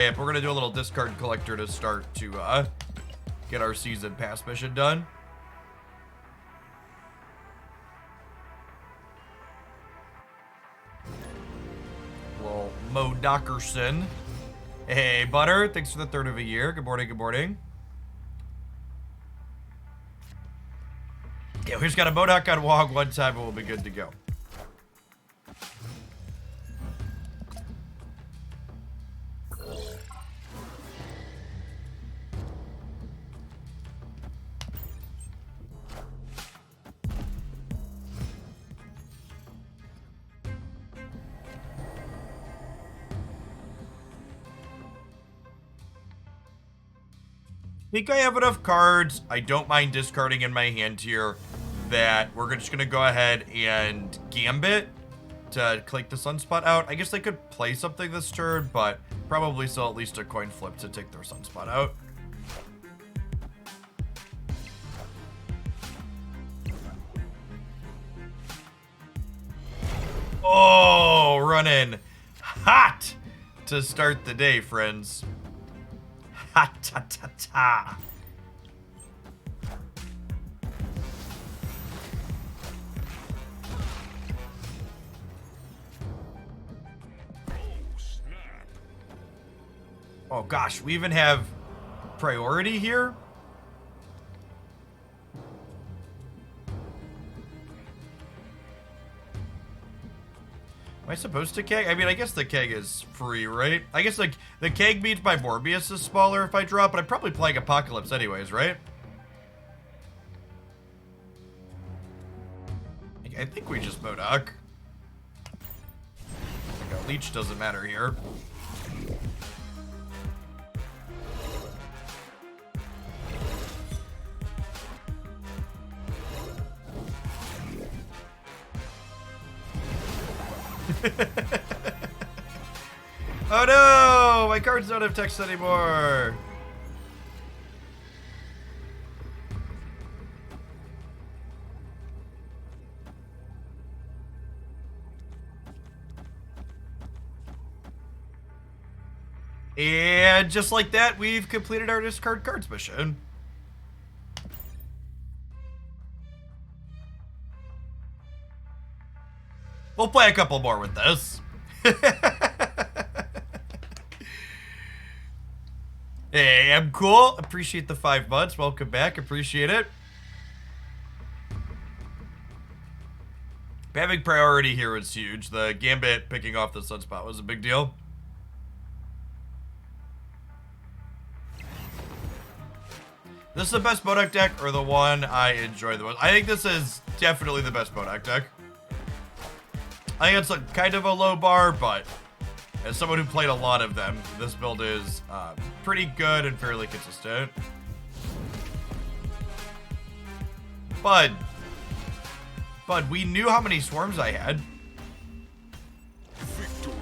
We're gonna do a little discard collector to start to get our season pass mission done. Little Mo Dockerson. Hey, Butter. Thanks for the third of a year. Good morning, good morning. Yeah, we just got a Modoc on Wog one time and we'll be good to go. I think I have enough cards. I don't mind discarding in my hand here that we're just gonna go ahead and Gambit to click the Sunspot out. I guess they could play something this turn, but probably still at least a coin flip to take their Sunspot out. Oh, running hot to start the day, friends. Ha ta ta ta. Oh gosh, we even have priority here? Am I supposed to keg? I mean, I guess the keg is free, right? I guess, like, the keg means my Morbius is smaller if I drop, but I'm probably playing Apocalypse anyways, right? I think we just Modoc. Like, a leech doesn't matter here. Oh no! My cards don't have text anymore! And just like that, we've completed our discard cards mission. We'll play a couple more with this. Hey, I'm cool. Appreciate the 5 months. Welcome back. Appreciate it. Having priority here was huge. The Gambit picking off the Sunspot was a big deal. This is the best Modoc deck or the one I enjoy the most? I think this is definitely the best Modoc deck. I think it's a kind of a low bar, but as someone who played a lot of them, this build is pretty good and fairly consistent. Bud, we knew how many swarms I had.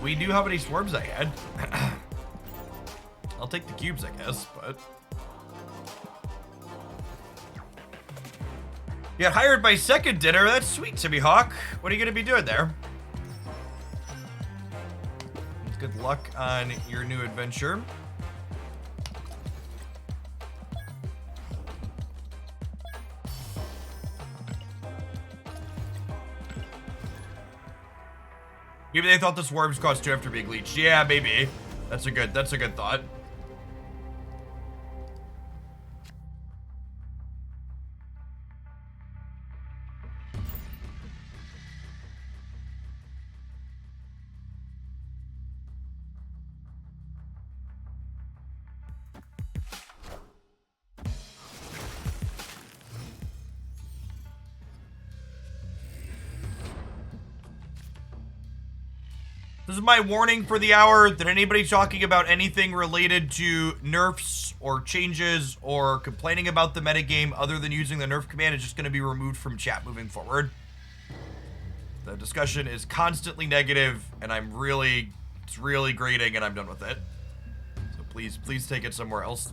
We knew how many swarms I had. I'll take the cubes, I guess, but... You got hired by second dinner. That's sweet, Timmy Hawk. What are you going to be doing there? Good luck on your new adventure. Maybe they thought the swarms cost 2 after being leeched. Yeah, maybe. That's a good thought. This is my warning for the hour that anybody talking about anything related to nerfs or changes or complaining about the metagame other than using the nerf command is just going to be removed from chat moving forward. The discussion is constantly negative and it's really grating and I'm done with it. So please take it somewhere else.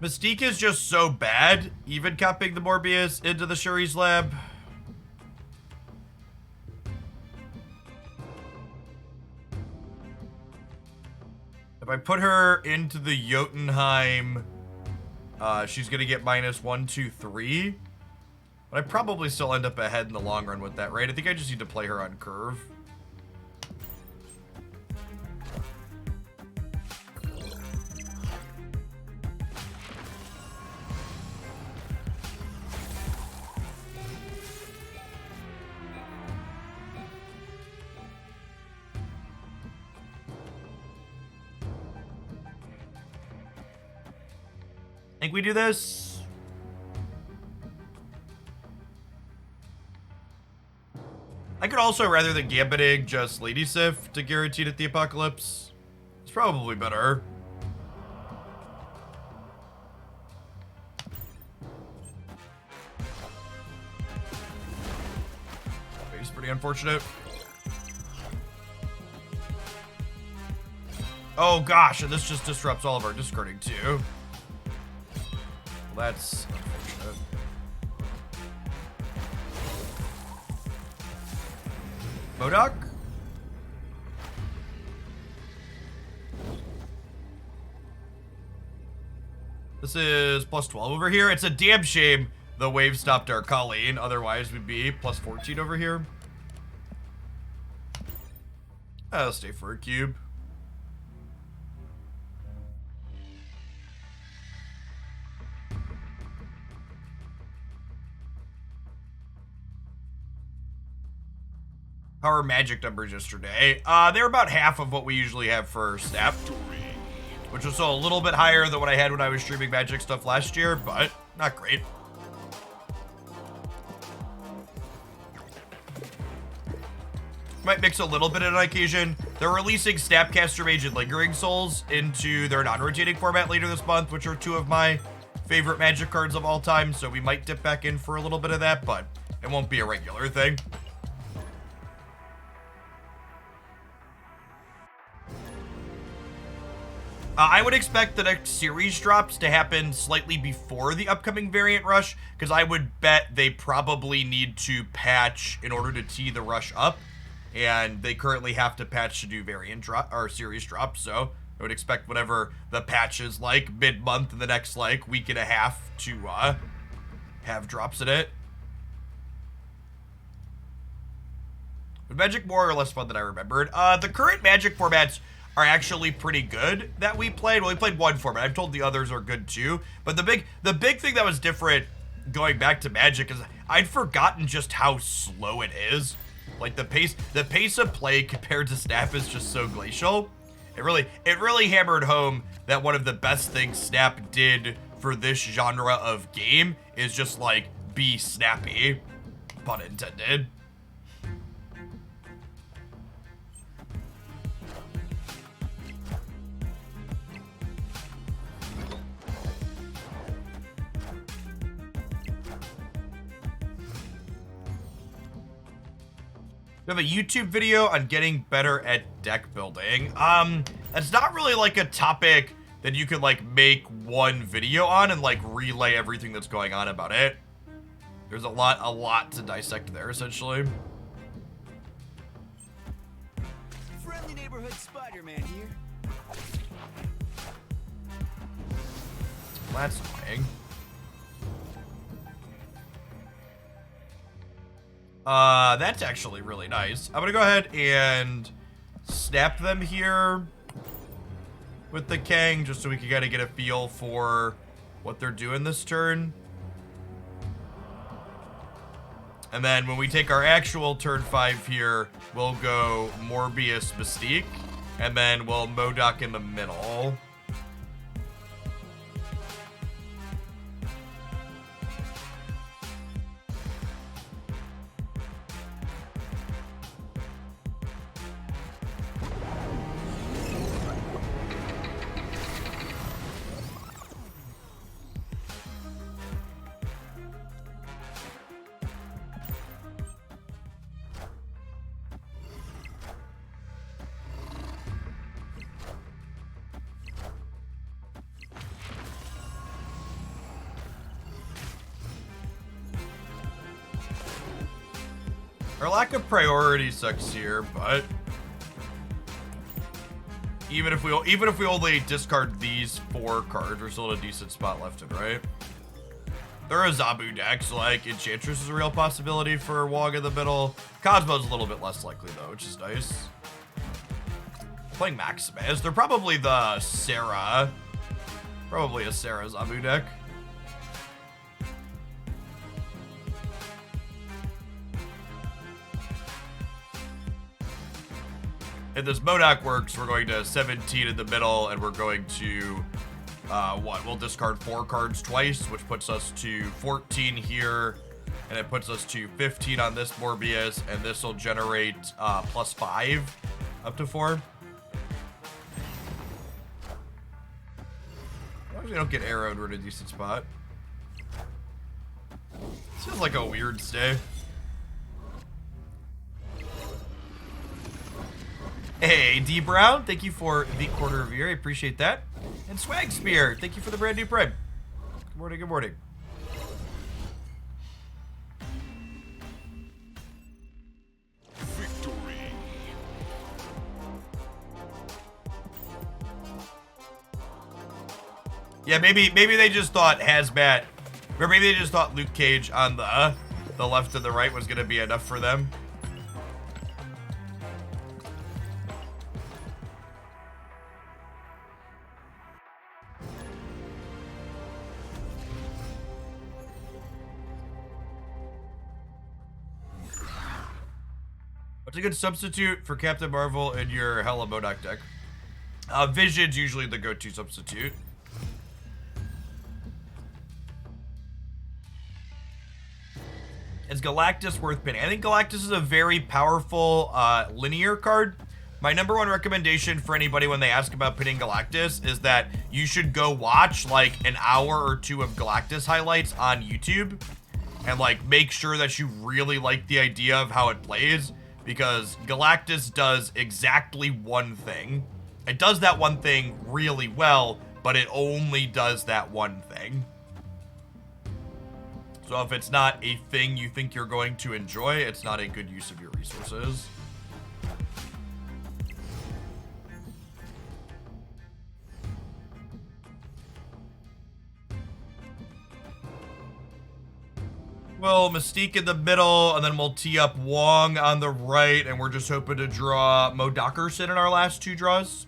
Mystique is just so bad, even copying the Morbius into the Shuri's lab. If I put her into the Jotunheim, she's gonna get -1, 2, 3. But I probably still end up ahead in the long run with that, right? I think I just need to play her on curve. Think we do this? I could also, rather than gambiting, just Lady Sif to guaranteed at the Apocalypse. It's probably better. It's pretty unfortunate. Oh gosh, and this just disrupts all of our discarding too. Well, that's unfortunate. MODOK? This is +12 over here. It's a damn shame the wave stopped our Colleen. Otherwise, we'd be +14 over here. I'll stay for a cube. How are magic numbers yesterday? They're about half of what we usually have for Snap, which was still a little bit higher than what I had when I was streaming magic stuff last year, but not great. Might mix a little bit on occasion. They're releasing Snapcaster Mage and Lingering Souls into their non-rotating format later this month, which are two of my favorite magic cards of all time, so we might dip back in for a little bit of that, but it won't be a regular thing. I would expect the next series drops to happen slightly before the upcoming variant rush, because I would bet they probably need to patch in order to tee the rush up, and they currently have to patch to do variant drop or series drops. So I would expect whatever the patch is like mid-month in the next like week and a half to have drops in it. But Magic more or less fun than I remembered. The current Magic formats are actually pretty good that we played. Well, we played one format. I've told the others are good too. But the big thing that was different going back to Magic is I'd forgotten just how slow it is. Like the pace of play compared to Snap is just so glacial. It really hammered home that one of the best things Snap did for this genre of game is just like be snappy, pun intended. We have a YouTube video on getting better at deck building. That's not really like a topic that you could like make one video on and like relay everything that's going on about it. There's a lot to dissect there, essentially. Friendly neighborhood Spider-Man here. That's annoying. That's actually really nice. I'm gonna go ahead and snap them here with the Kang, just so we can kind of get a feel for what they're doing this turn. And then when we take our actual turn 5 here, we'll go Morbius Mystique, and then we'll MODOK in the middle. Our lack of priority sucks here, but even if we only discard these 4 cards, we're still in a decent spot left and right. There are Zabu decks, like Enchantress is a real possibility for Wog in the middle. Cosmo's a little bit less likely though, which is nice. Playing Maximus, they're probably the Sarah. Probably a Sarah Zabu deck. If this Modoc works, we're going to 17 in the middle, and we're going to, we'll discard 4 cards twice, which puts us to 14 here, and it puts us to 15 on this Morbius, and this will generate +5 up to 4. As long as we don't get arrowed, we're in a decent spot. This feels like a weird stay. Hey, D Brown, thank you for the quarter of a year. I appreciate that. And Swag Spear, thank you for the brand new prime. Good morning, good morning. Victory. Yeah, maybe they just thought Hazmat, or maybe they just thought Luke Cage on the left and the right was gonna be enough for them. What's a good substitute for Captain Marvel in your Hella Modoc deck? Vision's usually the go-to substitute. Is Galactus worth pinning? I think Galactus is a very powerful linear card. My number one recommendation for anybody when they ask about pinning Galactus is that you should go watch like an hour or 2 of Galactus highlights on YouTube and like make sure that you really like the idea of how it plays, because Galactus does exactly one thing. It does that one thing really well, but it only does that one thing. So if it's not a thing you think you're going to enjoy, it's not a good use of your resources. Well, Mystique in the middle, and then we'll tee up Wong on the right, and we're just hoping to draw Modocerson in our last 2 draws.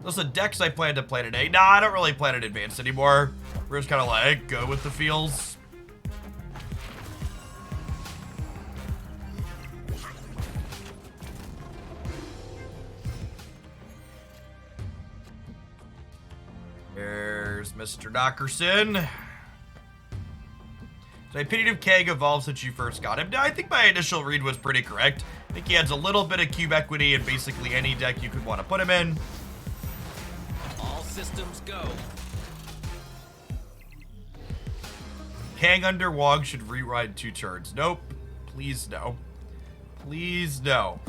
Those are the decks I plan to play today. Nah, I don't really plan in advance anymore. We're just kind of like, go with the feels. There's Mr. Dockerson. So I pitied if Keg evolved since you first got him. Now, I think my initial read was pretty correct. I think he adds a little bit of cube equity in basically any deck you could want to put him in. All systems go. Kang under Wog should reride 2 turns. Nope. Please no. Please no.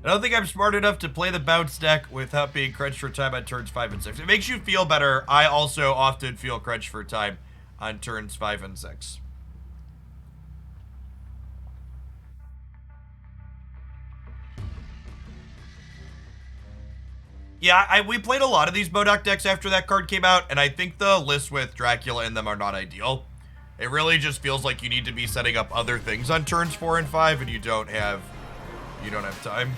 I don't think I'm smart enough to play the bounce deck without being crunched for time on turns 5 and 6. It makes you feel better. I also often feel crunched for time on turns 5 and 6. Yeah, we played a lot of these Modoc decks after that card came out, and I think the lists with Dracula in them are not ideal. It really just feels like you need to be setting up other things on turns 4 and 5, and you don't have time.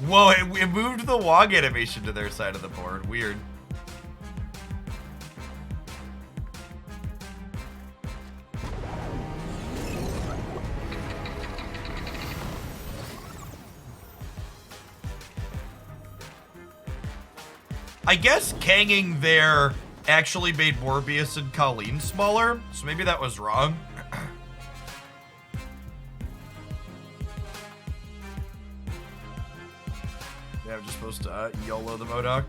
Whoa, it moved the Wog animation to their side of the board. Weird. I guess Kanging there actually made Morbius and Colleen smaller, so maybe that was wrong. Yeah, I'm just supposed to YOLO the Modoc.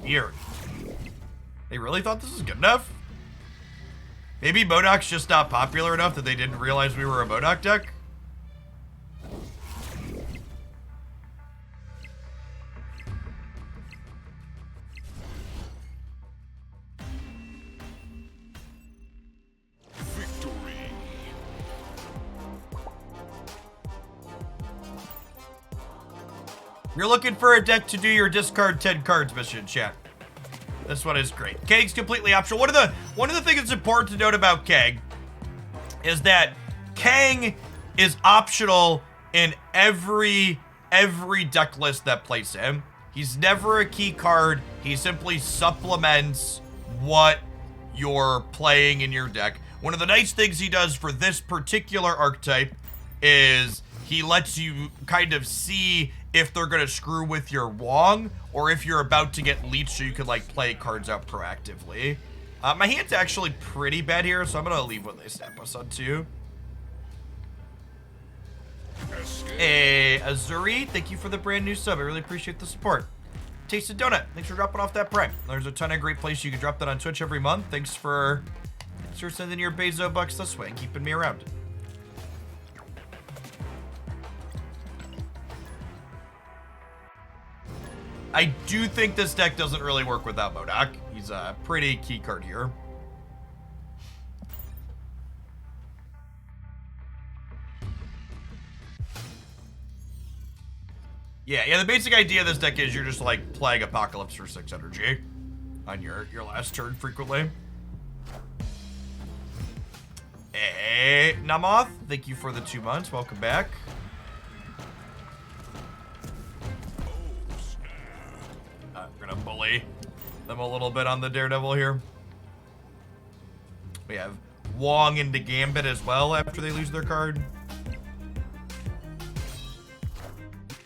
Weird. They really thought this was good enough? Maybe Modoc's just not popular enough that they didn't realize we were a Modoc deck? You're looking for a deck to do your discard 10 cards mission, chat. This one is great. Keg's completely optional. One of the things that's important to note about Keg is that Kang is optional in every deck list that plays him. He's never a key card. He simply supplements what you're playing in your deck. One of the nice things he does for this particular archetype is he lets you kind of see if they're gonna screw with your Wong or if you're about to get leached so you can like play cards out proactively. My hand's actually pretty bad here, so I'm gonna leave what they snap us on too. Hey, Azuri, thank you for the brand new sub. I really appreciate the support. Tasted Donut, thanks for dropping off that Prime. There's a ton of great places you can drop that on Twitch every month. Thanks for sending your Bezo bucks this way and keeping me around. I do think this deck doesn't really work without Modoc. He's a pretty key card here. Yeah, the basic idea of this deck is you're just like playing Apocalypse for 6 energy on your last turn frequently. Hey, Namoth, thank you for the 2 months. Welcome back. We're gonna bully them a little bit on the Daredevil here. We have Wong into Gambit as well after they lose their card.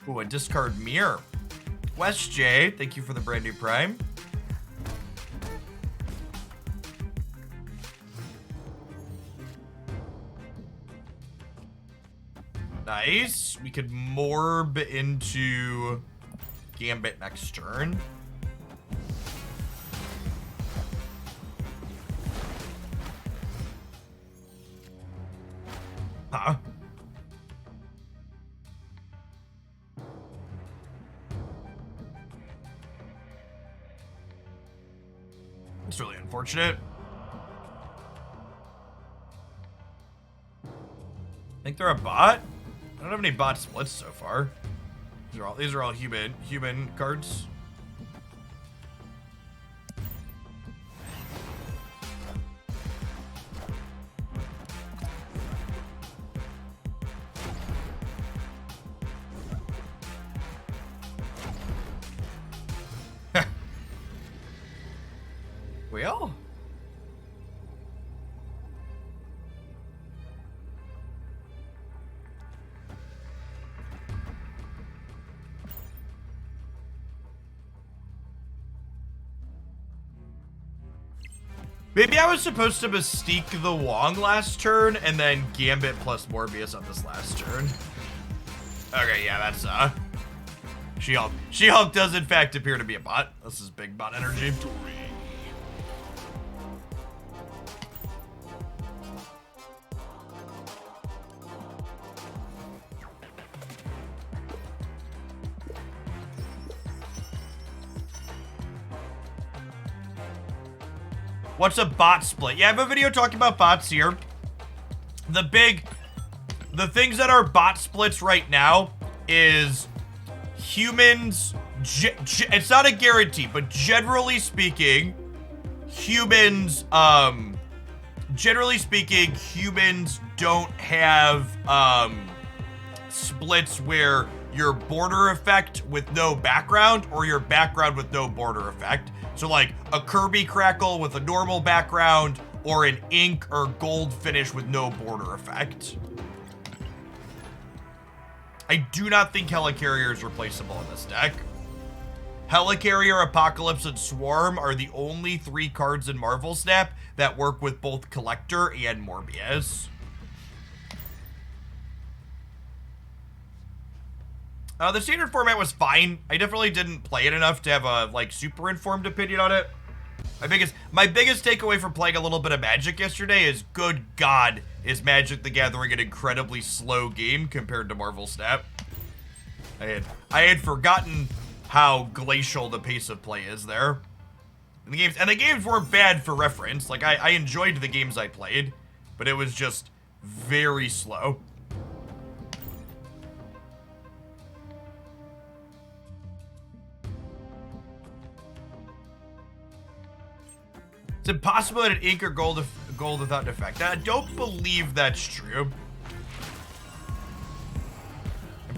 Ooh, a discard Mirror. West J, thank you for the brand new Prime. Nice. We could morb into Gambit next turn. Huh? It's really unfortunate. Think they're a bot? I don't have any bot splits so far. These are all human cards. Well, maybe I was supposed to Mystique the Wong last turn and then Gambit plus Morbius on this last turn. Okay, yeah, that's She-Hulk. She-Hulk does in fact appear to be a bot. This is big bot energy. What's a bot split? Yeah, I have a video talking about bots here. The things that are bot splits right now is humans. It's not a guarantee, but generally speaking, humans don't have splits where your border effect with no background or your background with no border effect. So like a Kirby Crackle with a normal background or an ink or gold finish with no border effect. I do not think Helicarrier is replaceable in this deck. Helicarrier, Apocalypse, and Swarm are the only 3 cards in Marvel Snap that work with both Collector and Morbius. The standard format was fine. I definitely didn't play it enough to have a, like, super informed opinion on it. My biggest takeaway from playing a little bit of Magic yesterday is, good God, is Magic the Gathering an incredibly slow game compared to Marvel Snap. I had forgotten how glacial the pace of play is there. And the games weren't bad for reference. Like, I enjoyed the games I played, but it was just very slow. It's impossible to ink or gold without defect. I don't believe that's true.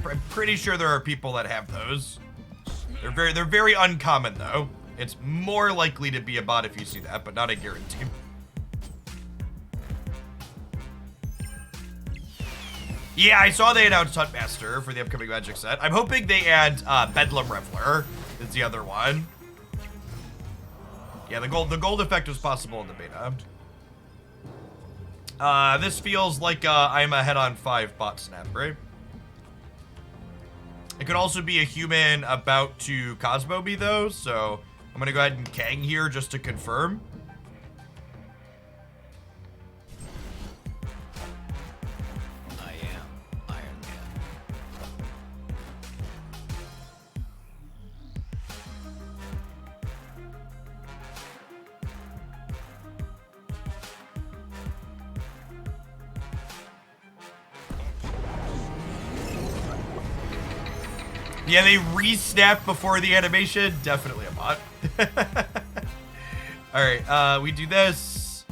I'm pretty sure there are people that have those. They're very uncommon though. It's more likely to be a bot if you see that, but not a guarantee. Yeah, I saw they announced Huntmaster for the upcoming Magic set. I'm hoping they add Bedlam Reveler is the other one. Yeah, the gold effect was possible in the beta. This feels like I'm ahead on 5 bot snap, right? It could also be a human about to Cosmo me though, so I'm gonna go ahead and Kang here just to confirm. I am Iron Man. Yeah, they re-snap before the animation. Definitely a bot. Alright, we do this.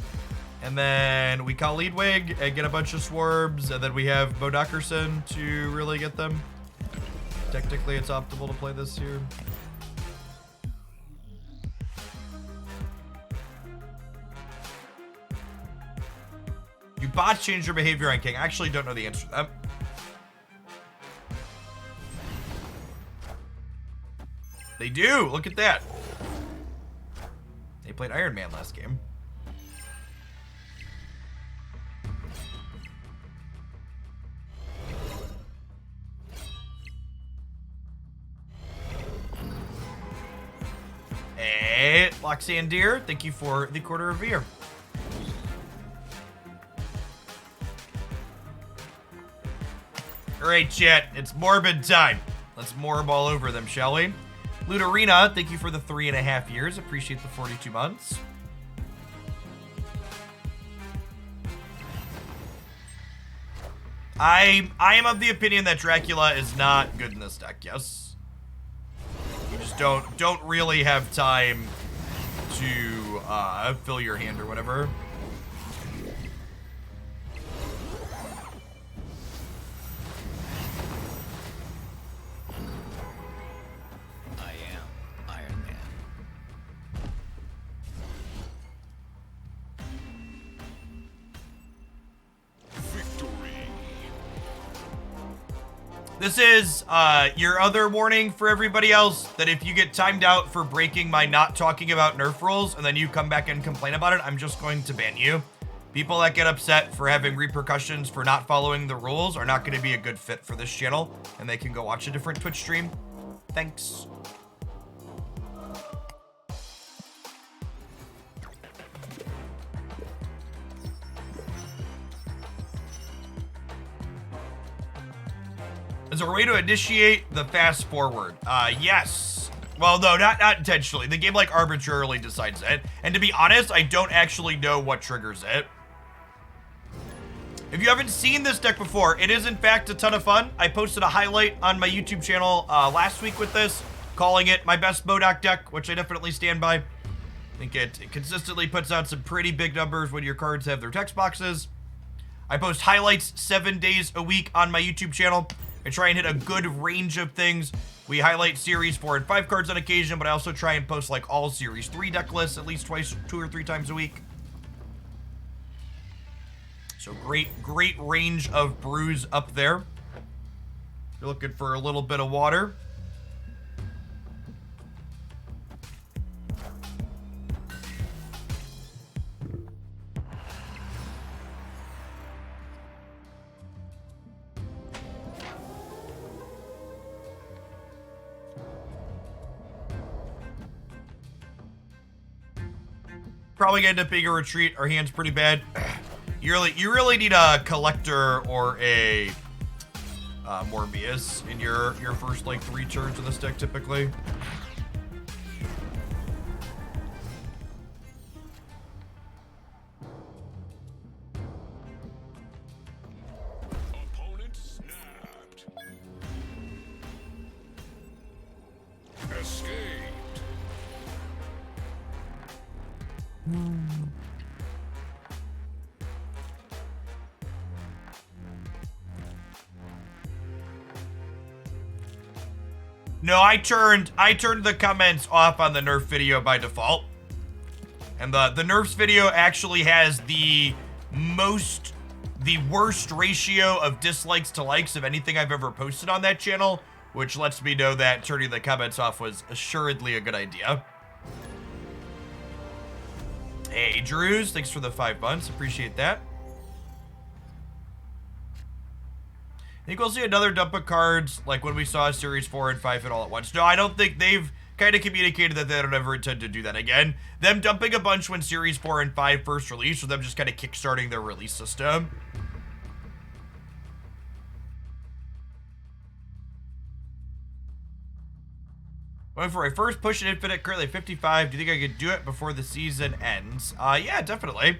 And then we call Leadwig and get a bunch of swarms. And then we have Bo Dockerson to really get them. Technically, it's optimal to play this here. Do bots change their behavior on King? I actually don't know the answer to that. They do. Look at that. They played Iron Man last game. Hey, Loxandir, thank you for the quarter of beer. All right, chat. It's morbid time. Let's morb all over them, shall we? Ludarina, thank you for the 3.5 years. Appreciate the 42 months. I am of the opinion that Dracula is not good in this deck, yes. You just don't really have time to fill your hand or whatever. This is your other warning for everybody else that if you get timed out for breaking my not talking about nerf rules and then you come back and complain about it, I'm just going to ban you. People that get upset for having repercussions for not following the rules are not going to be a good fit for this channel, and they can go watch a different Twitch stream. Thanks. Is there a way to initiate the fast forward? Yes. Well, no, not intentionally. The game, like, arbitrarily decides it. And to be honest, I don't actually know what triggers it. If you haven't seen this deck before, it is, in fact, a ton of fun. I posted a highlight on my YouTube channel last week with this, calling it my best Bodoc deck, which I definitely stand by. I think it consistently puts out some pretty big numbers when your cards have their text boxes. I post highlights 7 days a week on my YouTube channel. I try and hit a good range of things. We highlight series 4 and 5 cards on occasion, but I also try and post like all series 3 deck lists at least 2 or 3 times a week. So great range of brews up there. You're looking for a little bit of water. probably gonna end up being a retreat. Our hand's pretty bad. You really need a collector or a Morbius in your first like 3 turns of this deck typically. Opponent snapped. Escaped. No, I turned the comments off on the Nerf video by default. And the Nerfs video actually has the worst ratio of dislikes to likes of anything I've ever posted on that channel, which lets me know that turning the comments off was assuredly a good idea. Hey, Drews, thanks for the 5 months. Appreciate that. I think we'll see another dump of cards like when we saw Series 4 and 5 hit all at once. No, I don't think they've kind of communicated that they don't ever intend to do that again. Them dumping a bunch when Series 4 and 5 first released, or them just kind of kickstarting their release system. Going for a first push in Infinite, currently 55. Do you think I could do it before the season ends? Yeah, definitely.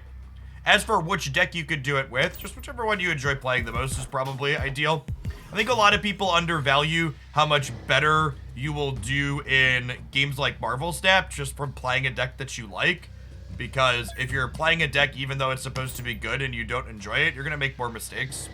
As for which deck you could do it with, just whichever one you enjoy playing the most is probably ideal. I think a lot of people undervalue how much better you will do in games like Marvel Snap just from playing a deck that you like. Because if you're playing a deck even though it's supposed to be good and you don't enjoy it, you're going to make more mistakes.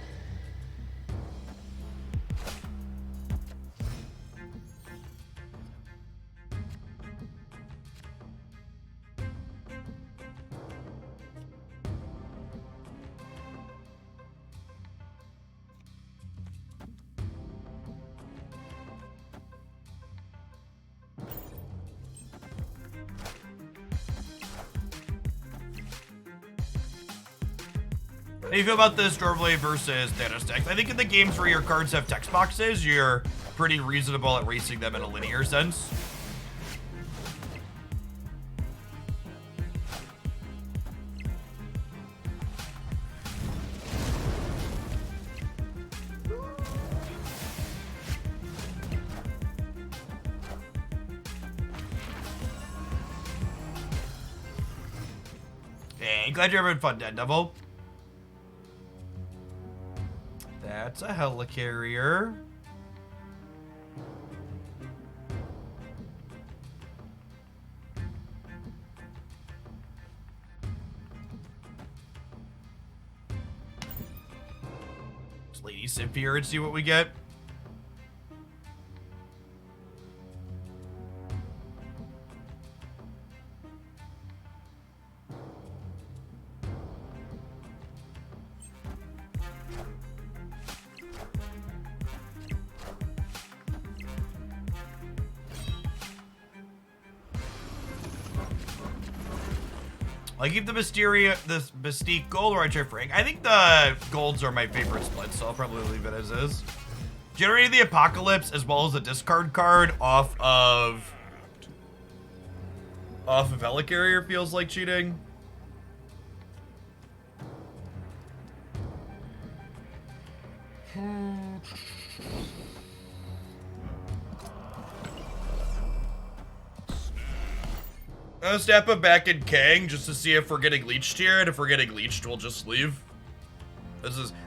How do you feel about this Dwarfblade versus Thanos deck? I think in the games where your cards have text boxes, you're pretty reasonable at racing them in a linear sense. Hey, glad you're having fun, Dead Devil. That's a helicarrier. Let's Lady Sif here and see what we get. I keep the Mystique gold, or I try Frank. I think the golds are my favorite split, so I'll probably leave it as is. Generating the Apocalypse as well as a discard card off of Helicarrier feels like cheating. I'll snap him back in Kang just to see if we're getting leeched here, and if we're getting leeched, we'll just leave.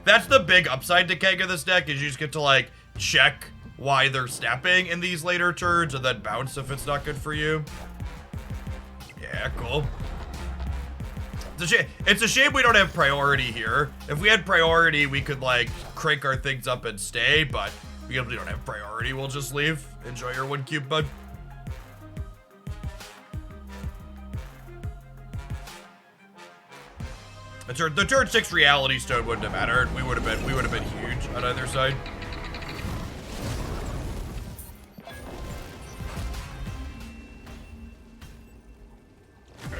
That's the big upside to Kang in this deck, is you just get to like check why they're snapping in these later turns and then bounce if it's not good for you. Yeah, cool. It's a shame we don't have priority here. If we had priority, we could like crank our things up and stay, but because we don't have priority, we'll just leave. Enjoy your 1 cube, bud. The turn 6 Reality Stone wouldn't have mattered. We would have been huge on either side.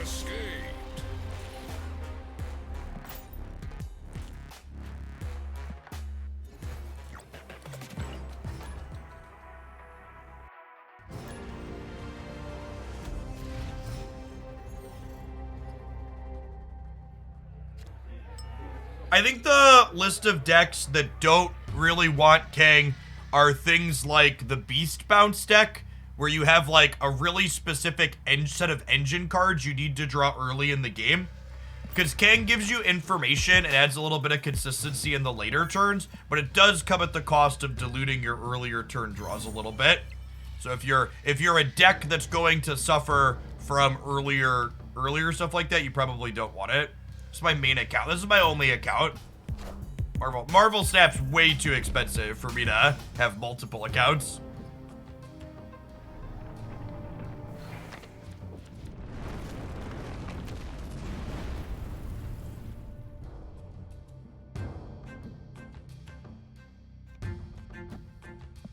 Escaped. I think the list of decks that don't really want Kang are things like the Beast Bounce deck, where you have like a really specific set of engine cards you need to draw early in the game. Because Kang gives you information and adds a little bit of consistency in the later turns, but it does come at the cost of diluting your earlier turn draws a little bit. So if you're a deck that's going to suffer from earlier stuff like that, you probably don't want it. This is my main account. This is my only account. Marvel Snap's way too expensive for me to have multiple accounts.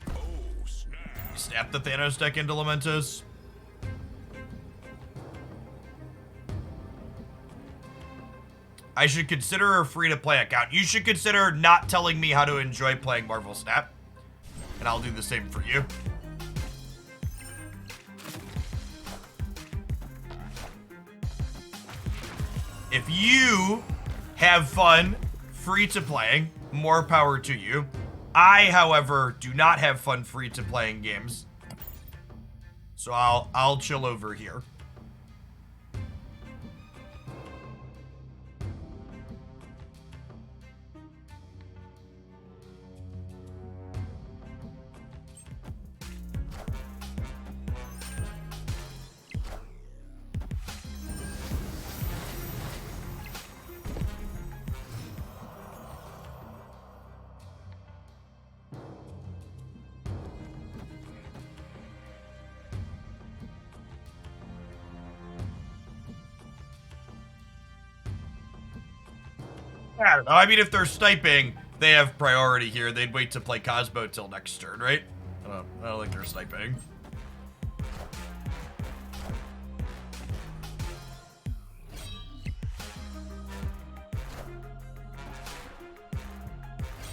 Oh, snap. Snap the Thanos deck into Lamentos. I should consider a free-to-play account. You should consider not telling me how to enjoy playing Marvel Snap. And I'll do the same for you. If you have fun free-to-playing, more power to you. I, however, do not have fun free-to-playing games. So I'll chill over here. I don't know. I mean, if they're sniping, they have priority here. They'd wait to play Cosmo till next turn, right? I don't think they're sniping.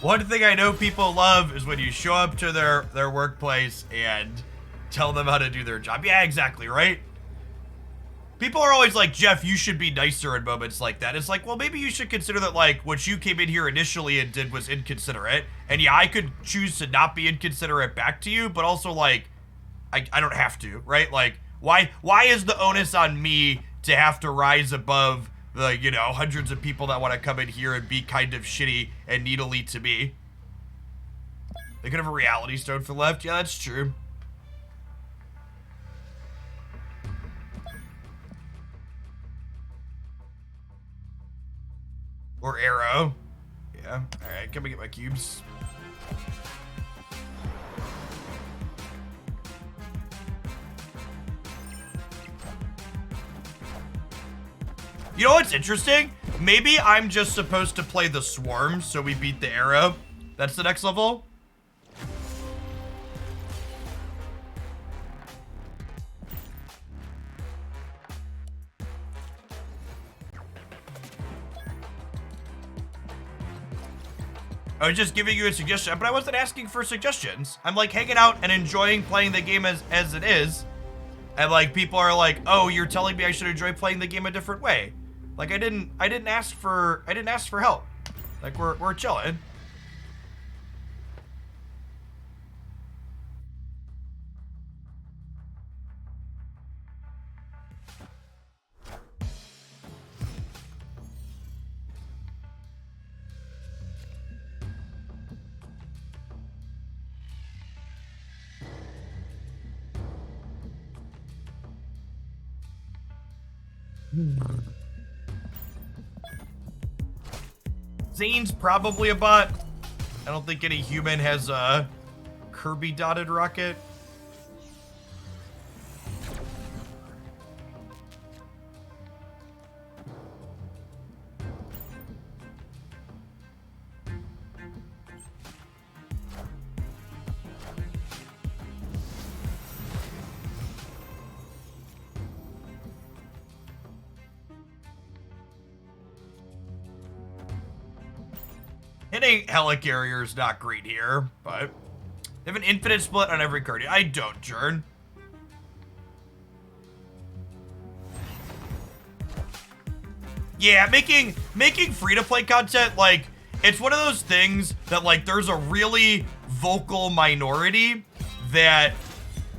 One thing I know people love is when you show up to their workplace and tell them how to do their job. Yeah, exactly, right? People are always like, Jeff, you should be nicer in moments like that. It's like, well, maybe you should consider that, like, what you came in here initially and did was inconsiderate. And yeah, I could choose to not be inconsiderate back to you, but also, like, I don't have to, right? Like, why is the onus on me to have to rise above the, you know, hundreds of people that want to come in here and be kind of shitty and needly to me? They could have a reality stone for left. Yeah, that's true. Or arrow. Yeah. Alright, can we get my cubes? You know what's interesting? Maybe I'm just supposed to play the swarm so we beat the arrow. That's the next level. I was just giving you a suggestion, but I wasn't asking for suggestions. I'm like hanging out and enjoying playing the game as it is. And like people are like, "Oh, you're telling me I should enjoy playing the game a different way." Like I didn't ask for help. Like we're chilling. Zane's probably a bot. I don't think any human has a Kirby dotted rocket. Hitting helicarrier is not great here, but they have an infinite split on every card. I don't, Jern. Yeah, making free-to-play content, like, it's one of those things that, like, there's a really vocal minority that,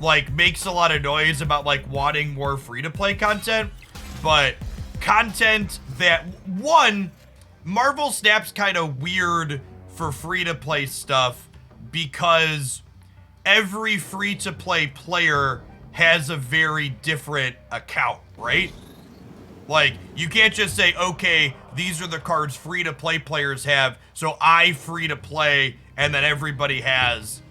like, makes a lot of noise about, like, wanting more free-to-play content, but content that, one, Marvel Snap's kind of weird for free-to-play stuff because every free-to-play player has a very different account, right? Like, you can't just say, okay, these are the cards free-to-play players have, so I free-to-play, and then everybody has,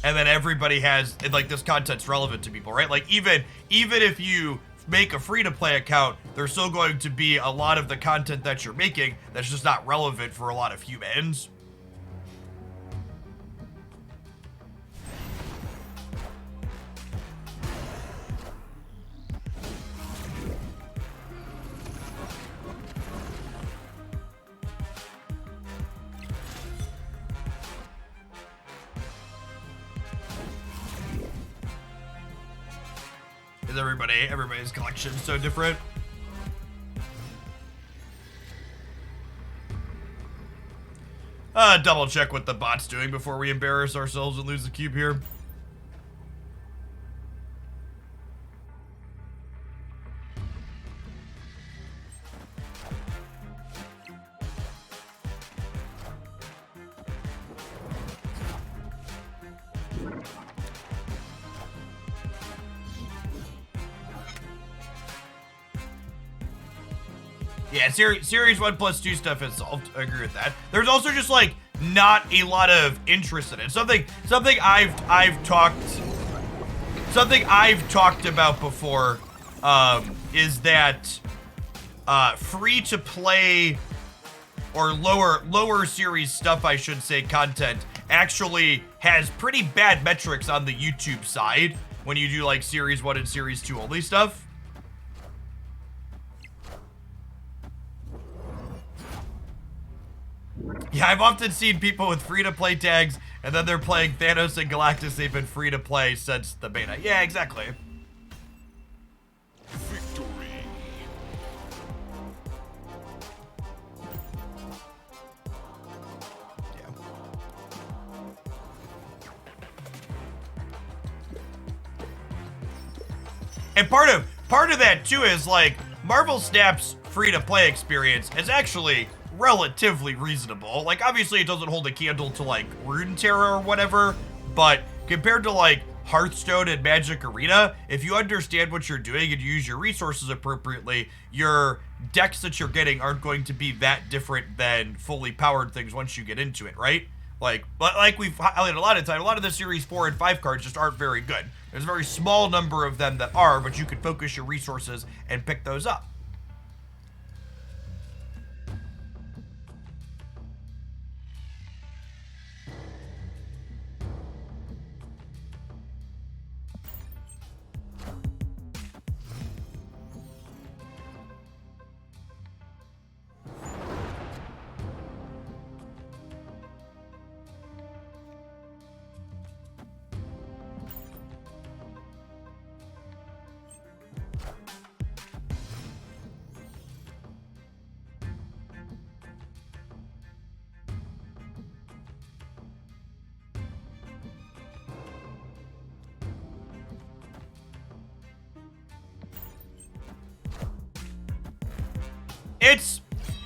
like, this content's relevant to people, right? Like, even if you make a free-to-play account, there's still going to be a lot of the content that you're making that's just not relevant for a lot of humans. Is everybody's collection so different? Double check what the bot's doing before we embarrass ourselves and lose the cube here. Yeah, series 1 plus 2 stuff is solved. I agree with that. There's also just like not a lot of interest in it. Something I've talked about before is that free to play or lower series stuff, I should say, content actually has pretty bad metrics on the YouTube side when you do like series 1 and series 2 only stuff. Yeah, I've often seen people with free-to-play tags, and then they're playing Thanos and Galactus. They've been free-to-play since the beta. Yeah, exactly. Victory. Yeah. And part of that too is like Marvel Snap's free-to-play experience is actually relatively reasonable. Like, obviously it doesn't hold a candle to like Runeterra or whatever, but compared to like Hearthstone and Magic Arena, if you understand what you're doing and you use your resources appropriately, your decks that you're getting aren't going to be that different than fully powered things once you get into it, right? Like, but like we've highlighted a lot of time, a lot of the series 4 and 5 cards just aren't very good. There's a very small number of them that are, but you could focus your resources and pick those up.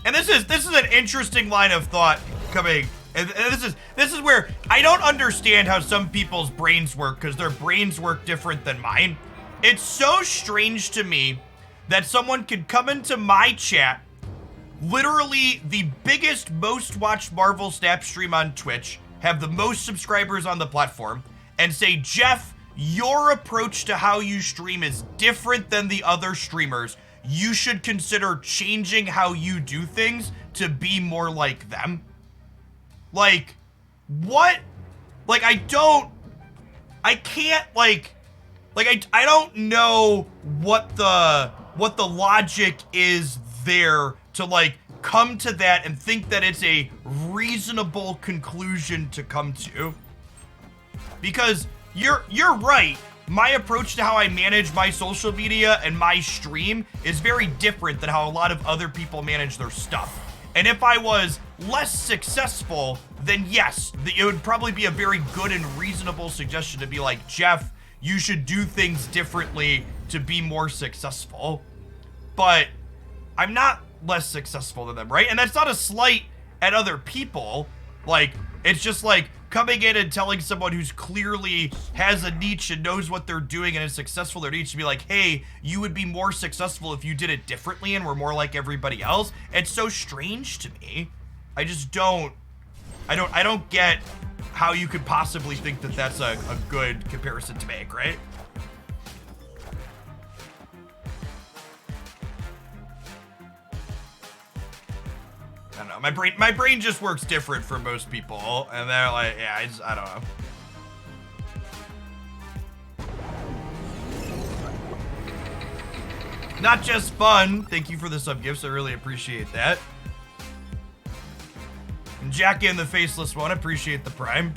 And this is an interesting line of thought coming, and this is where I don't understand how some people's brains work, because their brains work different than mine. It's so strange to me that someone could come into my chat, literally the biggest, most watched Marvel Snap stream on Twitch, have the most subscribers on the platform, and say, Jeff, your approach to how you stream is different than the other streamers. You should consider changing how you do things to be more like them. Like, what? Like, I can't, I don't know what the logic is there to, like, come to that and think that it's a reasonable conclusion to come to. Because you're right. my approach to how I manage my social media and my stream is very different than how a lot of other people manage their stuff. And if I was less successful, then yes, it would probably be a very good and reasonable suggestion to be like, Jeff, you should do things differently to be more successful. But I'm not less successful than them, right? And that's not a slight at other people. Like, it's just like coming in and telling someone who's clearly has a niche and knows what they're doing and is successful in their niche to be like, hey, you would be more successful if you did it differently and were more like everybody else. It's so strange to me. I just don't get how you could possibly think that that's a good comparison to make, right? I don't know. My brain just works different for most people, and they're like, yeah, I don't know. Not just fun. Thank you for the sub gifts. I really appreciate that. And Jackie and the Faceless One, appreciate the Prime.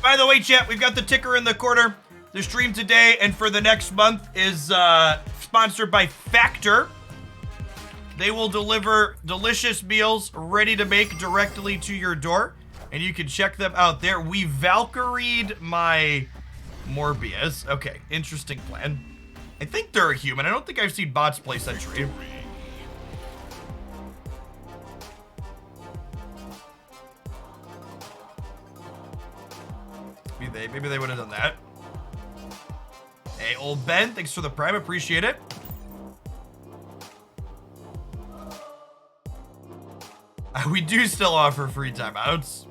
By the way, chat, we've got the ticker in the corner. The stream today and for the next month is sponsored by Factor. They will deliver delicious meals ready to make directly to your door, and you can check them out there. We Valkyried my Morbius. Okay, interesting plan. I think they're a human. I don't think I've seen bots play Sentry. Maybe they would have done that. Hey, old Ben, thanks for the Prime. Appreciate it. We do still offer free timeouts.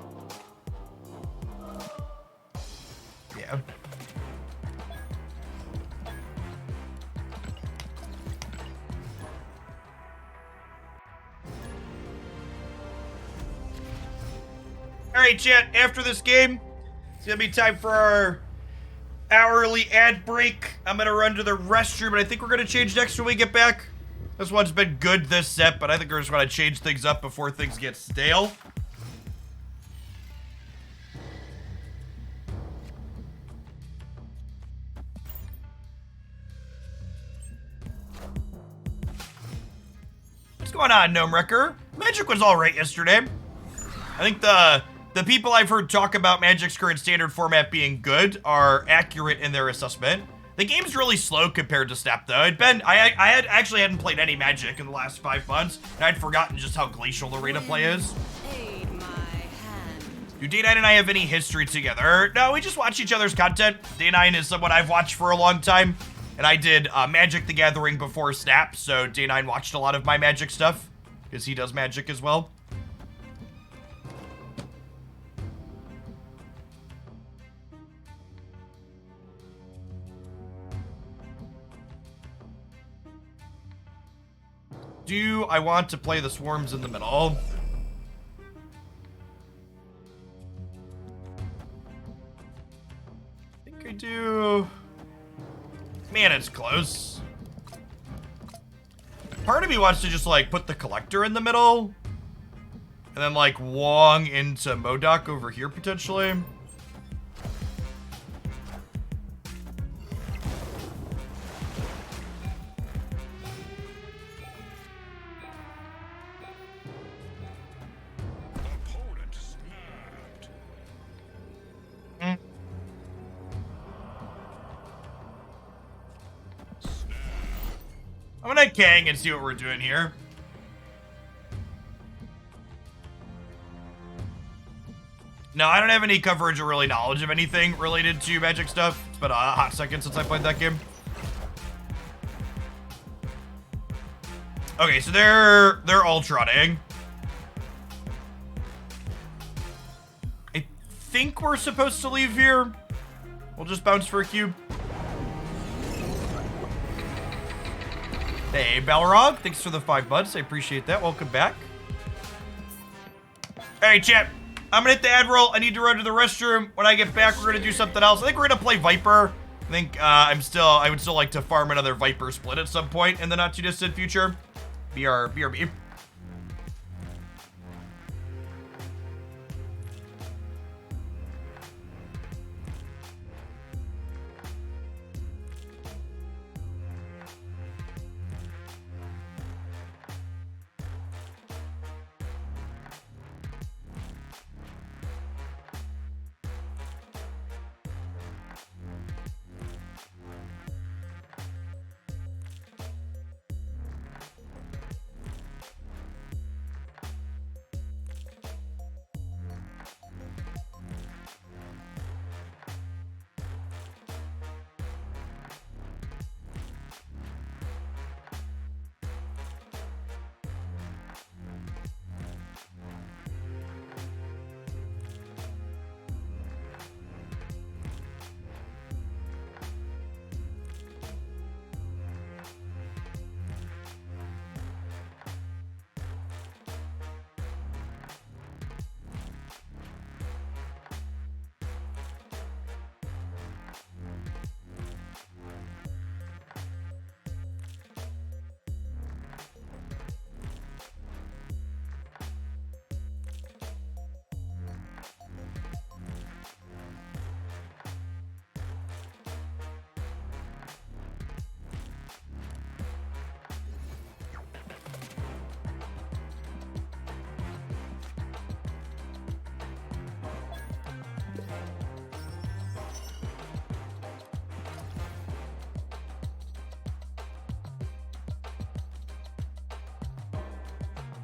Yeah. All right, chat, after this game, it's gonna be time for our hourly ad break. I'm gonna run to the restroom, and I think we're gonna change next when we get back. This one's been good this set, but I think we're just gonna change things up before things get stale. What's going on, Gnome Wrecker? Magic was all right yesterday. I think the people I've heard talk about Magic's current standard format being good are accurate in their assessment. The game's really slow compared to Snap, though. I actually hadn't played any Magic in the last 5 months, and I'd forgotten just how glacial the rate of play is. Do D9 and I have any history together? No, we just watch each other's content. D9 is someone I've watched for a long time, and I did Magic the Gathering before Snap, so D9 watched a lot of my Magic stuff, because he does Magic as well. Do I want to play the Swarms in the middle? I think I do. Man, it's close. Part of me wants to just, like, put the Collector in the middle. And then, like, Wong into MODOK over here, potentially. I'm gonna Kang and see what we're doing here. No, I don't have any coverage or really knowledge of anything related to Magic stuff. It's been a hot second since I played that game. Okay, so they're Ultroning. I think we're supposed to leave here. We'll just bounce for a cube. Hey, Balrog, thanks for the 5 bucks. I appreciate that. Welcome back. All right, chat. I'm gonna hit the ad roll. I need to run to the restroom. When I get back, we're gonna do something else. I think we're gonna play Viper. I think I would still like to farm another Viper split at some point in the not too distant future. BRB.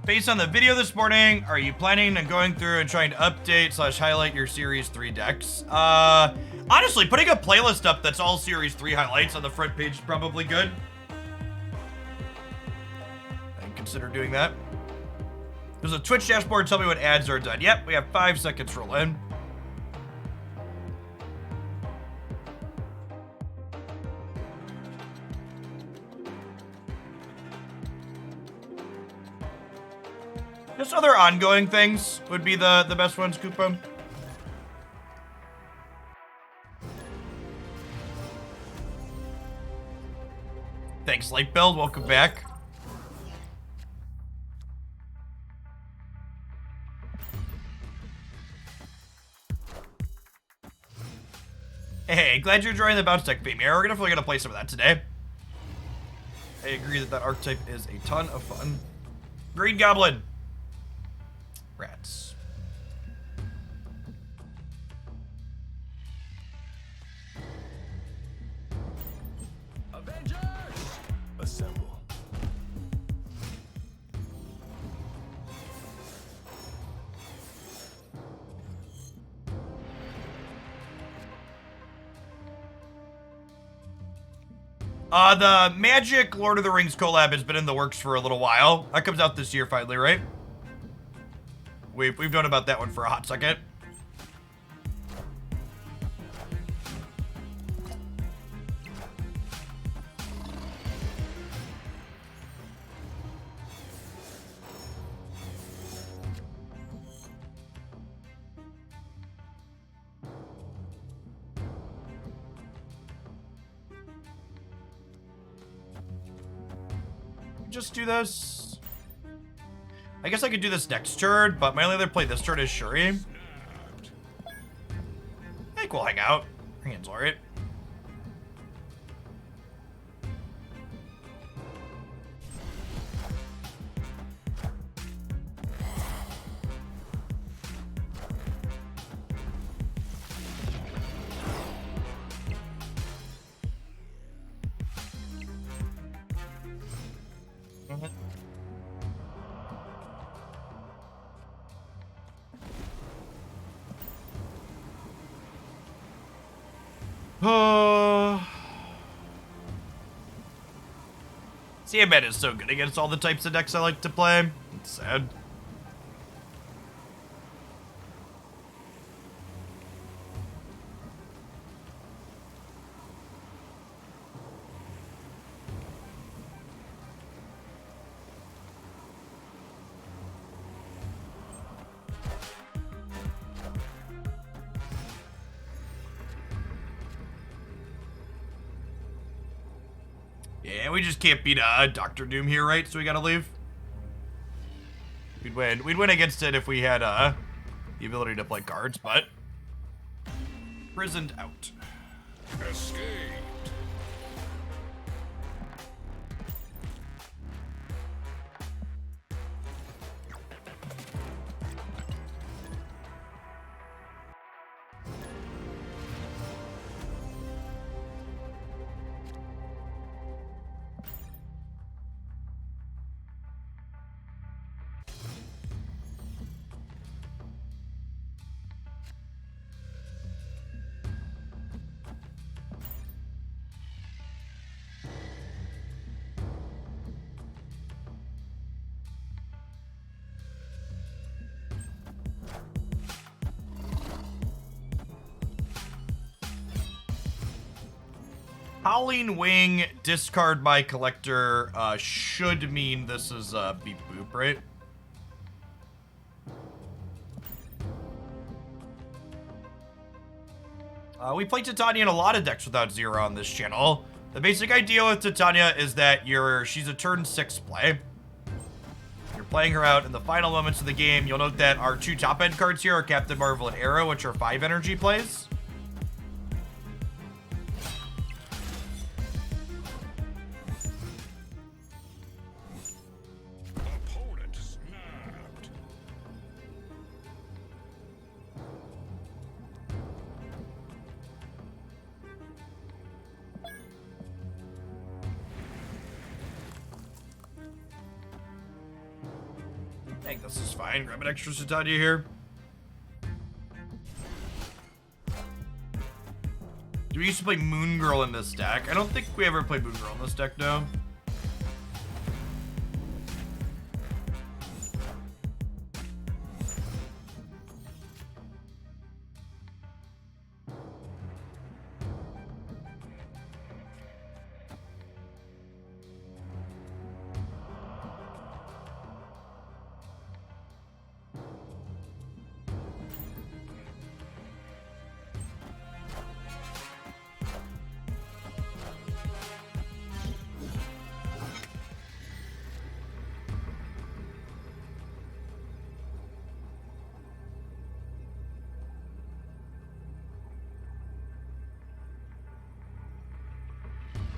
Based on the video this morning, are you planning on going through and trying to update / highlight your Series 3 decks? Honestly, putting a playlist up that's all Series 3 highlights on the front page is probably good. I can consider doing that. There's a Twitch dashboard. Tell me when ads are done. Yep, we have 5 seconds roll in. Just other ongoing things would be the best ones, Koopa. Thanks, Light Build. Welcome back. Hey, glad you're enjoying the bounce deck theme. Yeah, we're definitely gonna play some of that today. I agree that archetype is a ton of fun. Green Goblin. Rats. Avengers! Assemble. The Magic Lord of the Rings collab has been in the works for a little while. That comes out this year finally, right? We've known about that one for a hot second. Just do this. I guess I could do this next turn, but my only other play this turn is Shuri. I think we'll hang out. Hands alright. Sandman is so good against all the types of decks I like to play. It's sad. Yeah, we just can't beat Dr. Doom here, right? So we gotta leave. we'd win. We'd win against it if we had the ability to play cards, but prisoned out. Escape. Howling Wing, discard my collector, should mean this is beep boop, right? We play Titania in a lot of decks without 0 on this channel. The basic idea with Titania is that she's a turn 6 play. You're playing her out in the final moments of the game. You'll note that our 2 top end cards here are Captain Marvel and Arrow, which are 5 energy plays. Opponent snapped. I think this is fine. Grab an extra Titania here. Do we used to play Moon Girl in this deck? I don't think we ever played Moon Girl in this deck, no.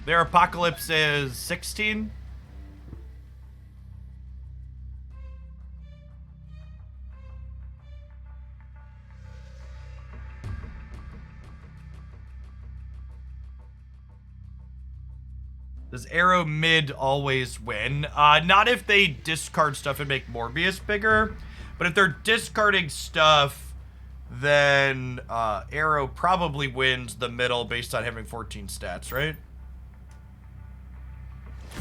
Their Apocalypse is 16. Does Arrow mid always win? Not if they discard stuff and make Morbius bigger, but if they're discarding stuff, then Arrow probably wins the middle based on having 14 stats, right?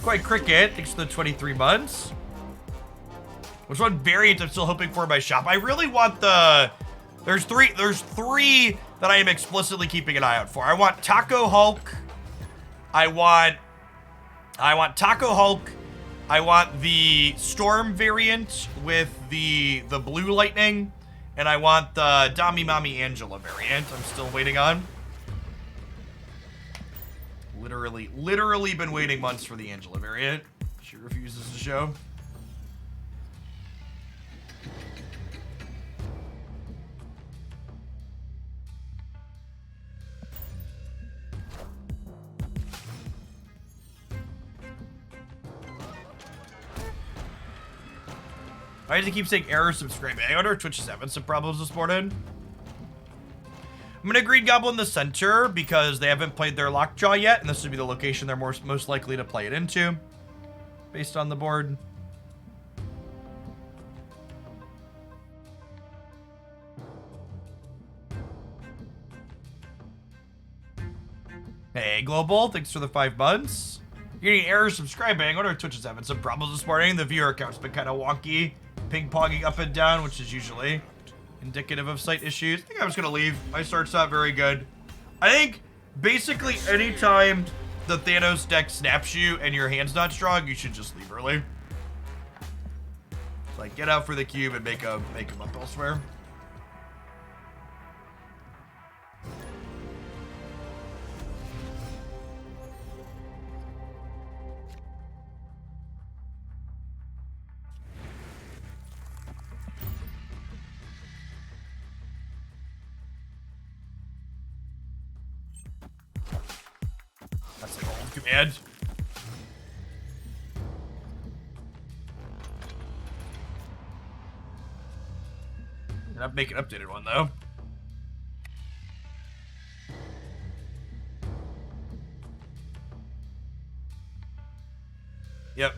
Quite Cricket, thanks for the 23 months. Which one variant I'm still hoping for in my shop? I really want the... There's three that I am explicitly keeping an eye out for. I want Taco Hulk. I want Taco Hulk. I want the Storm variant with the blue lightning. And I want the Dami Mami Angela variant I'm still waiting on. Literally been waiting months for the Angela variant. She refuses to show. Why does he keep saying error subscribing? I wonder if Twitch is having some problems this morning. I'm gonna Green Goblin the center because they haven't played their Lockjaw yet, and this would be the location they're most likely to play it into, based on the board. Hey, Global, thanks for the 5 months. You're getting error subscribing. I wonder if Twitch is having some problems this morning. The viewer account's been kind of wonky, ping-ponging up and down, which is usually indicative of site issues. I think I'm just gonna leave. My start's not very good. I think basically anytime the Thanos deck snaps you and your hand's not strong, you should just leave early. Like, get out for the cube and make him up elsewhere. Nerf command. Not make an updated one though. Yep.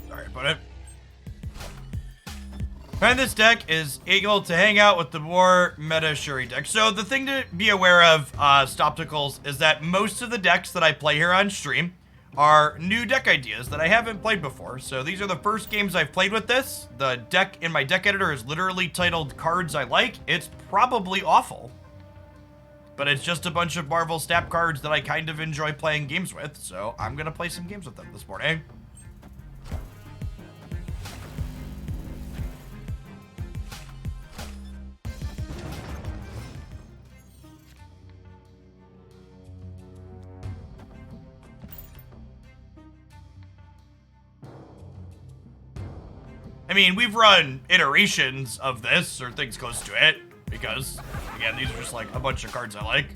Sorry about it. And this deck is able to hang out with the more meta Shuri deck. So the thing to be aware of, Stopticals, is that most of the decks that I play here on stream are new deck ideas that I haven't played before. So these are the first games I've played with this. The deck in my deck editor is literally titled Cards I Like. It's probably awful, but it's just a bunch of Marvel Snap cards that I kind of enjoy playing games with. So I'm gonna play some games with them this morning. I mean, we've run iterations of this, or things close to it, because, again, these are just like a bunch of cards I like.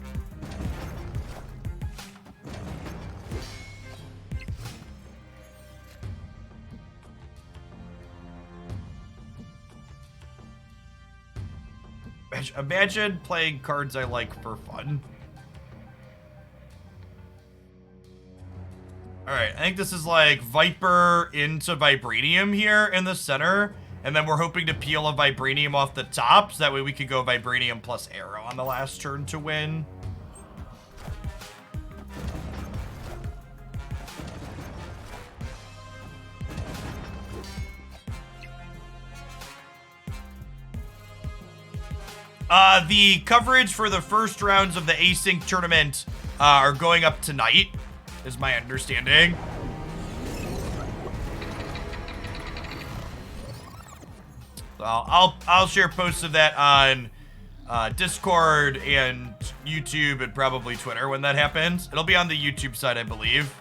Imagine playing cards I like for fun. Alright, I think this is like Viper into Vibranium here in the center. And then we're hoping to peel a Vibranium off the top, so that way we could go Vibranium plus Arrow on the last turn to win. The coverage for the first rounds of the Async tournament are going up tonight, is my understanding. So I'll share posts of that on Discord and YouTube and probably Twitter when that happens. It'll be on the YouTube side, I believe.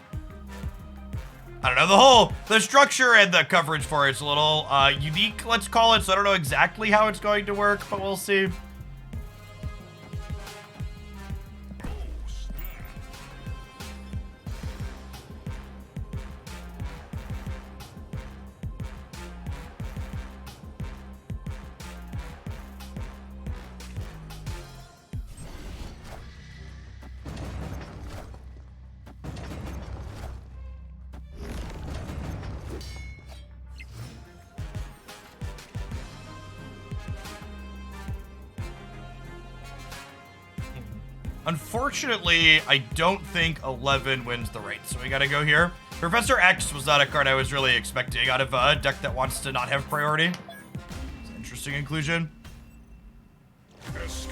I don't know, the structure and the coverage for it's a little unique, let's call it, so I don't know exactly how it's going to work, but we'll see. Unfortunately, I don't think 11 wins the race, so we gotta go here. Professor X was not a card I was really expecting out of a deck that wants to not have priority. It's an interesting inclusion.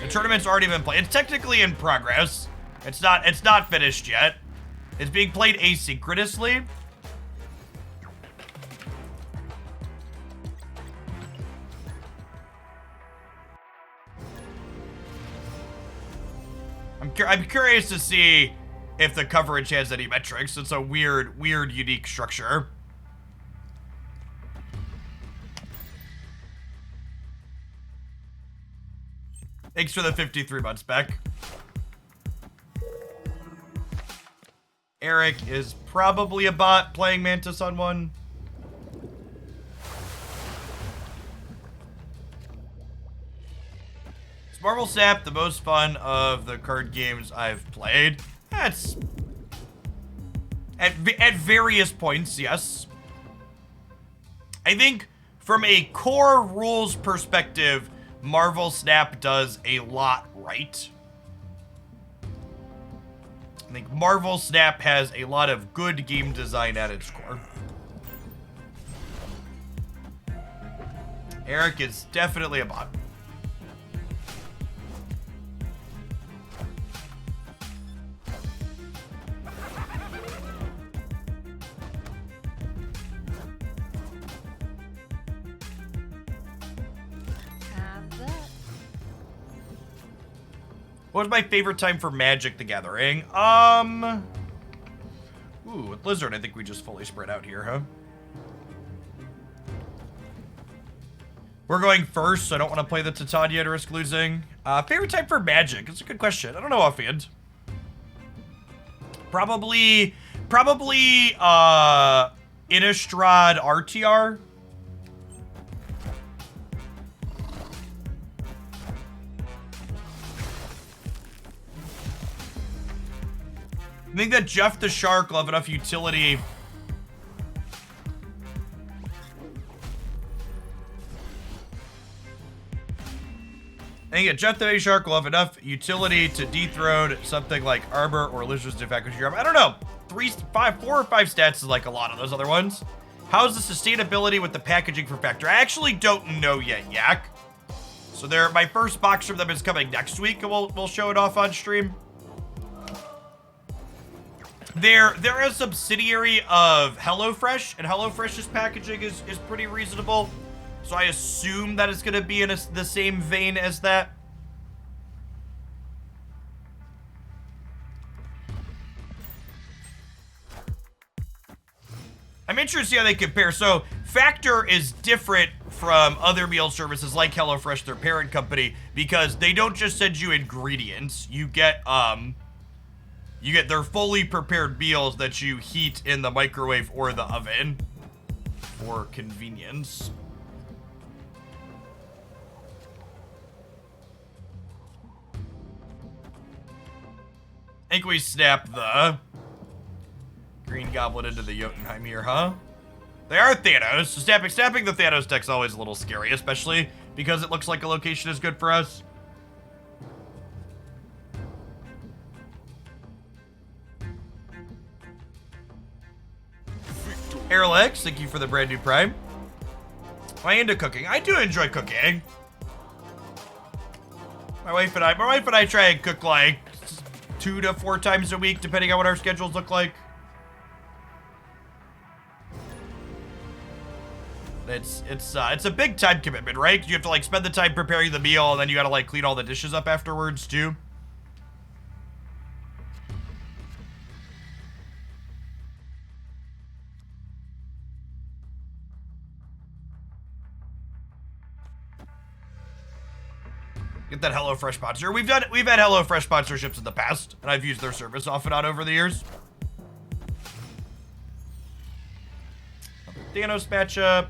The tournament's already been played. It's technically in progress. It's not finished yet. It's being played asynchronously. I'm curious to see if the coverage has any metrics. It's a weird, unique structure. Thanks for the 53 months, Beck. Eric is probably a bot playing Mantis on one. Marvel Snap, the most fun of the card games I've played. That's at various points, yes. I think from a core rules perspective, Marvel Snap does a lot right. I think Marvel Snap has a lot of good game design at its core. Eric is definitely a bot. What was my favorite time for Magic the Gathering? Ooh, with Blizzard, I think we just fully spread out here, huh? We're going first, so I don't want to play the Titania to risk losing. Favorite time for Magic? It's a good question. I don't know offhand. Probably, Innistrad RTR. I think that Jeff the Shark will have enough utility. I think that Jeff the Shark will have enough utility to dethrone something like Arbor or Lizard's Faculty Arm. I don't know. 4 or 5 stats is like a lot of those other ones. How's the sustainability with the packaging for Factor? I actually don't know yet, Yak. So my first box from them is coming next week, and we'll show it off on stream. They're a subsidiary of HelloFresh, and HelloFresh's packaging is pretty reasonable. So I assume that it's going to be in the same vein as that. I'm interested to see how they compare. So Factor is different from other meal services like HelloFresh, their parent company, because they don't just send you ingredients. You get their fully prepared meals that you heat in the microwave or the oven for convenience. I think we snap the Green Goblin into the Jotunheim here, huh? They are Thanos, so snapping the Thanos deck's always a little scary, especially because it looks like a location is good for us. Airlex, thank you for the brand new Prime. Am I into cooking? I do enjoy cooking. My wife and I try and cook like 2 to 4 times a week, depending on what our schedules look like. It's a big time commitment, right? You have to like spend the time preparing the meal, and then you gotta like clean all the dishes up afterwards too. Get that HelloFresh sponsor. We've had HelloFresh sponsorships in the past, and I've used their service off and on over the years. Thanos matchup.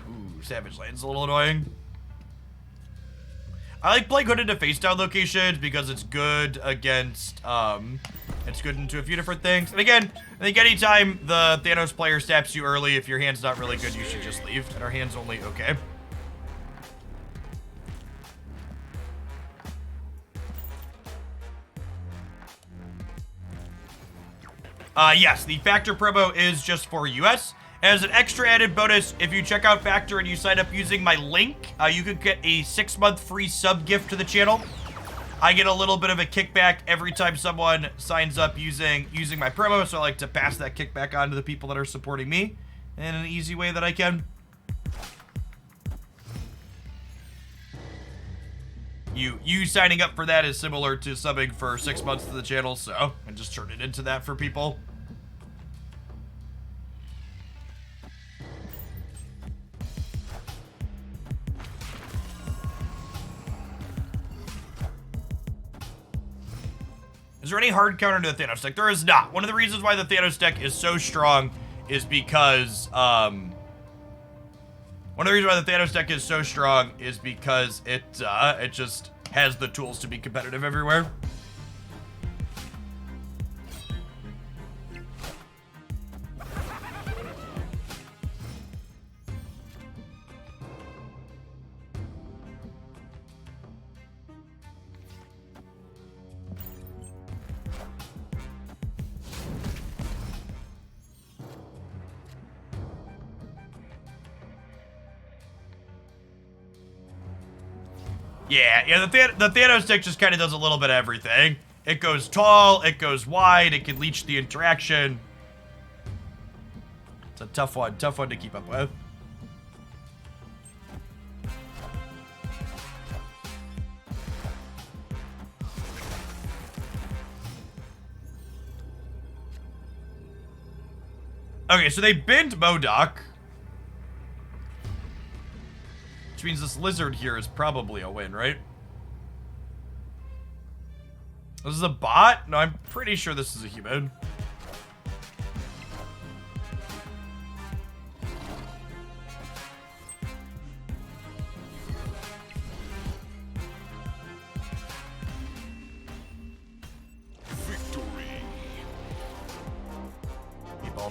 Ooh, Savage Lane's a little annoying. I like playing hooded to face down locations because it's good against, it's good into a few different things. And again, I think anytime the Thanos player stabs you early, if your hand's not really good, you should just leave. And our hand's only okay. Yes, the Factor promo is just for US. As an extra added bonus, if you check out Factor and you sign up using my link, you could get a 6-month free sub gift to the channel. I get a little bit of a kickback every time someone signs up using my promo, so I like to pass that kickback on to the people that are supporting me in an easy way that I can. You signing up for that is similar to subbing for 6 months to the channel, so I just turn it into that for people. Is there any hard counter to the Thanos deck? There is not. One of the reasons why the Thanos deck is so strong is because, one of the reasons why the Thanos deck is so strong is because it just has the tools to be competitive everywhere. Yeah, the Thanos deck just kind of does a little bit of everything. It goes tall, it goes wide, it can leech the interaction. It's a tough one to keep up with. Okay, so they binned MODOK. Which means this lizard here is probably a win, right? This is a bot? No, I'm pretty sure this is a human. Victory.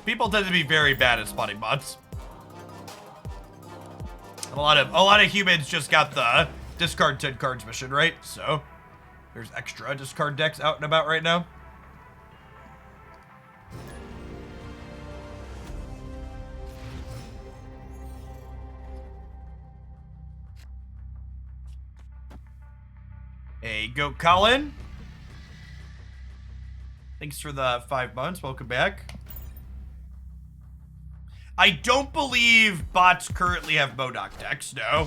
People tend to be very bad at spotting bots. A lot of humans just got the discard 10 cards mission, right? So there's extra discard decks out and about right now. Hey, Goat Colin. Thanks for the 5 months. Welcome back. I don't believe bots currently have MODOK decks, no.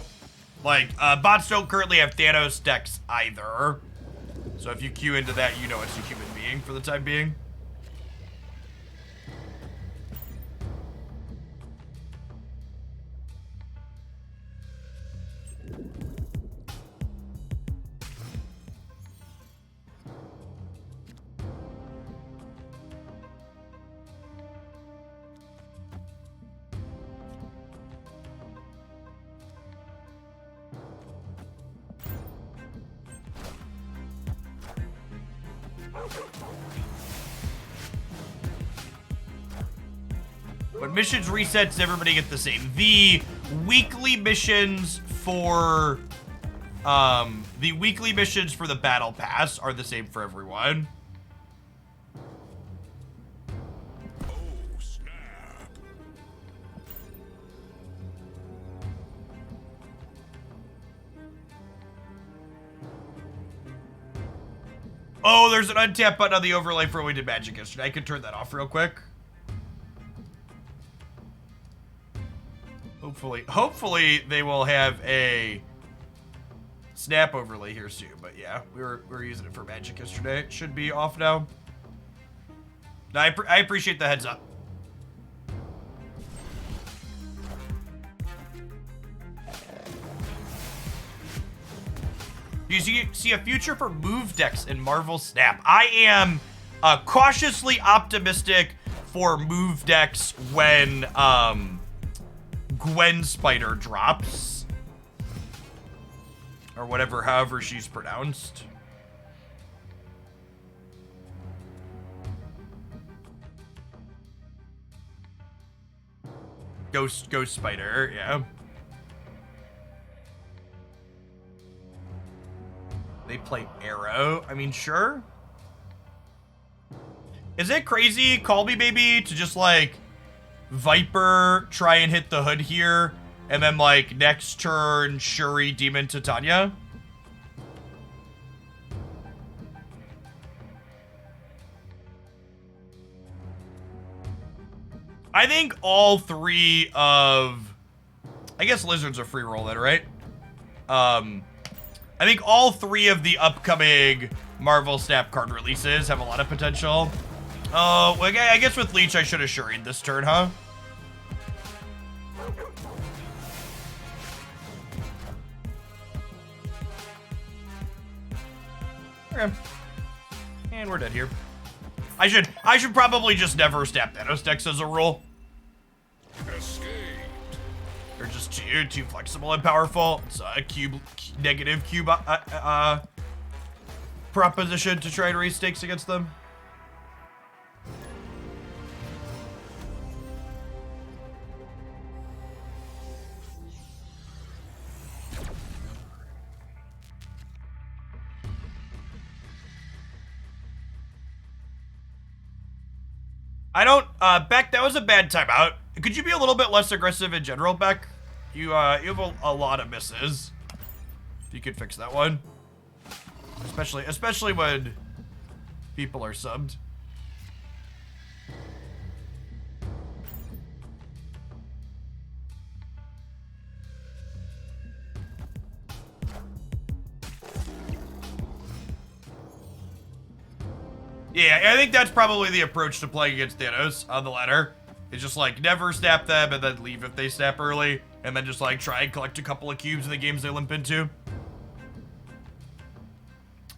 Like, bots don't currently have Thanos decks either. So if you queue into that, you know it's a human being for the time being. When missions resets, everybody get the same. The weekly missions for the battle pass are the same for everyone. Oh, snap. Oh, there's an untap button on the overlay for when we did magic yesterday. I can turn that off real quick. Hopefully they will have a snap overlay here soon. But yeah, we were using it for magic yesterday. It should be off now. No, I appreciate the heads up. Do you see a future for move decks in Marvel Snap? I am cautiously optimistic for move decks when Gwen Spider drops. Or whatever, however she's pronounced. Ghost Spider, yeah. They play Arrow. I mean, sure. Is it crazy, Call Me Baby, to just like Viper try and hit the hood here, and then like next turn Shuri Demon Titania? I think all three of, I guess Lizard's a free roll then, right? I think all three of the upcoming Marvel Snap card releases have a lot of potential. Oh, well, I guess with Leech I should have Shuri'd this turn, huh? Okay. And we're dead here. I should probably just never snap Thanos decks as a rule. Escaped. They're just too flexible and powerful. It's a negative cube proposition to try to raise stakes against them. I don't, Beck, that was a bad timeout. Could you be a little bit less aggressive in general, Beck? You have a lot of misses. If you could fix that one. Especially when people are subbed. Yeah, I think that's probably the approach to playing against Thanos on the ladder. It's just like never snap them and then leave if they snap early, and then just like try and collect a couple of cubes in the games they limp into.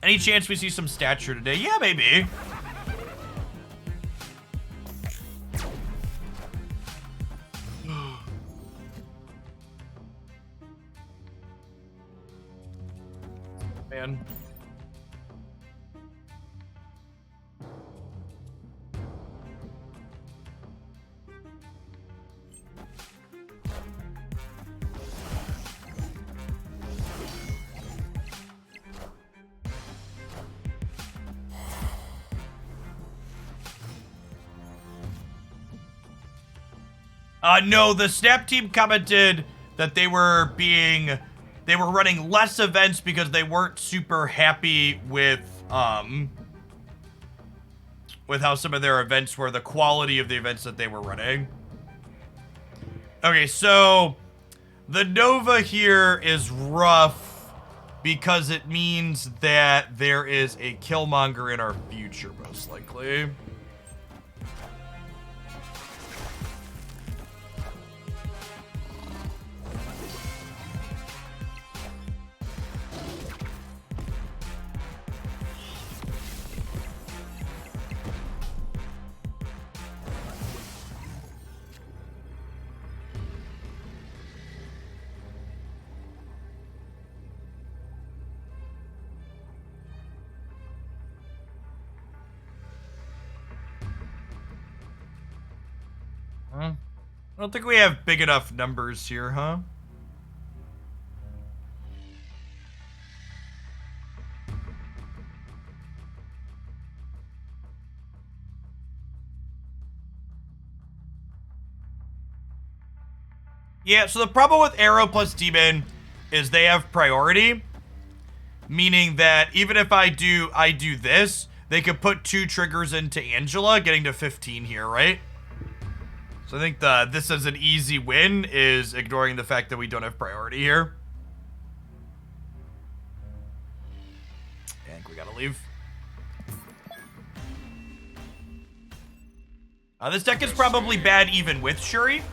Any chance we see some stature today? Yeah, maybe. Man. No, the Snap team commented that they were running less events because they weren't super happy with how some of their events were, the quality of the events that they were running. Okay, so the Nova here is rough because it means that there is a Killmonger in our future, most likely. I don't think we have big enough numbers here, huh? Yeah, so the problem with Arrow plus Demon is they have priority, meaning that even if I do this, they could put 2 triggers into Angela, getting to 15 here, right? So I think this as an easy win is ignoring the fact that we don't have priority here. I think we gotta leave. This deck is probably bad even with Shuri.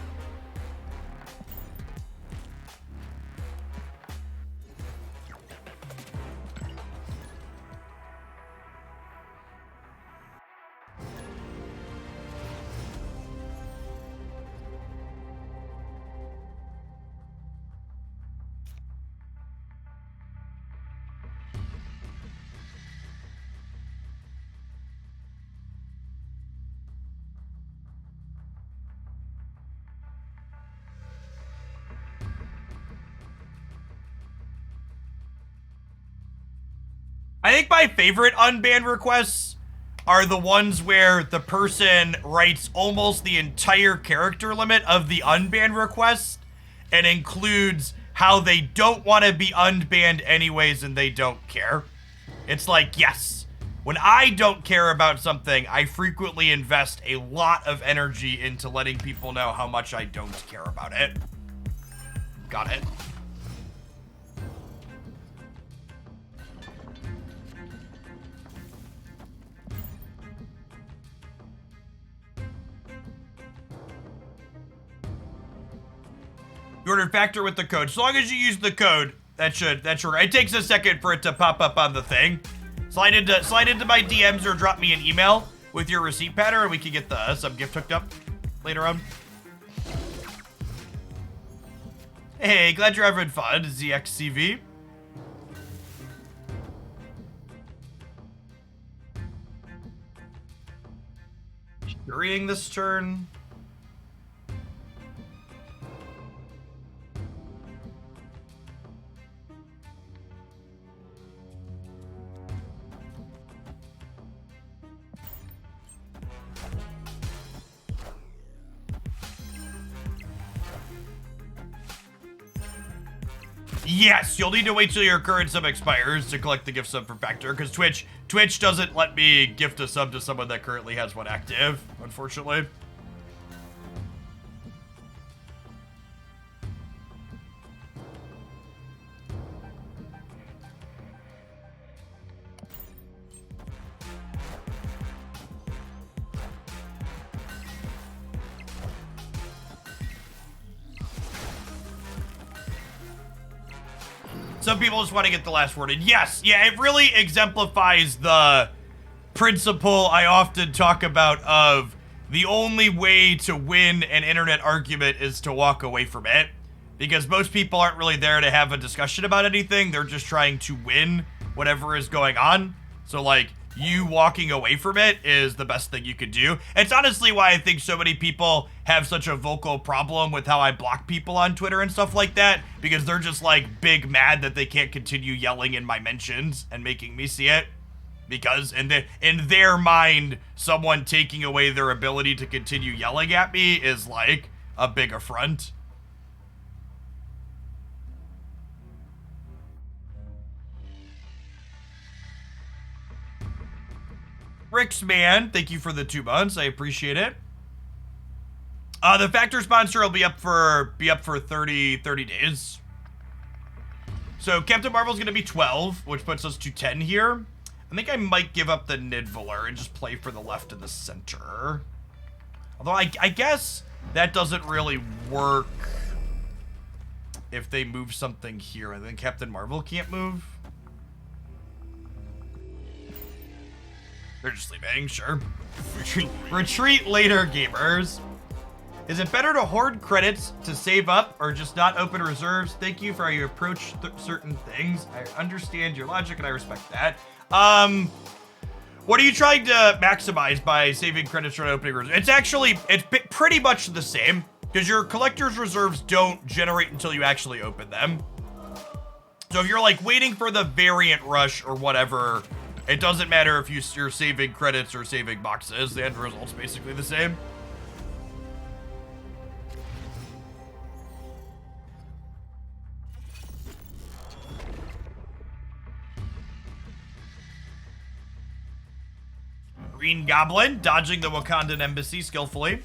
I think my favorite unbanned requests are the ones where the person writes almost the entire character limit of the unbanned request and includes how they don't want to be unbanned anyways and they don't care. It's like, yes, when I don't care about something, I frequently invest a lot of energy into letting people know how much I don't care about it. Got it. You ordered Factor with the code. As long as you use the code, that should. It takes a second for it to pop up on the thing. Slide into my DMs or drop me an email with your receipt pattern, and we can get the sub gift hooked up later on. Hey, glad you're having fun, ZXCV. Hurrying this turn. Yes, you'll need to wait till your current sub expires to collect the gift sub for Factor, because Twitch doesn't let me gift a sub to someone that currently has one active, unfortunately. Some people just want to get the last word in. Yes, yeah, it really exemplifies the principle I often talk about of the only way to win an internet argument is to walk away from it. Because most people aren't really there to have a discussion about anything. They're just trying to win whatever is going on. So, like, you walking away from it is the best thing you could do. It's honestly why I think so many people have such a vocal problem with how I block people on Twitter and stuff like that, because they're just like big mad that they can't continue yelling in my mentions and making me see it, because in their mind, someone taking away their ability to continue yelling at me is like a big affront. Rick's man, thank you for the 2 months. I appreciate it. The factor sponsor will be up for 30 days. So Captain Marvel's gonna be 12, which puts us to 10 here. I think I might give up the Nidvaler and just play for the left and the center. Although I guess that doesn't really work if they move something here. And then Captain Marvel can't move. They're just leaving, sure. Retreat later, gamers. Is it better to hoard credits to save up or just not open reserves? Thank you for how you approach certain things. I understand your logic and I respect that. What are you trying to maximize by saving credits or opening reserves? It's pretty much the same, because your collector's reserves don't generate until you actually open them. So if you're like waiting for the variant rush or whatever, it doesn't matter if you're saving credits or saving boxes. The end result's basically the same. Green Goblin dodging the Wakandan embassy skillfully.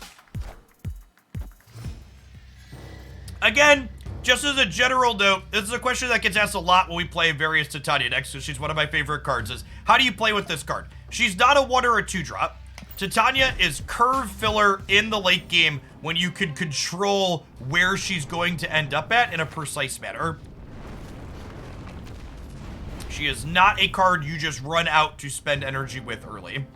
Again, just as a general note, this is a question that gets asked a lot when we play various Titania decks, so she's one of my favorite cards, is how do you play with this card? She's not a 1 or a 2 drop. Titania is curve filler in the late game when you can control where she's going to end up at in a precise manner. She is not a card you just run out to spend energy with early.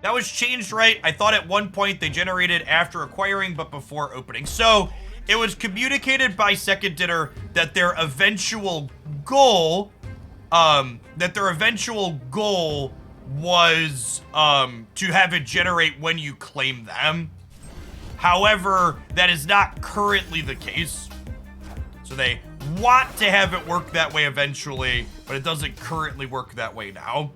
That was changed, right? I thought at one point they generated after acquiring but before opening. So it was communicated by Second Dinner that their eventual goal, was to have it generate when you claim them. However, that is not currently the case. So they want to have it work that way eventually, but it doesn't currently work that way now.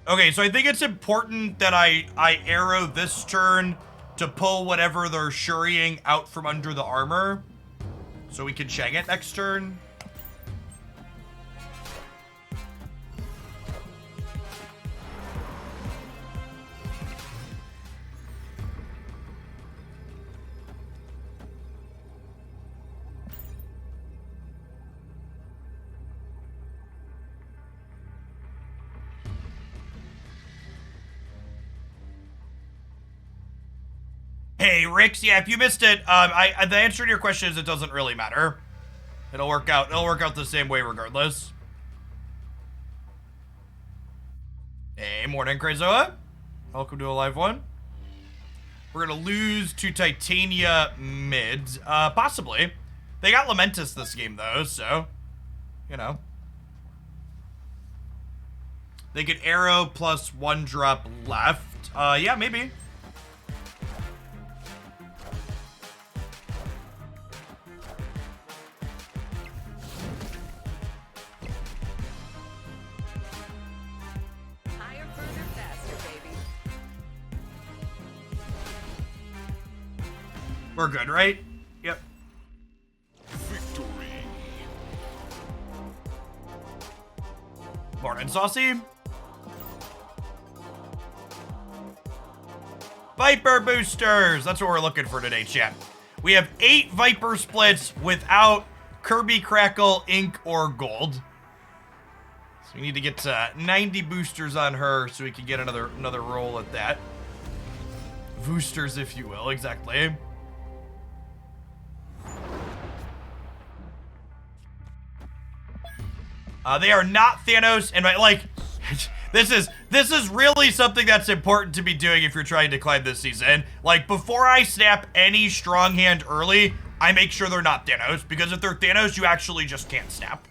Okay, so I think it's important that I arrow this turn to pull whatever they're shuriing out from under the armor, so we can Shang it next turn. Hey, Rix, yeah, if you missed it, the answer to your question is it doesn't really matter. It'll work out the same way regardless. Hey, morning, Krazoa. Welcome to a live one. We're gonna lose to Titania mid. Possibly. They got Lamentus this game, though, so, you know. They get arrow plus 1 drop left. Yeah, maybe. We're good, right? Yep. Victory. Morning, Saucy. Viper boosters. That's what we're looking for today, chat. We have 8 Viper splits without Kirby Crackle, Ink, or Gold. So we need to get 90 boosters on her so we can get another roll at that. Boosters, if you will, exactly. They are not Thanos, and like, this is really something that's important to be doing if you're trying to climb this season. Like, before I snap any strong hand early, I make sure they're not Thanos, because if they're Thanos, you actually just can't snap.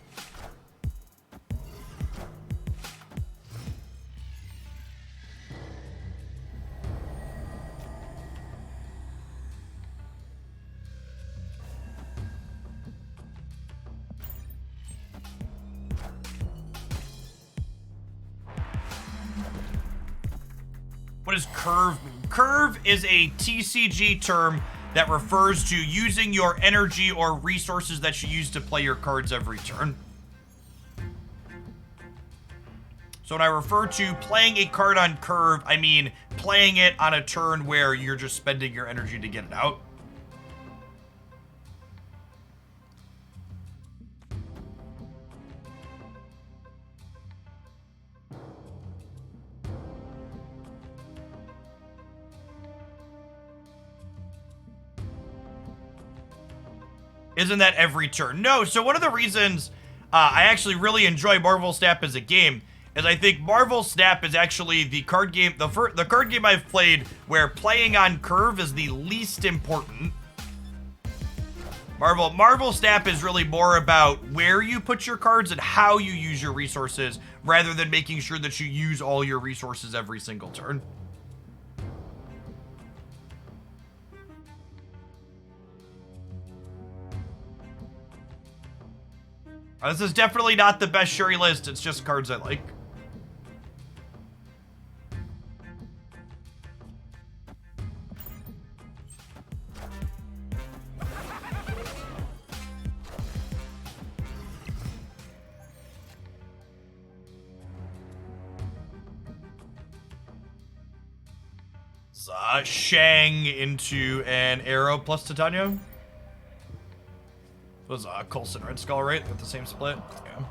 What does curve mean? Curve is a TCG term that refers to using your energy or resources that you use to play your cards every turn. So when I refer to playing a card on curve, I mean playing it on a turn where you're just spending your energy to get it out. Isn't that every turn? No, so one of the reasons I actually really enjoy Marvel Snap as a game is I think Marvel Snap is actually the card game, the card game I've played where playing on curve is the least important. Marvel Snap is really more about where you put your cards and how you use your resources rather than making sure that you use all your resources every single turn. This is definitely not the best Shuri list, it's just cards I like. Shang into an Arrow plus Titania. It was Coulson Red Skull, right? With the same split? Yeah.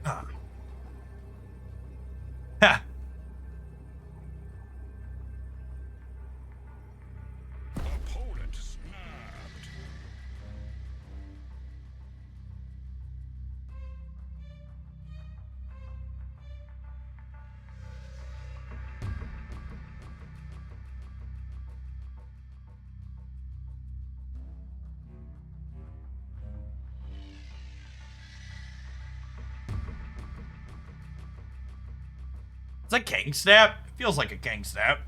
Huh. Ha! Opponent snapped. It's a King Snap. Feels like a King Snap.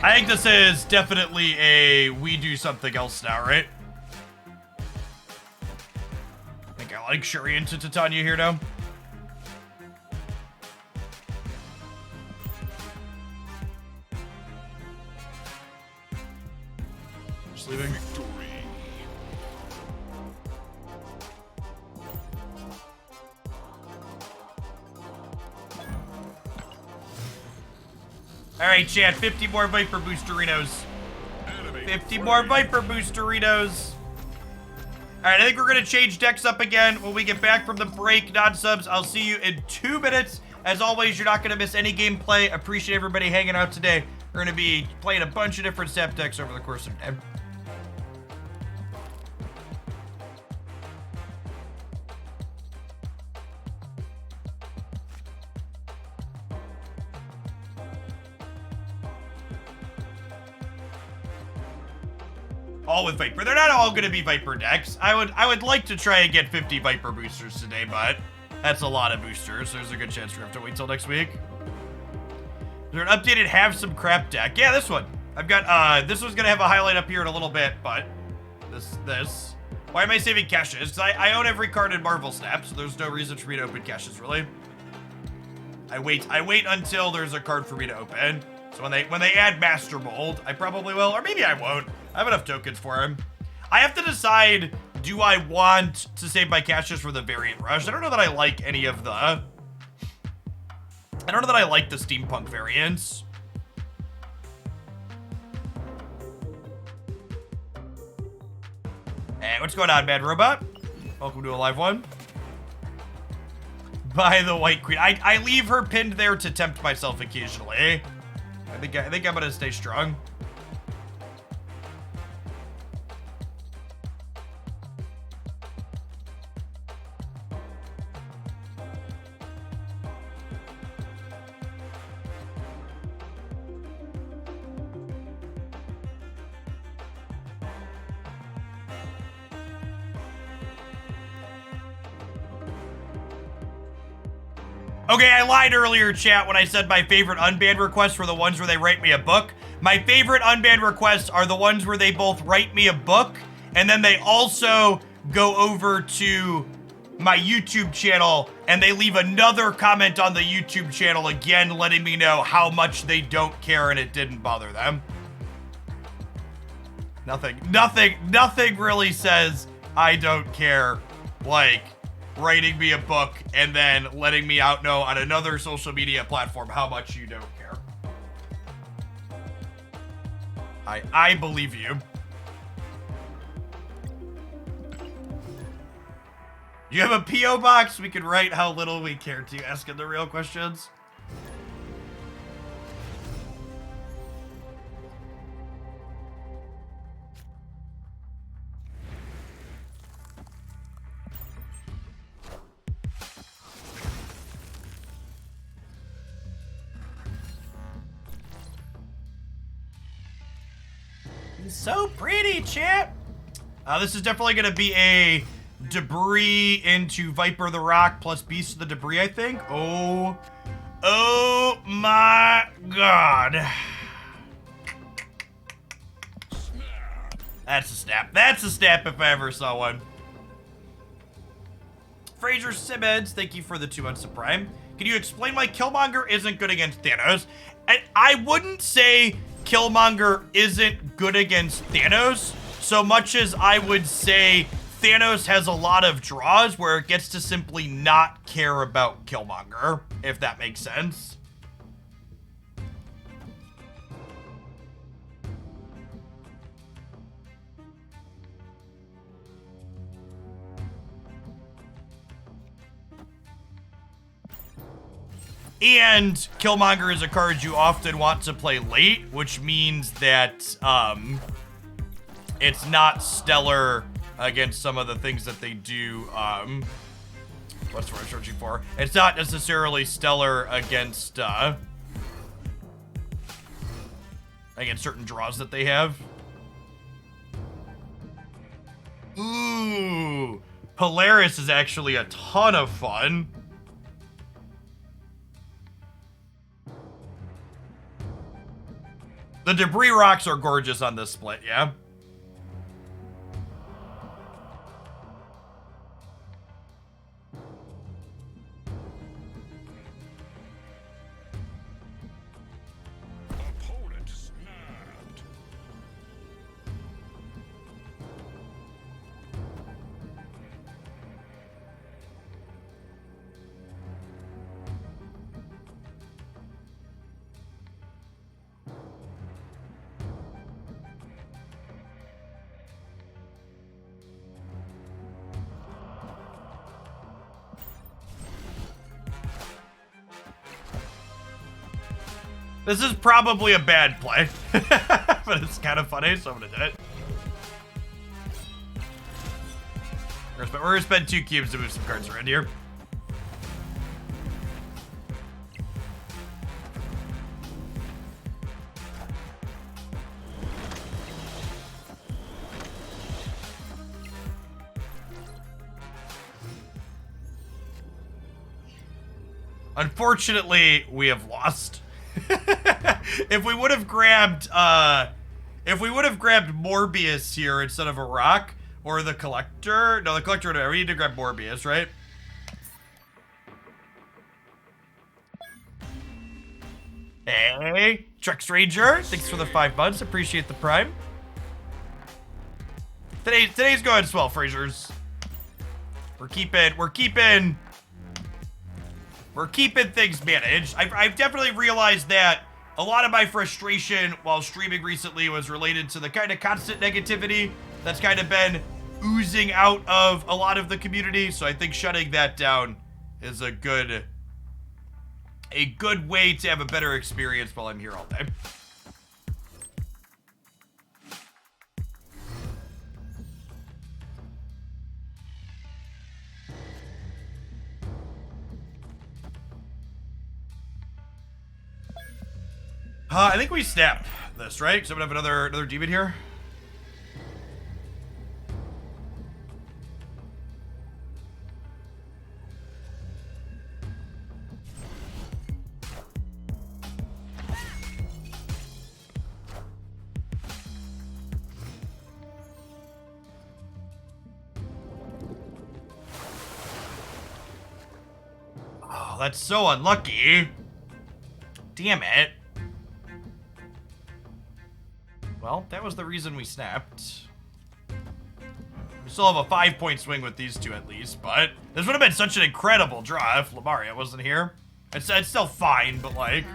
I think this is definitely a we do something else now, right? I think I like Shuri into Titania here now. Just leaving. Victory. Alright, chat, 50 more Viper Boosterinos. 50 more Viper Boosterinos. Alright, I think we're going to change decks up again when we get back from the break. Non-subs, I'll see you in 2 minutes. As always, you're not going to miss any gameplay. Appreciate everybody hanging out today. We're going to be playing a bunch of different step decks over the course of the day. All with Viper. They're not all going to be Viper decks. I would like to try and get 50 Viper boosters today, but that's a lot of boosters. There's a good chance we have to wait till next week. Is there an updated Have Some Crap deck? Yeah, this one. I've got, this one's going to have a highlight up here in a little bit, but this. Why am I saving caches? Because I own every card in Marvel Snap, so there's no reason for me to open caches, really. I wait until there's a card for me to open. So when they add Master Mold, I probably will, or maybe I won't. I have enough tokens for him. I have to decide, do I want to save my caches for the Variant Rush? I don't know that I like any of the... I don't know that I like the Steampunk variants. Hey, what's going on, Bad Robot? Welcome to a live one. By the White Queen. I leave her pinned there to tempt myself occasionally. I think I'm gonna stay strong. Okay, I lied earlier, chat, when I said my favorite unbanned requests were the ones where they write me a book. My favorite unbanned requests are the ones where they both write me a book, and then they also go over to my YouTube channel, and they leave another comment on the YouTube channel again, letting me know how much they don't care and it didn't bother them. Nothing really says I don't care, like writing me a book and then letting me out know on another social media platform how much you don't care. I believe you. You have a P.O. box? We can write how little we care to asking the real questions. So pretty, chat. This is definitely going to be a Debris into Viper the Rock plus Beast of the Debris, I think. Oh my god. That's a snap. That's a snap if I ever saw one. Fraser Simmons, thank you for the 2 months of Prime. Can you explain why Killmonger isn't good against Thanos? I wouldn't say Killmonger isn't good against Thanos so much as I would say Thanos has a lot of draws where it gets to simply not care about Killmonger, if that makes sense. And Killmonger is a card you often want to play late, which means that it's not stellar against some of the things that they do. What's what I'm searching for? It's not necessarily stellar against certain draws that they have. Ooh, Polaris is actually a ton of fun. The Debris Rocks are gorgeous on this split, yeah? Opponent snapped. This is probably a bad play, but it's kind of funny, so I'm gonna do it. We're gonna spend 2 cubes to move some cards around here. Unfortunately, we have lost. If we would have grabbed Morbius here instead of a rock or the collector, no, the collector. We need to grab Morbius, right? Hey, Truck Stranger, thanks for the 5 months. Appreciate the prime. Today's going swell, Frasers. We're keeping things managed. I've definitely realized that a lot of my frustration while streaming recently was related to the kind of constant negativity that's kind of been oozing out of a lot of the community. So I think shutting that down is a good way to have a better experience while I'm here all day. I think we snap this, right? So I'm gonna have another demon here. Oh, that's so unlucky. Damn it. Well, that was the reason we snapped. We still have a 5-point swing with these two at least, but this would have been such an incredible draw if Lamaria wasn't here. It's still fine, but like...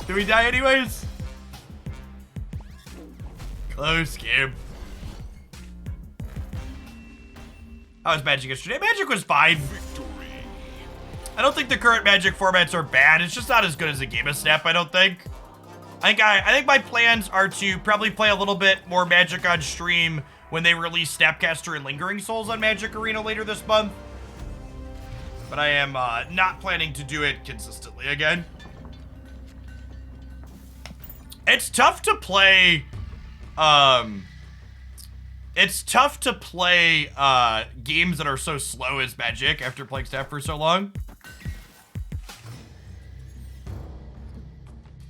Do we die anyways? Close game. How was Magic yesterday? Magic was fine. Victory. I don't think the current Magic formats are bad. It's just not as good as a Game of Snap, I don't think. I think my plans are to probably play a little bit more Magic on stream when they release Snapcaster and Lingering Souls on Magic Arena later this month. But I am not planning to do it consistently again. It's tough to play, games that are so slow as Magic after playing Snap for so long.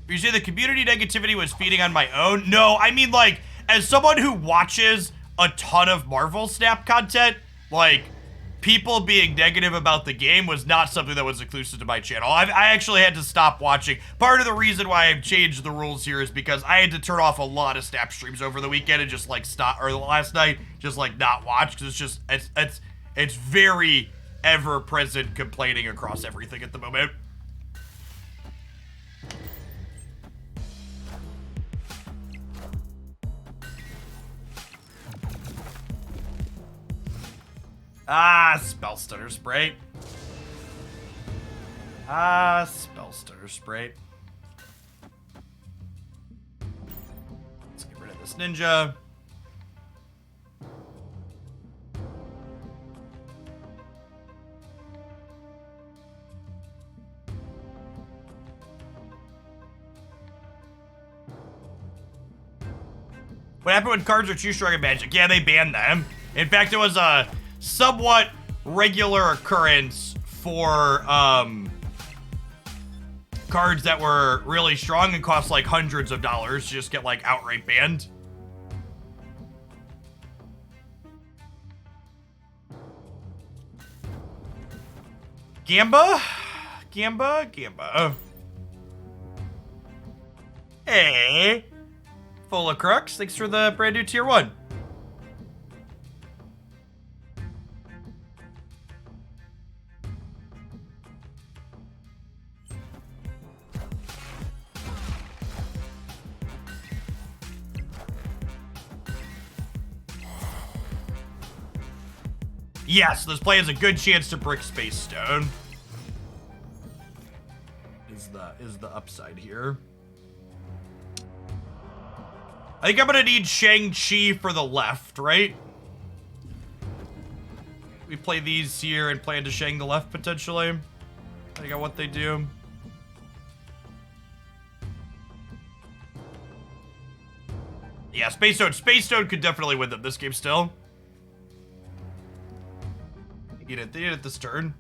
You say the community negativity was feeding on my own? No, I mean, like, as someone who watches a ton of Marvel Snap content, like, people being negative about the game was not something that was exclusive to my channel. I actually had to stop watching. Part of the reason why I've changed the rules here is because I had to turn off a lot of Snap streams over the weekend and just like stop, or last night, just like not watch, because it's just, it's very ever-present complaining across everything at the moment. Ah, Spell Stutter Spray. Ah, Spell Stutter Spray. Let's get rid of this ninja. What happened when cards are too strong in Magic? Yeah, they banned them. In fact, it was a somewhat regular occurrence for cards that were really strong and cost like hundreds of dollars to just get like outright banned. Gamba? Hey, Full of Crux, thanks for the brand new tier 1. Yes, this play has a good chance to brick Space Stone. Is the upside here. I think I'm gonna need Shang-Chi for the left, right? We play these here and play into Shang the left, potentially. Depending on what they do. Yeah, Space Stone. Space Stone could definitely win them this game still. They need it this turn.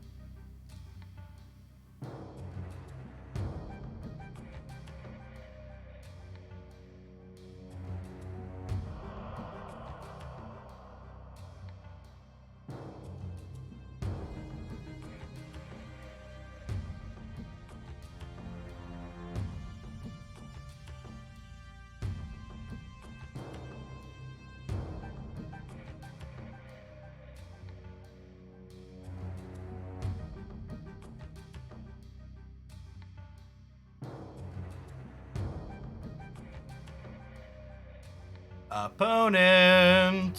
Opponent.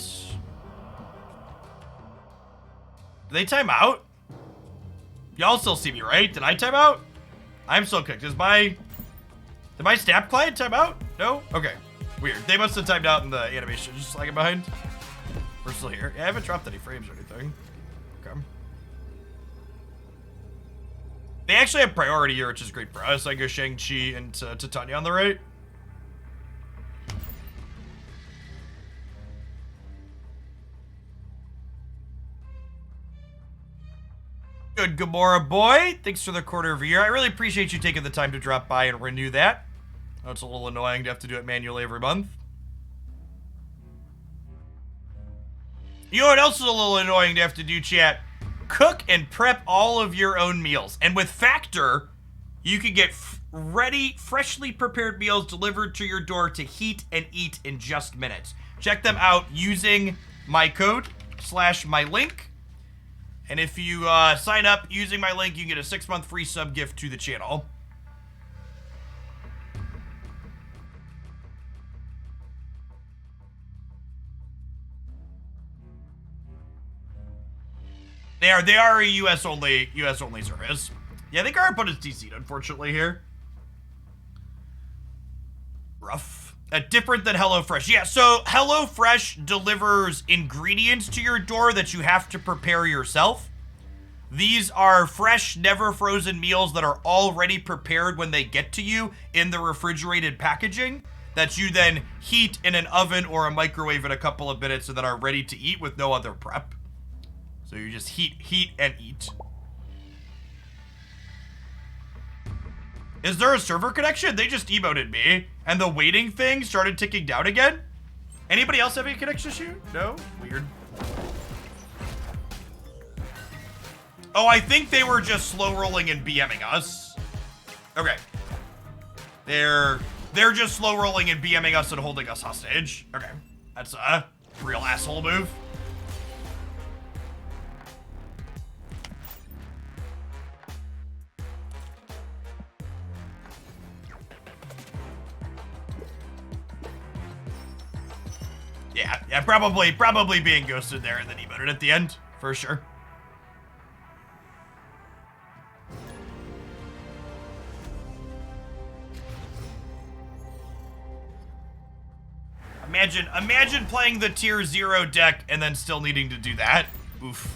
Did they time out? Y'all still see me, right? Did I time out? I'm still cooked. Did my snap client time out? No? Okay. Weird. They must have timed out in the animation, just lagging behind. We're still here. Yeah, I haven't dropped any frames or anything. Okay. They actually have priority here, which is great for us. I go Shang-Chi and Titania on the right. Good Gamora boy. Thanks for the quarter of a year. I really appreciate you taking the time to drop by and renew that. Oh, it's a little annoying to have to do it manually every month. You know what else is a little annoying to have to do, chat? Cook and prep all of your own meals. And with Factor, you can get ready, freshly prepared meals delivered to your door to heat and eat in just minutes. Check them out using my code / my link. And if you sign up using my link, you can get a 6-month free sub gift to the channel. They are a US only service. Yeah, I think our opponent's DC'd, unfortunately, here. Rough. Different than HelloFresh. Yeah, so HelloFresh delivers ingredients to your door that you have to prepare yourself. These are fresh, never frozen meals that are already prepared when they get to you in the refrigerated packaging that you then heat in an oven or a microwave in a couple of minutes and that are ready to eat with no other prep. So you just heat and eat. Is there a server connection? They just emoted me, and the waiting thing started ticking down again? Anybody else having a connection issue? No? Weird. Oh, I think they were just slow rolling and BMing us. Okay. They're just slow rolling and BMing us and holding us hostage. Okay. That's a real asshole move. Yeah, probably being ghosted there and then emoted at the end, for sure. Imagine playing the tier 0 deck and then still needing to do that. Oof.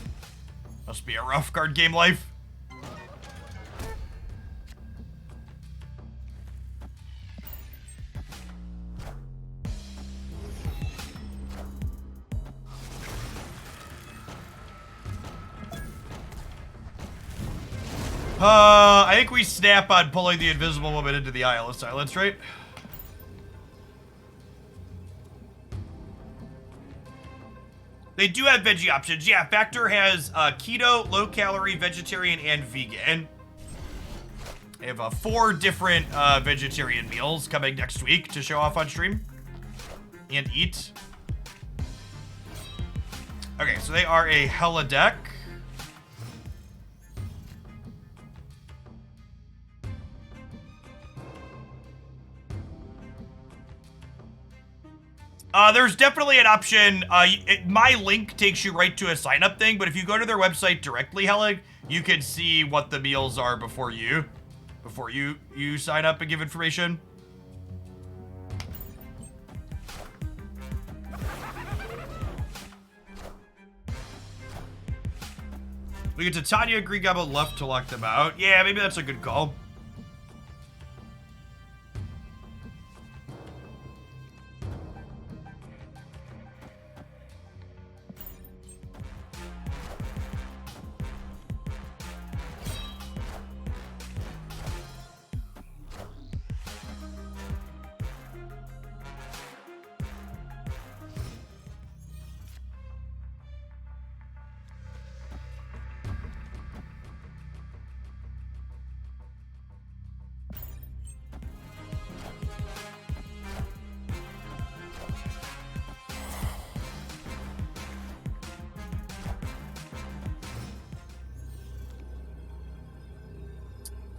Must be a rough card game life. I think we snap on pulling the Invisible Woman into the Isle of Silence, right? They do have veggie options. Yeah, Factor has keto, low-calorie, vegetarian, and vegan. They have 4 different vegetarian meals coming next week to show off on stream and eat. Okay, so they are a hella deck. There's definitely an option. My link takes you right to a sign up thing, but if you go to their website directly, Helig, you can see what the meals are before you sign up and give information. We get to Tanya, Green Goblin left to lock them out. Yeah, maybe that's a good call.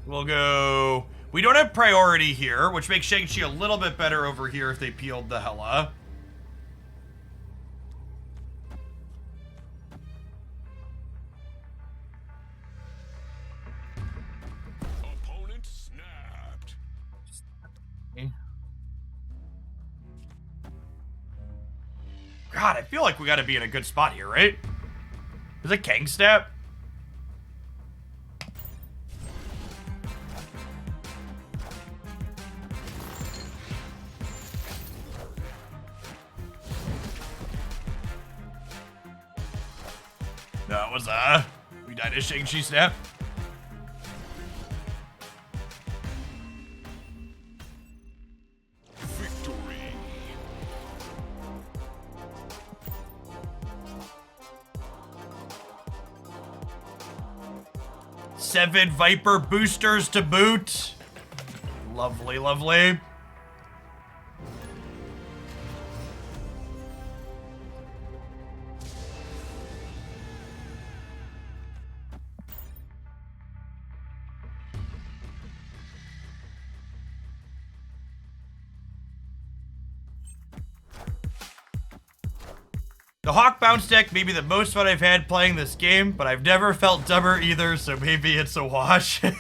We'll go... We don't have priority here, which makes Shang-Chi a little bit better over here if they peeled the Hela. Opponent snapped. God, I feel like we gotta be in a good spot here, right? Is it Kang Snap? No, it was, we died as Shang-Chi Snap. Victory. Seven Viper boosters to boot. Lovely, lovely. The Hawk Bounce deck may be the most fun I've had playing this game, but I've never felt dumber either, so maybe it's a wash. Yeah,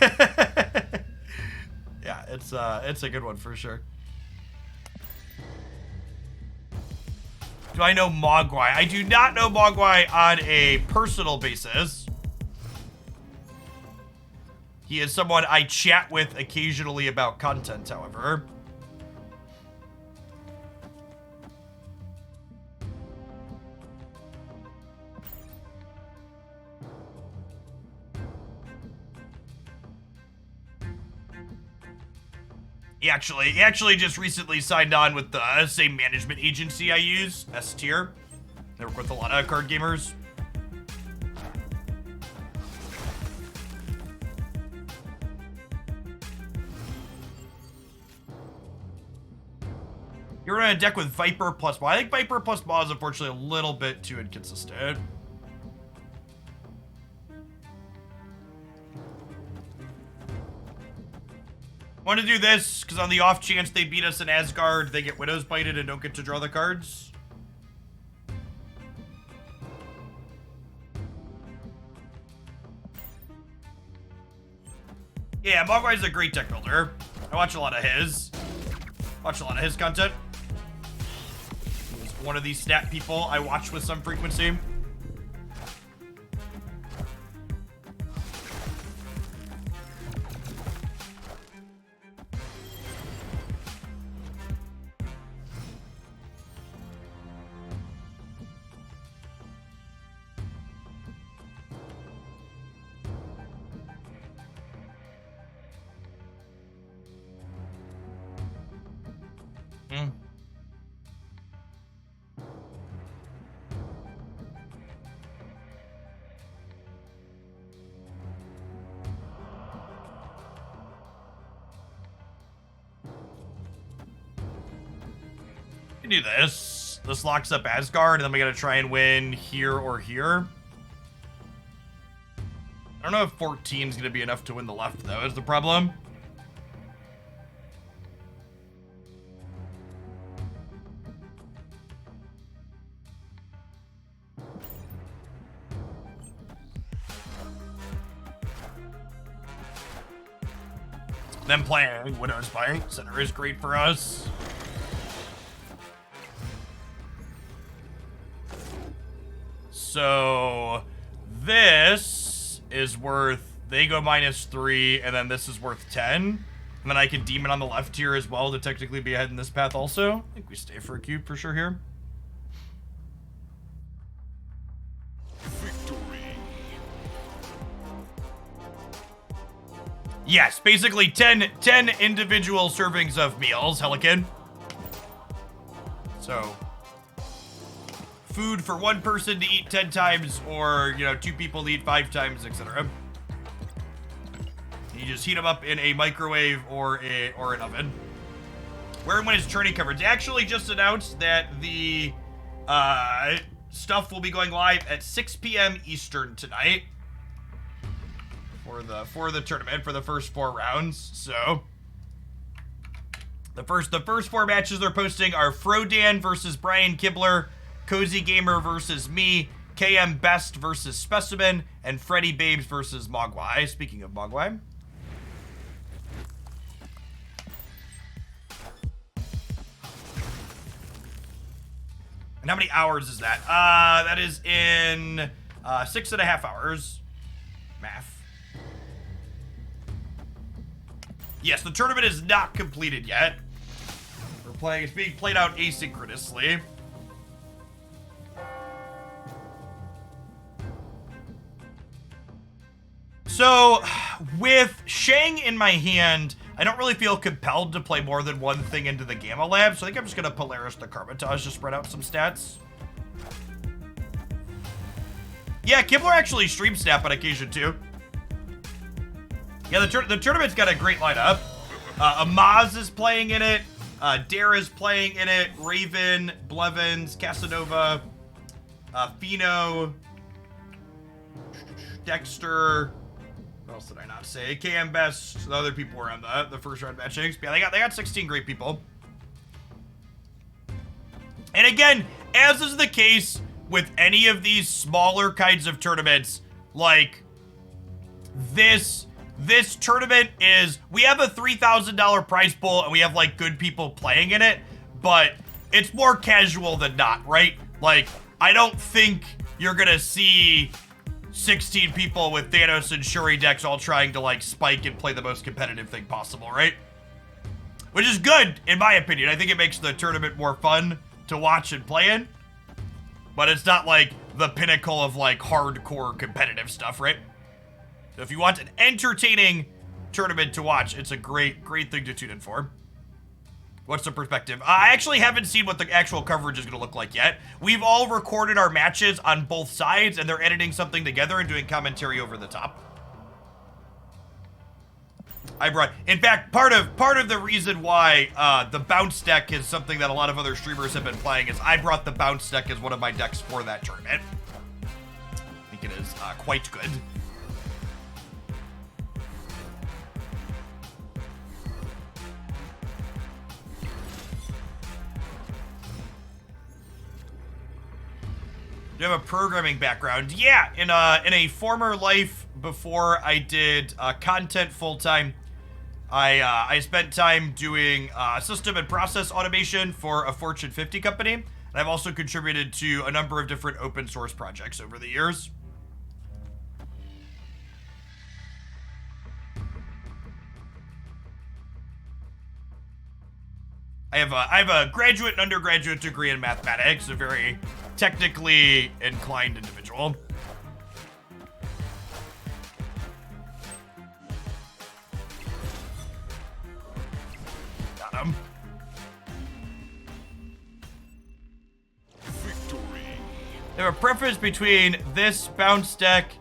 it's a good one for sure. Do I know Mogwai? I do not know Mogwai on a personal basis. He is someone I chat with occasionally about content, however. He actually just recently signed on with the same management agency I use, S tier. They work with a lot of card gamers. You're running a deck with Viper plus Maw. I think Viper plus Maw is unfortunately a little bit too inconsistent. I want to do this because on the off chance they beat us in Asgard, they get Widow's Bited and don't get to draw the cards. Yeah, Mogwai's a great deck builder. I watch a lot of his. Watch a lot of his content. He's one of these stat people I watch with some frequency. Do this. This locks up Asgard, and then we gotta try and win here or here. I don't know if 14 is gonna be enough to win the left, though, is the problem. Them playing Widow's Bite Center is great for us. So this is worth, they go -3, and then this is worth 10. And then I can demon on the left here as well to technically be ahead in this path also. I think we stay for a cube for sure here. Victory. Yes, basically 10 individual servings of meals, Helican. So, food for one person to eat 10 times, or, you know, 2 people to eat 5 times, etc. You just heat them up in a microwave or an oven. Where and when is Churning covered? They actually just announced that the stuff will be going live at 6 p.m. Eastern tonight for the tournament for the first 4 rounds. So the first 4 matches they're posting are Frodan versus Brian Kibler, Cozy Gamer versus me, KM Best versus Specimen, and Freddy Babes versus Mogwai. Speaking of Mogwai. And how many hours is that? That is in 6.5 hours. Math. Yes, the tournament is not completed yet. It's being played out asynchronously. So, with Shang in my hand, I don't really feel compelled to play more than one thing into the Gamma Lab, so I think I'm just going to Polaris the Carbitage to spread out some stats. Yeah, Kibler actually stream Snap on occasion, too. Yeah, the tournament's got a great lineup. Amaz is playing in it. Dare is playing in it. Raven, Blevins, Casanova, Fino, Dexter. What else did I not say? KM Best. The other people were on the first round matchings. Yeah, they got 16 great people. And again, as is the case with any of these smaller kinds of tournaments, like this tournament is, we have a $3,000 prize pool and we have like good people playing in it, but it's more casual than not, right? Like, I don't think you're gonna see 16 people with Thanos and Shuri decks all trying to like spike and play the most competitive thing possible, right? Which is good, in my opinion. I think it makes the tournament more fun to watch and play in, but it's not like the pinnacle of like hardcore competitive stuff, right? So if you want an entertaining tournament to watch, it's a great thing to tune in for. What's the perspective? I actually haven't seen what the actual coverage is going to look like yet. We've all recorded our matches on both sides, and they're editing something together and doing commentary over the top. In fact, part of the reason why the bounce deck is something that a lot of other streamers have been playing is I brought the bounce deck as one of my decks for that tournament. I think it is quite good. Do you have a programming background? Yeah, in a former life before I did content full-time, I spent time doing system and process automation for a Fortune 50 company, and I've also contributed to a number of different open source projects over the years. I have a graduate and undergraduate degree in mathematics, a very technically inclined individual. Got him. Victory. There a preference between this bounce deck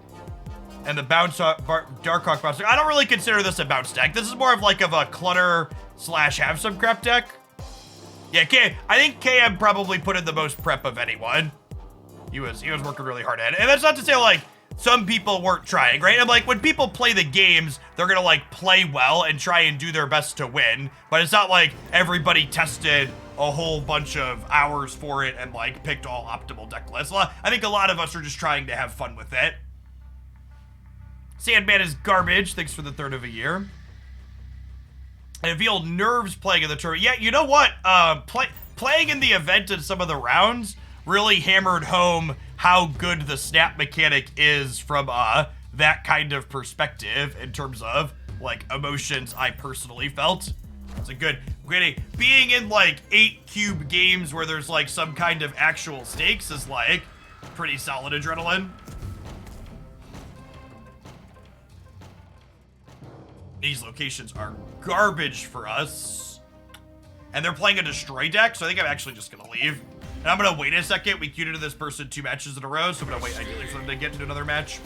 and the Darkhawk bounce deck. I don't really consider this a bounce deck. This is more of like a clutter / have some crap deck. Yeah, I think KM probably put in the most prep of anyone. He was working really hard at it. And that's not to say like some people weren't trying, right? And like when people play the games, they're gonna like play well and try and do their best to win. But it's not like everybody tested a whole bunch of hours for it and like picked all optimal deck lists. I think a lot of us are just trying to have fun with it. Sandman is garbage. Thanks for the third of a year. I feel nerves playing in the tournament. Yeah, you know what? Playing in the event and some of the rounds really hammered home how good the snap mechanic is from that kind of perspective in terms of like emotions I personally felt. It's a good being in like 8 cube games where there's like some kind of actual stakes is like pretty solid adrenaline. These locations are garbage for us. And they're playing a destroy deck, so I think I'm actually just gonna leave. And I'm gonna wait a second. We queued into this person 2 matches in a row, so I'm gonna wait ideally for them to get into another match.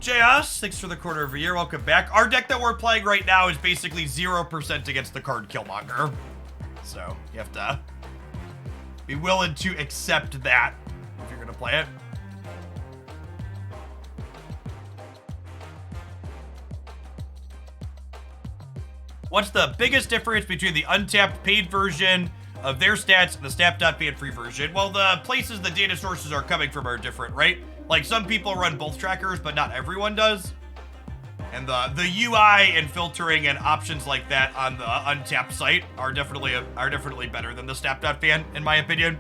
JS, thanks for the quarter of a year. Welcome back. Our deck that we're playing right now is basically 0% against the card Killmonger. So you have to be willing to accept that if you're gonna play it. What's the biggest difference between the untapped paid version of their stats and the snap.ban free version? Well, the places the data sources are coming from are different, right? Like some people run both trackers, but not everyone does. And the UI and filtering and options like that on the untapped site are definitely better than the snap.ban, in my opinion.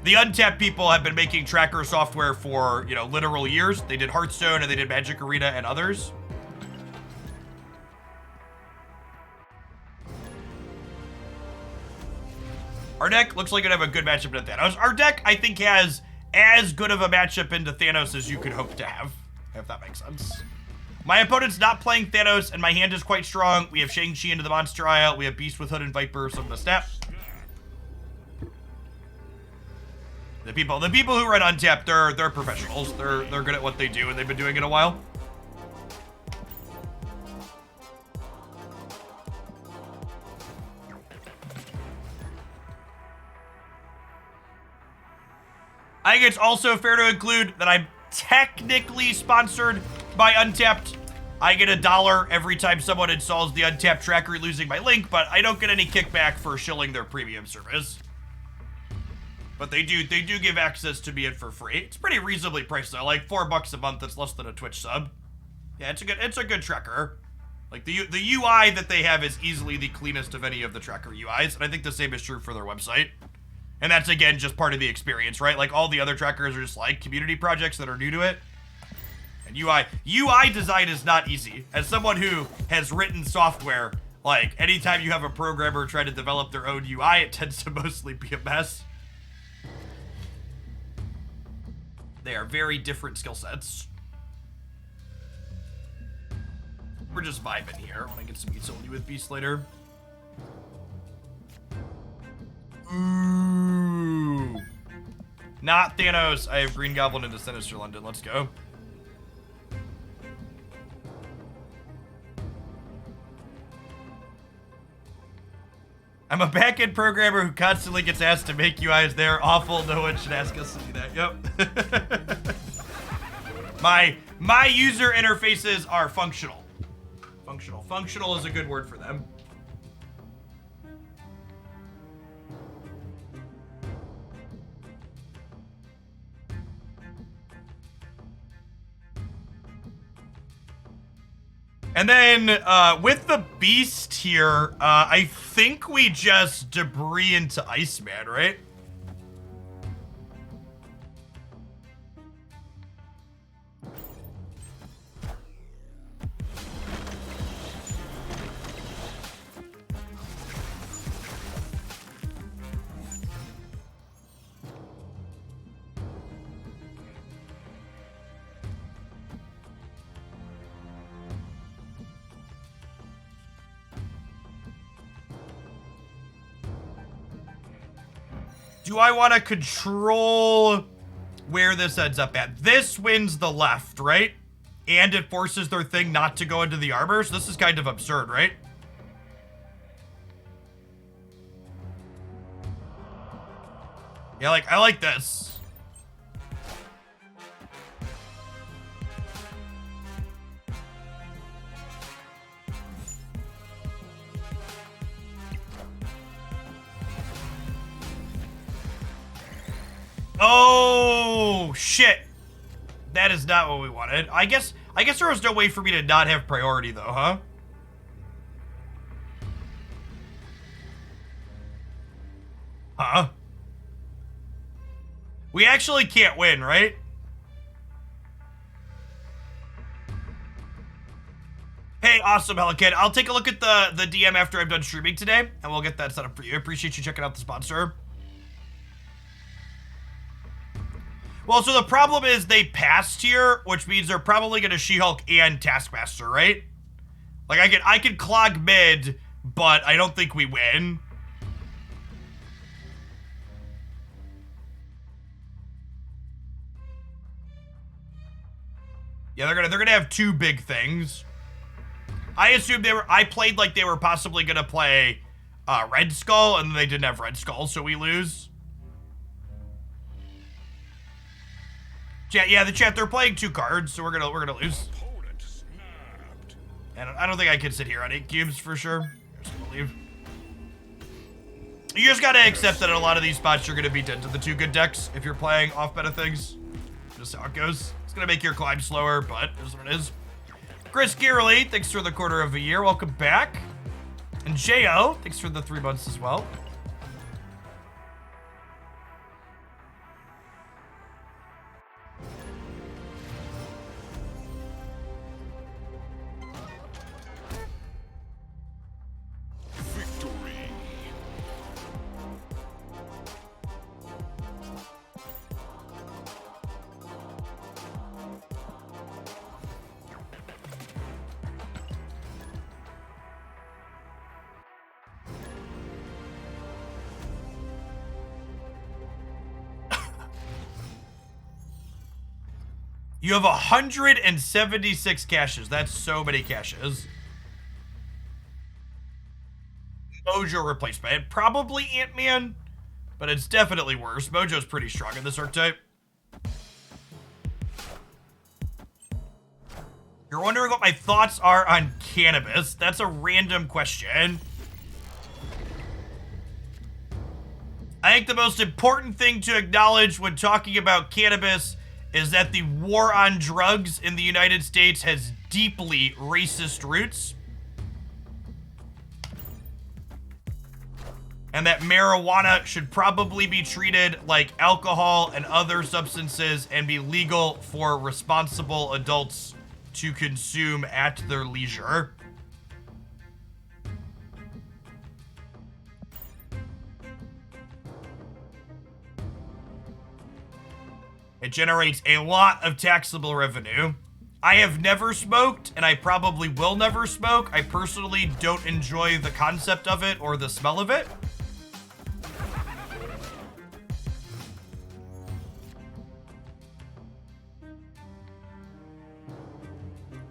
The untapped people have been making tracker software for, you know, literal years. They did Hearthstone and they did Magic Arena and others. Our deck looks like it have a good matchup into Thanos. Our deck, I think, has as good of a matchup into Thanos as you could hope to have, if that makes sense. My opponent's not playing Thanos, and my hand is quite strong. We have Shang-Chi into the Monster Isle. We have Beast with Hood and Viper, some of the snap. The people who run untapped, they're professionals. They're good at what they do, and they've been doing it a while. I think it's also fair to include that I'm technically sponsored by Untapped. I get $1 every time someone installs the Untapped tracker losing my link, but I don't get any kickback for shilling their premium service. But they do give access to me in for free. It's pretty reasonably priced though, like $4 a month. That's less than a Twitch sub. Yeah, it's a good tracker. Like the UI that they have is easily the cleanest of any of the tracker UIs, and I think the same is true for their website. And that's, again, just part of the experience, right? Like, all the other trackers are just, like, community projects that are new to it. And UI design is not easy. As someone who has written software, like, anytime you have a programmer try to develop their own UI, it tends to mostly be a mess. They are very different skill sets. We're just vibing here. I want to get some utility with Beast later. Ooh. Not Thanos. I have Green Goblin into Sinister London. Let's go. I'm a backend programmer who constantly gets asked to make UIs. They're awful. No one should ask us to do that. Yep. My user interfaces are functional. Functional is a good word for them. And then, with the Beast here, I think we just debris into Iceman, right? Do I want to control where this ends up at? This wins the left, right? And it forces their thing not to go into the armor. So this is kind of absurd, right? Yeah, like, I like this. Oh, shit. That is not what we wanted. I guess there was no way for me to not have priority, though, huh? Huh? We actually can't win, right? Hey, awesome, Helican. I'll take a look at the DM after I'm done streaming today, and we'll get that set up for you. Appreciate you checking out the sponsor. Well, so the problem is they passed here, which means they're probably going to She-Hulk and Taskmaster, right? Like, I could clog mid, but I don't think we win. Yeah, they're gonna have two big things. I assumed I played like they were possibly gonna play Red Skull, and they didn't have Red Skull, so we lose. Chat, yeah, the chat, they're playing two cards, so we're gonna lose. Opponent snapped. And I don't think I can sit here on 8 cubes for sure. I'm just gonna leave. You just gotta accept that in a lot of these spots you're gonna be dead to the two good decks if you're playing off meta things. Just how it goes. It's gonna make your climb slower, but it is what it is. Chris Gearley, thanks for the quarter of a year. Welcome back. And J.O., thanks for the 3 months as well. Victory. You have 176 caches. That's so many caches. Mojo replacement. Probably Ant-Man, but it's definitely worse. Mojo's pretty strong in this archetype. You're wondering what my thoughts are on cannabis. That's a random question. I think the most important thing to acknowledge when talking about cannabis is that the war on drugs in the United States has deeply racist roots. And that marijuana should probably be treated like alcohol and other substances and be legal for responsible adults to consume at their leisure. It generates a lot of taxable revenue. I have never smoked, and I probably will never smoke. I personally don't enjoy the concept of it or the smell of it.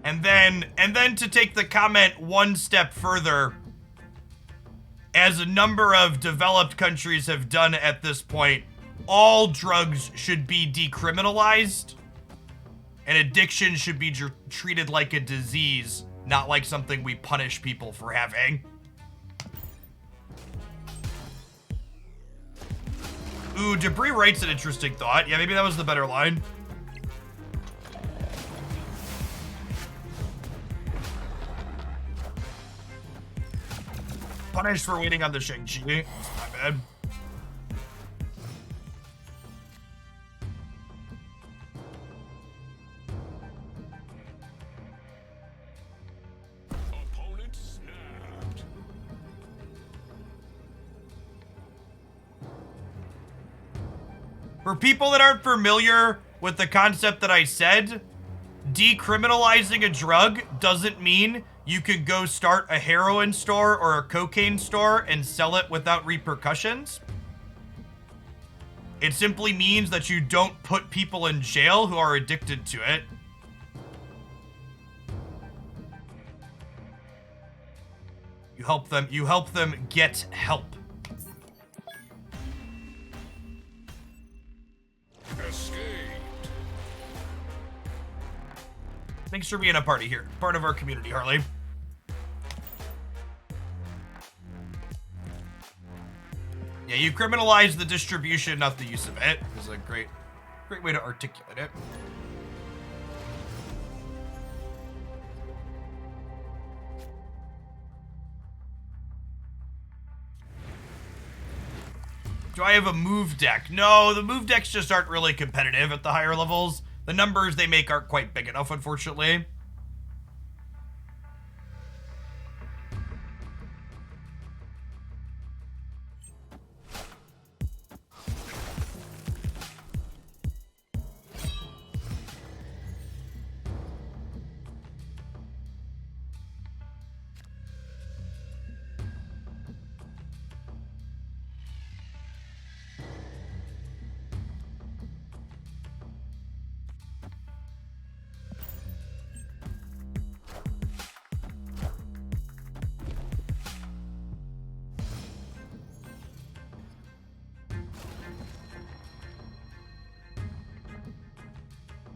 And then to take the comment one step further, as a number of developed countries have done at this point, all drugs should be decriminalized, and addiction should be treated like a disease, not like something we punish people for having. Ooh, Debris writes an interesting thought. Yeah, maybe that was the better line. Punished for waiting on the Shang-Chi. That's my bad. Opponent snapped. For people that aren't familiar with the concept that I said, decriminalizing a drug doesn't mean you could go start a heroin store or a cocaine store and sell it without repercussions. It simply means that you don't put people in jail who are addicted to it. You help them get help. Escaped. Thanks for being a party here. Part of our community, Harley. Yeah, you criminalize the distribution, not the use of it. Is a great way to articulate it. Do I have a move deck? No, the move decks just aren't really competitive at the higher levels. The numbers they make aren't quite big enough, unfortunately.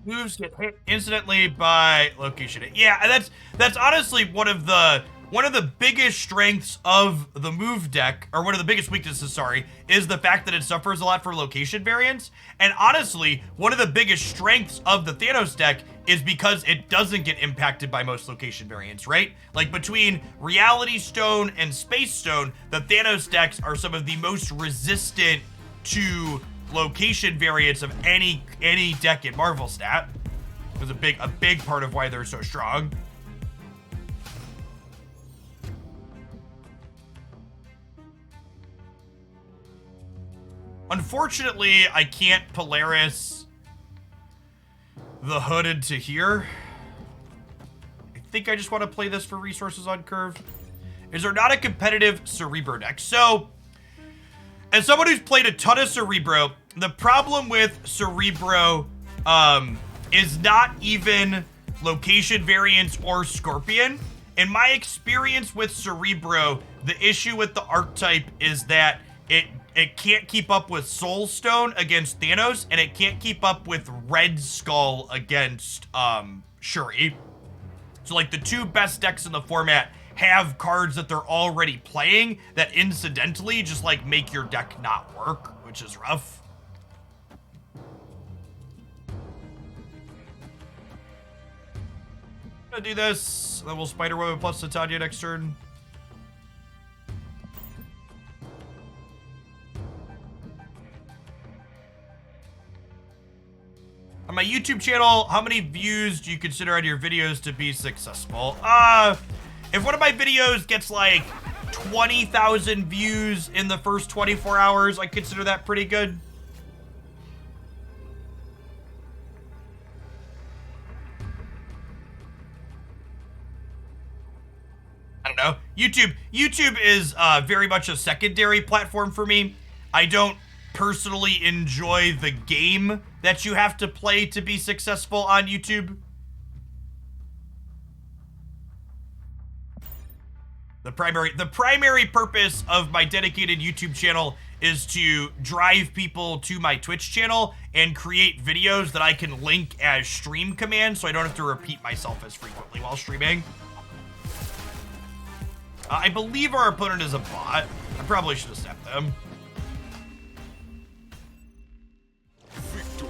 Moves get hit instantly by location. Yeah, that's honestly one of the biggest strengths of the move deck, or one of the biggest weaknesses, sorry, is the fact that it suffers a lot for location variance. And honestly, one of the biggest strengths of the Thanos deck is because it doesn't get impacted by most location variance, right? Like between Reality Stone and Space Stone, the Thanos decks are some of the most resistant to location variance of any deck in Marvel Stat. It was a big part of why they're so strong. Unfortunately, I can't Polaris the Hood into here. I think I just want to play this for resources on curve. Is there not a competitive Cerebro deck? So, as someone who's played a ton of Cerebro, the problem with Cerebro is not even location variance or Scorpion. In my experience with Cerebro, the issue with the archetype is that it can't keep up with Soul Stone against Thanos, and it can't keep up with Red Skull against Shuri. So like the two best decks in the format have cards that they're already playing that incidentally just like make your deck not work, which is rough. I'm gonna do this, then we'll Spiderweb plus Titania next turn. On my YouTube channel, how many views do you consider on your videos to be successful? If one of my videos gets like 20,000 views in the first 24 hours, I consider that pretty good. I don't know. YouTube is very much a secondary platform for me. I don't personally enjoy the game that you have to play to be successful on YouTube. The primary purpose of my dedicated YouTube channel is to drive people to my Twitch channel and create videos that I can link as stream commands so I don't have to repeat myself as frequently while streaming. I believe our opponent is a bot. I probably should have stepped them. Victory.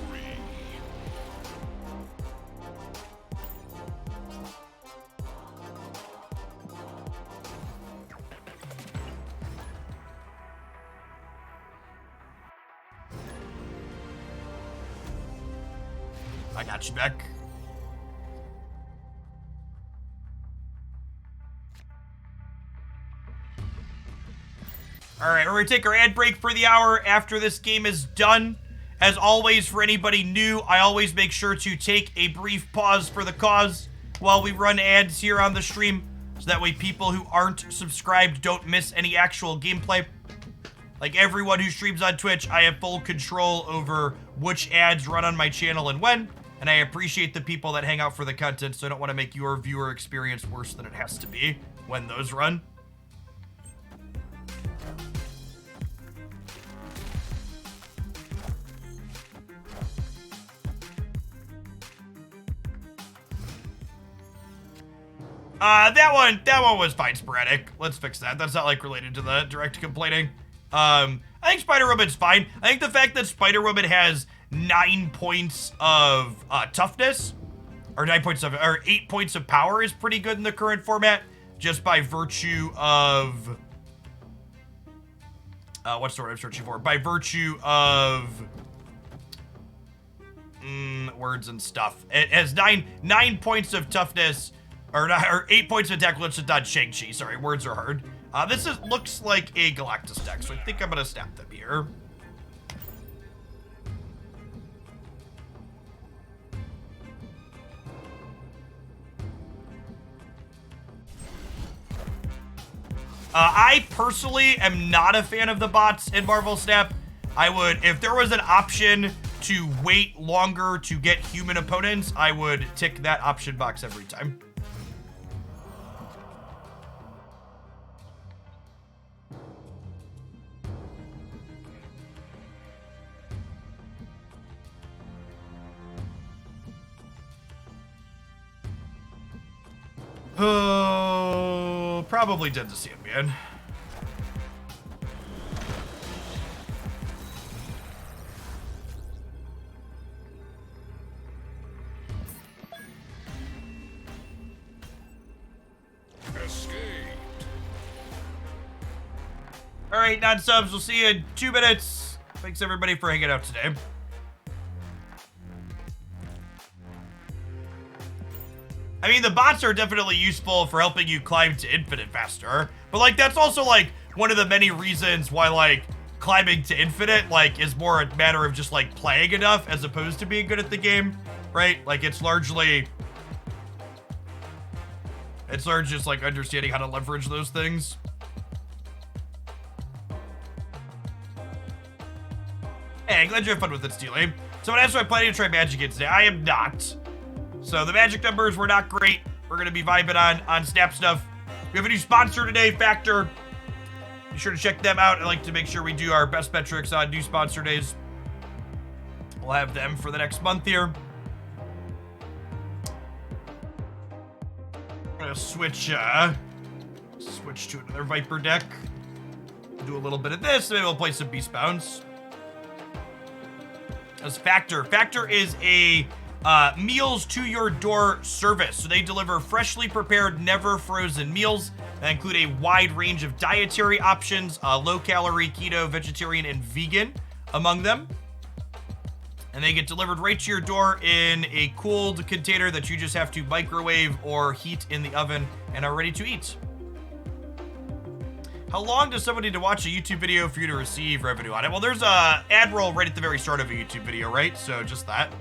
I got you back. All right, we're gonna take our ad break for the hour after this game is done. As always, for anybody new, I always make sure to take a brief pause for the cause while we run ads here on the stream, so that way people who aren't subscribed don't miss any actual gameplay. Like everyone who streams on Twitch, I have full control over which ads run on my channel and when, and I appreciate the people that hang out for the content, so I don't want to make your viewer experience worse than it has to be when those run. That one was fine sporadic. Let's fix that. That's not like related to the direct complaining. I think Spider-Woman's fine. I think the fact that Spider-Woman has 9 points of toughness, or 8 points of power is pretty good in the current format, just by virtue of what's the word I'm searching for? By virtue of words and stuff. It has nine points of toughness, or 8 points of attack. Let's just not Shang-Chi. Sorry, words are hard. This looks like a Galactus deck, so I think I'm gonna snap them here. I personally am not a fan of the bots in Marvel Snap. I would, if there was an option to wait longer to get human opponents, I would tick that option box every time. Oh, probably dead to Sandman. Escaped. All right, non-subs, we'll see you in 2 minutes. Thanks everybody for hanging out today. I mean, the bots are definitely useful for helping you climb to infinite faster, but like that's also like one of the many reasons why like climbing to infinite like is more a matter of just like playing enough as opposed to being good at the game, right? Like it's largely just like understanding how to leverage those things. Hey, glad you had fun with it, Steely. Someone asked if I'm planning to try Magic Kids today. I am not. So the magic numbers were not great. We're going to be vibing on Snap stuff. We have a new sponsor today, Factor. Be sure to check them out. I like to make sure we do our best metrics on new sponsor days. We'll have them for the next month here. I'm going to switch to another Viper deck. Do a little bit of this, and maybe we'll play some Beast Bounds. As Factor. Factor is a meals to your door service. So they deliver freshly prepared, never frozen meals that include a wide range of dietary options, low calorie, keto, vegetarian, and vegan among them. And they get delivered right to your door in a cooled container that you just have to microwave or heat in the oven and are ready to eat. How long does somebody need to watch a YouTube video for you to receive revenue on it? Well, there's a ad roll right at the very start of a YouTube video, right? So just that.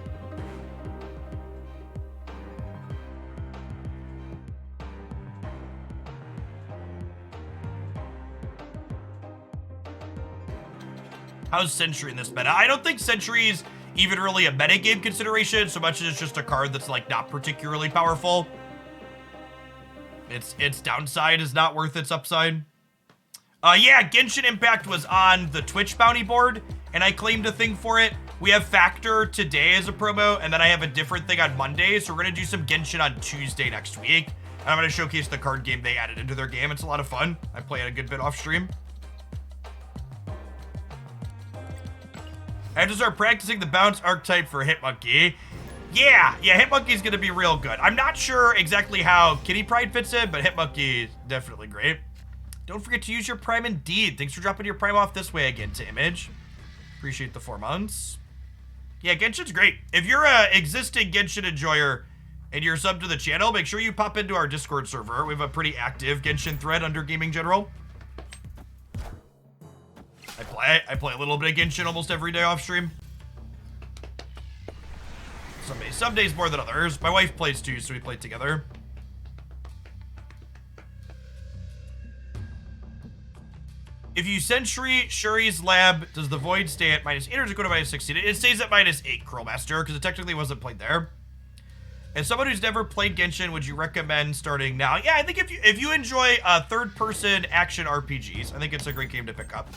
How's Sentry in this meta? I don't think Sentry's even really a metagame consideration so much as it's just a card that's like not particularly powerful. Its downside is not worth its upside. Yeah, Genshin Impact was on the Twitch bounty board, and I claimed a thing for it. We have Factor today as a promo, and then I have a different thing on Monday, so we're gonna do some Genshin on Tuesday next week. And I'm gonna showcase the card game they added into their game. It's a lot of fun. I play it a good bit off stream. I have to start practicing the bounce archetype for Hitmonkey. Yeah, Hitmonkey's gonna be real good. I'm not sure exactly how Kitty Pride fits in, but Hitmonkey is definitely great. Don't forget to use your Prime Indeed. Thanks for dropping your Prime off this way again to Image. Appreciate the 4 months. Yeah, Genshin's great. If you're a existing Genshin enjoyer and you're subbed to the channel, make sure you pop into our Discord server. We have a pretty active Genshin thread under Gaming General. I play a little bit of Genshin almost every day off stream. Some days more than others. My wife plays too, so we play together. If you Sentry Shuri's lab, does the void stay at -8 or does it go to -16? It stays at -8, Curlmaster, because it technically wasn't played there. As someone who's never played Genshin, would you recommend starting now? Yeah, I think if you enjoy third-person action RPGs, I think it's a great game to pick up.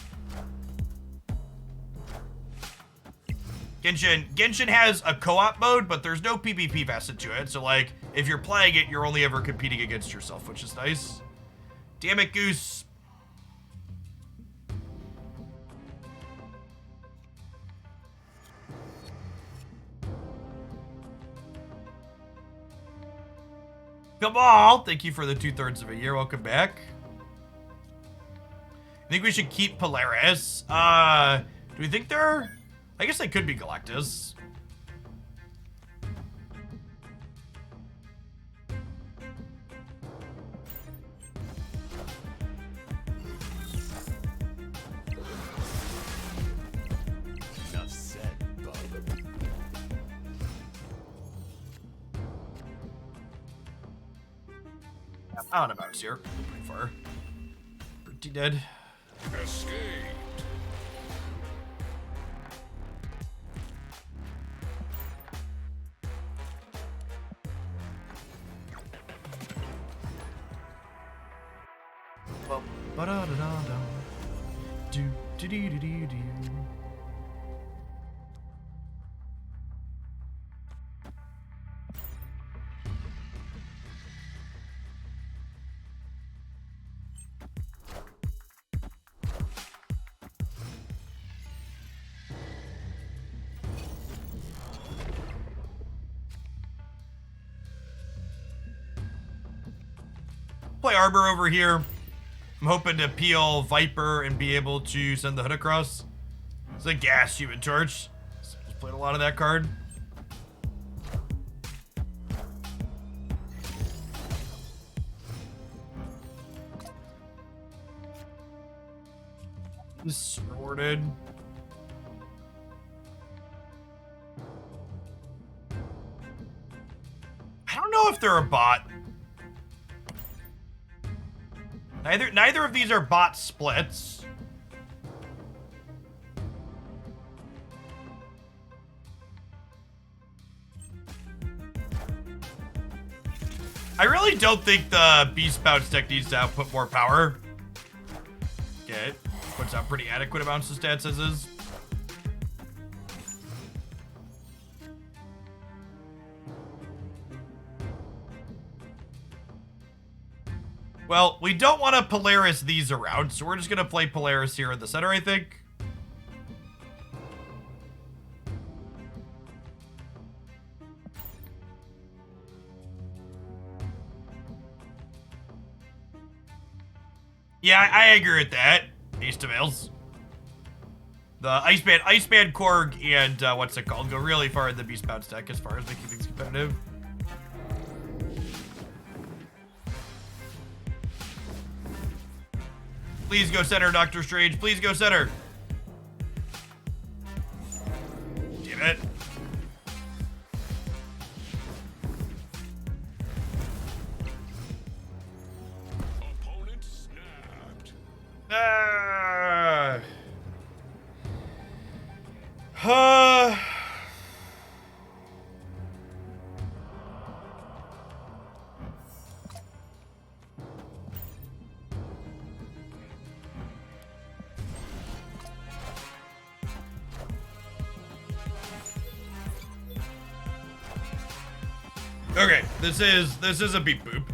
Genshin has a co-op mode, but there's no PvP vested to it. So, like, if you're playing it, you're only ever competing against yourself, which is nice. Damn it, Goose. Come on. Thank you for the 2/3 of a year. Welcome back. I think we should keep Polaris. Do we think they're... I guess they could be Galactus. Enough said, bub. Out of bounds here. Pretty far. Pretty dead. Escaped. Ba-da-da-da-da. Do-do-do-do-do-do. Play Arbor over here. I'm hoping to peel Viper and be able to send the hood across. It's a gas human torch. Just played a lot of that card. Distorted. I don't know if they're a bot. Neither of these are bot splits. I really don't think the Beast Bounce deck needs to output more power. Okay, puts out pretty adequate amounts of stats as is. Well, we don't want to Polaris these around, so we're just going to play Polaris here in the center, I think. Yeah, I agree with that. Ace to Veils. The Iceman Korg and what's it called go really far in the Beast Bounce deck as far as making things competitive. Please go center, Doctor Strange. Please go center. Damn it. Opponent snapped. Okay, this is a beep boop.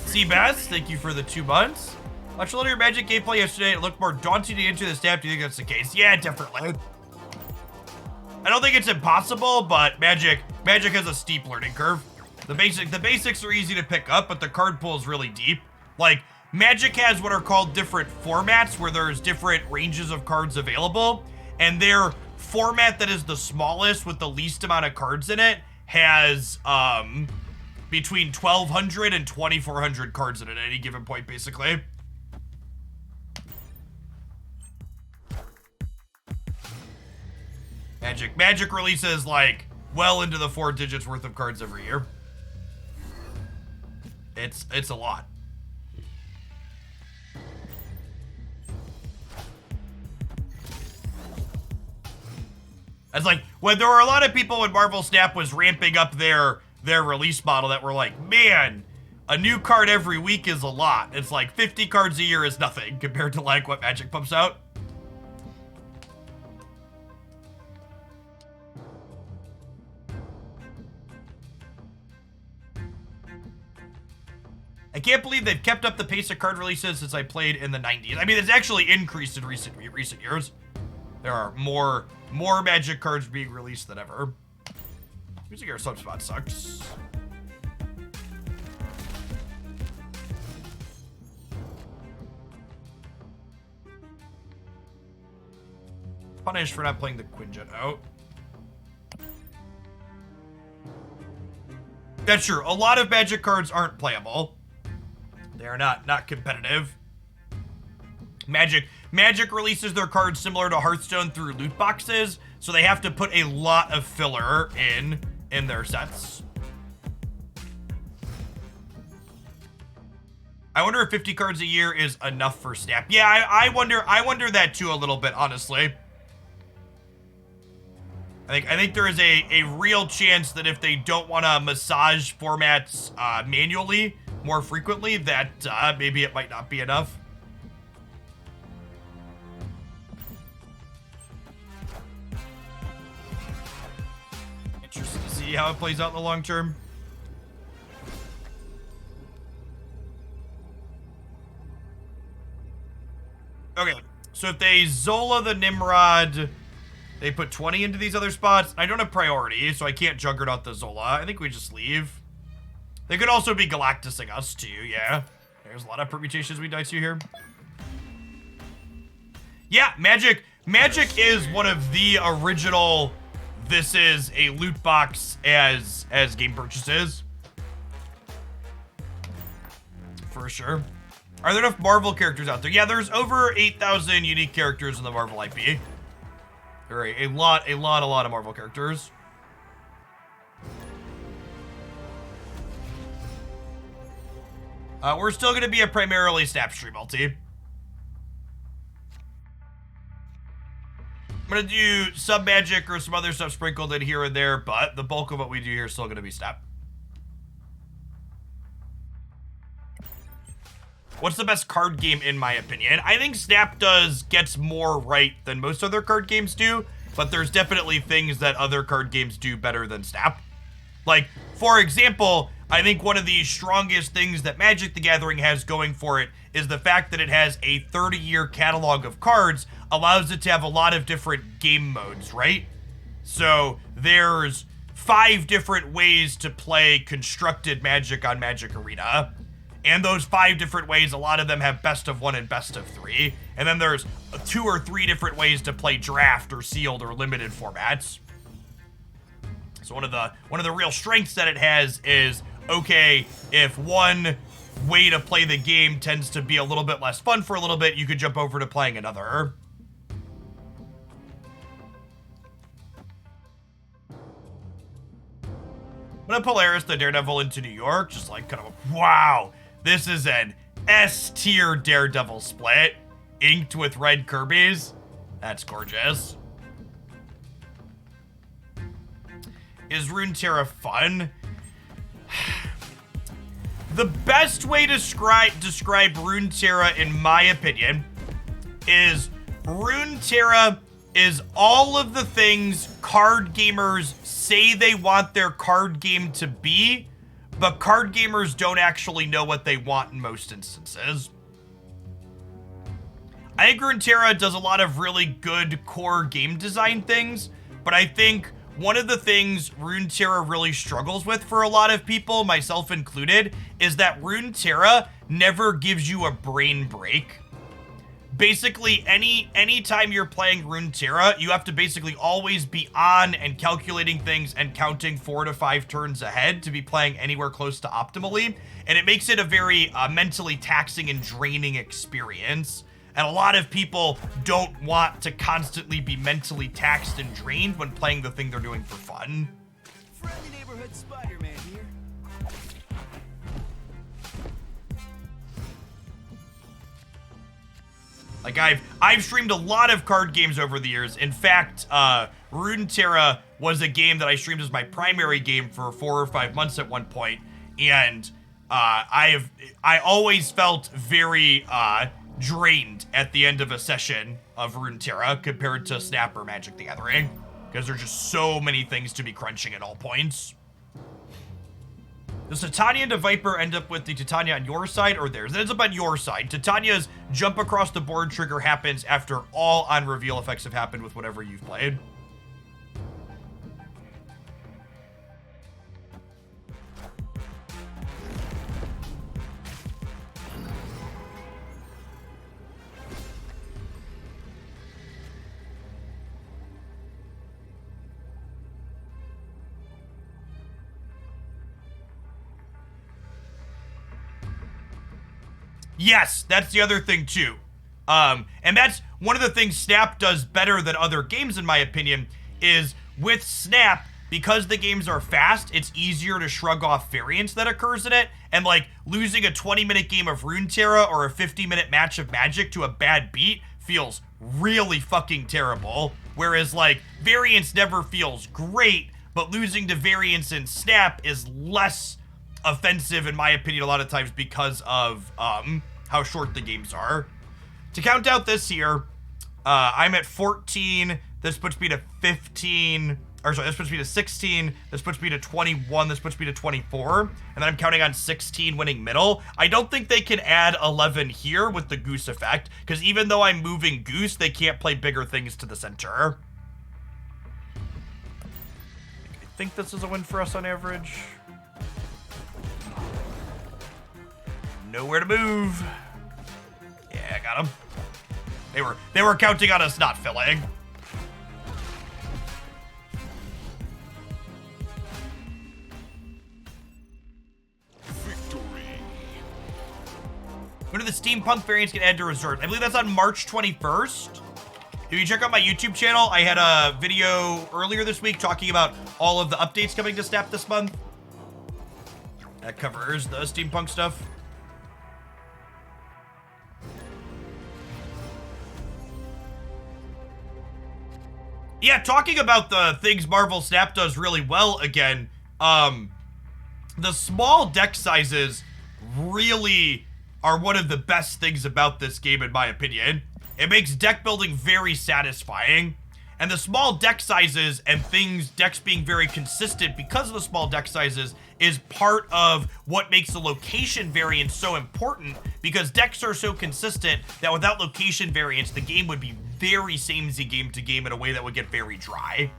Seabass, thank you for the 2 months. Watched a little of your Magic gameplay yesterday. It looked more daunting to enter the snap. Do you think that's the case? Yeah, definitely. I don't think it's impossible, but Magic has a steep learning curve. The basics are easy to pick up, but the card pool is really deep. Like, Magic has what are called different formats, where there's different ranges of cards available, and their format that is the smallest with the least amount of cards in it has between 1,200 and 2,400 cards in it at any given point, basically. Magic releases like well into the 4 digits worth of cards every year. It's a lot. It's like when there were a lot of people when Marvel Snap was ramping up their release model that were like, man, a new card every week is a lot. It's like 50 cards a year is nothing compared to like what Magic pumps out. I can't believe they've kept up the pace of card releases since I played in the 90s. I mean, it's actually increased in recent years. There are more Magic cards being released than ever. Music Air Subspot sucks. Punished for not playing the Quinjet out. That's true. A lot of Magic cards aren't playable. They are not competitive. Magic releases their cards similar to Hearthstone through loot boxes, so they have to put a lot of filler in their sets. I wonder if 50 cards a year is enough for Snap. Yeah, I wonder that too a little bit, honestly. I think there is a real chance that if they don't want to massage formats manually more frequently, that maybe it might not be enough. Interesting to see how it plays out in the long term. Okay, so if they Zola the Nimrod, they put 20 into these other spots. I don't have priority, so I can't Juggernaut the Zola. I think we just leave. They could also be Galactusing us, too, yeah. There's a lot of permutations we die to here. Yeah, Magic is one of the original, this is a loot box as game purchases. For sure. Are there enough Marvel characters out there? Yeah, there's over 8,000 unique characters in the Marvel IP. There are a lot of Marvel characters. We're still going to be a primarily Snap stream multi. I'm going to do some Magic or some other stuff sprinkled in here and there, but the bulk of what we do here is still going to be Snap. What's the best card game in my opinion? I think Snap gets more right than most other card games do, but there's definitely things that other card games do better than Snap. Like, for example, I think one of the strongest things that Magic the Gathering has going for it is the fact that it has a 30-year catalog of cards, allows it to have a lot of different game modes, right? So there's 5 different ways to play constructed Magic on Magic Arena. And those 5 different ways, a lot of them have best of 1 and best of 3. And then there's 2 or 3 different ways to play draft or sealed or limited formats. So one of the real strengths that it has is, okay, if one way to play the game tends to be a little bit less fun for a little bit, you could jump over to playing another. I'm gonna Polaris the Daredevil into New York, just like kind of a, wow. This is an S-tier Daredevil split, inked with red Kirby's. That's gorgeous. Is Runeterra fun? The best way to describe Runeterra, in my opinion, is Runeterra is all of the things card gamers say they want their card game to be, but card gamers don't actually know what they want in most instances. I think Runeterra does a lot of really good core game design things, but I think one of the things Runeterra really struggles with for a lot of people, myself included, is that Runeterra never gives you a brain break. Basically, any time you're playing Runeterra, you have to basically always be on and calculating things and counting 4 to 5 turns ahead to be playing anywhere close to optimally, and it makes it a very mentally taxing and draining experience. And a lot of people don't want to constantly be mentally taxed and drained when playing the thing they're doing for fun. Friendly neighborhood Spider-Man here. Like, I've streamed a lot of card games over the years. In fact, Runeterra was a game that I streamed as my primary game for 4 or 5 months at one point, and I always felt very drained at the end of a session of Runeterra compared to Snap or Magic the Gathering, because there's just so many things to be crunching at all points. Does Titania and the Viper end up with the Titania on your side or theirs? It ends up on your side. Titania's jump across the board trigger happens after all on reveal effects have happened with whatever you've played. Yes, that's the other thing too. And that's one of the things Snap does better than other games, in my opinion, is with Snap, because the games are fast, it's easier to shrug off variance that occurs in it. And like losing a 20-minute game of Runeterra or a 50-minute match of Magic to a bad beat feels really fucking terrible. Whereas like variance never feels great, but losing to variance in Snap is less offensive, in my opinion, a lot of times because of how short the games are. To count out this here, I'm at 14. This puts me to 15. Or sorry, this puts me to 16. This puts me to 21. This puts me to 24. And then I'm counting on 16 winning middle. I don't think they can add 11 here with the Goose effect, because even though I'm moving Goose, they can't play bigger things to the center. I think this is a win for us on average. Nowhere to move. Yeah, I got him. They were counting on us not filling. Victory. When do the steampunk variants get added to reserves? I believe that's on March 21st. If you check out my YouTube channel, I had a video earlier this week talking about all of the updates coming to Snap this month. That covers the steampunk stuff. Yeah, talking about the things Marvel Snap does really well again, the small deck sizes really are one of the best things about this game, in my opinion. It makes deck building very satisfying. And the small deck sizes and decks being very consistent because of the small deck sizes is part of what makes the location variance so important, because decks are so consistent that without location variance, the game would be very samey game to game in a way that would get very dry.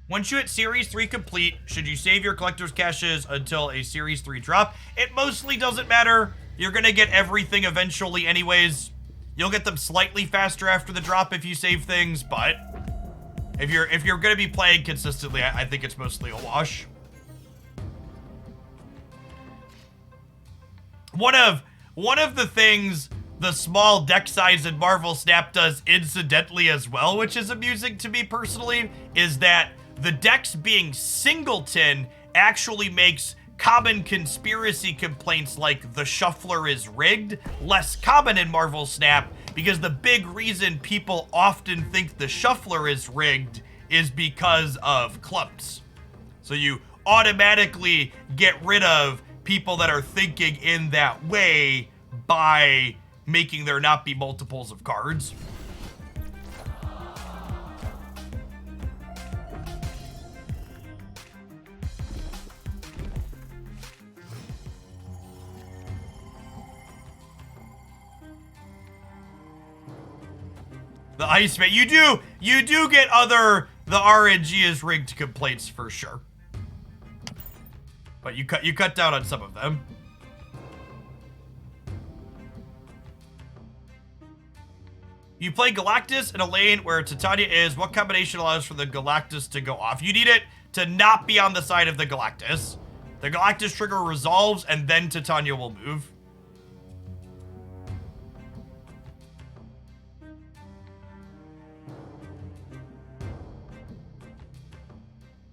Once you hit Series 3 complete, should you save your collector's caches until a Series 3 drop? It mostly doesn't matter. You're gonna get everything eventually anyways. You'll get them slightly faster after the drop if you save things, but if you're gonna be playing consistently, I think it's mostly a wash. One of the things the small deck size in Marvel Snap does incidentally as well, which is amusing to me personally, is that the decks being singleton actually makes common conspiracy complaints like the shuffler is rigged less common in Marvel Snap, because the big reason people often think the shuffler is rigged is because of clumps. So you automatically get rid of people that are thinking in that way by making there not be multiples of cards. The Iceman, you do get the RNG is rigged complaints for sure. But you cut down on some of them. You play Galactus in a lane where Titania is. What combination allows for the Galactus to go off? You need it to not be on the side of the Galactus. The Galactus trigger resolves and then Titania will move.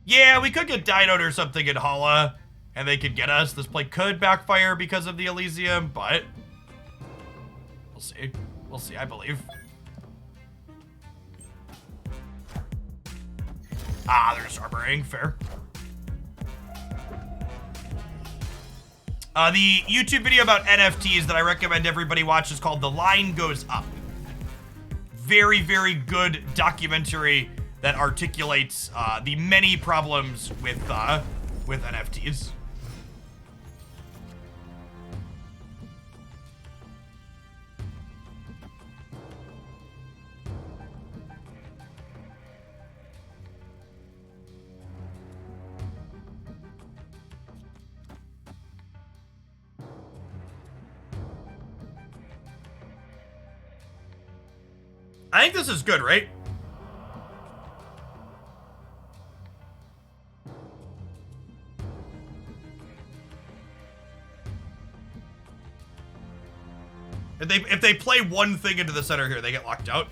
Yeah, we could get Dinoed or something in Hala, and they could get us. This play could backfire because of the Elysium, but we'll see. We'll see, I believe. Ah, there's armoring, fair. The YouTube video about NFTs that I recommend everybody watch is called The Line Goes Up. Very, very good documentary that articulates the many problems with NFTs. I think this is good, right? If they play one thing into the center here, they get locked out.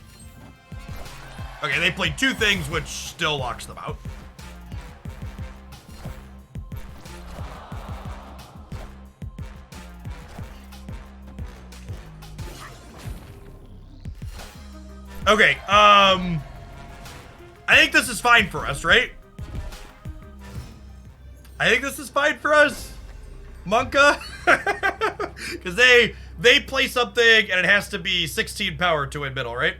Okay, they played two things, which still locks them out. Okay, I think this is fine for us, right? I think this is fine for us, Monka. Because they play something and it has to be 16 power to win middle, right?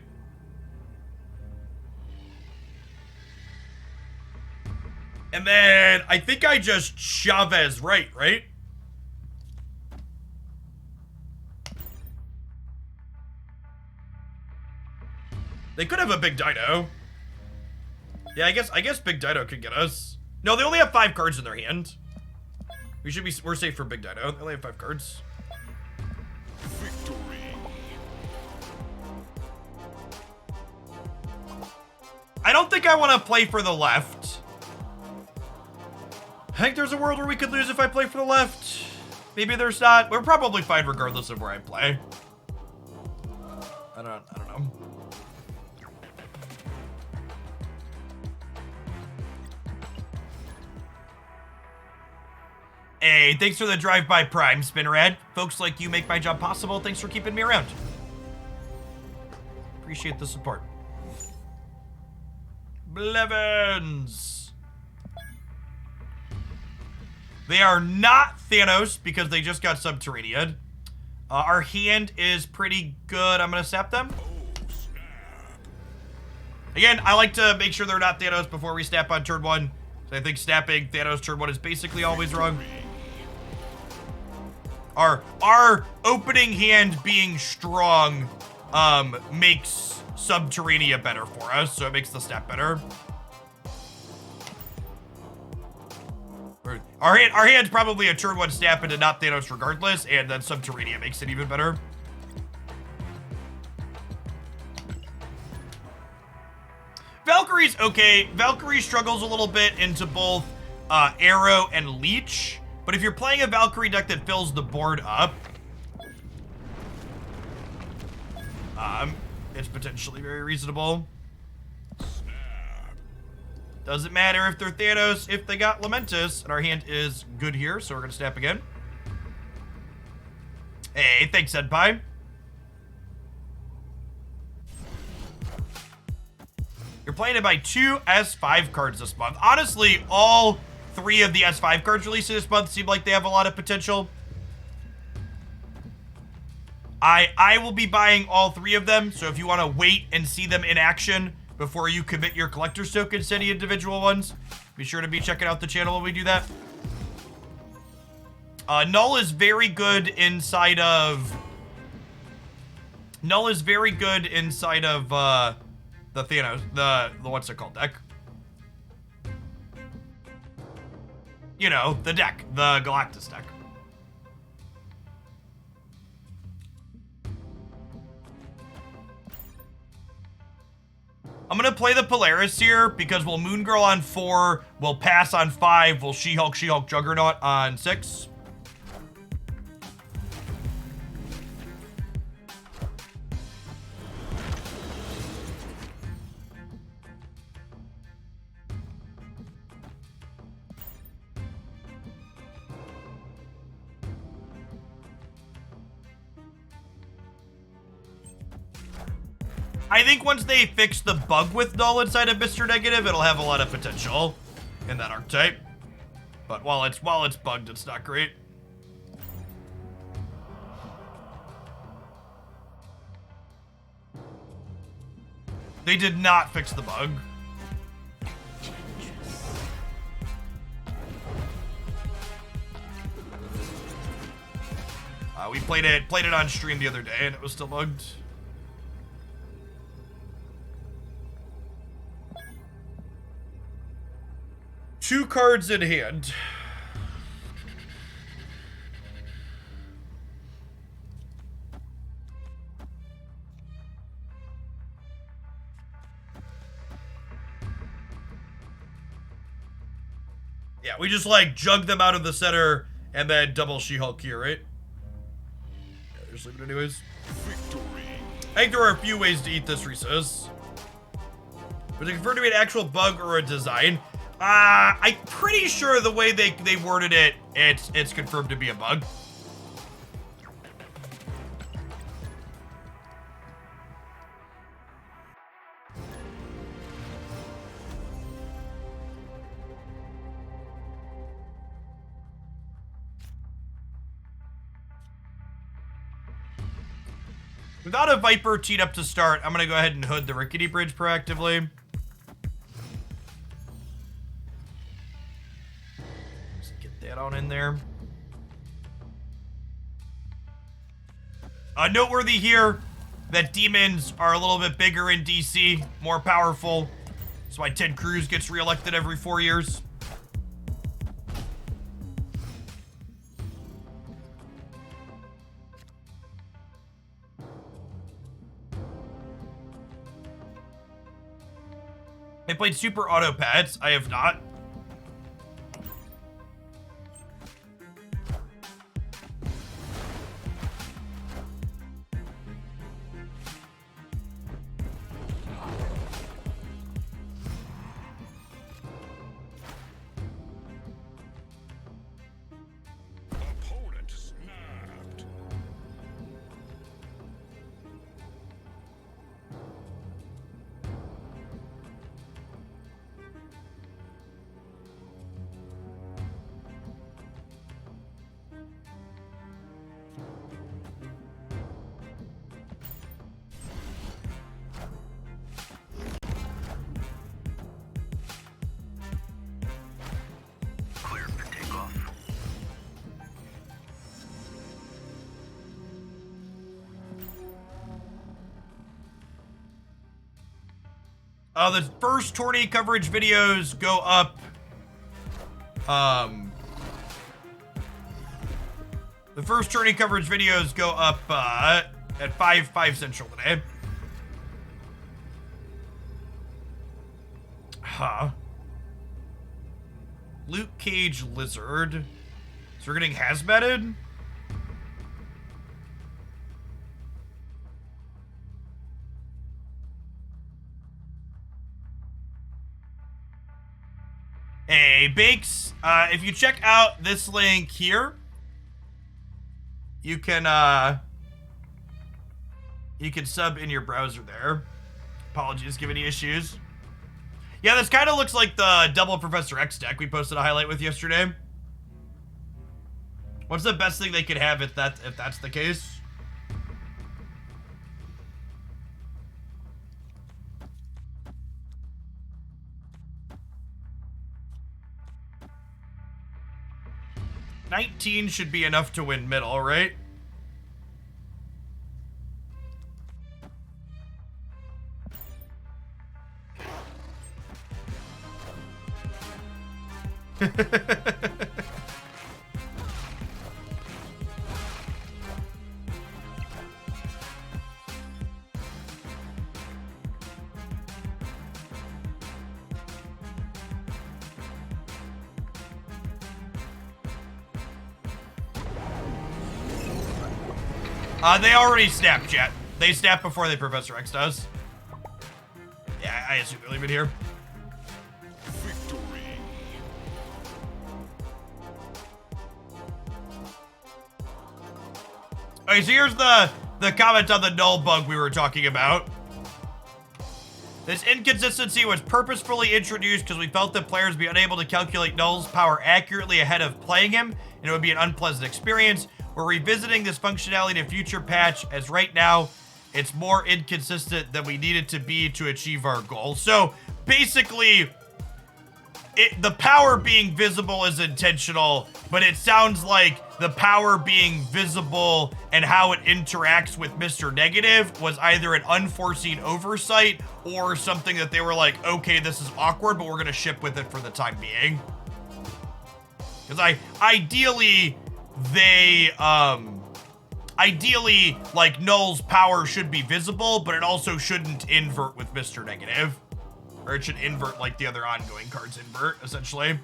And then I think I just Chavez right? They could have a big dino. Yeah, I guess big dino could get us. No, they only have 5 cards in their hand. We're safe for big dino. They only have 5 cards. Victory. I don't think I want to play for the left. I think there's a world where we could lose if I play for the left. Maybe there's not. We're probably fine regardless of where I play. I don't know. Hey, thanks for the drive-by prime, Spinnerad. Folks like you make my job possible. Thanks for keeping me around. Appreciate the support. Blevins. They are not Thanos because they just got Subterranean. Our hand is pretty good. I'm going to sap them. Again, I like to make sure they're not Thanos before we snap on turn 1. So I think snapping Thanos turn 1 is basically always wrong. Our opening hand being strong makes Subterranea better for us, so it makes the snap better. Our hand's probably a turn 1 snap into not Thanos regardless, and then Subterranea makes it even better. Valkyrie's okay. Valkyrie struggles a little bit into both Arrow and Leech. But if you're playing a Valkyrie deck that fills the board up, it's potentially very reasonable. Doesn't matter if they're Thanos, if they got Lamentus, and our hand is good here, so we're gonna snap again. Hey, thanks, Senpai. You're playing to buy 2 S5 cards this month. Honestly, all 3 of the S5 cards released this month seem like they have a lot of potential. I will be buying all 3 of them, so if you want to wait and see them in action before you commit your collector's tokens to any individual ones, be sure to be checking out the channel when we do that. Null is very good inside of... Null is very good inside of, the Thanos, the what's it called deck? You know, the deck, the Galactus deck. I'm gonna play the Polaris here because we'll Moon Girl on 4, we'll pass on 5, we'll She-Hulk Juggernaut on 6. I think once they fix the bug with Null inside of Mr. Negative, it'll have a lot of potential in that archetype. But while it's bugged, it's not great. They did not fix the bug. We played it on stream the other day, and it was still bugged. Two cards in hand. Yeah, we just like jug them out of the center and then double She-Hulk here, right? Yeah, just leave it anyways. Victory. I think there are a few ways to eat this, Reese's. Was it confirmed to be an actual bug or a design? I'm pretty sure the way they worded it, it's confirmed to be a bug. Without a Viper teed up to start, I'm going to go ahead and hood the Rickety Bridge proactively. Just get that on in there. Noteworthy here that demons are a little bit bigger in DC, more powerful. That's why Ted Cruz gets reelected every 4 years. I played Super Auto Pads. I have not. Opponent snapped. Clear for takeoff. The first tourney coverage videos go up. The first tourney coverage videos go up at 5 Central today. Huh. Luke Cage Lizard. So we're getting hazmated? Hey, Bakes, if you check out this link here, you can sub in your browser there. Apologies, give any issues. Yeah, this kind of looks like the double Professor X deck we posted a highlight with yesterday. What's the best thing they could have if that's the case? $19 should be enough to win middle, right? They already snapped, chat. They snap before the Professor X does. Yeah, I assume they'll leave it here. Victory. Okay, so here's the comment on the null bug we were talking about. This inconsistency was purposefully introduced because we felt that players would be unable to calculate null's power accurately ahead of playing him, and it would be an unpleasant experience. We're revisiting this functionality in a future patch, as right now, it's more inconsistent than we need it to be to achieve our goal. So basically, the power being visible is intentional, but it sounds like the power being visible and how it interacts with Mr. Negative was either an unforeseen oversight or something that they were like, okay, this is awkward, but we're going to ship with it for the time being. Because ideally, like, Null's power should be visible, but it also shouldn't invert with Mr. Negative. Or it should invert like the other ongoing cards invert, essentially.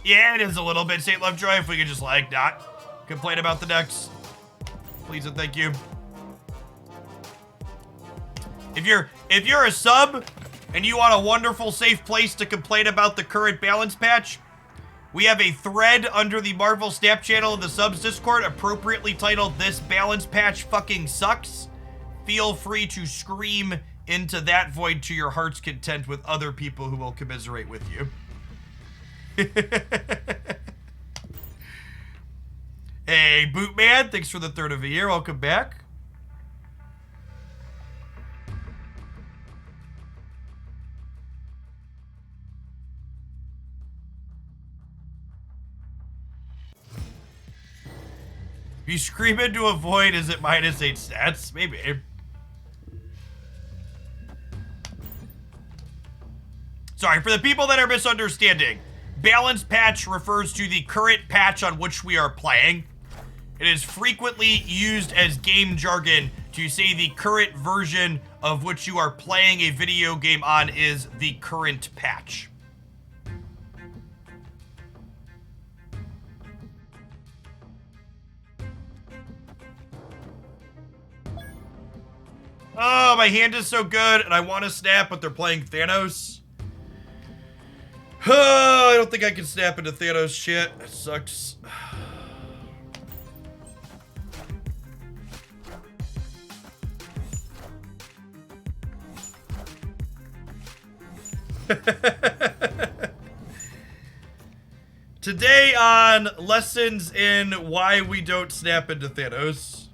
Yeah, it is a little bit, St. Lovejoy, if we could just, like, not complain about the decks. Please and thank you. If you're a sub and you want a wonderful, safe place to complain about the current balance patch, we have a thread under the Marvel Snap channel in the subs Discord appropriately titled "This Balance Patch Fucking Sucks." Feel free to scream into that void to your heart's content with other people who will commiserate with you. Hey, Bootman, thanks for the third of a year. Welcome back. If you scream into a void, is it -8 stats? Maybe. Sorry, for the people that are misunderstanding, balance patch refers to the current patch on which we are playing. It is frequently used as game jargon to say the current version of which you are playing a video game on is the current patch. Oh, my hand is so good, and I want to snap, but they're playing Thanos. Oh, I don't think I can snap into Thanos shit. It sucks. Today on Lessons in Why We Don't Snap into Thanos.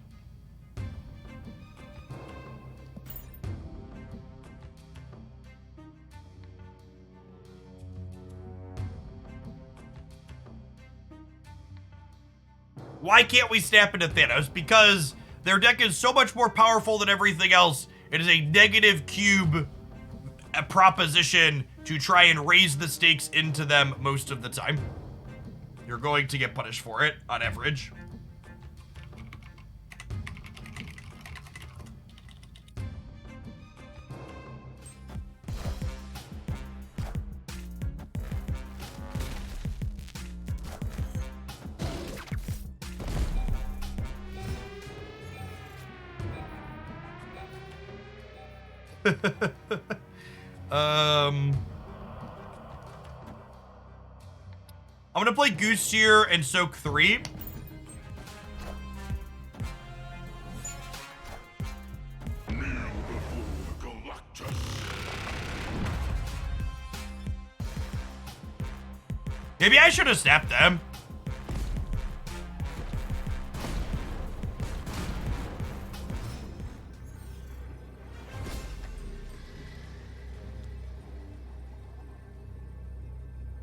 Why can't we snap into Thanos? Because their deck is so much more powerful than everything else. It is a negative cube proposition to try and raise the stakes into them most of the time. You're going to get punished for it, on average. I'm gonna play Goose here and soak 3. Maybe I should have snapped them.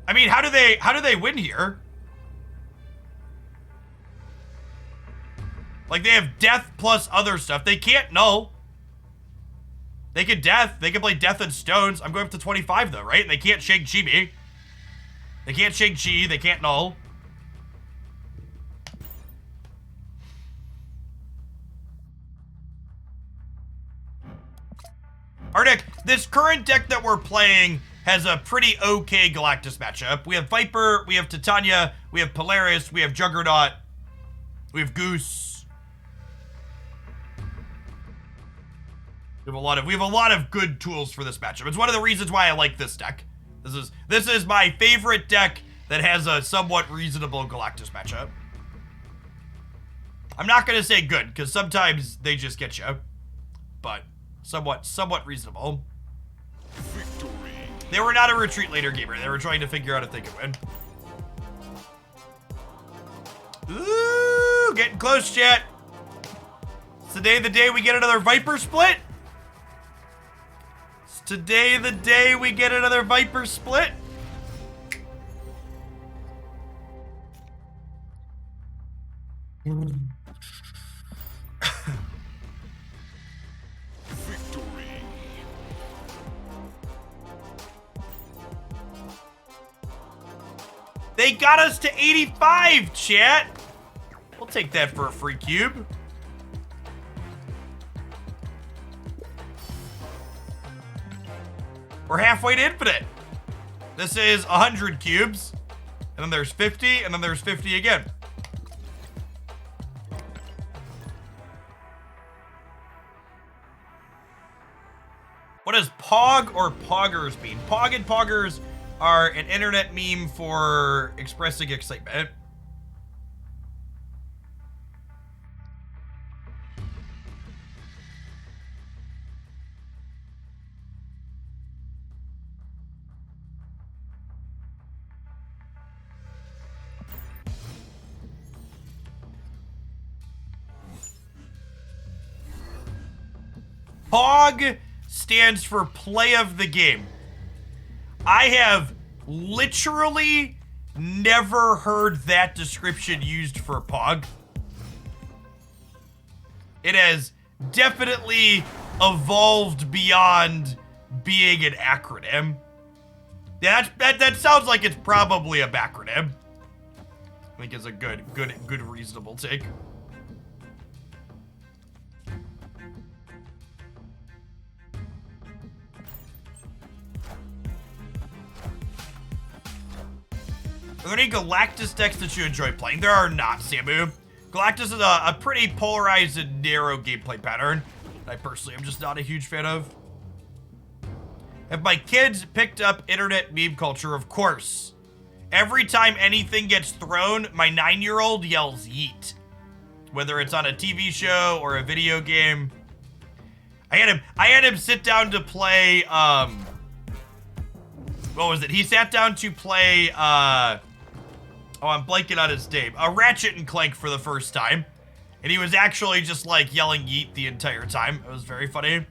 I mean, how do they win here? Like, they have death plus other stuff. They can't null. They can death. They can play death and stones. I'm going up to 25 though, right? And they can't Shang-Chi me. They can't Shang-Chi. They can't null. Arctic, this current deck that we're playing has a pretty okay Galactus matchup. We have Viper, we have Titania, we have Polaris, we have Juggernaut, we have Goose. We have a lot of good tools for this matchup. It's one of the reasons why I like this deck. This is my favorite deck that has a somewhat reasonable Galactus matchup. I'm not gonna say good, because sometimes they just get you, but somewhat reasonable. Victory. They were not a retreat later gamer. They were trying to figure out if they could win. Ooh, getting close, chat. It's today the day we get another Viper split. It's today the day we get another Viper split. Victory. They got us to 85, chat. We'll take that for a free cube. We're halfway to infinite. This is 100 cubes. And then there's 50, and then there's 50 again. What does Pog or Poggers mean? Pog and Poggers are an internet meme for expressing excitement. POG stands for play of the game. I have literally never heard that description used for POG. It has definitely evolved beyond being an acronym. Yeah, that sounds like it's probably a backronym. I think it's a good reasonable take. Are there any Galactus decks that you enjoy playing? There are not, Samu. Galactus is a pretty polarized and narrow gameplay pattern that I personally am just not a huge fan of. Have my kids picked up internet meme culture? Of course. Every time anything gets thrown, my 9-year-old yells yeet. Whether it's on a TV show or a video game. I had him sit down to play, what was it? He sat down to play, oh, I'm blanking on his name. A Ratchet and Clank for the first time. And he was actually just like yelling yeet the entire time. It was very funny.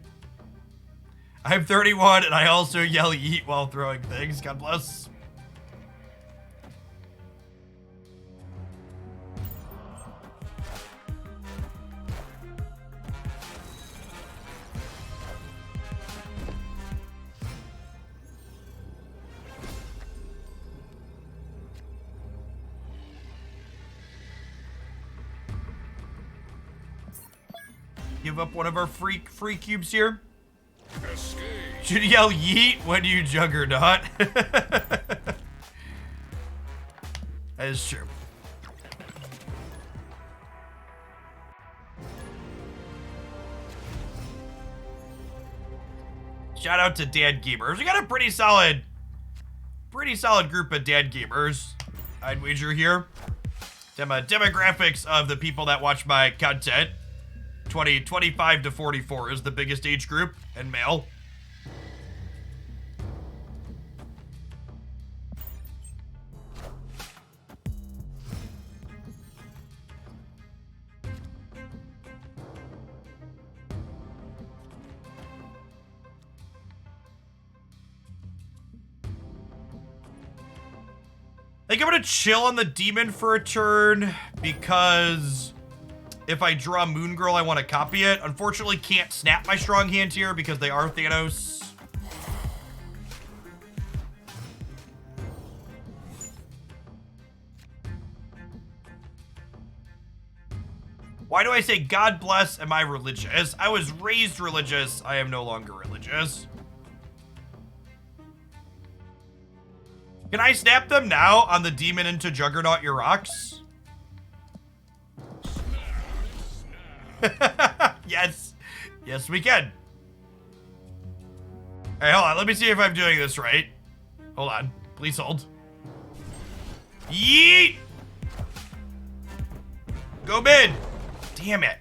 I'm 31 and I also yell yeet while throwing things. God bless. Give up one of our free cubes here. Escape. Should yell yeet when you juggernaut. That is true. Shout out to dad gamers. We got a pretty solid group of dad gamers. I'd wager here. Demographics of the people that watch my content. 25 to 44 is the biggest age group, and male. I think I'm gonna chill on the demon for a turn because if I draw Moon Girl, I want to copy it. Unfortunately, can't snap my strong hand here because they are Thanos. Why do I say God bless? Am I religious? I was raised religious. I am no longer religious. Can I snap them now on the demon into Juggernaut your rocks? Yes. Yes, we can. Hey, hold on. Let me see if I'm doing this right. Hold on. Please hold. Yeet! Go mid. Damn it.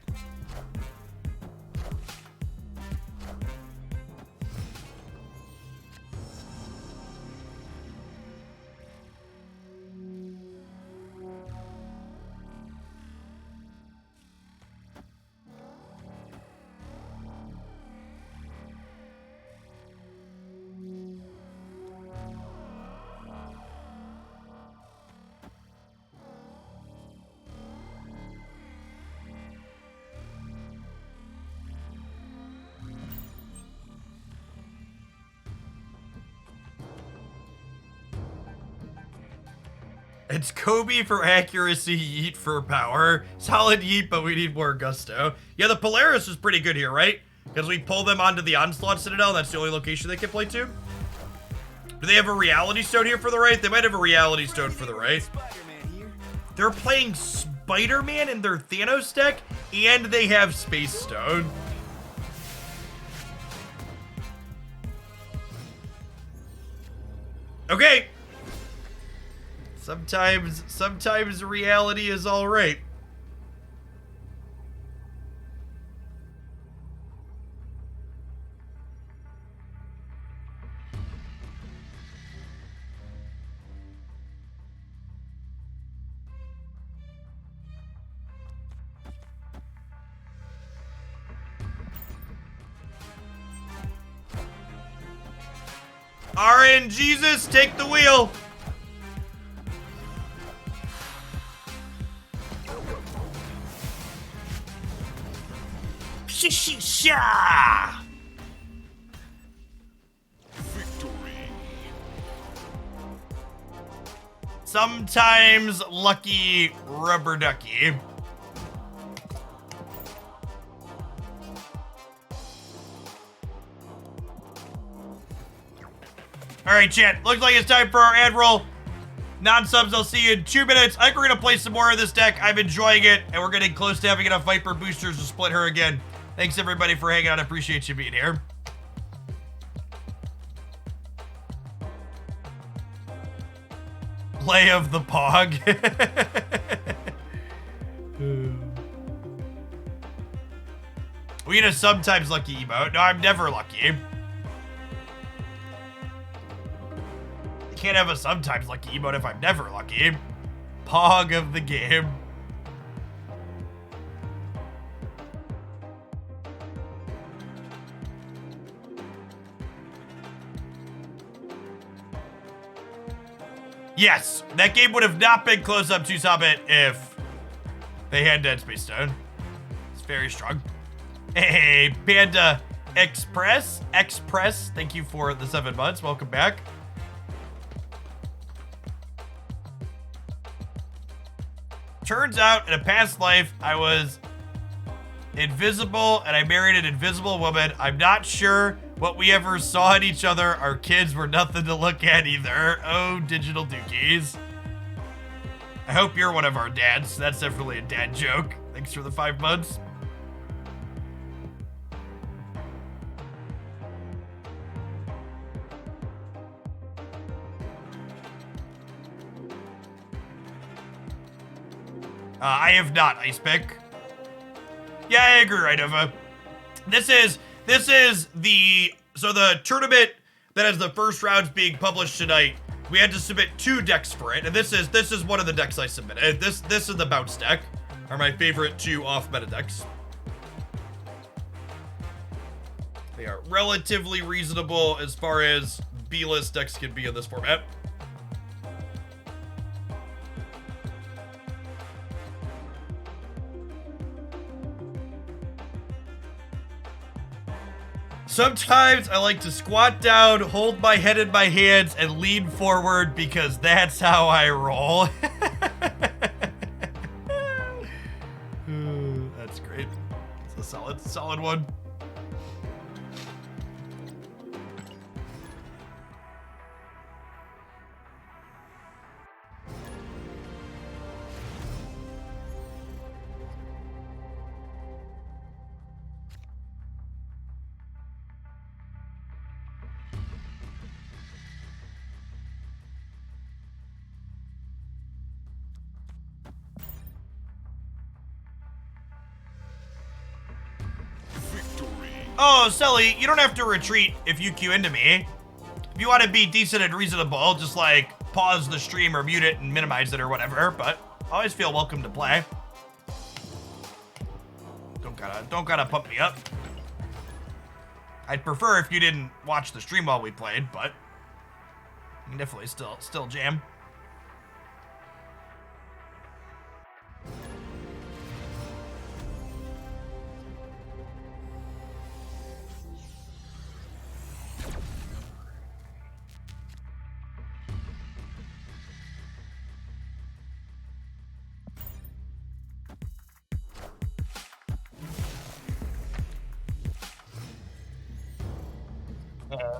It's Kobe for accuracy, Yeet for power. Solid Yeet, but we need more gusto. Yeah, the Polaris is pretty good here, right? Because we pull them onto the Onslaught Citadel. That's the only location they can play to. Do they have a Reality Stone here for the right? They might have a Reality Stone for the right. Spider-Man here. They're playing Spider-Man in their Thanos deck, and they have Space Stone. Okay. Sometimes reality is all right. RN Jesus, take the wheel. Sha! Victory. Sometimes lucky rubber ducky. All right, chat. Looks like it's time for our ad roll. Non-subs, I'll see you in 2 minutes. I think we're going to play some more of this deck. I'm enjoying it, and we're getting close to having enough Viper boosters to split her again. Thanks, everybody, for hanging out. I appreciate you being here. Play of the Pog. We need a sometimes lucky emote. No, I'm never lucky. Can't have a sometimes lucky emote if I'm never lucky. Pog of the game. Yes, that game would have not been close up to Summit if they had Dead Space Stone. It's very strong. Hey, Panda Express, thank you for the 7 months. Welcome back. Turns out in a past life, I was invisible and I married an invisible woman. I'm not sure what we ever saw in each other. Our kids were nothing to look at either. Oh, digital dookies. I hope you're one of our dads. That's definitely a dad joke. Thanks for the 5 months. I have not, Icepick. Yeah, I agree, right, Nova. This is the tournament that has the first rounds being published tonight. We had to submit 2 decks for it, and this is one of the decks I submitted. This is the bounce deck, are my favorite 2 off meta decks. They are relatively reasonable as far as B-list decks can be in this format. Sometimes I like to squat down, hold my head in my hands, and lean forward because that's how I roll. That's great. It's a solid one. Oh, Sully, you don't have to retreat if you queue into me. If you want to be decent and reasonable, just like pause the stream or mute it and minimize it or whatever, but always feel welcome to play. Don't gotta pump me up. I'd prefer if you didn't watch the stream while we played, but you can definitely still jam.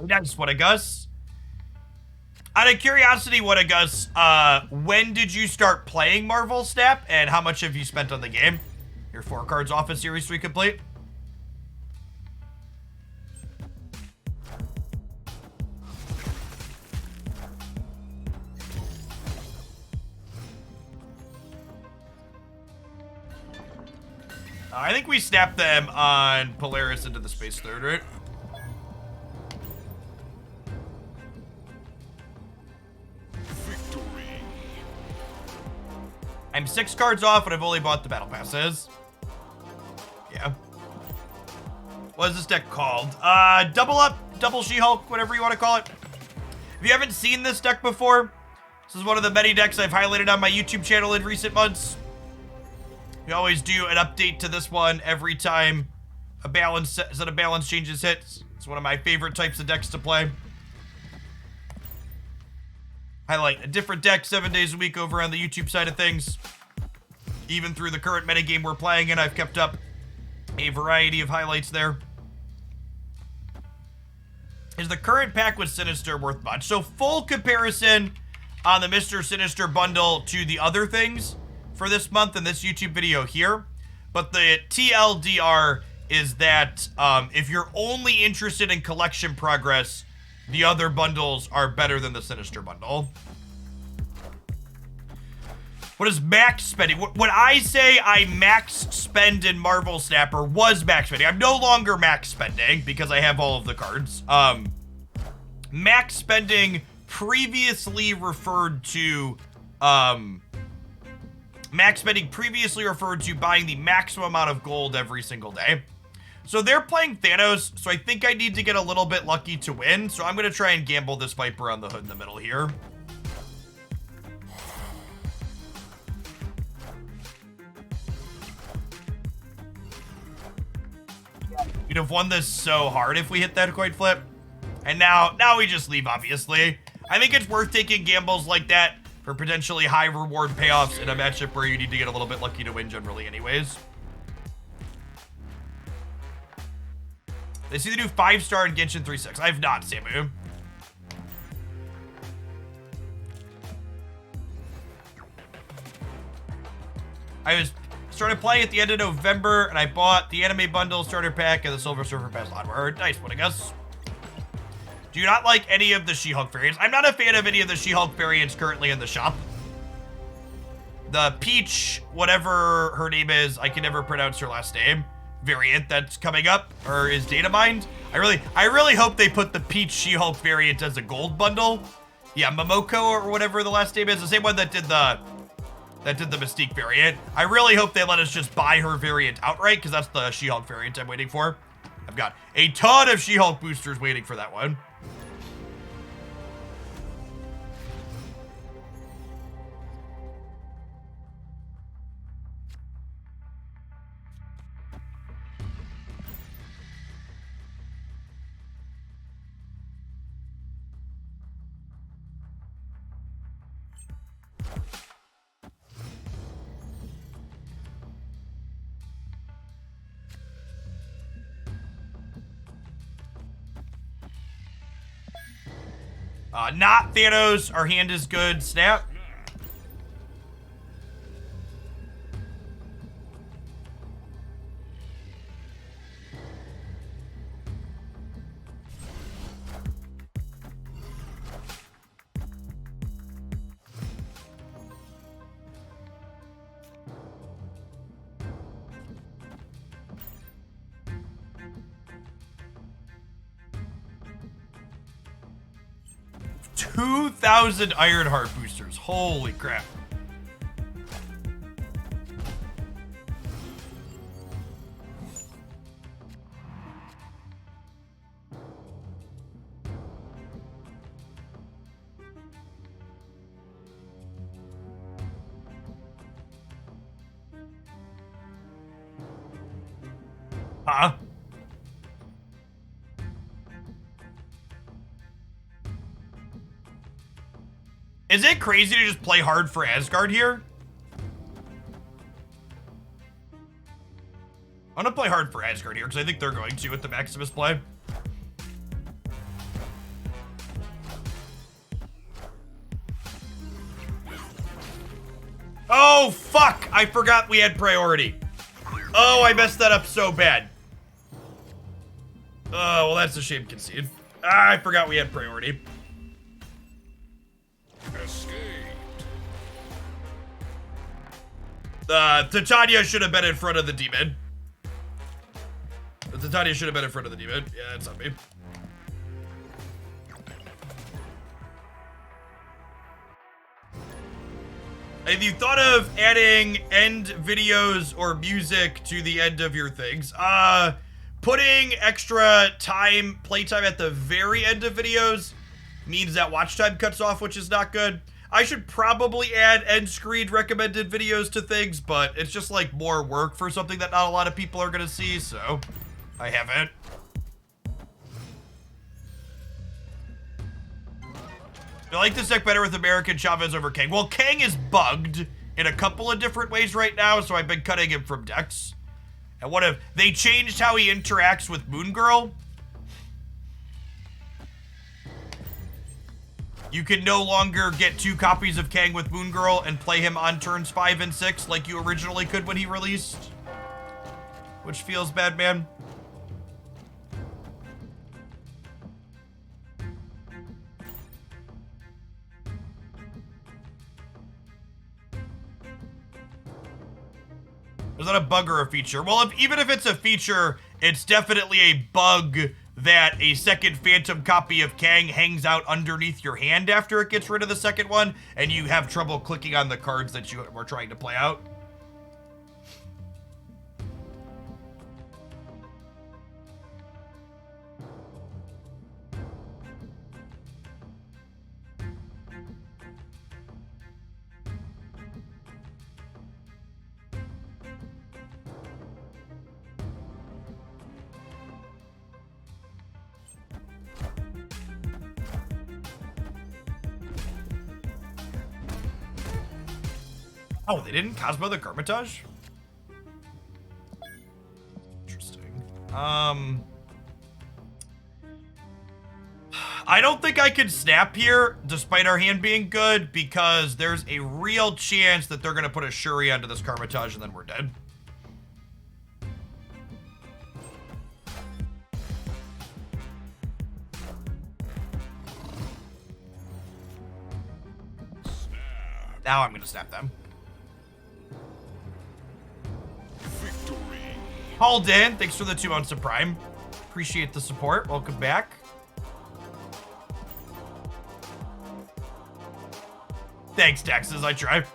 Nice, what a Gus. Out of curiosity, what a Gus, when did you start playing Marvel Snap, and how much have you spent on the game? Your 4 cards off of Series 3 complete? I think we snapped them on Polaris into the Space Third, right? Victory. I'm 6 cards off, and I've only bought the battle passes. Yeah. What is this deck called? Double Up, Double She-Hulk, whatever you want to call it. If you haven't seen this deck before, this is one of the many decks I've highlighted on my YouTube channel in recent months. We always do an update to this one every time a set of balance changes hits. It's one of my favorite types of decks to play. Highlight a different deck 7 days a week over on the YouTube side of things. Even through the current metagame we're playing in, I've kept up a variety of highlights there. Is the current pack with Sinister worth much? So full comparison on the Mr. Sinister bundle to the other things for this month in this YouTube video here. But the TLDR is that if you're only interested in collection progress, the other bundles are better than the Sinister bundle. What is max spending? When I say I max spend in Marvel Snapper was max spending. I'm no longer max spending because I have all of the cards. Max spending previously referred to buying the maximum amount of gold every single day. So they're playing Thanos, so I think I need to get a little bit lucky to win. So I'm going to try and gamble this Viper on the hood in the middle here. We'd have won this so hard if we hit that coin flip. And now we just leave, obviously. I think it's worth taking gambles like that for potentially high reward payoffs in a matchup where you need to get a little bit lucky to win generally anyways. They see the new 5-star in Genshin 3.6. I have not, Samu. I started playing at the end of November, and I bought the anime bundle starter pack and the Silver Surfer Pass Onward. Nice one, I guess. Do you not like any of the She-Hulk variants? I'm not a fan of any of the She-Hulk variants currently in the shop. The Peach, whatever her name is, I can never pronounce her last name, variant that's coming up, or is data mined. I really hope they put the Peach She-Hulk variant as a gold bundle. Yeah, Momoko or whatever the last name is, the same one that did the Mystique variant. I really hope they let us just buy her variant outright, because that's the She-Hulk variant I'm waiting for. I've got a ton of She-Hulk boosters waiting for that one. Not Thanos. Our hand is good. Snap. $2,000 Ironheart boosters. Holy crap. Huh? Is it crazy to just play hard for Asgard here? I'm gonna play hard for Asgard here because I think they're going to with the Maximus play. Oh, fuck! I forgot we had priority. Oh, I messed that up so bad. Oh, well, that's a shame, concede. I forgot we had priority. Escaped. Titania should have been in front of the demon. Titania should have been in front of the demon. Yeah, it's on me. Have you thought of adding end videos or music to the end of your things? Putting extra playtime at the very end of videos means that watch time cuts off, which is not good. I should probably add end screen recommended videos to things, but it's just like more work for something that not a lot of people are gonna see, so I haven't. I like this deck better with American Chavez over Kang. Well, Kang is bugged in a couple of different ways right now, so I've been cutting him from decks. And what if they changed how he interacts with Moon Girl? You can no longer get 2 copies of Kang with Moon Girl and play him on turns 5 and 6 like you originally could when he released. Which feels bad, man. Is that a bug or a feature? Well, even if it's a feature, it's definitely a bug that a second phantom copy of Kang hangs out underneath your hand after it gets rid of the second one, and you have trouble clicking on the cards that you were trying to play out. Oh, they didn't Cosmo the Hermitage? Interesting. I don't think I can snap here, despite our hand being good, because there's a real chance that they're gonna put a Shuri onto this Hermitage and then we're dead. Now I'm gonna snap them. Victory. Paul Dan, thanks for the 2 months of Prime. Appreciate the support. Welcome back. Thanks, Texas. I try.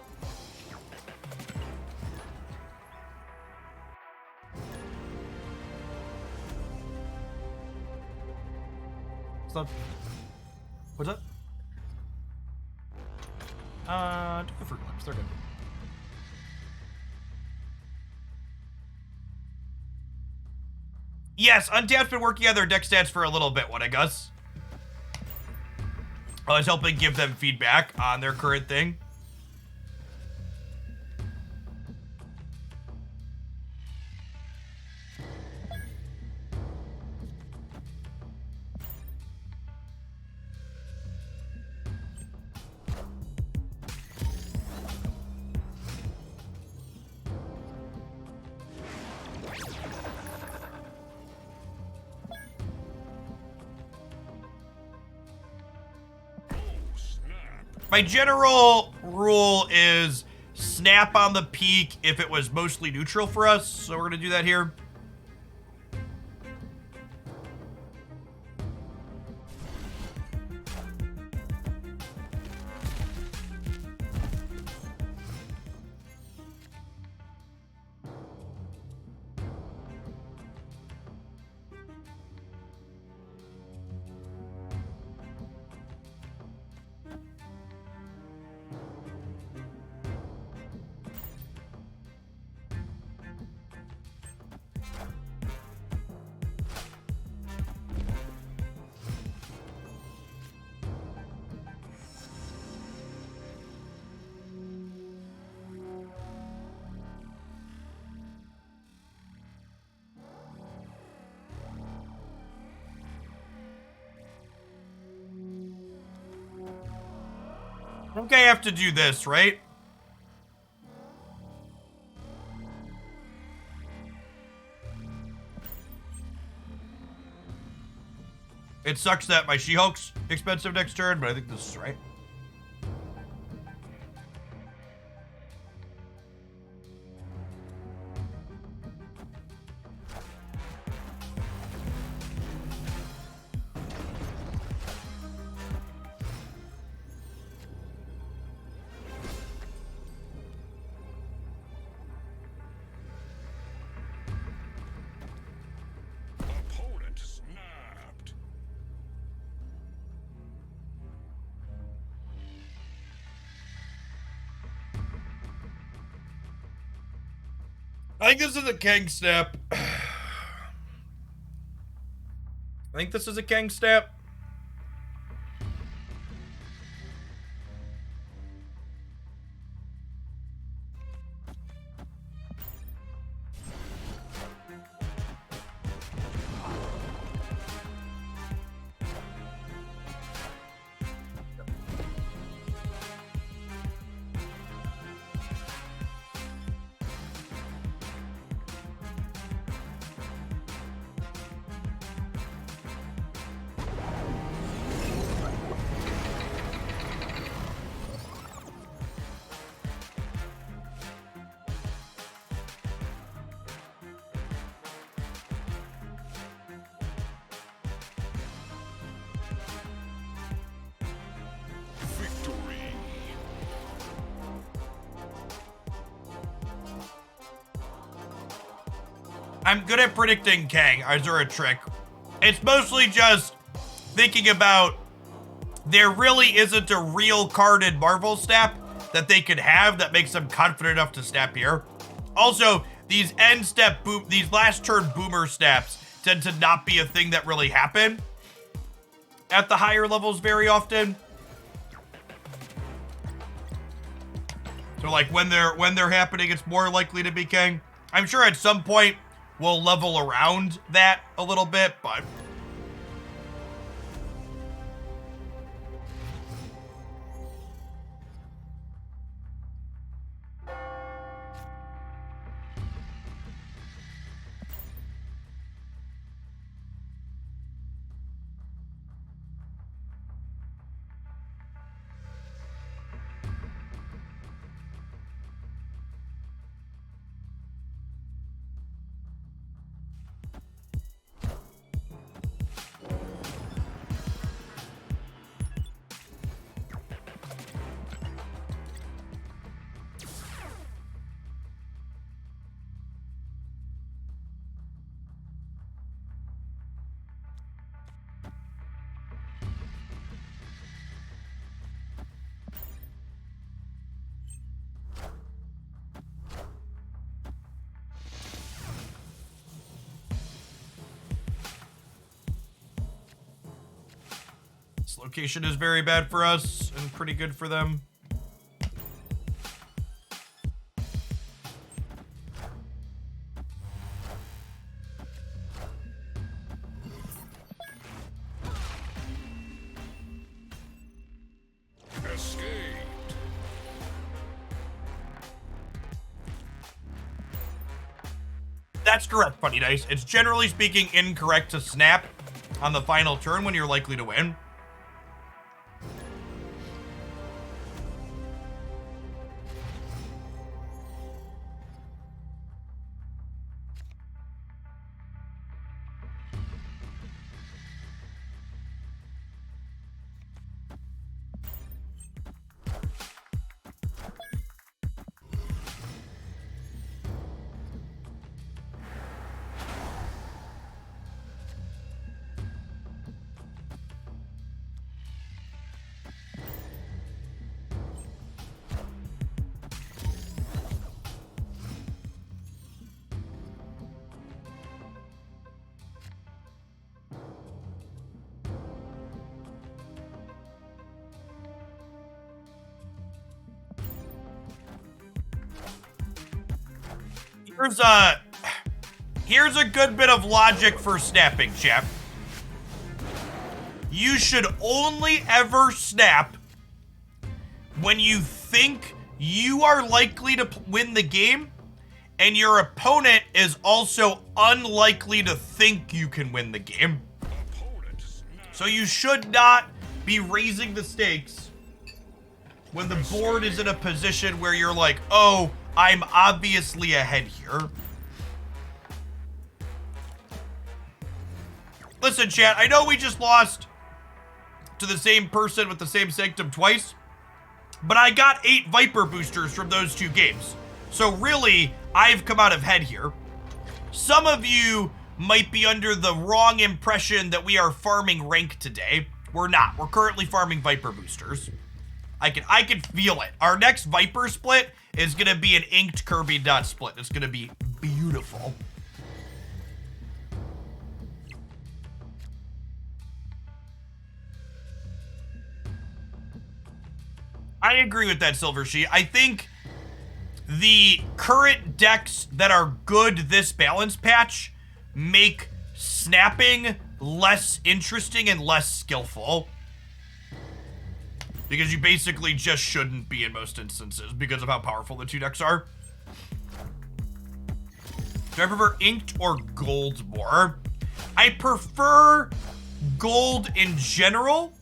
What's up? Take the fruit lips. They're good. Yes, Untapped's been working on their deck stats for a little bit, what I guess. I was helping give them feedback on their current thing. My general rule is snap on the peak if it was mostly neutral for us, so we're gonna do that here. I think I have to do this, right? It sucks that my She-Hulk's expensive next turn, but I think this is right. Opponent snapped. I think this is a Kang snap. I think this is a Kang snap. Victory. I'm good at predicting Kang. Is there a trick? It's mostly just thinking about there really isn't a real card in Marvel snap that they could have that makes them confident enough to snap here. Also, these end step boom, these last turn boomer snaps tend to not be a thing that really happen at the higher levels very often. So like when they're happening, it's more likely to be Kang. I'm sure at some point we'll level around that a little bit, but this location is very bad for us and pretty good for them. Escaped. That's correct, Funny Dice. It's generally speaking incorrect to snap on the final turn when you're likely to win. Here's a good bit of logic for snapping, chap. You should only ever snap when you think you are likely to win the game and your opponent is also unlikely to think you can win the game. Opponent snapped. So you should not be raising the stakes when the board is in a position where you're like, oh, I'm obviously ahead here. Listen, chat, I know we just lost to the same person with the same sanctum twice, but I got 8 Viper boosters from those 2 games. So really, I've come out ahead here. Some of you might be under the wrong impression that we are farming rank today. We're not. We're currently farming Viper boosters. I can feel it. Our next Viper split is gonna be an inked Kirby dot split. It's gonna be beautiful. I agree with that, Silver Sheet. I think the current decks that are good this balance patch make snapping less interesting and less skillful. Because you basically just shouldn't be in most instances because of how powerful the 2 decks are. Do I prefer inked or gold more? I prefer gold in general.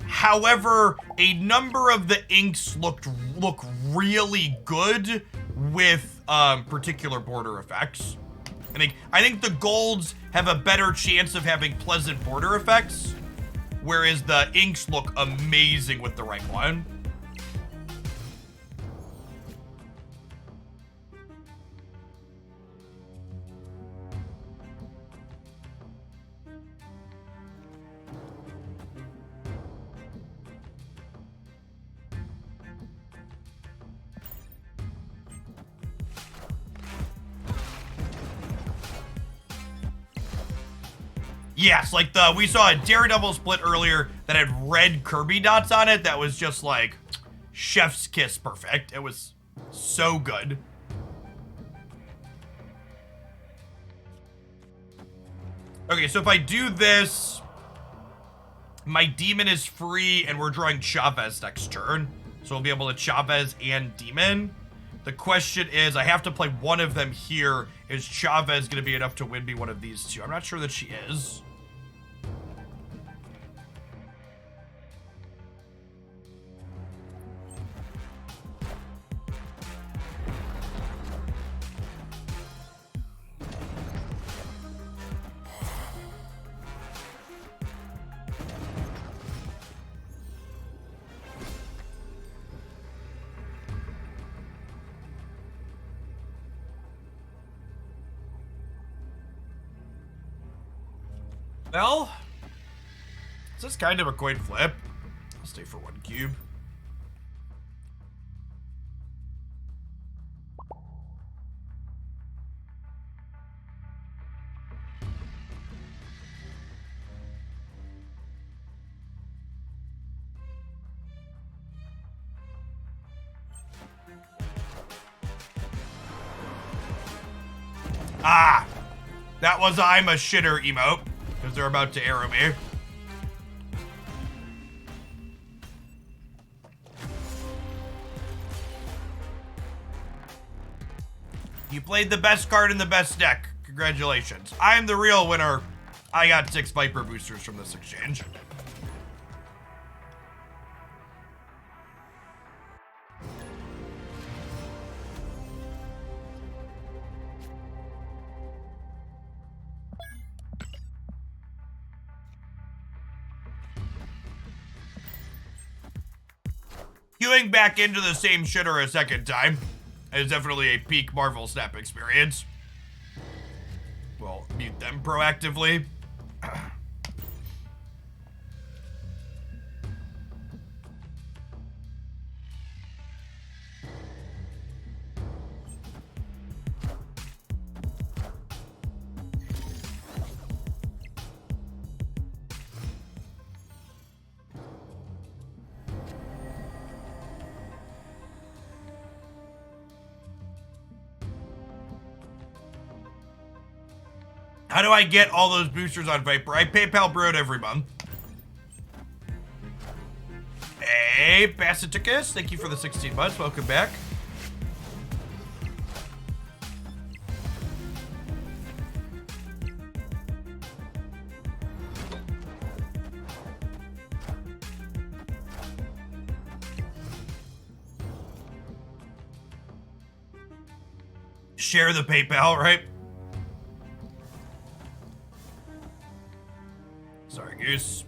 However, a number of the inks look really good with particular border effects. I think the golds have a better chance of having pleasant border effects, whereas the inks look amazing with the right one. Yes, like we saw a Daredevil split earlier that had red Kirby dots on it that was just like chef's kiss perfect. It was so good. Okay, so if I do this, my demon is free and we're drawing Chavez next turn. So we'll be able to Chavez and demon. The question is, I have to play one of them here. Is Chavez going to be enough to win me one of these 2? I'm not sure that she is. Well, this is kind of a coin flip. I'll stay for 1 cube. Ah, that was I'm a shitter emote. Because they're about to arrow me. You played the best card in the best deck. Congratulations. I'm the real winner. I got 6 Viper boosters from this exchange. Queuing back into the same shitter a second time is definitely a peak Marvel Snap experience. We'll mute them proactively. How do I get all those boosters on Viper? I PayPal Broad every month. Hey, Bassiticus, thank you for the 16 months. Welcome back. Share the PayPal, right? Sorry, Goose.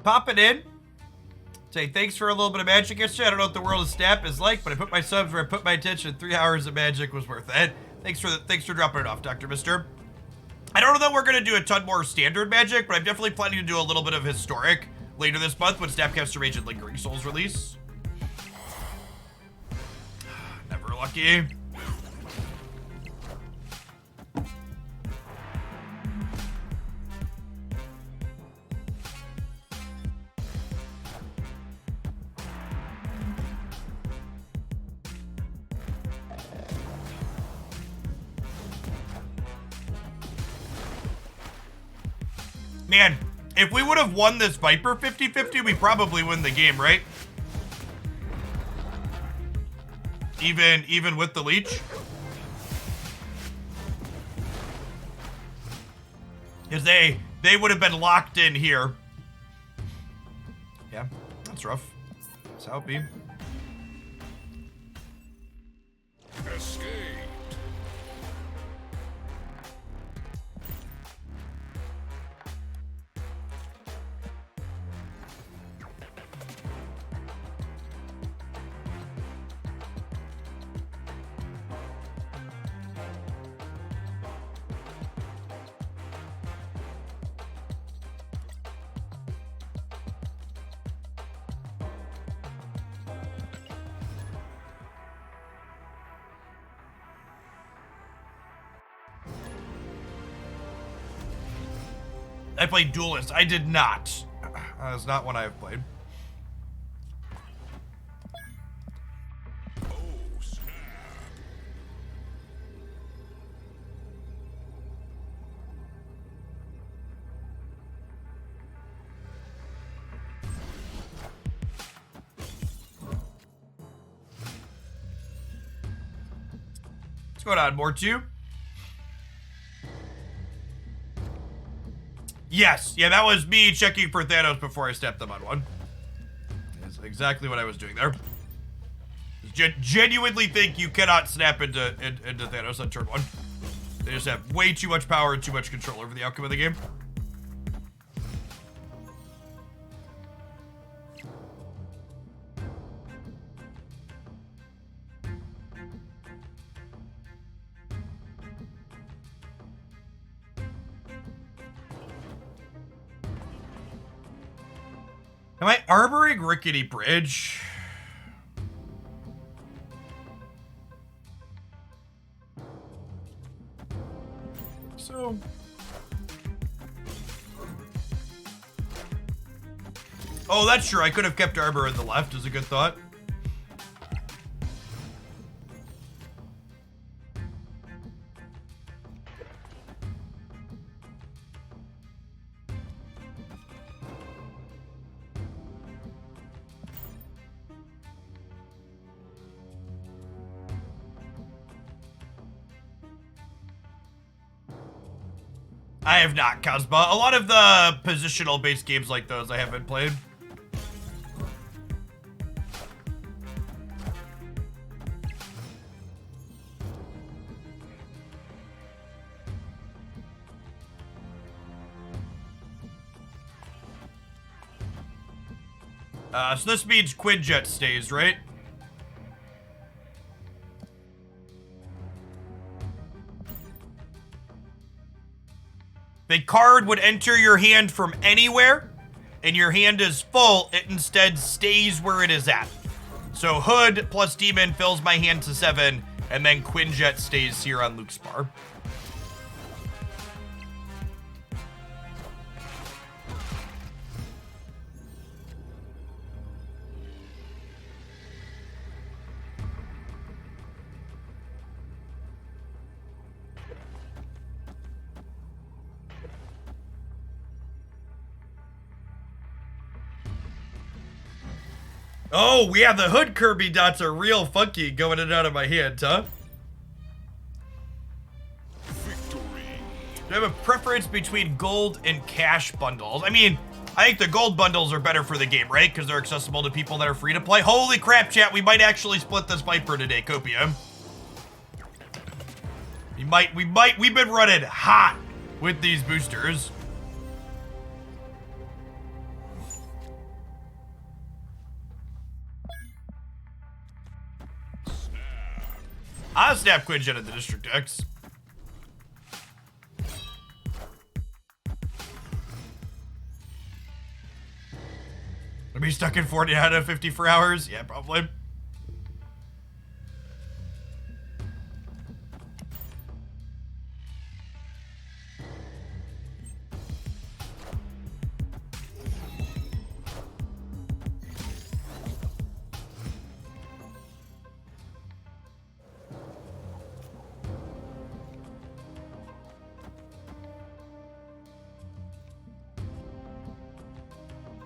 Pop it in. Say thanks for a little bit of magic yesterday. I don't know what the world of Snap is like, but I put my subs where I put my attention. 3 hours of magic was worth it. Thanks for dropping it off, Dr. Mister. I don't know that we're gonna do a ton more standard magic, but I'm definitely planning to do a little bit of historic later this month when Snapcaster Rage and Lingering Souls release. Never lucky. Man, if we would have won this Viper 50-50, we probably win the game, right? Even with the leech? Because they would have been locked in here. Yeah, that's rough. That's how it be. Escape. I played Duelist. I did not. That's not one I have played. Oh, snap. What's going on, more two? Yes, yeah, that was me checking for Thanos before I stepped them on one. That's exactly what I was doing there. Genuinely think you cannot snap into Thanos on turn one. They just have way too much power and too much control over the outcome of the game. Am I arboring Rickety Bridge? So... Oh, that's true. I could have kept Arbor in the left, is a good thought. I have not, Cosma. A lot of the positional-based games like those I haven't played. So this means Quinjet stays, right? The card would enter your hand from anywhere, and your hand is full. It instead stays where it is at. So Hood plus Demon fills my hand to 7, and then Quinjet stays here on Luke's bar. Oh, yeah, the Hood Kirby dots are real funky going in and out of my hand, huh? Victory. Do I have a preference between gold and cash bundles? I mean, I think the gold bundles are better for the game, right? Because they're accessible to people that are free to play. Holy crap, chat. We might actually split this Viper today, Copium. We've been running hot with these boosters. I'll snap Quinjet at the District X. Are we stuck in 40 out of 50 for hours? Yeah, probably.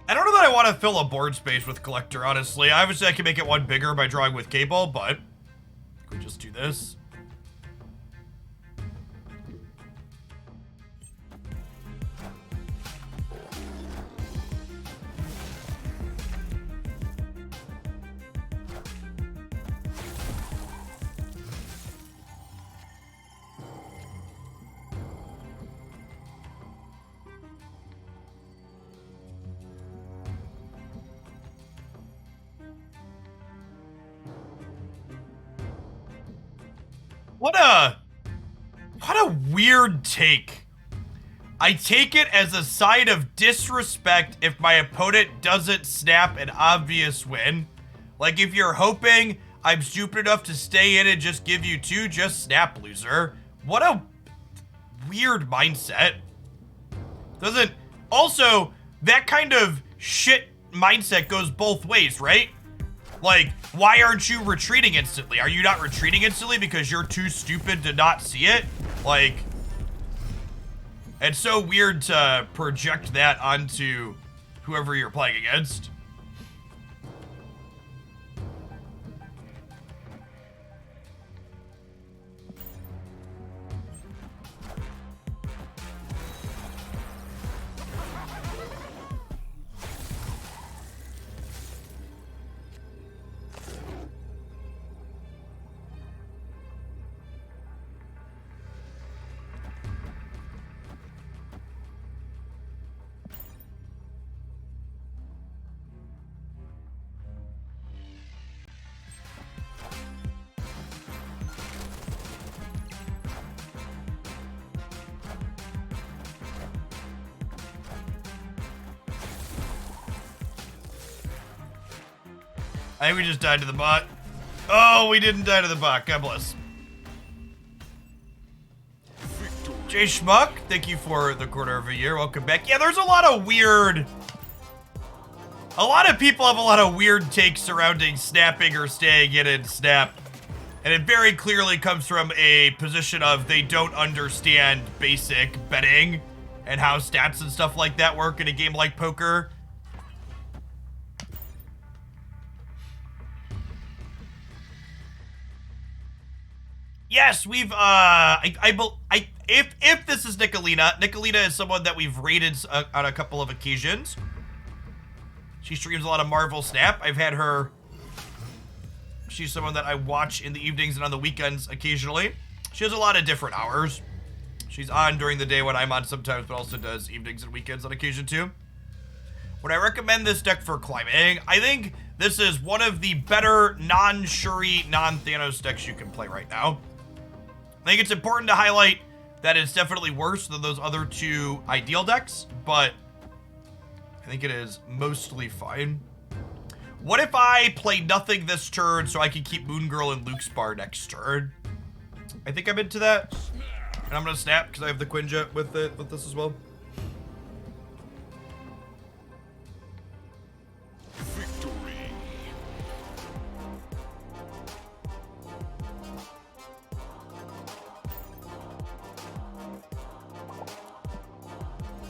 I don't know that I want to fill a board space with Collector, honestly. Obviously, I can make it one bigger by drawing with Cable, but we just do this. What a weird take. I take it as a sign of disrespect if my opponent doesn't snap an obvious win. Like if you're hoping I'm stupid enough to stay in and just give you 2, just snap, loser. What a weird mindset. Also, that kind of shit mindset goes both ways, right? Like, why aren't you retreating instantly? Are you not retreating instantly because you're too stupid to not see it? Like, it's so weird to project that onto whoever you're playing against. I think we just died to the bot. Oh, we didn't die to the bot. God bless. Jay Schmuck, thank you for the quarter of a year. Welcome back. Yeah, there's a lot of people have a lot of weird takes surrounding snapping or staying in and snap. And it very clearly comes from a position of they don't understand basic betting and how stats and stuff like that work in a game like poker. Yes, we've if this is Nicolina is someone that we've rated on a couple of occasions. She streams a lot of Marvel Snap. I've had her. She's someone that I watch in the evenings and on the weekends occasionally. She has a lot of different hours. She's on during the day when I'm on sometimes, but also does evenings and weekends on occasion too. Would I recommend this deck for climbing? I think this is one of the better non-Shuri, non-Thanos decks you can play right now. I think it's important to highlight that it's definitely worse than those other 2 ideal decks, but I think it is mostly fine. What if I play nothing this turn so I can keep Moon Girl and Luke's Bar next turn? I think I'm into that. And I'm gonna snap because I have the Quinjet with this as well.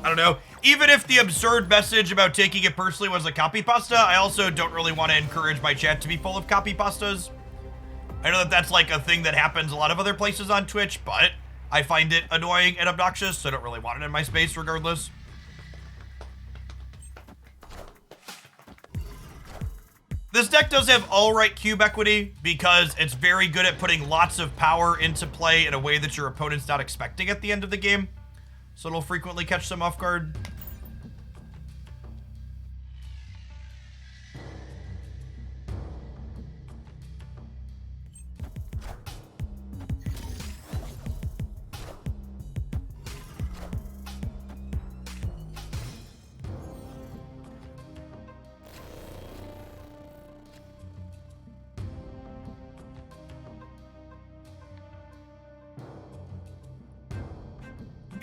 I don't know. Even if the absurd message about taking it personally was a copy pasta, I also don't really want to encourage my chat to be full of copy pastas. I know that that's like a thing that happens a lot of other places on Twitch, but I find it annoying and obnoxious, so I don't really want it in my space regardless. This deck does have alright cube equity because it's very good at putting lots of power into play in a way that your opponent's not expecting at the end of the game. So it'll frequently catch them off guard.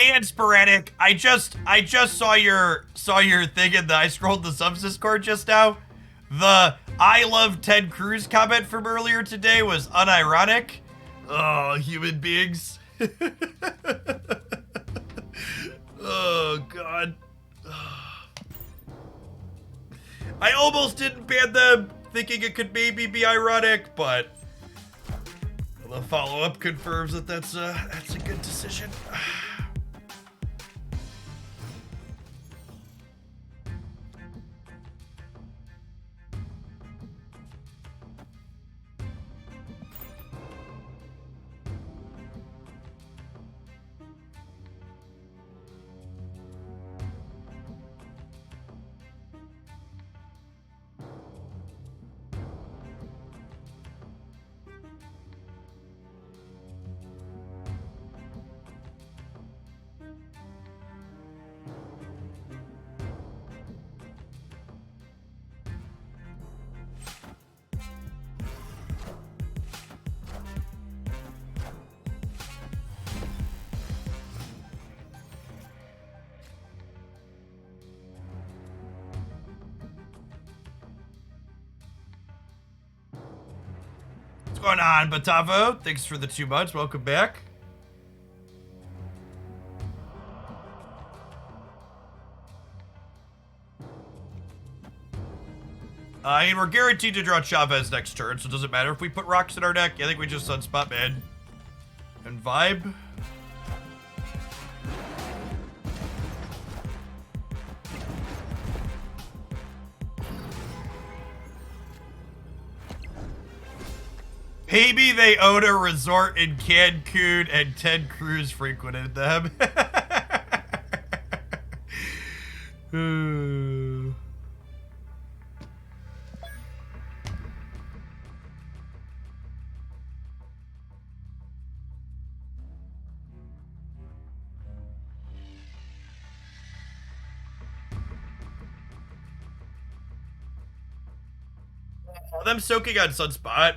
And sporadic. I just saw your thing in the I scrolled the subs Discord just now. The I love Ted Cruz comment from earlier today was unironic. Oh, human beings. Oh god. I almost didn't ban them, thinking it could maybe be ironic, but the follow-up confirms that that's a good decision. What's going on, Batavo? Thanks for the 2 months. Welcome back. And we're guaranteed to draw Chavez next turn, so it doesn't matter if we put rocks in our deck. I think we just Sunspot Man and vibe. Maybe they own a resort in Cancun and Ted Cruz frequented them. Them soaking on Sunspot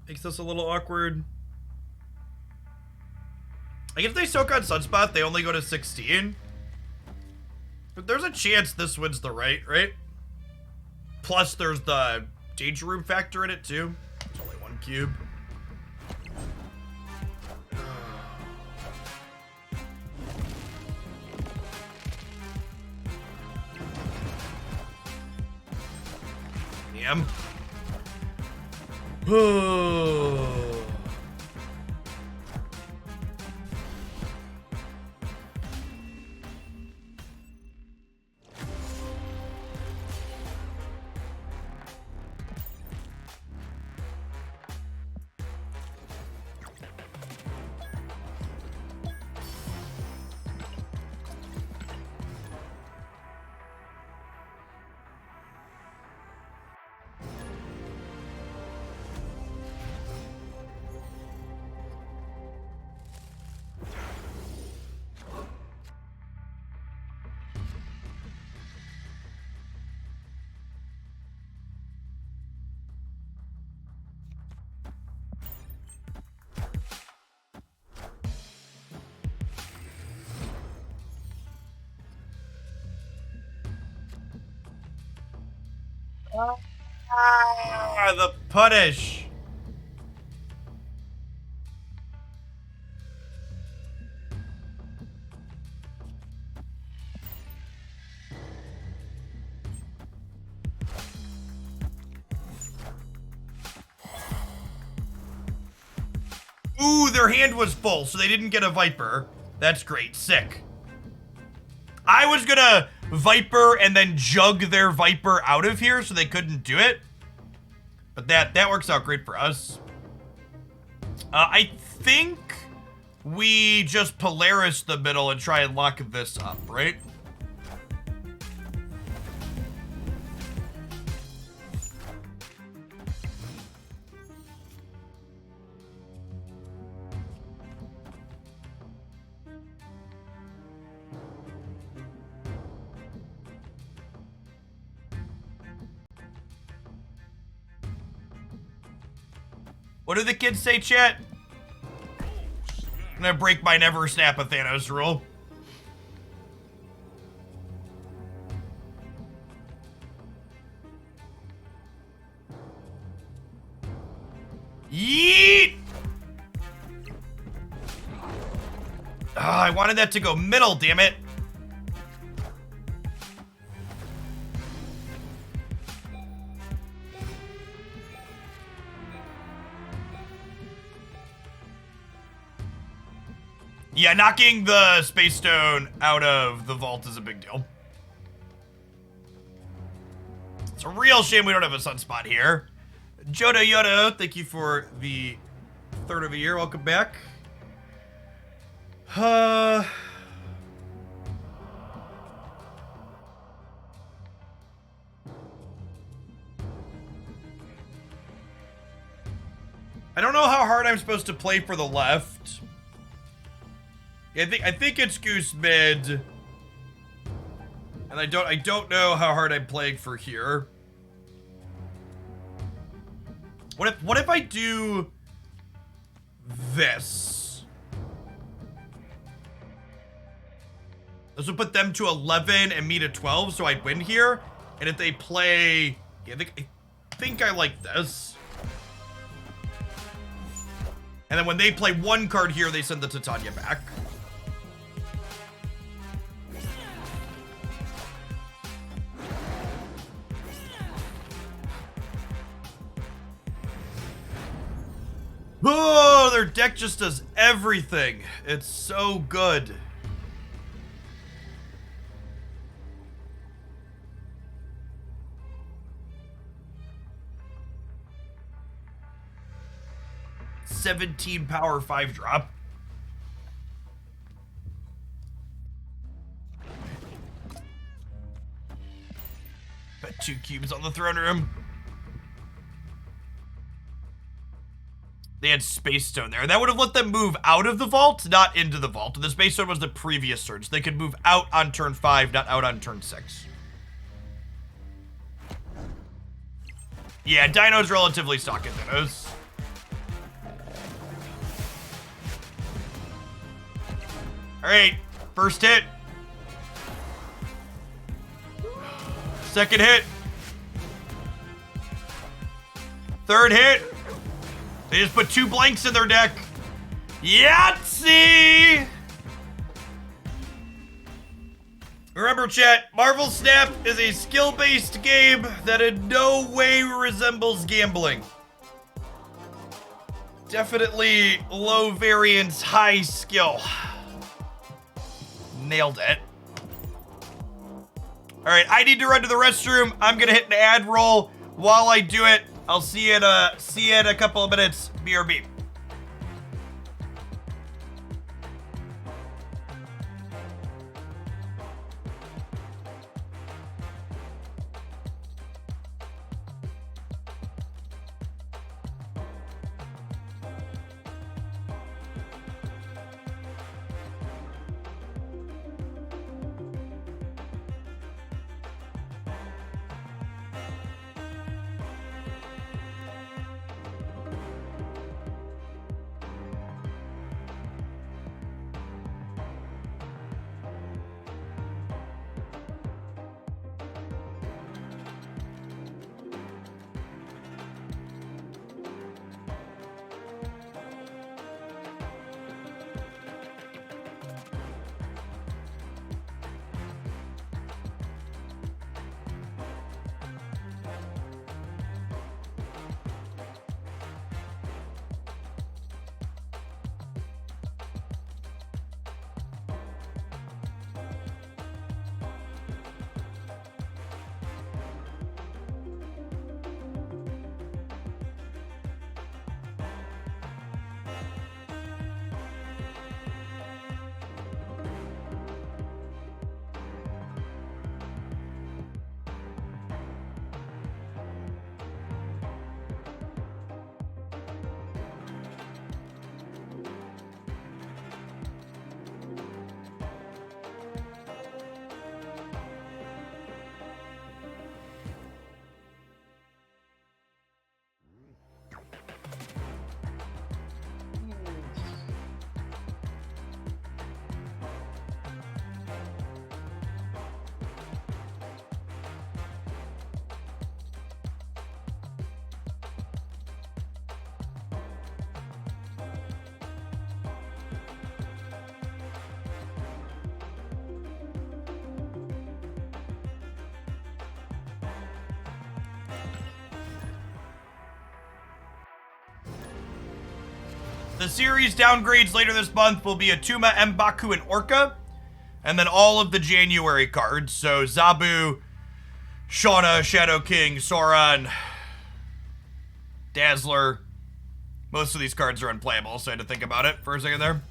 makes this a little awkward. Like, if they soak on Sunspot, they only go to 16. But there's a chance this wins the right? Plus, there's the danger room factor in it, too. It's only 1 cube. Damn. Ah, the punish. Ooh, their hand was full, so they didn't get a Viper. That's great. Sick. I was gonna Viper and then jug their Viper out of here so they couldn't do it. But that works out great for us. I think we just Polaris the middle and try and lock this up, right? What do the kids say, chat? I'm gonna break my never snap a Thanos rule. Yeet! Ah, I wanted that to go middle, damn it. Yeah, knocking the Space Stone out of the vault is a big deal. It's a real shame we don't have a sunspot here. Jodo Yodo, thank you for the third of a year. Welcome back. I don't know how hard I'm supposed to play for the left. I think it's Goose mid. And I don't know how hard I'm playing for here. What if I do this? This will put them to 11 and me to 12, so I'd win here. And if they play, yeah, I think I like this. And then when they play one card here, they send the Titania back. Oh, their deck just does everything. It's so good. $17 power 5-drop. Got 2 cubes on the throne room. They had Space Stone there. That would have let them move out of the vault, not into the vault. The Space Stone was the previous turn, so they could move out on turn 5, not out on turn 6. Yeah, Dino's relatively stock in Dinos. Alright, first hit. Second hit. Third hit. They just put 2 blanks in their deck. Yahtzee! Remember, chat, Marvel Snap is a skill-based game that in no way resembles gambling. Definitely low variance, high skill. Nailed it. All right, I need to run to the restroom. I'm gonna hit an ad roll. While I do it, I'll see you in a couple of minutes. BRB. The series downgrades later this month will be Atuma, M'Baku, and Orca. And then all of the January cards. So Zabu, Shauna, Shadow King, Sauron, Dazzler. Most of these cards are unplayable, so I had to think about it for a second there.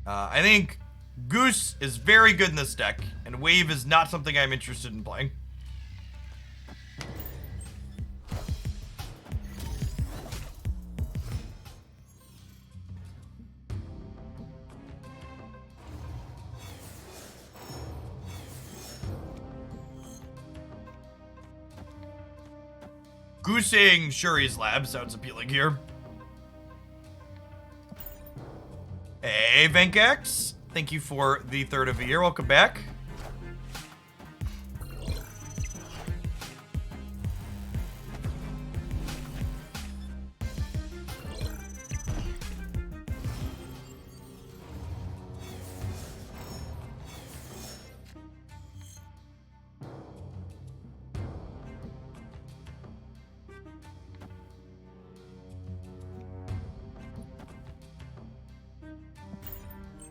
I think Goose is very good in this deck, and Wave is not something I'm interested in playing. Goosing Shuri's Lab sounds appealing here. Hey, Venkex. Thank you for the third of the year. Welcome back.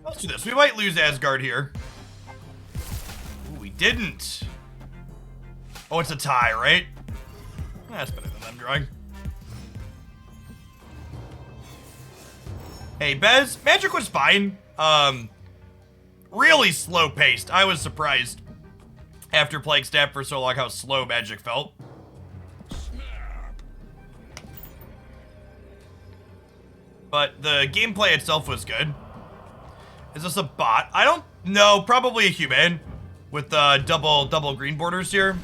Let's do this. We might lose Asgard here. Ooh, we didn't. Oh, it's a tie, right? That's better than them drawing. Hey, Bez. Magic was fine. Really slow paced. I was surprised after playing Stab for so long how slow Magic felt. But the gameplay itself was good. Is this a bot? I don't know. Probably a human with double green borders here.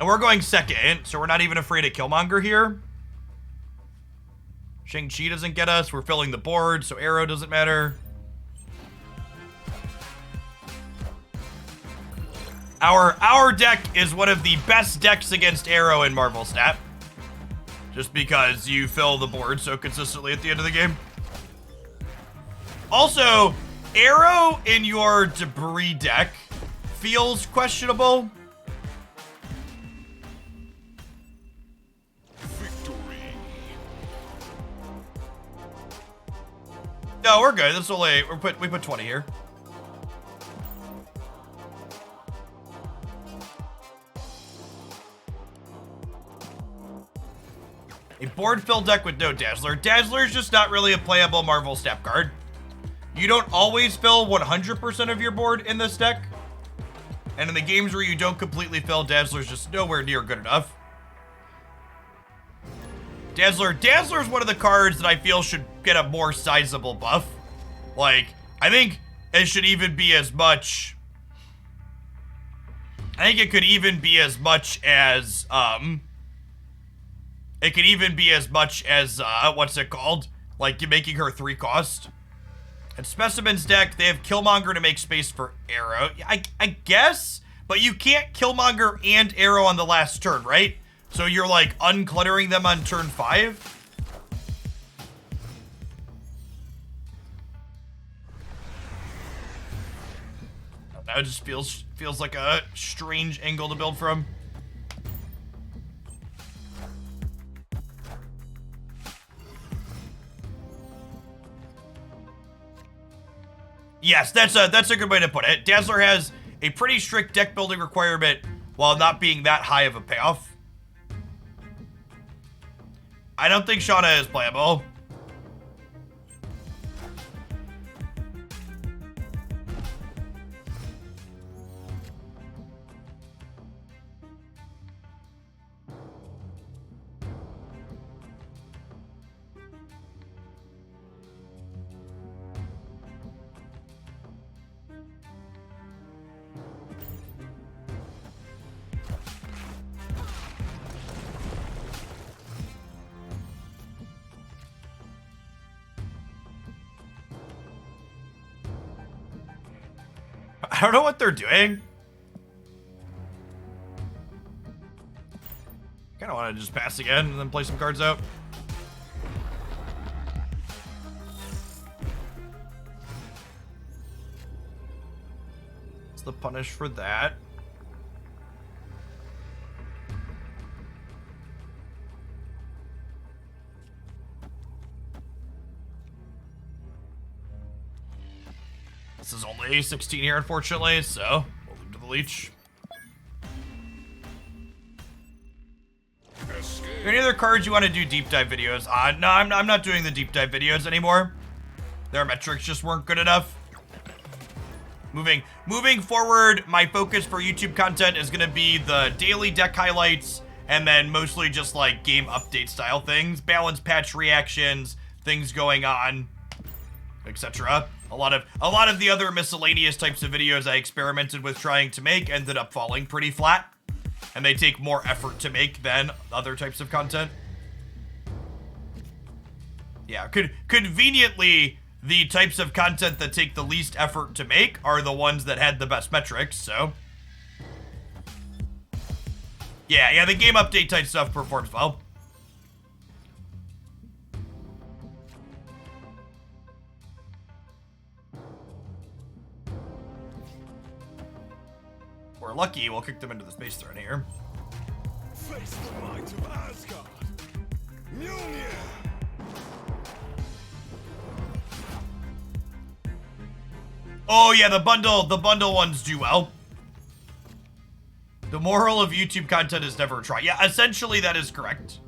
And we're going second, so we're not even afraid of Killmonger here. Shang-Chi doesn't get us. We're filling the board, so Arrow doesn't matter. Our deck is one of the best decks against Arrow in Marvel Snap. Just because you fill the board so consistently at the end of the game. Also, Arrow in your Debris deck feels questionable. No, we're good. That's only we put 20 here. A board fill deck with no Dazzler. Dazzler's just not really a playable Marvel Snap card. You don't always fill 100% of your board in this deck. And in the games where you don't completely fill, Dazzler's just nowhere near good enough. Dazzler's one of the cards that I feel should get a more sizable buff. Like, I think it should even be as much... I think it could even be as much as, it could even be as much as, what's it called? Like, you're making her 3 cost. And Specimen's deck, they have Killmonger to make space for Arrow. I guess, but you can't Killmonger and Arrow on the last turn, right? So you're, like, uncluttering them on turn 5? That just feels like a strange angle to build from. Yes, that's a good way to put it. Dazzler has a pretty strict deck building requirement while not being that high of a payoff. I don't think Shauna is playable. I don't know what they're doing. Kind of want to just pass again and then play some cards out. What's the punish for that? This is only 16 here, unfortunately, so we'll leave to the leech. Escape. Any other cards you want to do deep dive videos? No, I'm not doing the deep dive videos anymore. Their metrics just weren't good enough. Moving forward, my focus for YouTube content is going to be the daily deck highlights and then mostly just like game update style things, balance patch reactions, things going on, etc. A lot of the other miscellaneous types of videos I experimented with trying to make ended up falling pretty flat, and they take more effort to make than other types of content. Yeah, conveniently, the types of content that take the least effort to make are the ones that had the best metrics, so. Yeah, the game update type stuff performs well. We're lucky, we'll kick them into the Space Throne here. Face the might of Asgard. Mjolnir. Oh yeah, the bundle ones do well. The moral of YouTube content is never try. Yeah, essentially that is correct.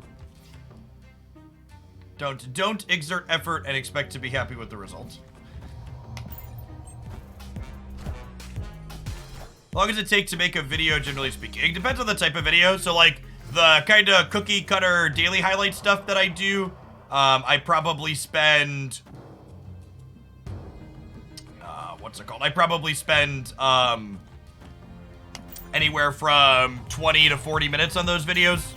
Don't exert effort and expect to be happy with the result. How long does it take to make a video, generally speaking? It depends on the type of video. So like the kind of cookie cutter daily highlight stuff that I do, I probably spend what's it called? I probably spend anywhere from 20 to 40 minutes on those videos,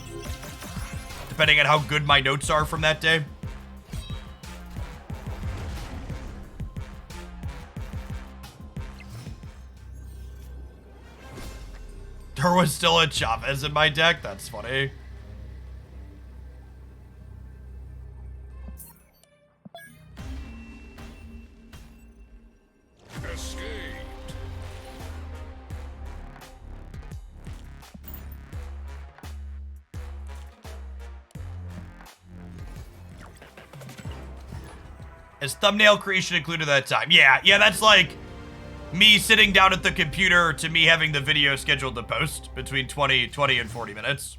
depending on how good my notes are from that day. There was still a Chavez in my deck? That's funny. Escape. Is thumbnail creation included that time? Yeah, that's like me sitting down at the computer to me having the video scheduled to post between 20 and 40 minutes.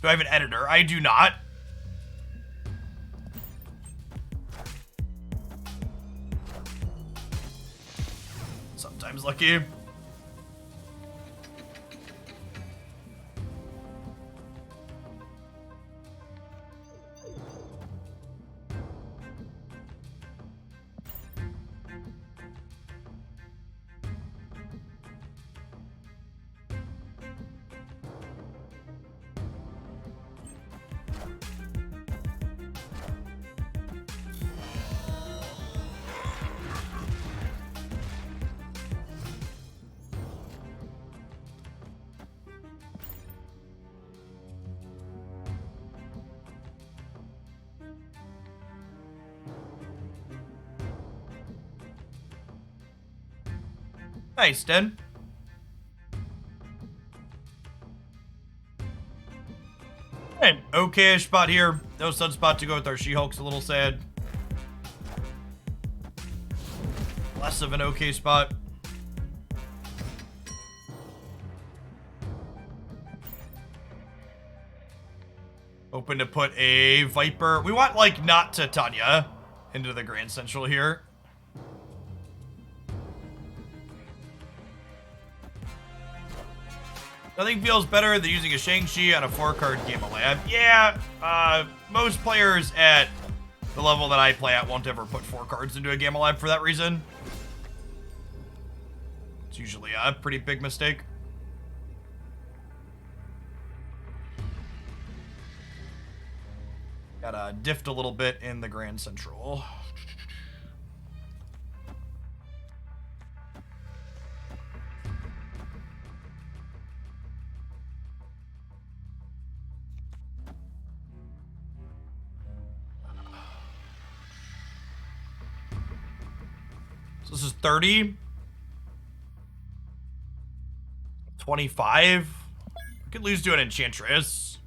Do I have an editor? I do not. Sometimes lucky. Nice, Den. An okay-ish spot here. No Sunspot to go with our She-Hulk's a little sad. Less of an okay spot. Open to put a Viper. We want, like, not Titania into the Grand Central here. Nothing feels better than using a Shang-Chi on a 4-card Gamma Lab. Yeah, most players at the level that I play at won't ever put 4 cards into a Gamma Lab for that reason. It's usually a pretty big mistake. Got diffed a little bit in the Grand Central. So this is 30. 25. We could lose to an Enchantress.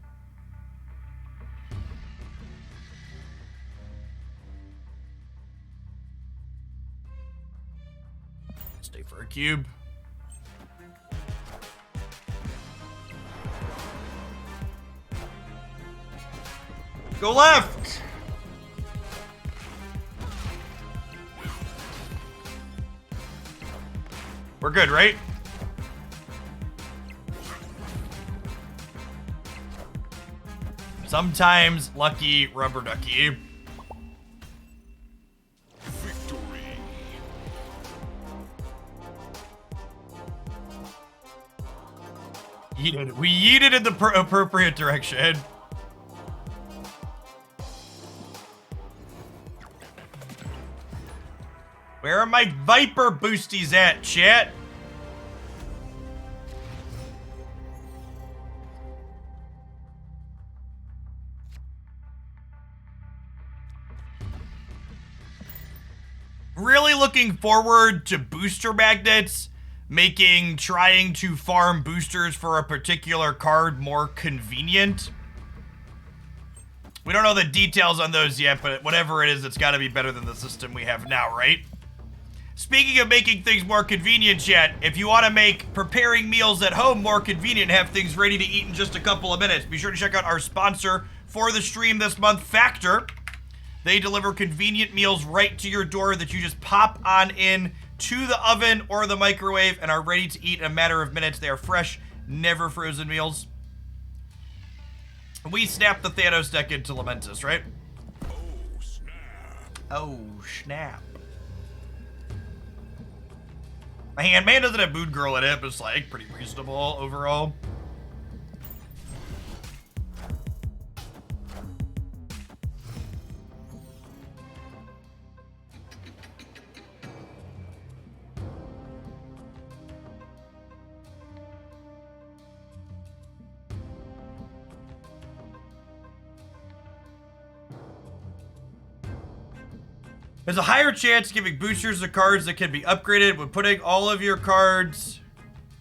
Stay for a cube. Go left! We're good, right? Sometimes lucky rubber ducky. Victory. Yeeted. We yeeted in the appropriate direction. Where are my Viper boosties at, chat? Really looking forward to booster magnets trying to farm boosters for a particular card more convenient. We don't know the details on those yet, but whatever it is, it's got to be better than the system we have now, right? Speaking of making things more convenient, chat, if you want to make preparing meals at home more convenient and have things ready to eat in just a couple of minutes, be sure to check out our sponsor for the stream this month, Factor. They deliver convenient meals right to your door that you just pop on in to the oven or the microwave and are ready to eat in a matter of minutes. They are fresh, never frozen meals. We snapped the Thanos deck into Lamentus, right? Oh, snap. Oh, snap. My Handman doesn't have Boot Girl in it, but it's like pretty reasonable overall. There's a higher chance of giving boosters to cards that can be upgraded when putting all of your cards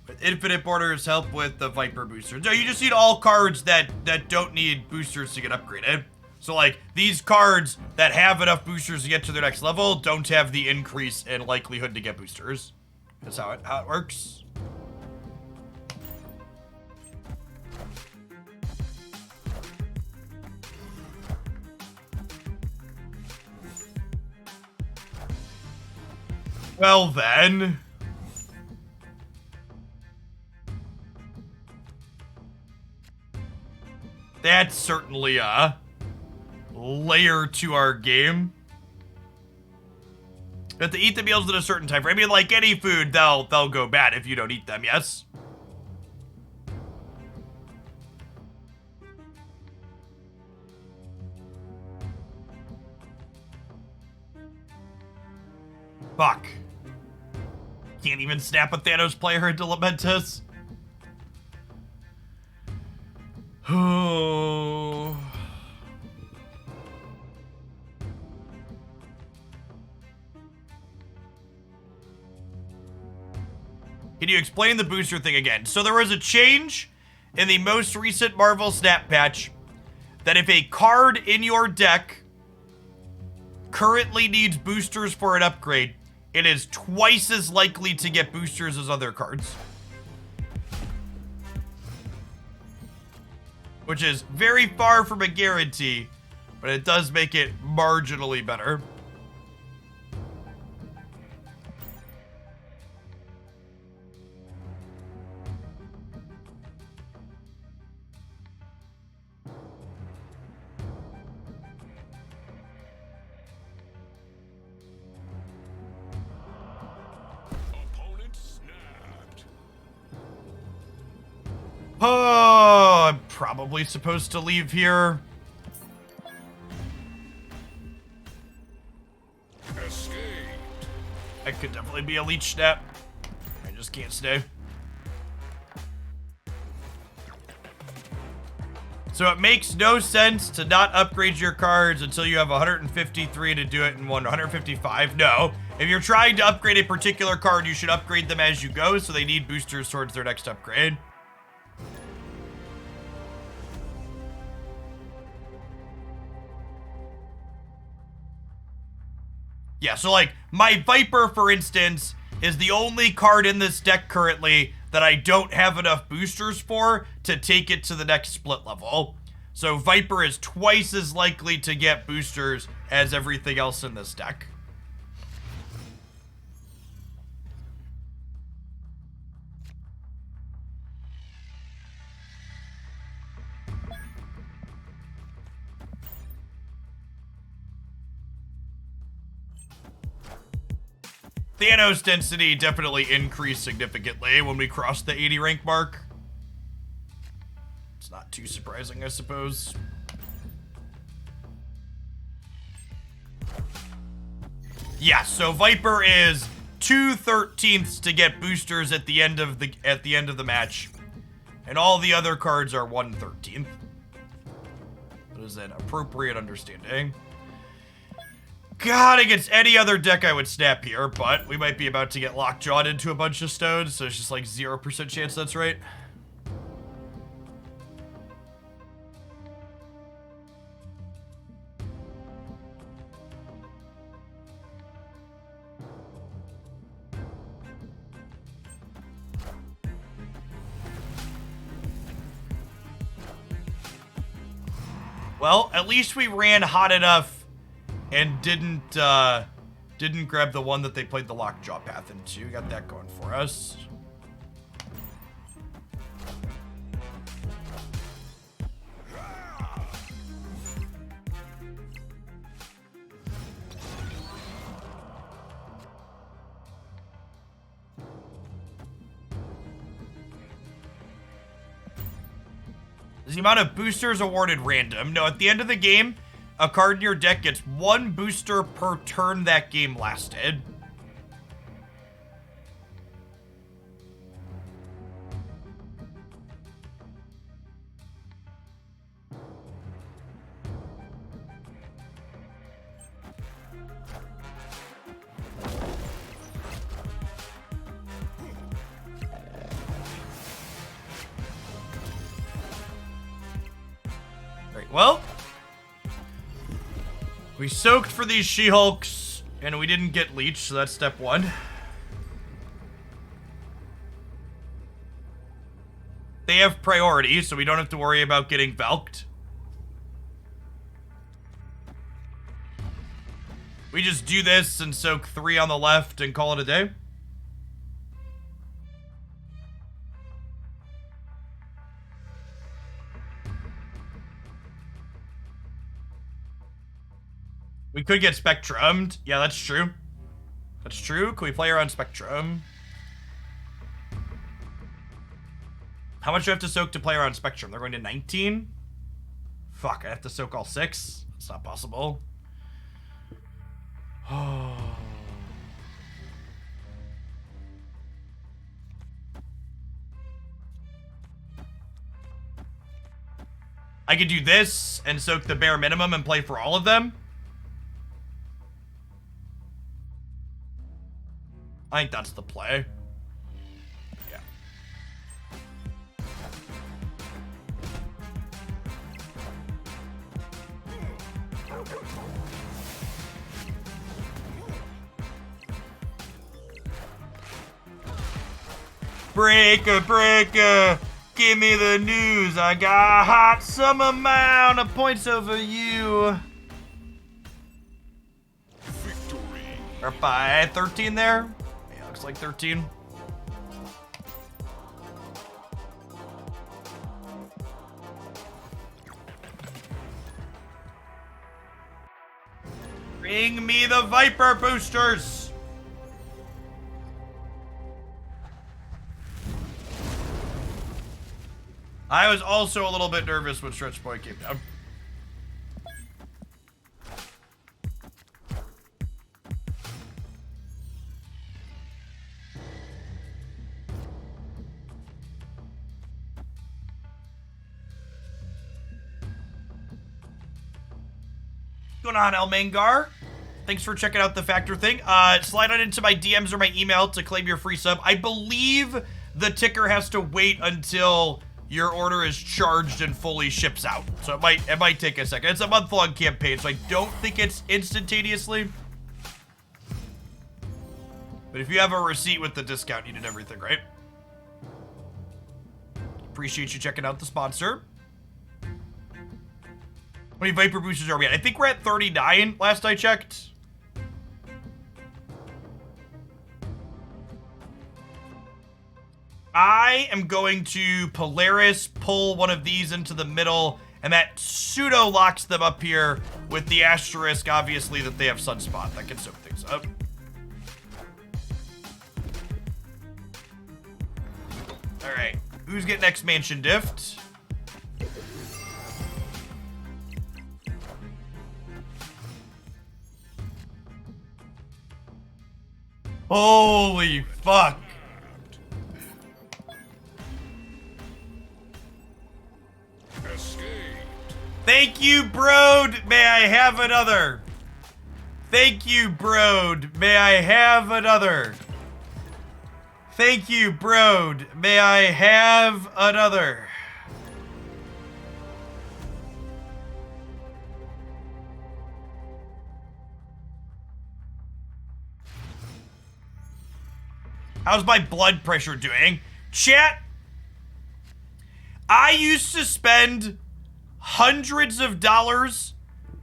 with infinite borders help with the Viper booster. No, you just need all cards that don't need boosters to get upgraded. So like these cards that have enough boosters to get to their next level don't have the increase in likelihood to get boosters. That's how it works. Well then. That's certainly a layer to our game. You have to eat the meals at a certain time frame. I mean, like any food, they'll go bad if you don't eat them, yes? Fuck. Can't even snap a Thanos player into Lamentus. Oh. Can you explain the booster thing again? So there was a change in the most recent Marvel Snap patch that if a card in your deck currently needs boosters for an upgrade, it is twice as likely to get boosters as other cards. Which is very far from a guarantee, but it does make it marginally better. Oh, I'm probably supposed to leave here. Escape. I could definitely be a leech snap. I just can't stay. So it makes no sense to not upgrade your cards until you have 153 to do it in 155. No. If you're trying to upgrade a particular card, you should upgrade them as you go, so they need boosters towards their next upgrade. Yeah, so like, my Viper, for instance, is the only card in this deck currently that I don't have enough boosters for to take it to the next split level. So Viper is twice as likely to get boosters as everything else in this deck. Thanos density definitely increased significantly when we crossed the 80 rank mark. It's not too surprising, I suppose. Yeah, so Viper is 2/13 to get boosters at the end of the match, and all the other cards are 1/13. That is an appropriate understanding. God, against any other deck I would snap here, but we might be about to get lockjawed into a bunch of stones, so it's just like 0% chance that's right. Well, at least we ran hot enough and didn't grab the one that they played the lockjaw path into. Got that going for us. Is the amount of boosters awarded random? No, at the end of the game, a card in your deck gets 1 booster per turn that game lasted. Right, well, we soaked for these She-Hulks, and we didn't get leech, so that's step 1. They have priority, so we don't have to worry about getting Valked. We just do this and soak 3 on the left and call it a day. We could get Spectrumed. Yeah, that's true. That's true. Can we play around Spectrum? How much do I have to soak to play around Spectrum? They're going to 19? Fuck, I have to soak all 6? That's not possible. Oh. I could do this and soak the bare minimum and play for all of them. I think that's the play. Yeah. Breaker, breaker, give me the news. I got some amount of points over you. Victory. Or by 13 there? Yeah, looks like 13. Bring me the Viper boosters! I was also a little bit nervous when Stretch Point came down. What's going on, El Mangar? Thanks for checking out the Factor thing. Slide on into my DMs or my email to claim your free sub. I believe the ticker has to wait until your order is charged and fully ships out. So it might take a second. It's a month-long campaign, so I don't think it's instantaneously. But if you have a receipt with the discount, you did everything, right? Appreciate you checking out the sponsor. How many Viper boosters are we at? I think we're at 39 last I checked. I am going to Polaris, pull one of these into the middle, and that pseudo locks them up here with the asterisk, obviously, that they have Sunspot. That can soak things up. All right, who's getting X-Mansion Dift? Holy fuck. Escaped. Thank you, Brode. May I have another? Thank you, Brode. May I have another? Thank you, Brode. May I have another? How's my blood pressure doing? Chat, I used to spend hundreds of dollars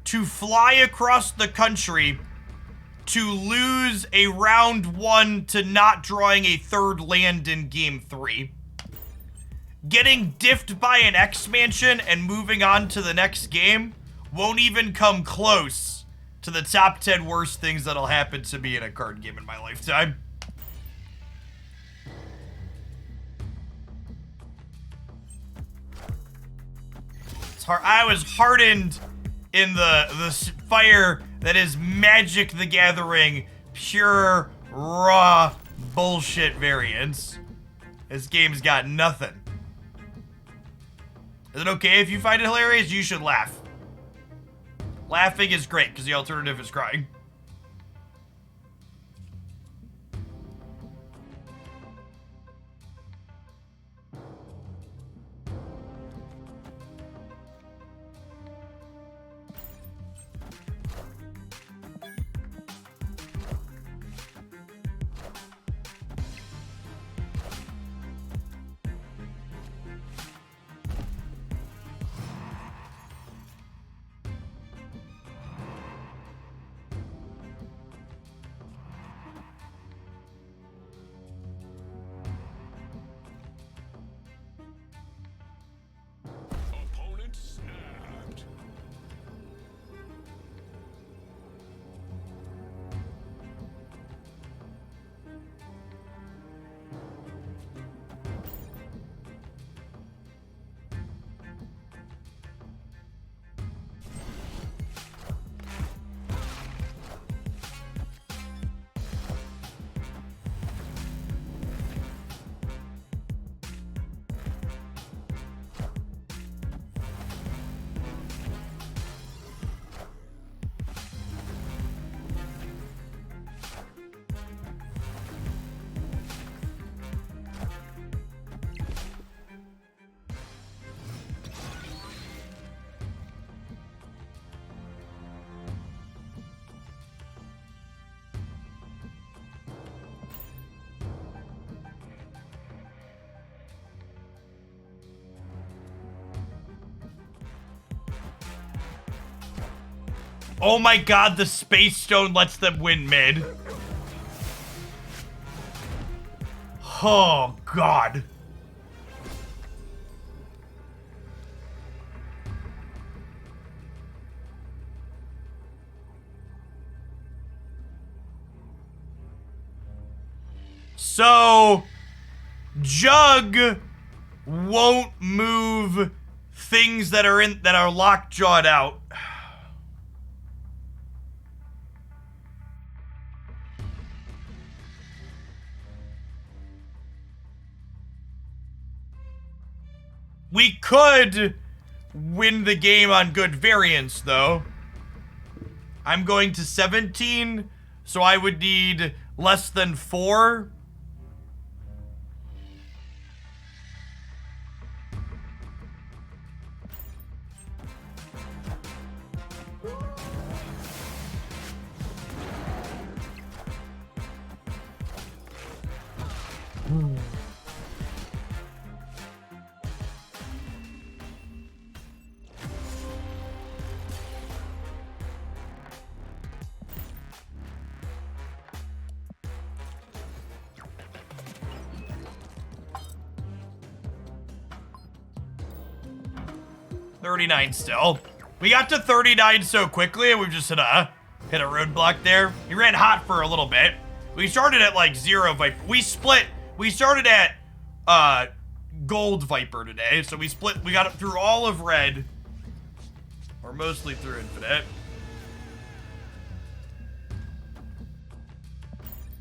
to fly across the country to lose a round 1 to not drawing a third land in game 3. Getting diffed by an X-Mansion and moving on to the next game won't even come close to the top 10 worst things that'll happen to me in a card game in my lifetime. I was hardened in the fire that is Magic the Gathering, pure, raw bullshit variants. This game's got nothing. Is it okay if you find it hilarious? You should laugh. Laughing is great, because the alternative is crying. Opponent snapped. Oh my god, the Space Stone lets them win mid. Oh god. So, Jug won't move things that are lockjawed out. We could win the game on good variance, though. I'm going to 17, so I would need less than 4. $39 still. We got to 39 so quickly, and we've just hit a roadblock there. He ran hot for a little bit. We started at like 0 Viper. We started at gold Viper today, so we got it through all of red. Or mostly through infinite.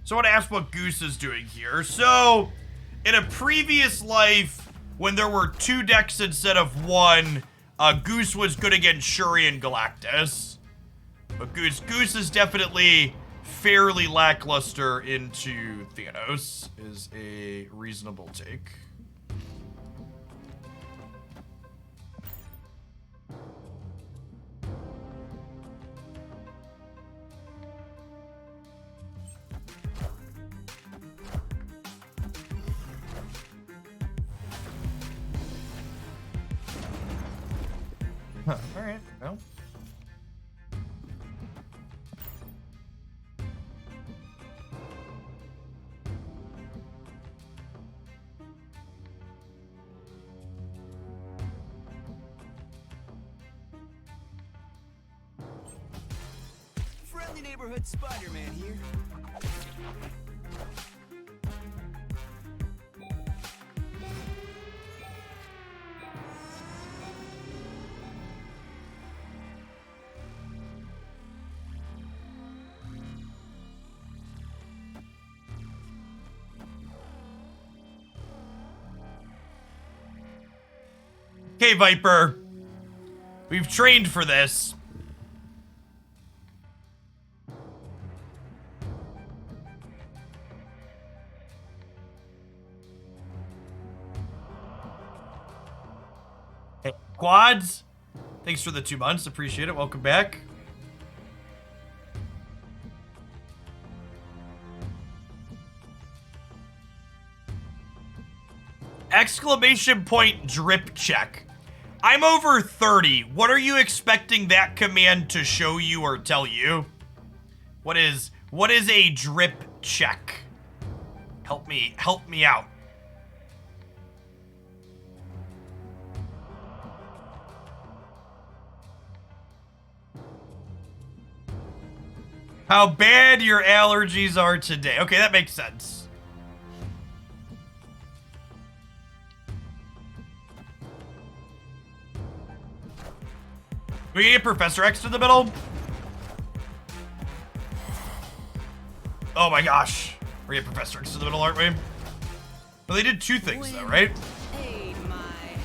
So I want to ask what Goose is doing here. So, in a previous life, when there were 2 decks instead of 1, Goose was good against Shuri and Galactus. But Goose is definitely fairly lackluster into Thanos, is a reasonable take. Huh, all right, well. Friendly neighborhood Spider-Man here. Okay, Viper. We've trained for this. Hey, Quads. Thanks for the 2 months. Appreciate it. Welcome back. Exclamation point drip check. I'm over 30. What are you expecting that command to show you or tell you? What is a drip check? Help me out. How bad your allergies are today. Okay, that makes sense. We get Professor X to the middle? Oh my gosh. We're getting Professor X to the middle, aren't we? But they did 2 things though, right? Aid my hand.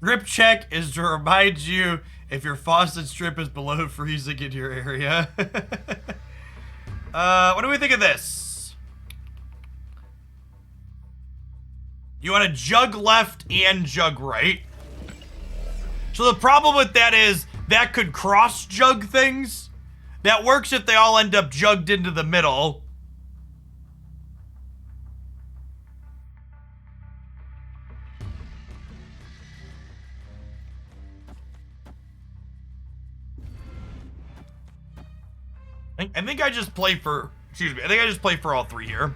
Drip check is to remind you if your faucet strip is below freezing in your area. What do we think of this? You want to jug left and jug right. So the problem with that is that could cross jug things. That works if they all end up jugged into the middle. I think I just play for, excuse me, I think I just play for all three here.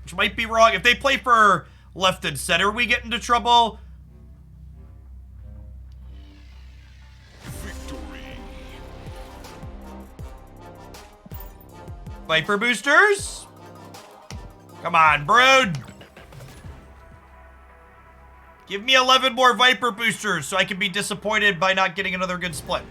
Which might be wrong. If they play for left and center, we get into trouble. Victory. Viper boosters. Come on, Brood. Give me 11 more Viper boosters so I can be disappointed by not getting another good split.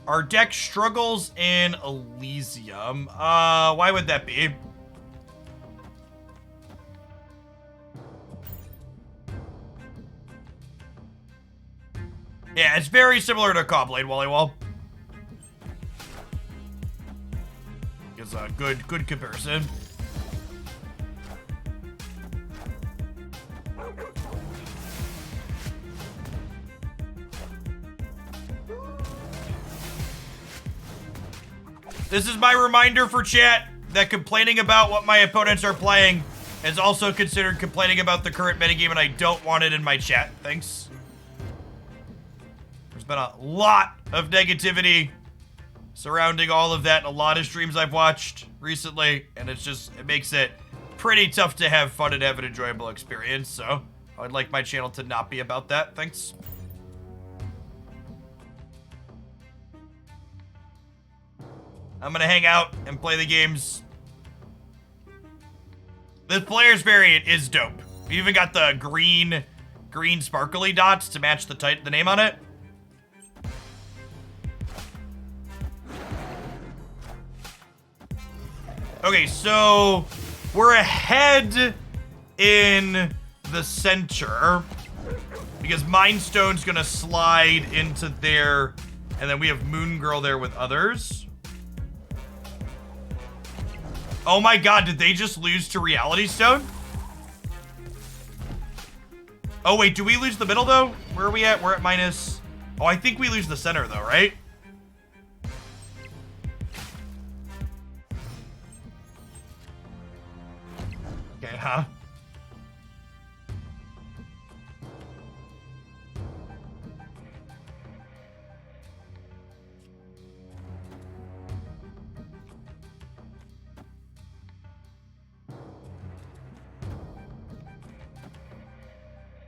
Our deck struggles in Elysium. Why would that be? Yeah, it's very similar to Cobblade Wallywall. It's a good comparison. This is my reminder for chat that complaining about what my opponents are playing is also considered complaining about the current metagame, and I don't want it in my chat. Thanks. There's been a lot of negativity surrounding all of that in a lot of streams I've watched recently, and it makes it pretty tough to have fun and have an enjoyable experience, so I'd like my channel to not be about that. Thanks. I'm gonna hang out and play the games. This player's variant is dope. We even got the green sparkly dots to match the name on it. Okay, so we're ahead in the center because Mind Stone's gonna slide into there, and then we have Moon Girl there with others. Oh my god, did they just lose to Reality Stone? Oh wait, do we lose the middle though? Where are we at? We're at minus... Oh, I think we lose the center though, right? Okay, huh?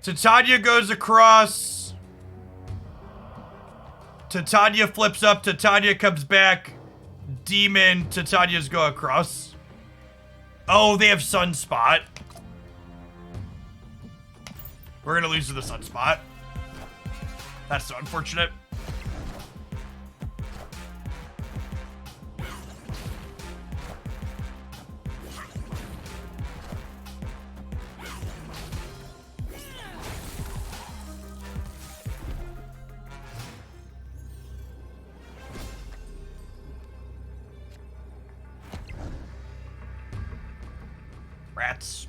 Titania goes across. Titania flips up. Titania comes back. Demon. Titania's go across. Oh, they have Sunspot. We're gonna lose to the Sunspot. That's so unfortunate. Rats.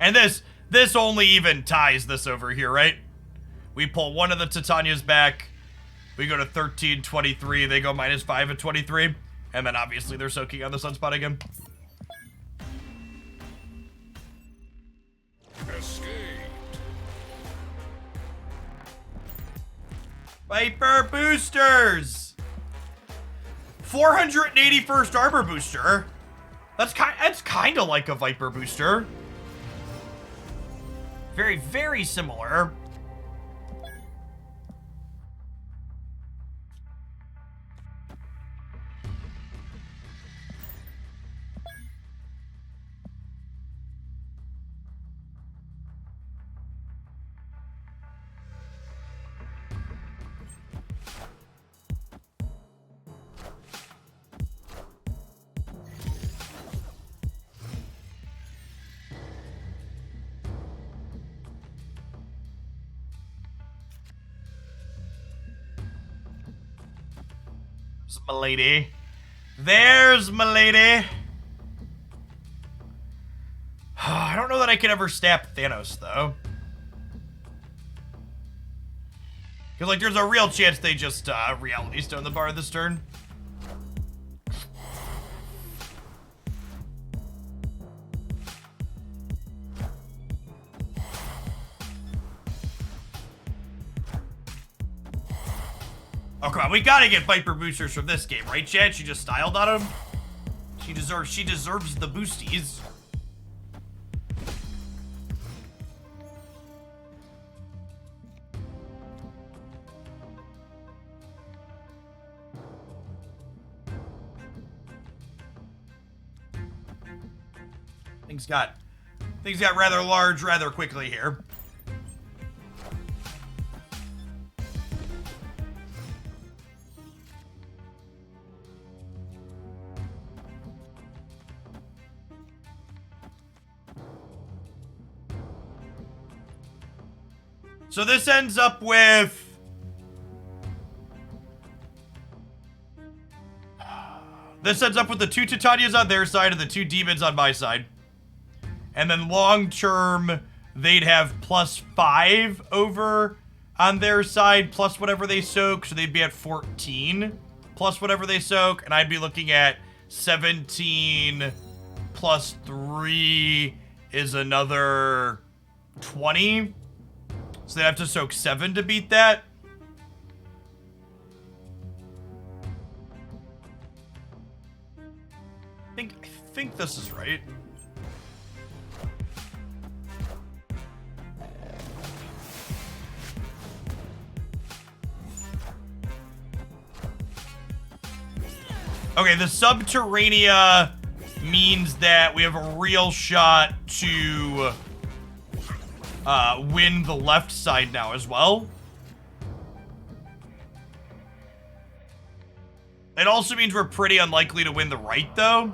And this only even ties this over here, right? We pull one of the Titanias back. We go to 13, 23. They go -5 at 23. And then obviously they're soaking on the Sunspot again. Escaped. Viper boosters! 481st armor booster. That's kind of like a Viper booster. Very, very similar. There's my lady. There's my lady. I don't know that I can ever snap Thanos, though. Because, like, there's a real chance they just, reality stone the bar this turn. Oh, come on, we gotta get Viper boosters from this game, right, Chad? She just styled on him. She deserves the boosties. Things got rather large rather quickly here. So this ends up with... This ends up with the 2 Titanias on their side and the 2 demons on my side. And then long term, they'd have +5 over on their side, plus whatever they soak. So they'd be at 14, plus whatever they soak. And I'd be looking at 17 plus 3 is another 20. So they'd have to soak 7 to beat that. I think this is right. Okay, the Subterranea means that we have a real shot to win the left side now as well. It also means we're pretty unlikely to win the right, though.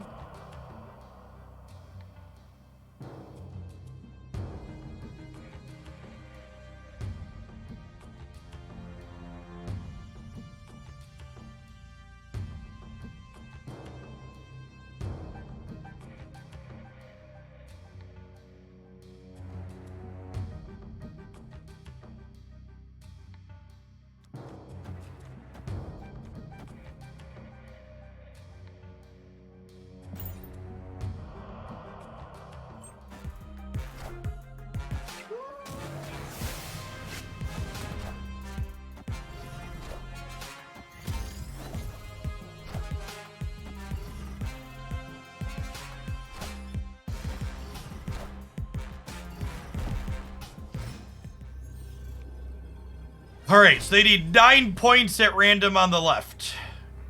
All right, so they need 9 points at random on the left,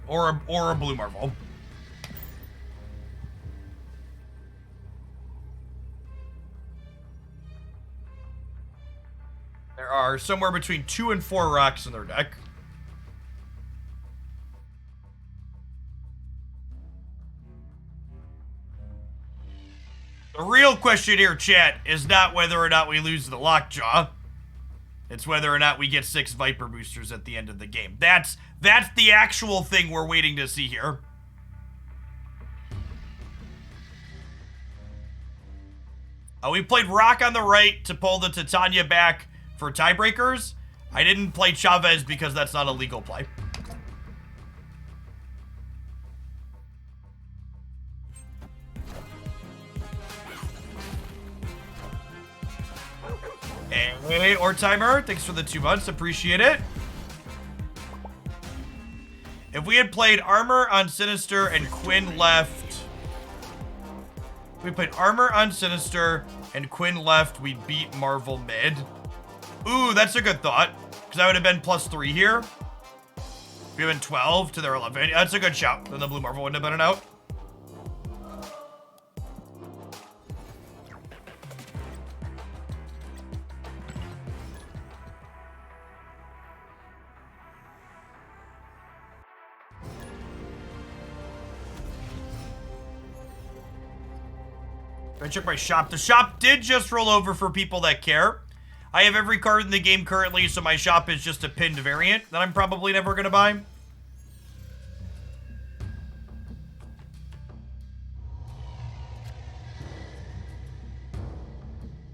or a blue marvel. There are somewhere between 2 and 4 rocks in their deck. The real question here, chat, is not whether or not we lose the Lockjaw. It's whether or not we get 6 Viper boosters at the end of the game. That's the actual thing we're waiting to see here. We played Rock on the right to pull the Titania back for tiebreakers. I didn't play Chavez because that's not a legal play. Hey, or timer, thanks for the 2 months, appreciate it. If we had played Armor on Sinister and Quinn left, we played Armor on Sinister and Quinn left, we'd beat Marvel mid. Ooh, that's a good thought, because I would have been +3 here. We have been 12 to their 11. That's a good shout. Then the blue Marvel wouldn't have been an out. I check my shop. The shop did just roll over for people that care. I have every card in the game currently, so my shop is just a pinned variant that I'm probably never going to buy.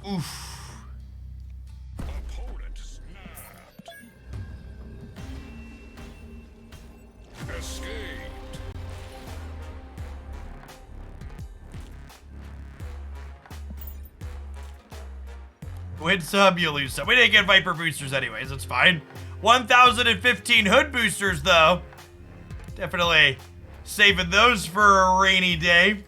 Oof. Opponent snapped. Escaped. Win some, you lose some. We didn't get Viper boosters anyways, it's fine. 1,015 hood boosters, though. Definitely saving those for a rainy day.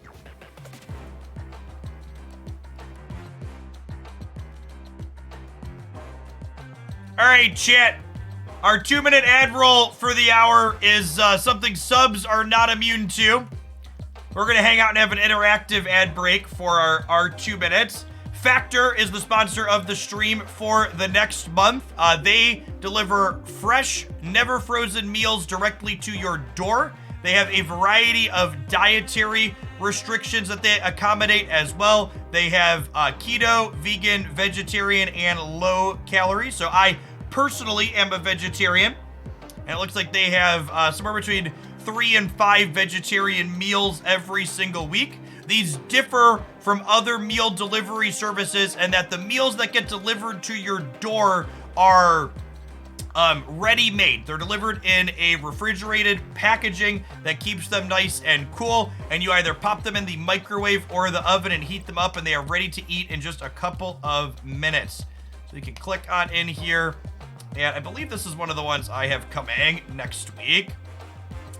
All right, chat. Our 2-minute ad roll for the hour is something subs are not immune to. We're going to hang out and have an interactive ad break for our 2 minutes. Factor is the sponsor of the stream for the next month. They deliver fresh, never frozen meals directly to your door. They have a variety of dietary restrictions that they accommodate as well. They have keto, vegan, vegetarian, and low calorie. So I personally am a vegetarian. And it looks like they have somewhere between 3 and 5 vegetarian meals every single week. These differ from other meal delivery services and that the meals that get delivered to your door are ready-made. They're delivered in a refrigerated packaging that keeps them nice and cool, and you either pop them in the microwave or the oven and heat them up, and they are ready to eat in just a couple of minutes. So you can click on in here, and I believe this is one of the ones I have coming next week.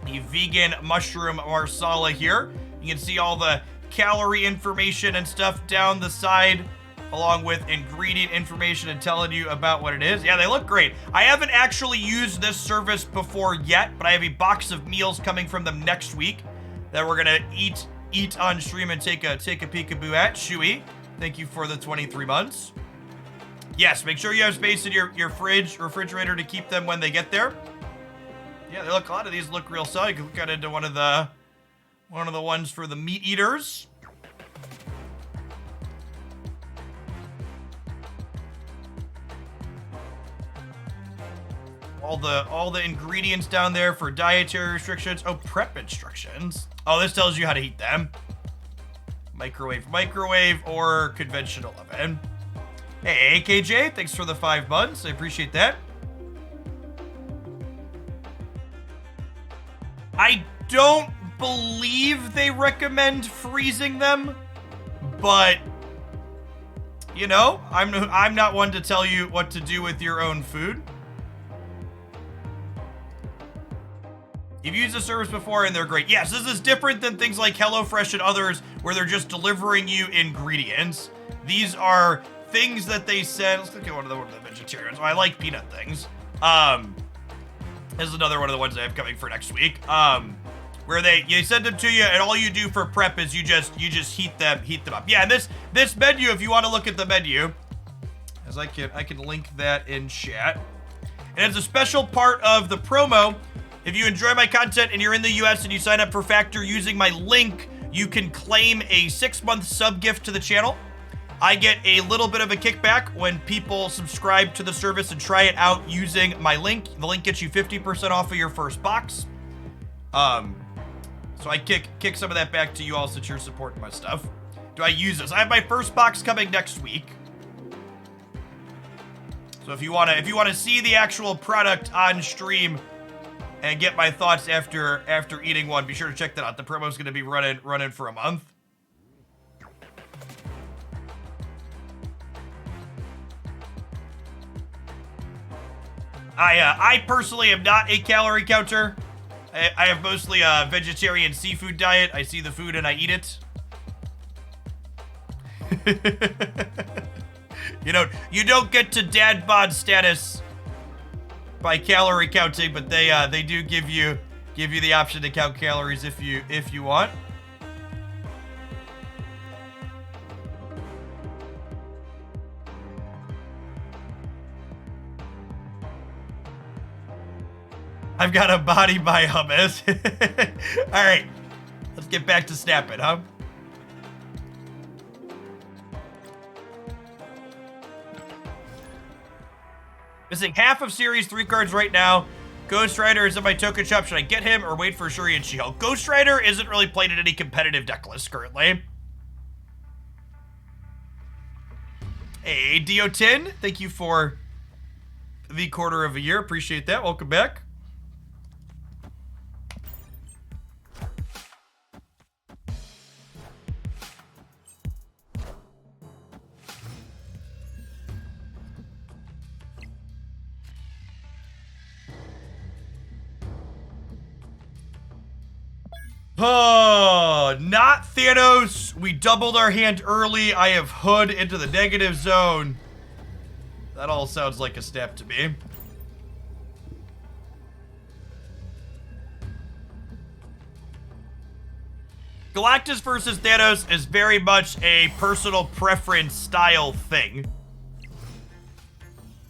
The vegan mushroom marsala here. You can see all the calorie information and stuff down the side, along with ingredient information and telling you about what it is. Yeah, they look great. I haven't actually used this service before yet, but I have a box of meals coming from them next week that we're gonna eat on stream and take a peekaboo at. Shui, thank you for the 23 months. Yes, make sure you have space in your refrigerator to keep them when they get there. Yeah, they look, a lot of these look real solid. You can look into one of the ones for the meat eaters. All the ingredients down there for dietary restrictions. Oh, prep instructions. Oh, this tells you how to heat them. Microwave, or conventional oven. Hey, AKJ, thanks for the 5 months. I appreciate that. I don't believe they recommend freezing them, but you know, I'm not one to tell you what to do with your own food. You've used the service before and they're great. Yes, this is different than things like HelloFresh and others where they're just delivering you ingredients. These are things that they said. Let's look at one of the vegetarians. Oh, I like peanut things. This is another one of the ones I have coming for next week. Where they send them to you, and all you do for prep is you just heat them up. Yeah, and this menu, if you want to look at the menu, as I can link that in chat. And it's a special part of the promo. If you enjoy my content and you're in the US and you sign up for Factor using my link, you can claim a 6-month sub gift to the channel. I get a little bit of a kickback when people subscribe to the service and try it out using my link. The link gets you 50% off of your first box. So I kick some of that back to you all since you're supporting my stuff. Do I use this? I have my first box coming next week. So if you wanna see the actual product on stream and get my thoughts after eating one, be sure to check that out. The promo's gonna be running for a month. I personally am not a calorie counter. I have mostly a vegetarian seafood diet. I see the food and I eat it. You don't get to dad bod status by calorie counting, but they do give you the option to count calories if you want. I've got a body by hummus. All right, let's get back to snapping, huh? Missing half of Series 3 cards right now. Ghost Rider is in my token shop. Should I get him or wait for Shuri and She-Hulk? Ghost Rider isn't really played in any competitive deck list currently. Hey, Dio10, thank you for the quarter of a year. Appreciate that. Welcome back. Oh, not Thanos. We doubled our hand early. I have Hood into the negative zone. That all sounds like a step to me. Galactus versus Thanos is very much a personal preference style thing.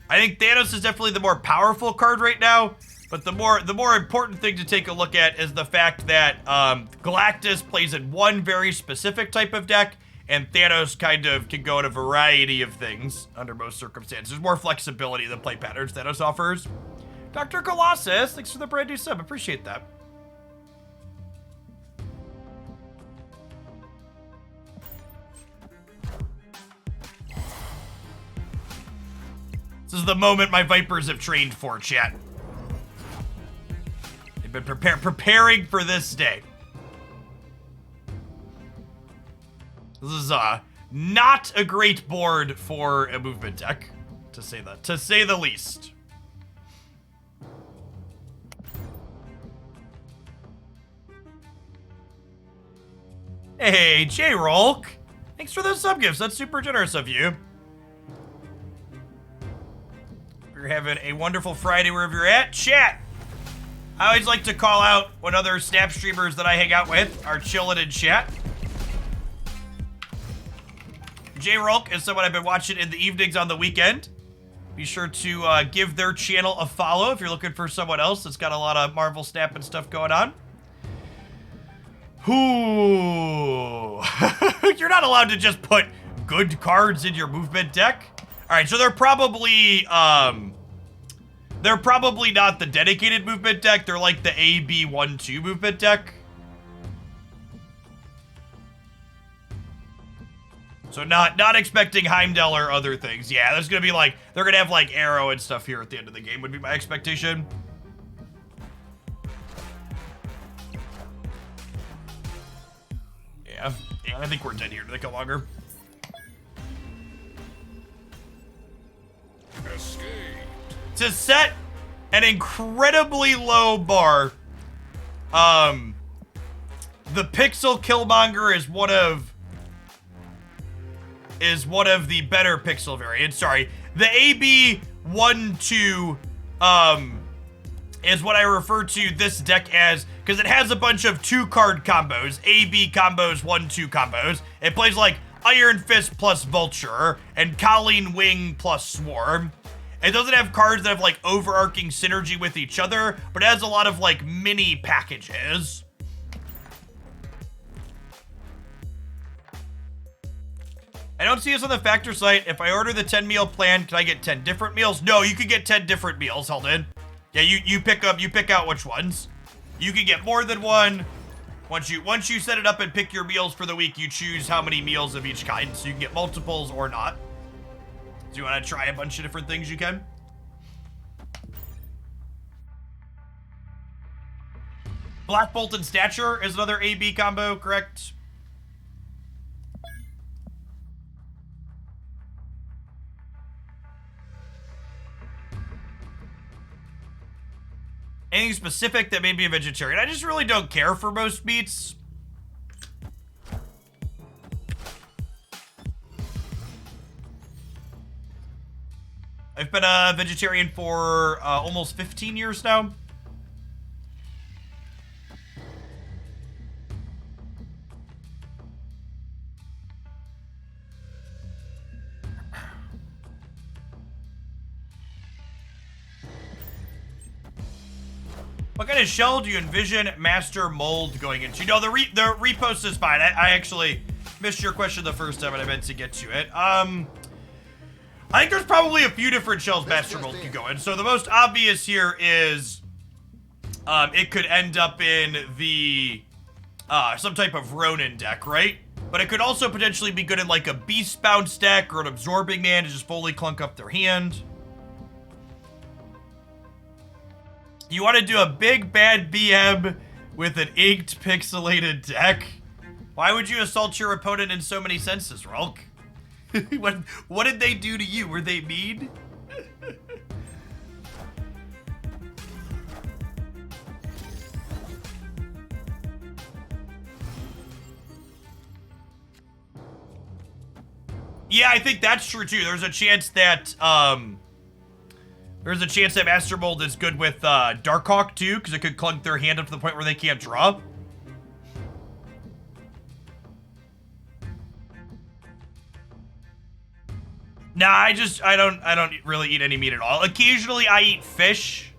I think Thanos is definitely the more powerful card right now, but the more important thing to take a look at is the fact that Galactus plays in one very specific type of deck, and Thanos kind of can go in a variety of things under most circumstances. There's more flexibility in the play patterns Thanos offers. Dr. Colossus, thanks for the brand new sub. Appreciate that. This is the moment my Vipers have trained for, chat. They've been preparing for this day. This is not a great board for a movement deck, to say the least. Hey, J-Rolk. Thanks for the sub gifts. That's super generous of you. You're having a wonderful Friday wherever you're at. Chat! I always like to call out when other Snap streamers that I hang out with are chilling in chat. J-Rolk is someone I've been watching in the evenings on the weekend. Be sure to give their channel a follow if you're looking for someone else that's got a lot of Marvel Snap and stuff going on. Ooh. You're not allowed to just put good cards in your movement deck. All right, so they're probably not the dedicated movement deck. They're like the AB12 movement deck. So not expecting Heimdall or other things. Yeah, there's gonna be like, they're gonna have like Arrow and stuff here at the end of the game would be my expectation. Yeah, I think we're dead here to make it longer. Escape. To set an incredibly low bar, the Pixel Killmonger is one of the better Pixel variants. Sorry, the AB12 is what I refer to this deck as, because it has a bunch of 2-card combos, AB combos, 1-2 combos. It plays like Iron Fist plus Vulture and Colleen Wing plus Swarm. It doesn't have cards that have like overarching synergy with each other, but it has a lot of like mini packages. I don't see us on the factor site. If I order the 10 meal plan, can I get 10 different meals? No, you can get 10 different meals, Heldon. Yeah, you pick out which ones. You can get more than one. Once you set it up and pick your meals for the week, you choose how many meals of each kind, so you can get multiples or not. Do you want to try a bunch of different things? You can. Black Bolt and Stature is another AB combo, correct? Anything specific that made me a vegetarian? I just really don't care for most meats. I've been a vegetarian for almost 15 years now. What kind of shell do you envision Master Mold going into? No, the repost is fine. I actually missed your question the first time and I meant to get to it. I think there's probably a few different shells Master Mold could go in. So the most obvious here is it could end up in the some type of Ronin deck, right? But it could also potentially be good in like a Beast Bounce deck or an Absorbing Man to just fully clunk up their hand. You want to do a big bad BM with an inked pixelated deck? Why would you assault your opponent in so many senses, Rulk? what did they do to you? Were they mean? Yeah, I think that's true too. There's a chance that Master Mold is good with Darkhawk too, because it could clunk their hand up to the point where they can't draw. Nah, I don't really eat any meat at all. Occasionally I eat fish.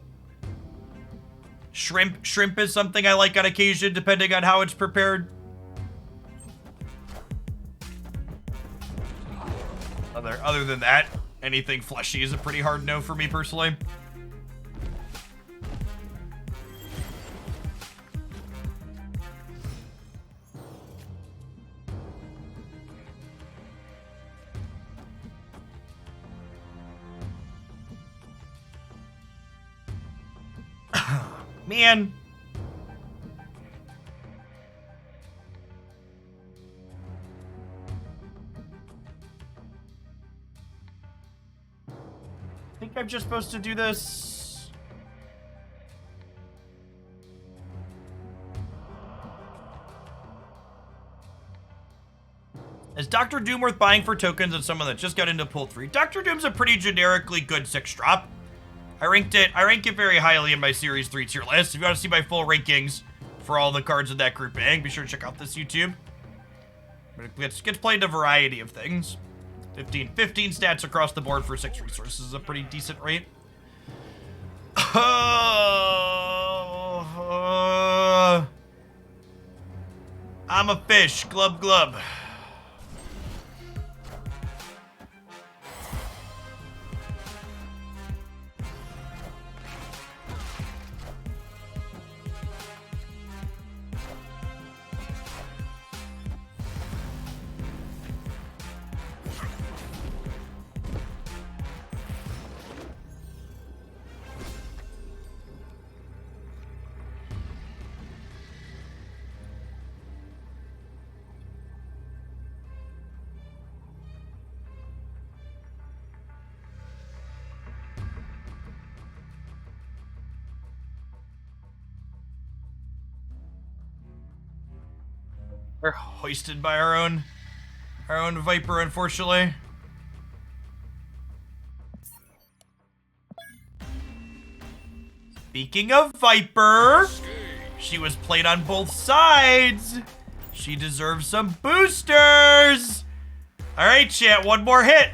Shrimp is something I like on occasion, depending on how it's prepared. Other than that, anything fleshy is a pretty hard no for me personally. Man. I think I'm just supposed to do this. Is Dr. Doom worth buying for tokens and someone that just got into pull 3? Dr. Doom's a pretty generically good 6-drop. I rank it very highly in my Series 3 tier list. If you want to see my full rankings for all the cards in that grouping, be sure to check out this YouTube. But it gets played a variety of things. 15 stats across the board for 6 resources is a pretty decent rate. I'm a fish. Glub glub. We're hoisted by our own Viper, unfortunately. Speaking of Viper, she was played on both sides. She deserves some boosters. All right, chat, one more hit.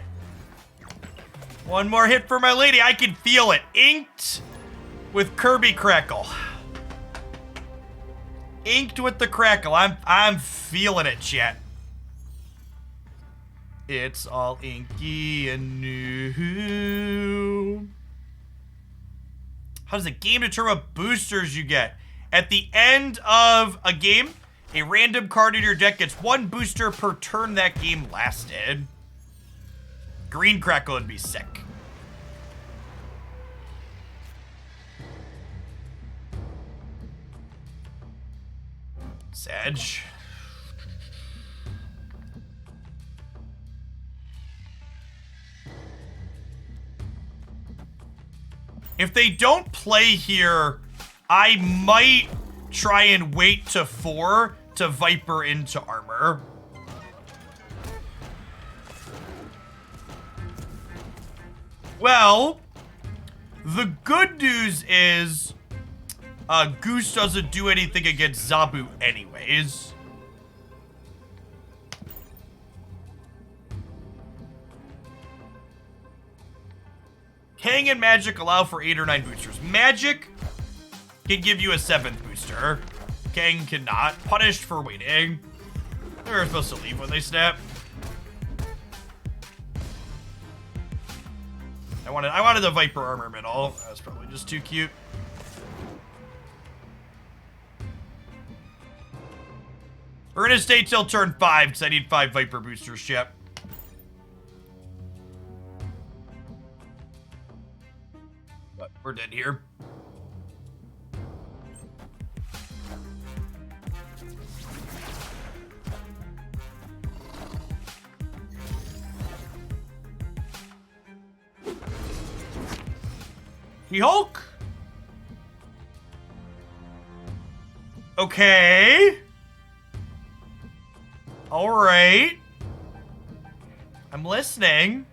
One more hit for my lady. I can feel it. Inked with Kirby Crackle. Inked with the crackle. I'm feeling it, chat. It's all inky and new. How does the game determine what boosters you get? At the end of a game, a random card in your deck gets 1 booster per turn that game lasted. Green crackle would be sick. Sedge. If they don't play here, I might try and wait to 4 to Viper into armor. Well, the good news is Goose doesn't do anything against Zabu anyways. Kang and Magic allow for 8 or 9 boosters. Magic can give you a 7th booster. Kang cannot. Punished for waiting. They were supposed to leave when they snap. I wanted the Viper armor middle. That was probably just too cute. We're gonna stay till turn 5 because I need 5 Viper boosters, chap. But we're dead here. Hulk. Okay. All right. I'm listening.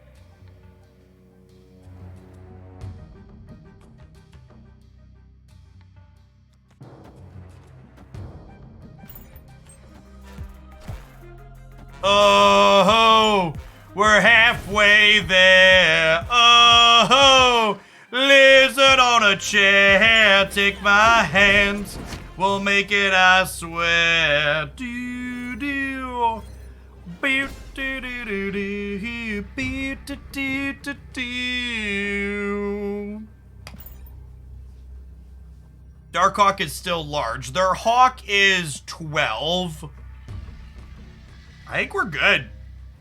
Oh, we're halfway there. Oh, lizard on a chair, take my hands. We'll make it, I swear. Do do, beep do do do do, beep do do do do. Darkhawk is still large. Their Hawk is 12. I think we're good.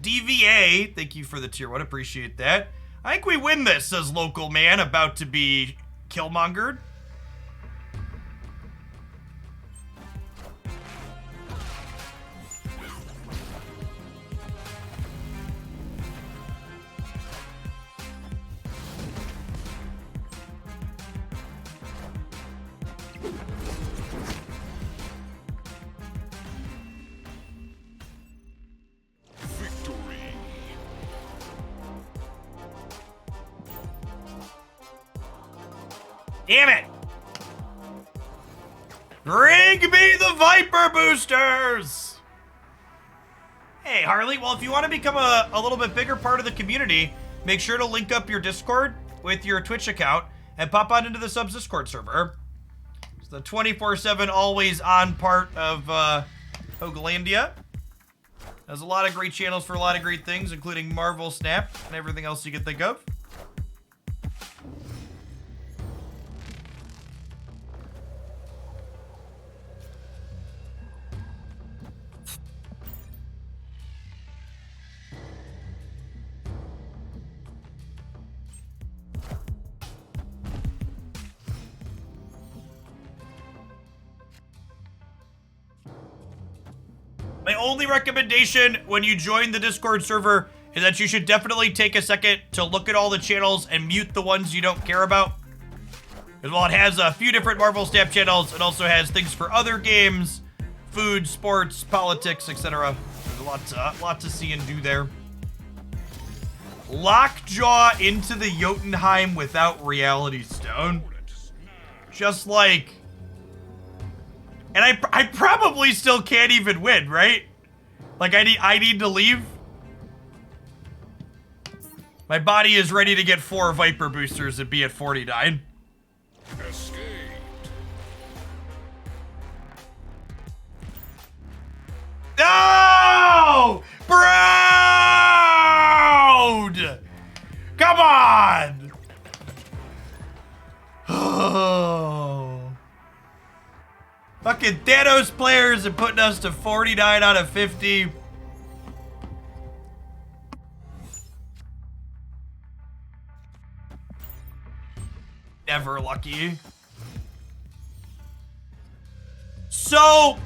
DVA, thank you for the tier 1, appreciate that. I think we win this, says local man, about to be killmongered. Damn it! Bring me the Viper boosters! Hey, Harley, well, if you want to become a little bit bigger part of the community, make sure to link up your Discord with your Twitch account and pop on into the subs Discord server. It's the 24/7 always on part of Hogalandia. Has a lot of great channels for a lot of great things, including Marvel Snap and everything else you can think of. My only recommendation when you join the Discord server is that you should definitely take a second to look at all the channels and mute the ones you don't care about. Because while it has a few different Marvel Snap channels, it also has things for other games, food, sports, politics, etc. There's a lot to see and do there. Lockjaw into the Jotunheim without Reality Stone. Just like... And I probably still can't even win, right? Like, I need to leave. My body is ready to get 4 Viper boosters and be at 49. Escaped. No! Brown! Come on! Oh. Fucking Thanos players are putting us to 49 out of 50. Never lucky. So,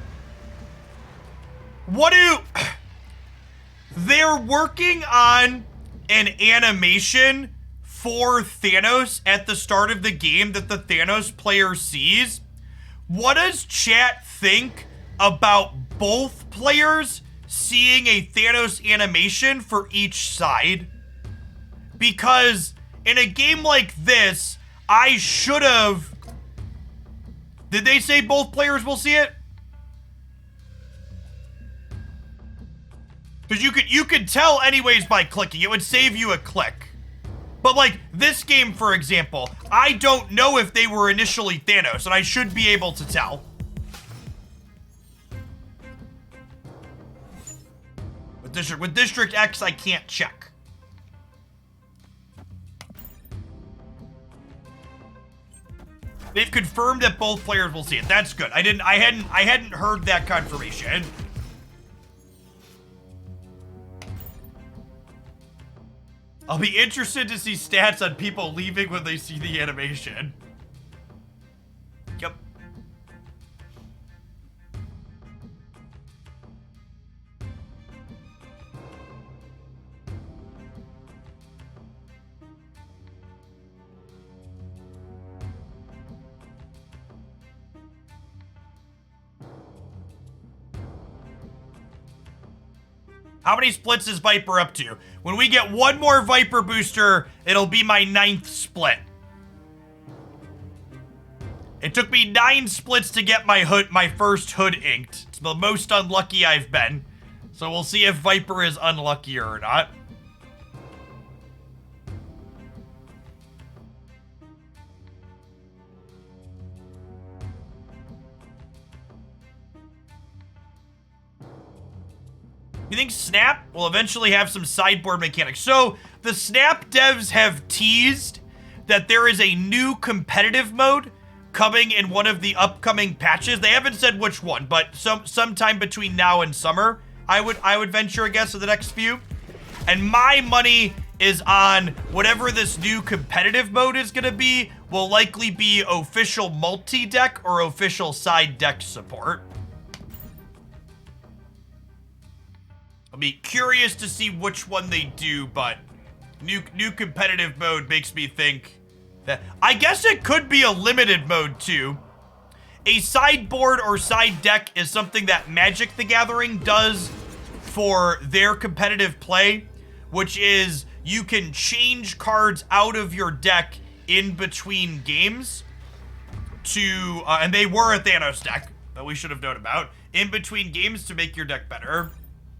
what do... They're working on an animation for Thanos at the start of the game that the Thanos player sees. What does chat think about both players seeing a Thanos animation for each side? Because in a game like this, I should have... Did they say both players will see it? Because you could tell anyways by clicking. It would save you a click. But like this game, for example, I don't know if they were initially Thanos, and I should be able to tell. With District X, I can't check. They've confirmed that both players will see it. That's good. I hadn't heard that confirmation. I'll be interested to see stats on people leaving when they see the animation. Yep. How many splits is Viper up to? When we get one more Viper booster, it'll be my 9th split. It took me 9 splits to get my first hood inked. It's the most unlucky I've been. So we'll see if Viper is unluckier or not. You think Snap will eventually have some sideboard mechanics? So the Snap devs have teased that there is a new competitive mode coming in one of the upcoming patches. They haven't said which one, but sometime between now and summer, I would venture a guess of the next few. And my money is on whatever this new competitive mode is going to be, will likely be official multi-deck or official side deck support. I'll be curious to see which one they do, but new competitive mode makes me think that I guess it could be a limited mode too. A sideboard or side deck is something that Magic the Gathering does for their competitive play, which is you can change cards out of your deck in between games to, and they were a Thanos deck that we should have known about, in between games to make your deck better.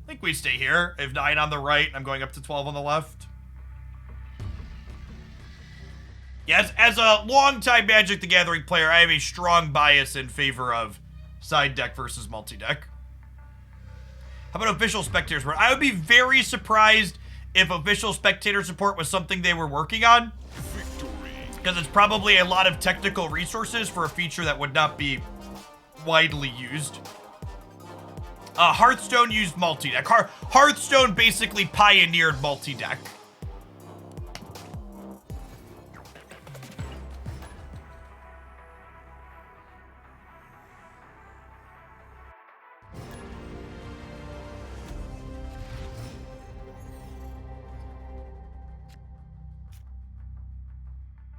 I think we stay here. I have 9 on the right. I'm going up to 12 on the left. Yes, as a longtime Magic the Gathering player, I have a strong bias in favor of side deck versus multi-deck. How about official spectator support? I would be very surprised if official spectator support was something they were working on. Because it's probably a lot of technical resources for a feature that would not be widely used. Hearthstone used multi-deck. Hearthstone basically pioneered multi-deck.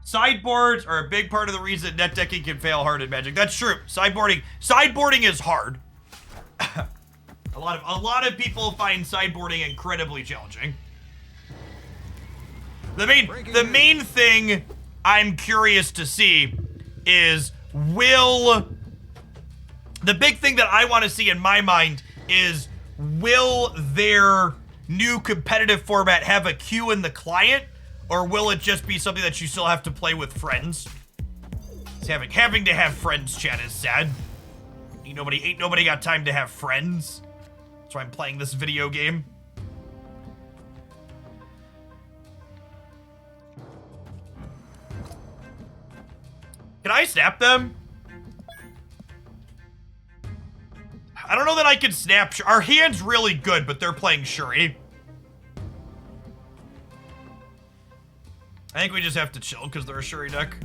Sideboards are a big part of the reason net decking can fail hard in Magic. That's true. Sideboarding is hard. A lot of people find sideboarding incredibly challenging. The main thing I'm curious to see is the big thing that I want to see in my mind is, will their new competitive format have a queue in the client, or will it just be something that you still have to play with friends? Having to have friends chat is sad. Ain't nobody got time to have friends. That's why I'm playing this video game. Can I snap them? I don't know that I can snap. Our hand's really good, but they're playing Shuri. I think we just have to chill because they're a Shuri deck.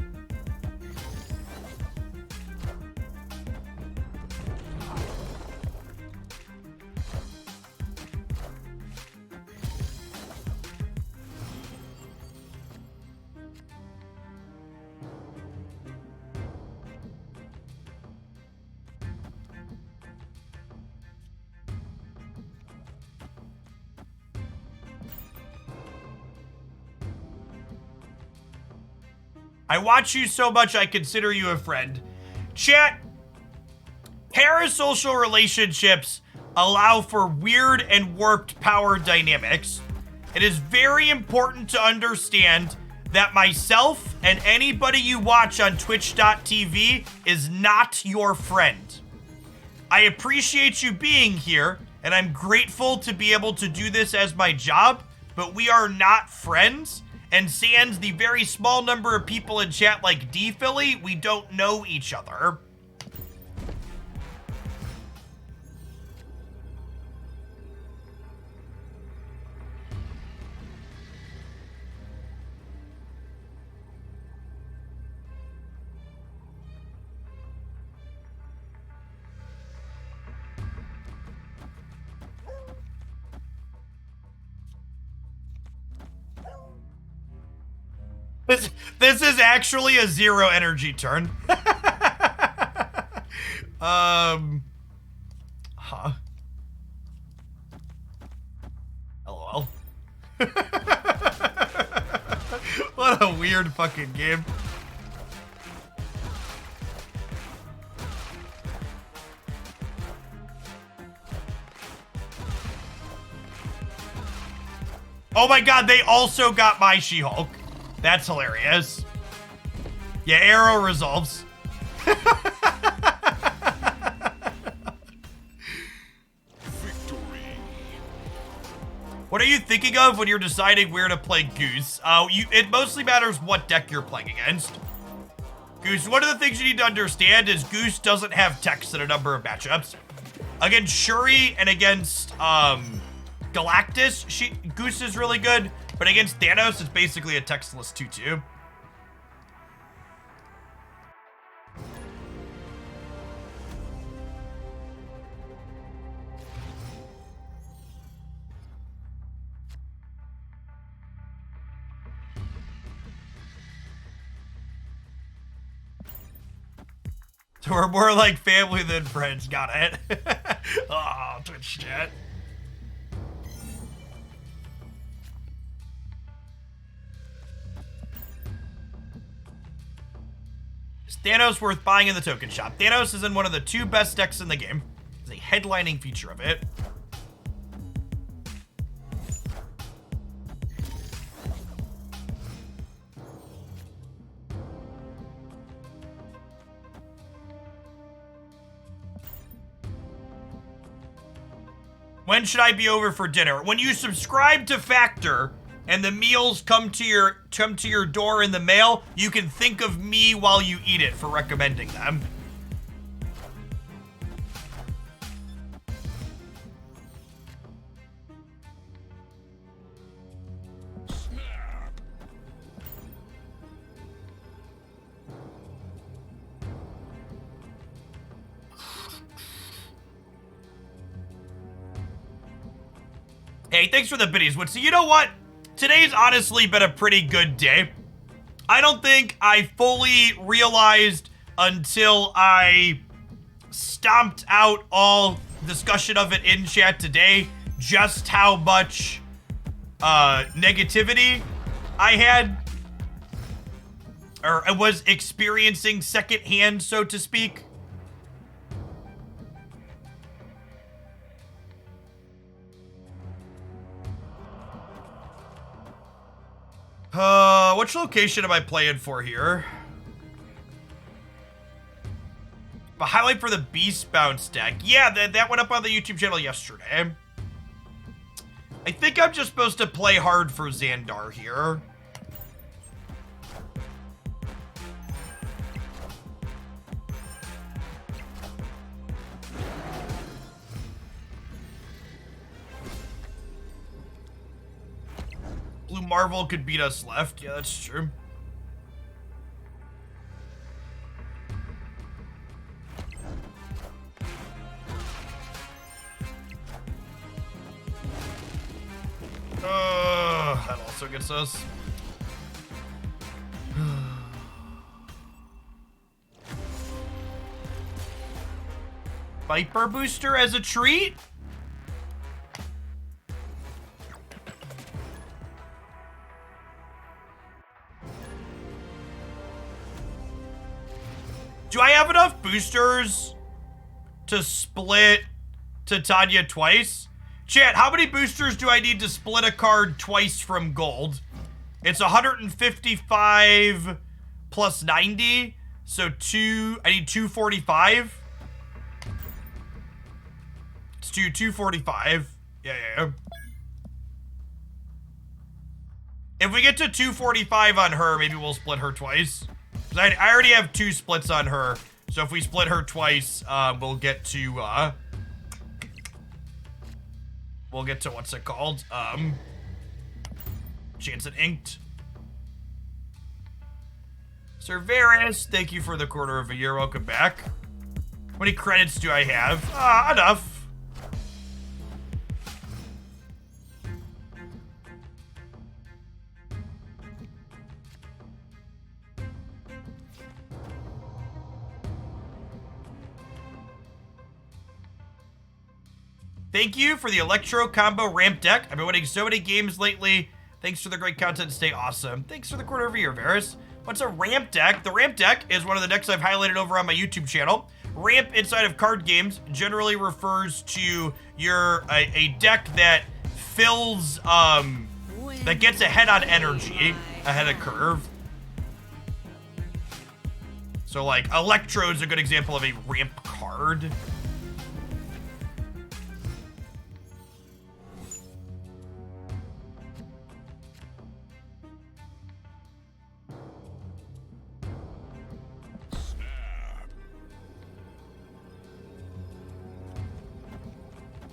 I watch you so much, I consider you a friend. Chat, parasocial relationships allow for weird and warped power dynamics. It is very important to understand that myself and anybody you watch on twitch.tv is not your friend. I appreciate you being here, and I'm grateful to be able to do this as my job, but we are not friends. And sans the very small number of people in chat like D-Philly, we don't know each other. This is actually a 0 energy turn. Huh. LOL. What a weird fucking game. Oh my god, they also got my She-Hulk. That's hilarious. Yeah, arrow resolves. Victory. What are you thinking of when you're deciding where to play Goose? It mostly matters what deck you're playing against. Goose, one of the things you need to understand is Goose doesn't have text in a number of matchups. Against Shuri and against Galactus, Goose is really good, but against Thanos, it's basically a textless 2-2. So we're more like family than friends. Got it. Oh, Twitch chat. Is Thanos worth buying in the token shop? Thanos is in one of the 2 best decks in the game. It's a headlining feature of it. When should I be over for dinner? When you subscribe to Factor and the meals come to your door in the mail, you can think of me while you eat it for recommending them. Snap. Hey, thanks for the biddies, Woodsie. You know what? Today's honestly been a pretty good day. I don't think I fully realized until I stomped out all discussion of it in chat today just how much negativity I had, or I was experiencing secondhand, so to speak. Which location am I playing for here? A highlight for the Beast Bounce deck. Yeah, that went up on the YouTube channel yesterday. I think I'm just supposed to play hard for Xandar here. Blue Marvel could beat us left. Yeah, that's true. That also gets us. Viper booster as a treat? Do I have enough boosters to split Titania twice? Chat, how many boosters do I need to split a card twice from gold? It's 155 plus 90, so I need 245. Let's do 245. Yeah. If we get to 245 on her, maybe we'll split her twice. I already have 2 splits on her, so if we split her twice, we'll get to what's it called? Chance at Inked. Cerberus, thank you for the quarter of a year. Welcome back. How many credits do I have? Enough. Thank you for the Electro Combo Ramp deck. I've been winning so many games lately. Thanks for the great content. Stay awesome. Thanks for the quarter of a year, Varys. What's a ramp deck? The ramp deck is one of the decks I've highlighted over on my YouTube channel. Ramp inside of card games generally refers to a deck that fills, that gets ahead on energy, ahead of curve. So like Electro is a good example of a ramp card.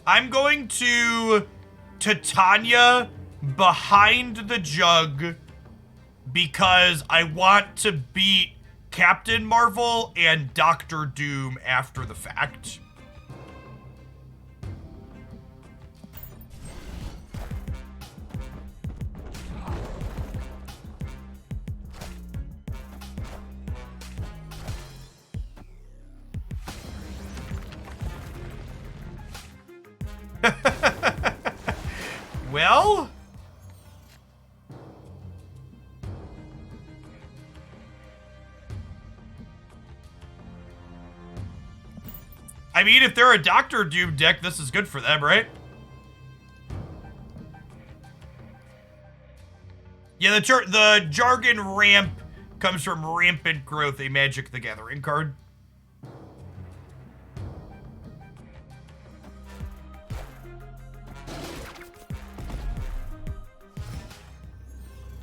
I'm going to Titania behind the jug because I want to beat Captain Marvel and Doctor Doom after the fact. Well, I mean, if they're a Doctor Doom deck, this is good for them, right? Yeah, the jargon ramp comes from Rampant Growth, a Magic the Gathering card.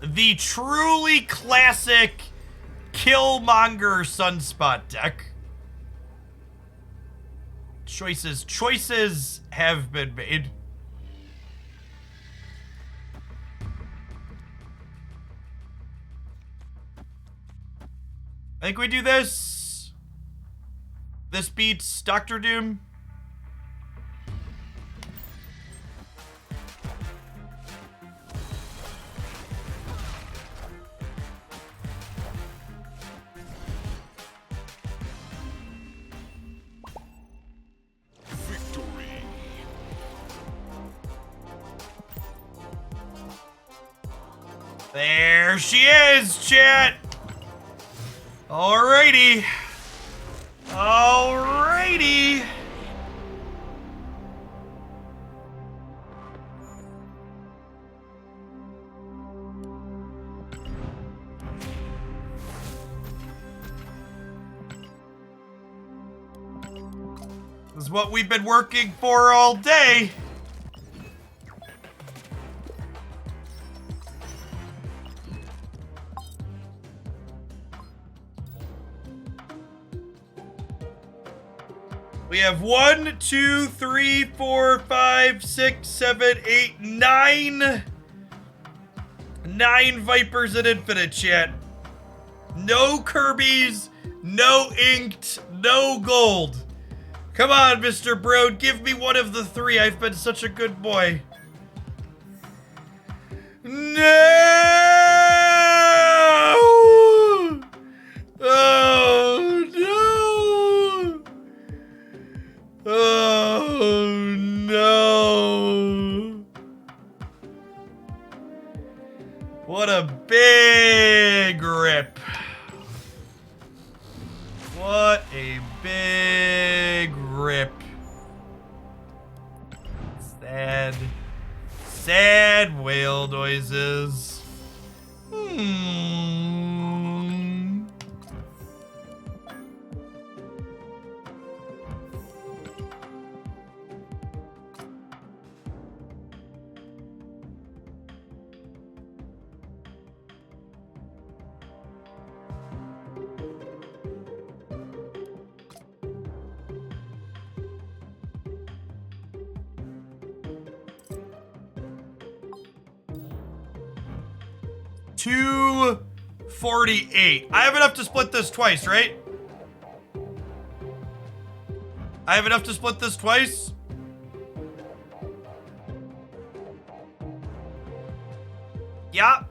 The truly classic Killmonger Sunspot deck. Choices have been made. I think we do this. This beats Doctor Doom. Victory. There she is, chat. Alrighty. Alrighty. This is what we've been working for all day. We have 1, 2, 3, 4, 5, 6, 7, 8, 9. 9 Vipers in Infinite, chat. No Kirby's, no Inked, no Gold. Come on, Mr. Broad, give me one of the 3. I've been such a good boy. No! Oh, no! Oh, no. What a big rip. What a big rip. Sad. Sad whale noises. $248. I have enough to split this twice, right? I have enough to split this twice? Yeah.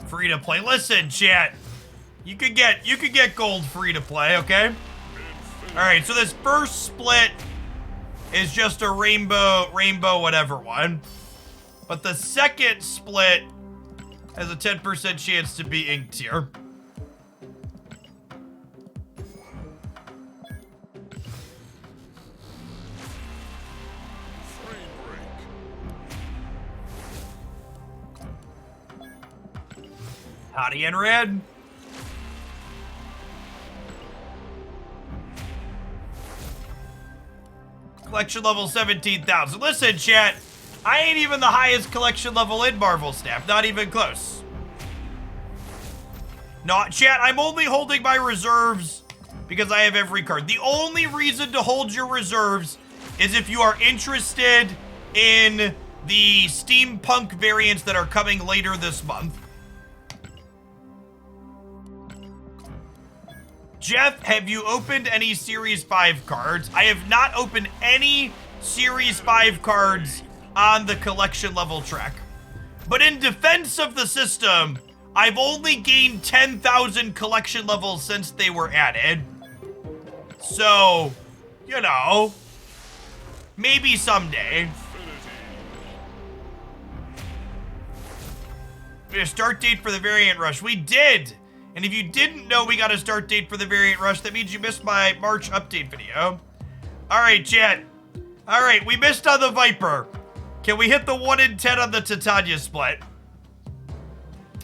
Free to play. Listen, chat. You could get gold free to play, okay? Alright, so this first split is just a rainbow whatever one. But the second split has a 10% chance to be inked here. Frame break. Hottie and red. Collection level 17,000. Listen, chat. I ain't even the highest collection level in Marvel Snap. Not even close. Not chat. I'm only holding my reserves because I have every card. The only reason to hold your reserves is if you are interested in the steampunk variants that are coming later this month. Jeff, have you opened any Series 5 cards? I have not opened any Series 5 cards on the collection level track. But in defense of the system, I've only gained 10,000 collection levels since they were added. So, you know, maybe someday. We had a start date for the variant rush. We did! And if you didn't know we got a start date for the variant rush, that means you missed my March update video. Alright, chat. Alright, we missed on the Viper. Can we hit the 1 in 10 on the Titania split?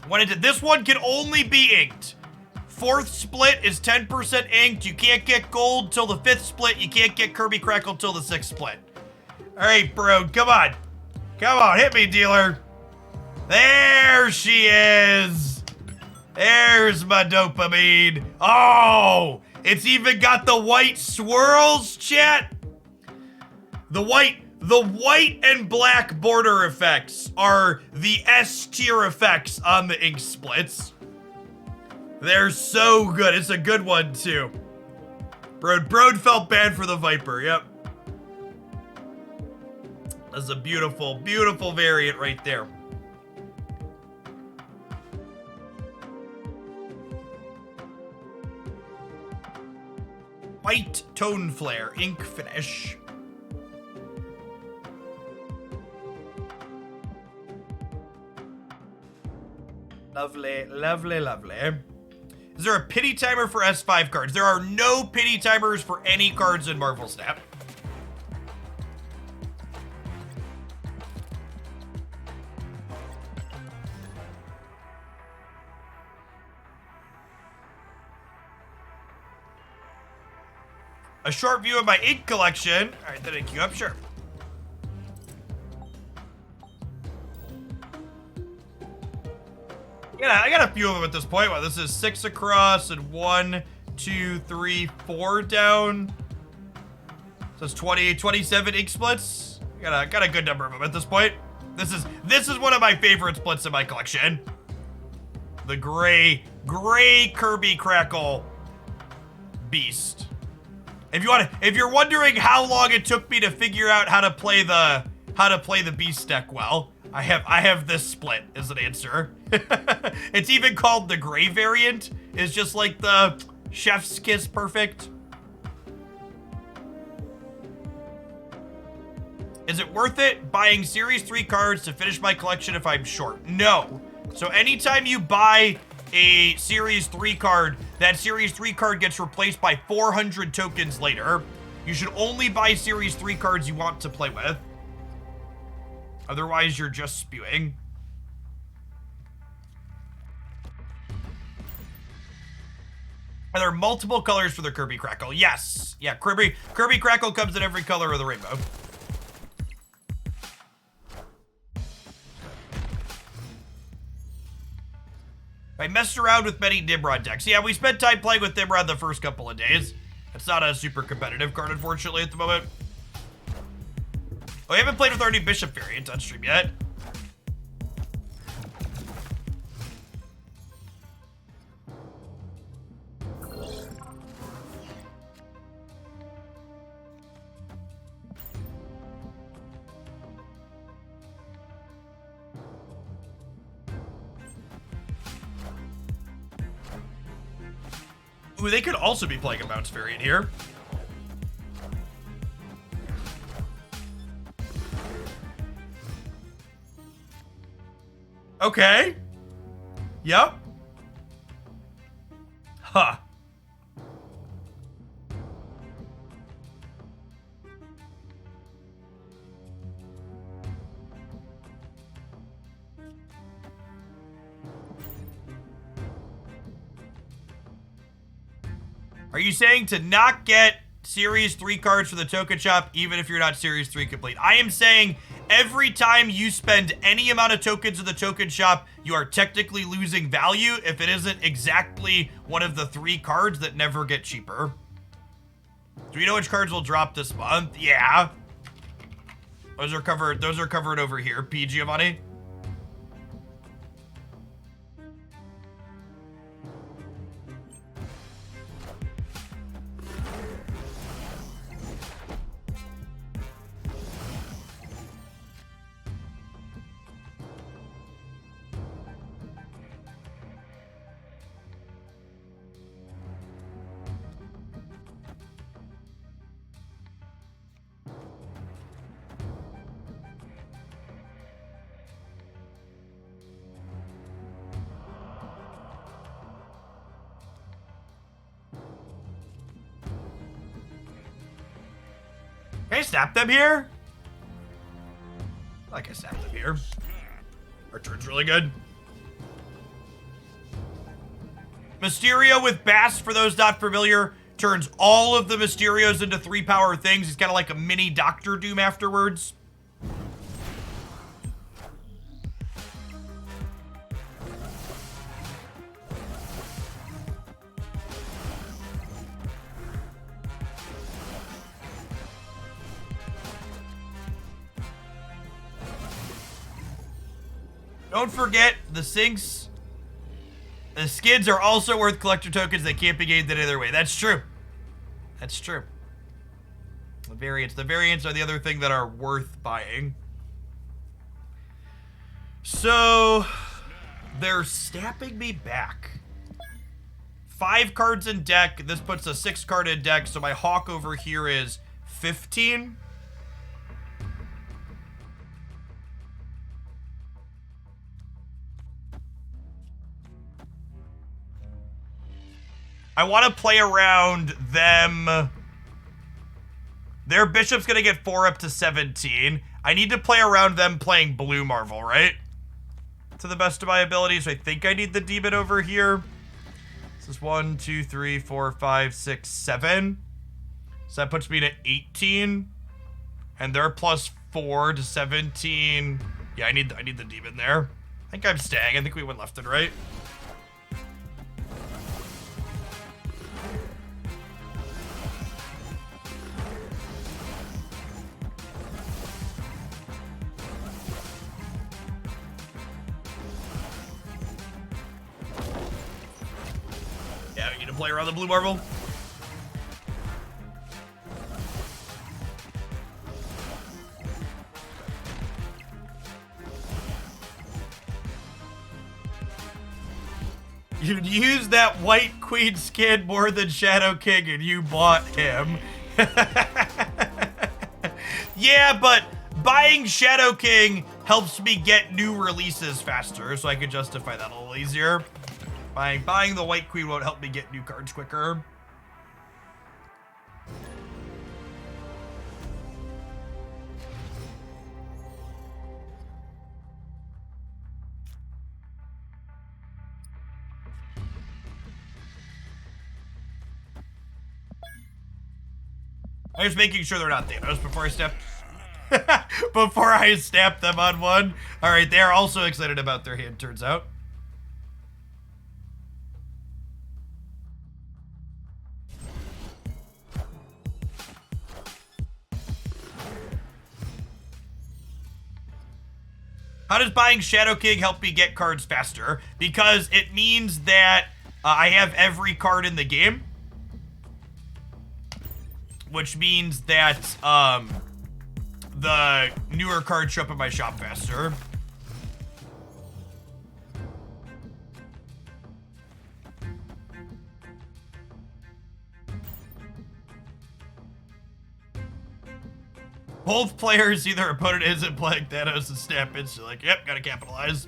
1 in 10. This one can only be inked. 4th split is 10% inked. You can't get gold till the 5th split. You can't get Kirby Crackle till the 6th split. Alright, bro, come on. Come on, hit me, dealer. There she is. There's my dopamine. Oh, it's even got the white swirls, chat. The white and black border effects are the S tier effects on the ink splits. They're so good. It's a good one too. Broad felt bad for the Viper. Yep. That's a beautiful, beautiful variant right there. White Tone Flare ink finish. Lovely, lovely, lovely. Is there a pity timer for S5 cards? There are no pity timers for any cards in Marvel Snap. A short view of my ink collection. All right, then I queue up, sure. Yeah, I got a few of them at this point. Wow, this is 6 across and 1, 2, 3, 4 down. So it's 20, 27 ink splits. Got a good number of them at this point. This is one of my favorite splits in my collection. The gray Kirby Crackle Beast. If you're wondering how long it took me to figure out how to play the Beast deck well, I have this split as an answer. It's even called the gray variant. It's just like the Chef's Kiss perfect. Is it worth it buying Series 3 cards to finish my collection if I'm short? No. So anytime you buy a Series 3 card, that Series 3 card gets replaced by 400 tokens later. You should only buy Series 3 cards you want to play with. Otherwise, you're just spewing. Are there multiple colors for the Kirby Crackle? Yes. Yeah, Kirby Crackle comes in every color of the rainbow. I messed around with many Nimrod decks. Yeah, we spent time playing with Nimrod the first couple of days. It's not a super competitive card, unfortunately, at the moment. Oh, I haven't played with our new Bishop variant on stream yet. Ooh, they could also be playing a bounce variant here. Okay. Yep. Huh. Are you saying to not get Series 3 cards for the token shop, even if you're not Series 3 complete? I am saying every time you spend any amount of tokens in the token shop, you are technically losing value if it isn't exactly one of the 3 cards that never get cheaper. Do we know which cards will drop this month? Yeah. Those are covered over here. P. Giovanni. Can I snap them here? I like I snapped them here. Our turn's really good. Mysterio with Bass, for those not familiar, turns all of the Mysterios into 3-power things. He's kind of like a mini Doctor Doom afterwards. Don't forget, the sinks, the skids are also worth collector tokens. They can't be gained any other way. That's true. That's true. The variants are the other thing that are worth buying. So, they're snapping me back. 5 cards in deck. This puts a 6 card in deck. So my Hawk over here is 15. I want to play around them. Their Bishop's going to get 4 up to 17. I need to play around them playing Blue Marvel, right? To the best of my abilities. I think I need the Demon over here. This is 1, 2, 3, 4, 5, 6, 7. So that puts me to 18. And they're plus 4 to 17. Yeah, I need the Demon there. I think I'm staying. I think we went left and right. Yeah, we need to play around the Blue Marvel. You'd use that White Queen skin more than Shadow King and you bought him. Yeah, but buying Shadow King helps me get new releases faster, so I can justify that a little easier. Buying the White Queen won't help me get new cards quicker. I'm just making sure they're not Thanos before I snap them on one. All right, they are also excited about their hand, turns out. How does buying Shadow King help me get cards faster? Because it means that I have every card in the game. Which means that the newer cards show up in my shop faster. Both players see their opponent isn't playing Thanos and snap into like, yep, gotta capitalize.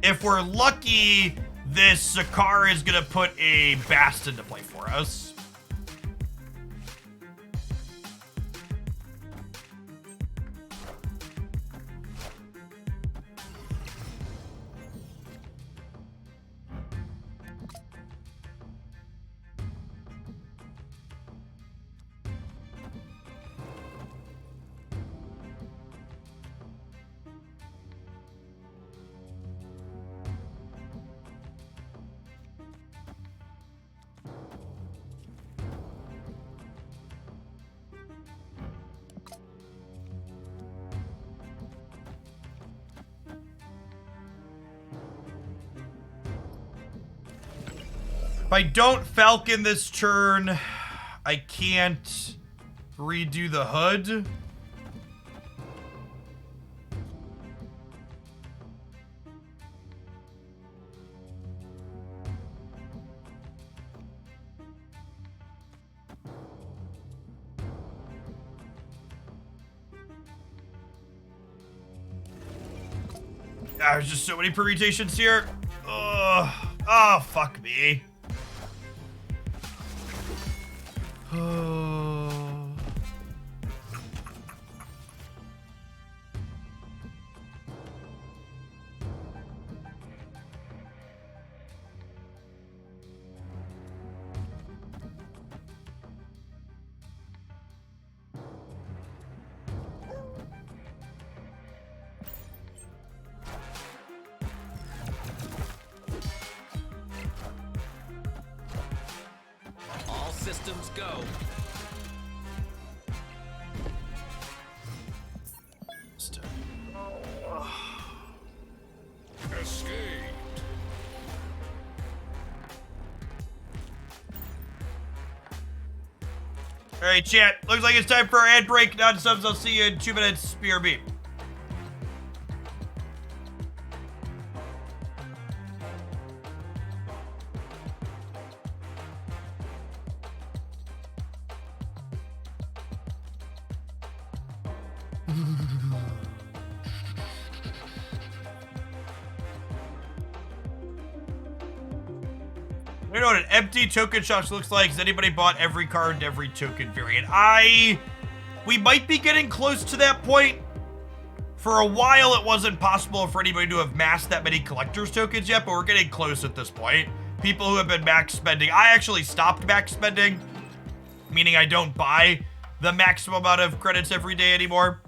If we're lucky, this Sakaar is gonna put a Bast into play for us. If I don't Falcon this turn, I can't redo the hood. There's just so many permutations here. Ugh. Oh, fuck me. All systems go. Escape. All right, chat. Looks like it's time for our ad break. Non-subs, I'll see you in 2 minutes. BRB. You know what an empty token shop looks like? Has anybody bought every card, every token variant? We might be getting close to that point. For a while, it wasn't possible for anybody to have massed that many collector's tokens yet, but we're getting close at this point. People who have been max spending. I actually stopped max spending, meaning I don't buy the maximum amount of credits every day anymore.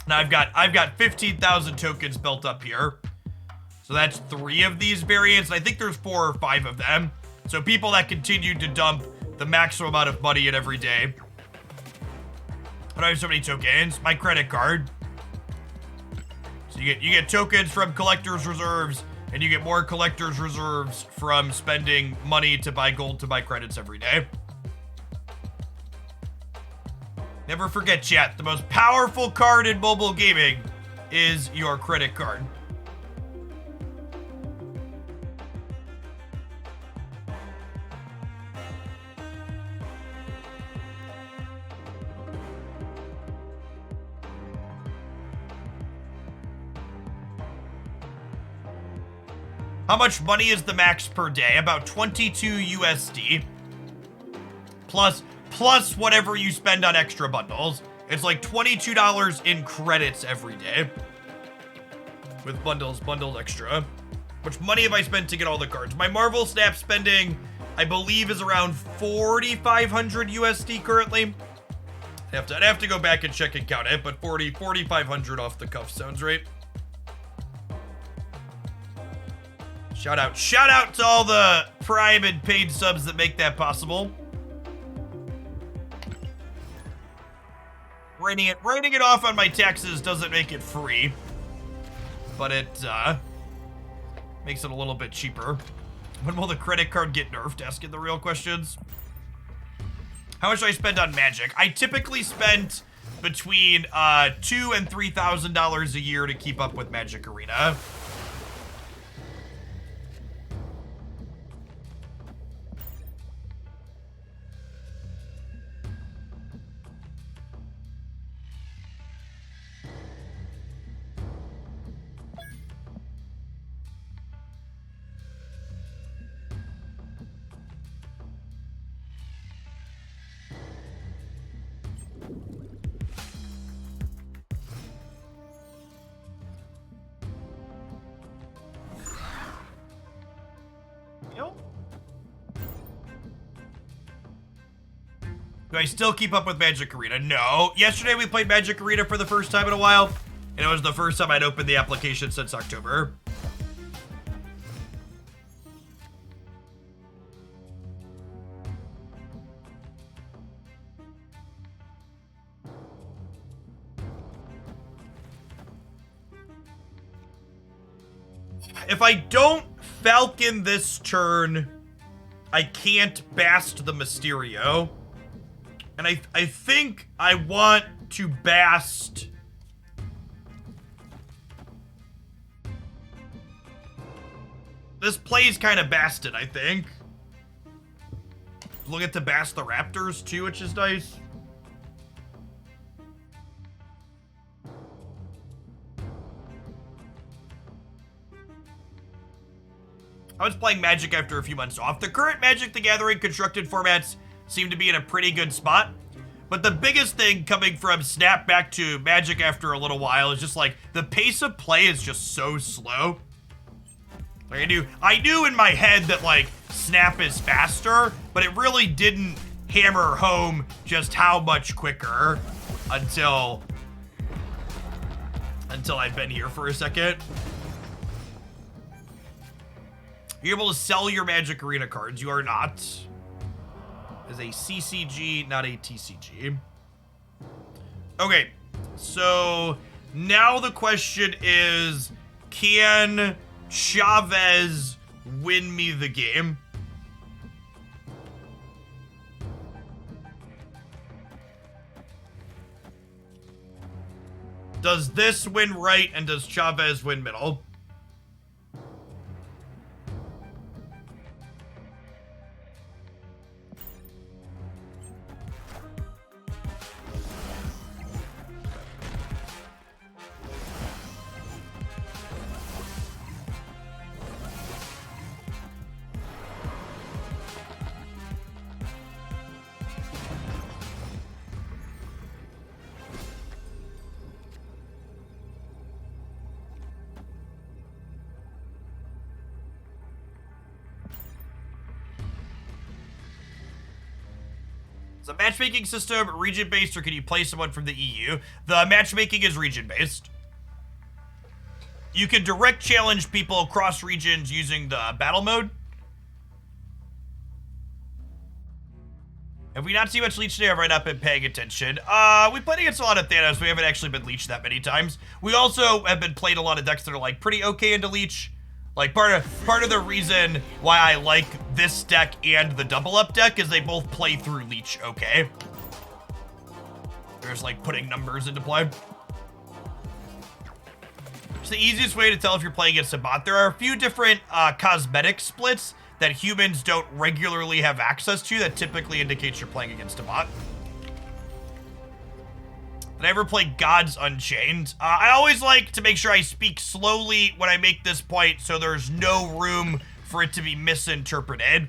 Now I've got 15,000 tokens built up here. So that's 3 of these variants. I think there's 4 or 5 of them. So people that continue to dump the maximum amount of money in every day. But I have so many tokens. My credit card. So you get tokens from collector's reserves, and you get more collector's reserves from spending money to buy gold to buy credits every day. Never forget, chat, the most powerful card in mobile gaming is your credit card. How much money is the max per day? About 22 USD. Plus whatever you spend on extra bundles. It's like $22 in credits every day. With bundles extra. How much money have I spent to get all the cards? My Marvel Snap spending, I believe, is around 4,500 USD currently. I'd have to go back and check and count it, but 4,500 off the cuff sounds right. Shout out to all the Prime and paid subs that make that possible. Writing it off on my taxes doesn't make it free, but it makes it a little bit cheaper. When will the credit card get nerfed? Asking the real questions. How much do I spend on Magic? I typically spend between $2,000 and $3,000 a year to keep up with Magic Arena. Do I still keep up with Magic Arena? No. Yesterday we played Magic Arena for the first time in a while, and it was the first time I'd opened the application since October. If I don't Falcon this turn, I can't Bast the Mysterio. And I think I want to Bast... This play's kind of Basted, I think. Look at to Bast the Raptors, too, which is nice. I was playing Magic after a few months off. The current Magic the Gathering constructed formats seem to be in a pretty good spot. But the biggest thing coming from Snap back to Magic after a little while is just like the pace of play is just so slow. Like I knew in my head that like Snap is faster, but it really didn't hammer home just how much quicker until I'd been here for a second. You're able to sell your Magic Arena cards. You are not. As a CCG, not a TCG. Okay, so now the question is, can Chavez win me the game? Does this win right, and does Chavez win middle? Is the matchmaking system region-based, or can you play someone from the EU? The matchmaking is region-based. You can direct challenge people across regions using the battle mode. Have we not seen much Leech today? I've not been paying attention. We played against a lot of Thanos. We haven't actually been Leech that many times. We also have been playing a lot of decks that are like pretty okay into Leech. Like part of the reason why I like this deck and the double up deck is they both play through Leech okay. There's like putting numbers into play. It's the easiest way to tell if you're playing against a bot. There are a few different cosmetic splits that humans don't regularly have access to that typically indicates you're playing against a bot. Did I ever play Gods Unchained? I always like to make sure I speak slowly when I make this point so there's no room for it to be misinterpreted.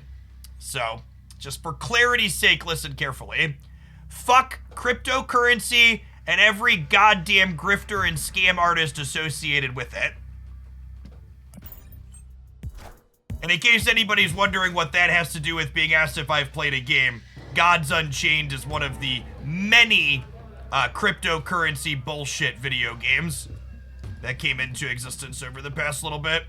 So, just for clarity's sake, listen carefully. Fuck cryptocurrency and every goddamn grifter and scam artist associated with it. And in case anybody's wondering what that has to do with being asked if I've played a game, Gods Unchained is one of the many cryptocurrency bullshit video games that came into existence over the past little bit.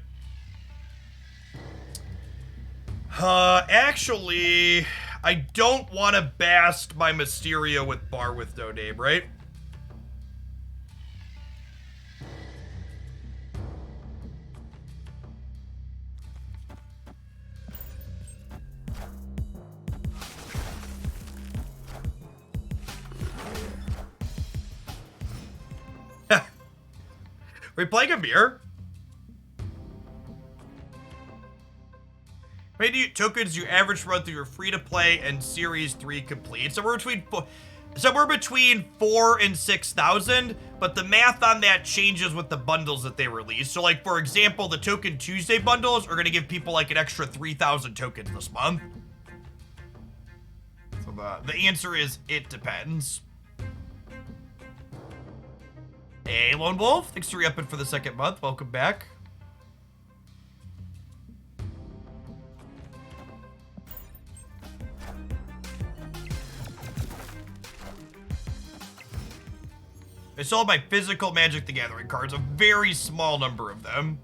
Actually, I don't want to Bast my Mysterio with Bar with no name, right? Are we playing a mirror? How many tokens do you average run through your free-to-play and Series 3 complete? Somewhere between 4 and 6,000, but the math on that changes with the bundles that they release. So, like, for example, the Token Tuesday bundles are going to give people, like, an extra 3,000 tokens this month. So the answer is, it depends. Hey, Lone Wolf, thanks for re-upping for the second month. Welcome back. I still have my physical Magic the Gathering cards, a very small number of them.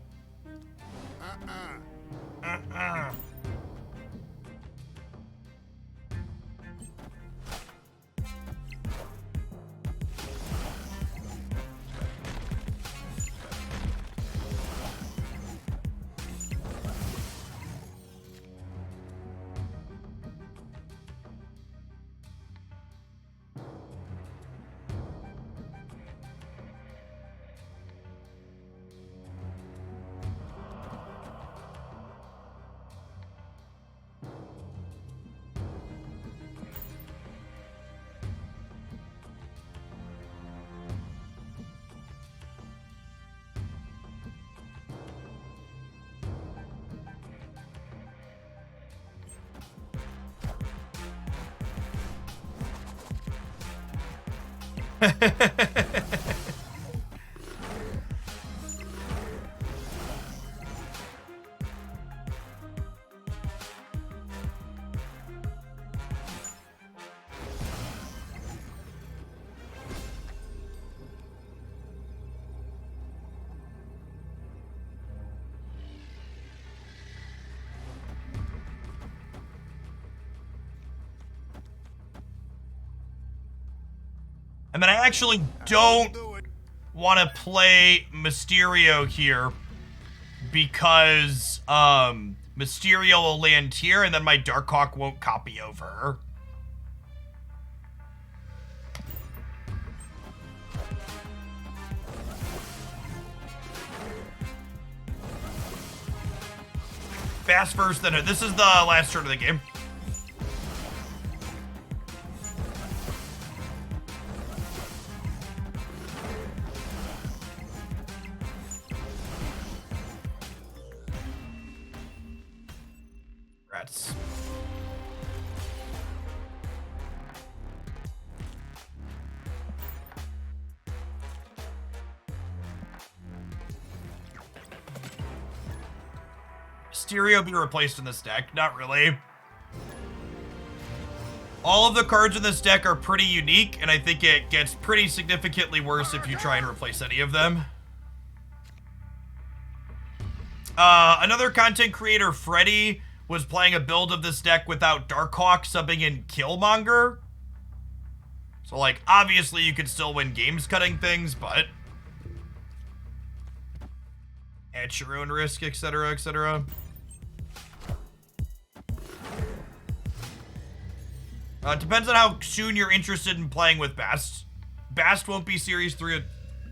And then I actually don't want to play Mysterio here because Mysterio will land here and then my Darkhawk won't copy over. Fast first, then this is the last turn of the game. Rats. Mysterio be replaced in this deck? Not really. All of the cards in this deck are pretty unique, and I think it gets pretty significantly worse if you try and replace any of them. Another content creator, Freddy, was playing a build of this deck without Darkhawk subbing in Killmonger. So, like, obviously you could still win games cutting things, but at your own risk, etc., etc. Depends on how soon you're interested in playing with Bast. Bast won't be Series 3,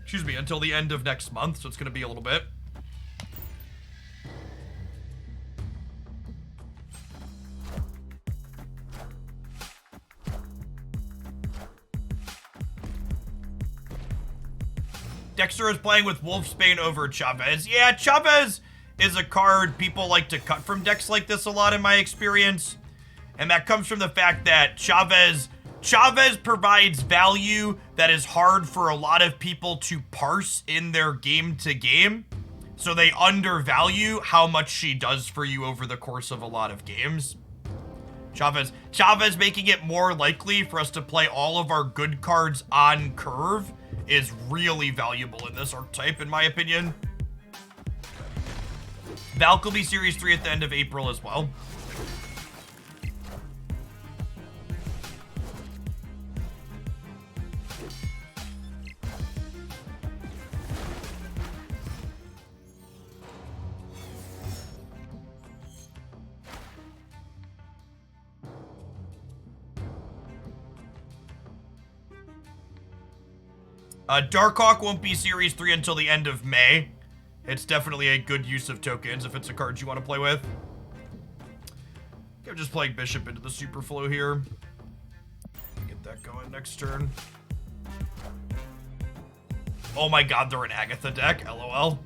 excuse me, until the end of next month, so it's going to be a little bit. Dexter is playing with Wolfsbane over Chavez. Yeah, Chavez is a card people like to cut from decks like this a lot in my experience. And that comes from the fact that Chavez provides value that is hard for a lot of people to parse in their game to game. So they undervalue how much she does for you over the course of a lot of games. Chavez making it more likely for us to play all of our good cards on curve is really valuable in this archetype, in my opinion. Valk will be Series 3 at the end of April as well. Darkhawk won't be Series 3 until the end of May. It's definitely a good use of tokens if it's a card you want to play with. I'm just playing Bishop into the Superflow here. Get that going next turn. Oh my god, they're an Agatha deck. LOL.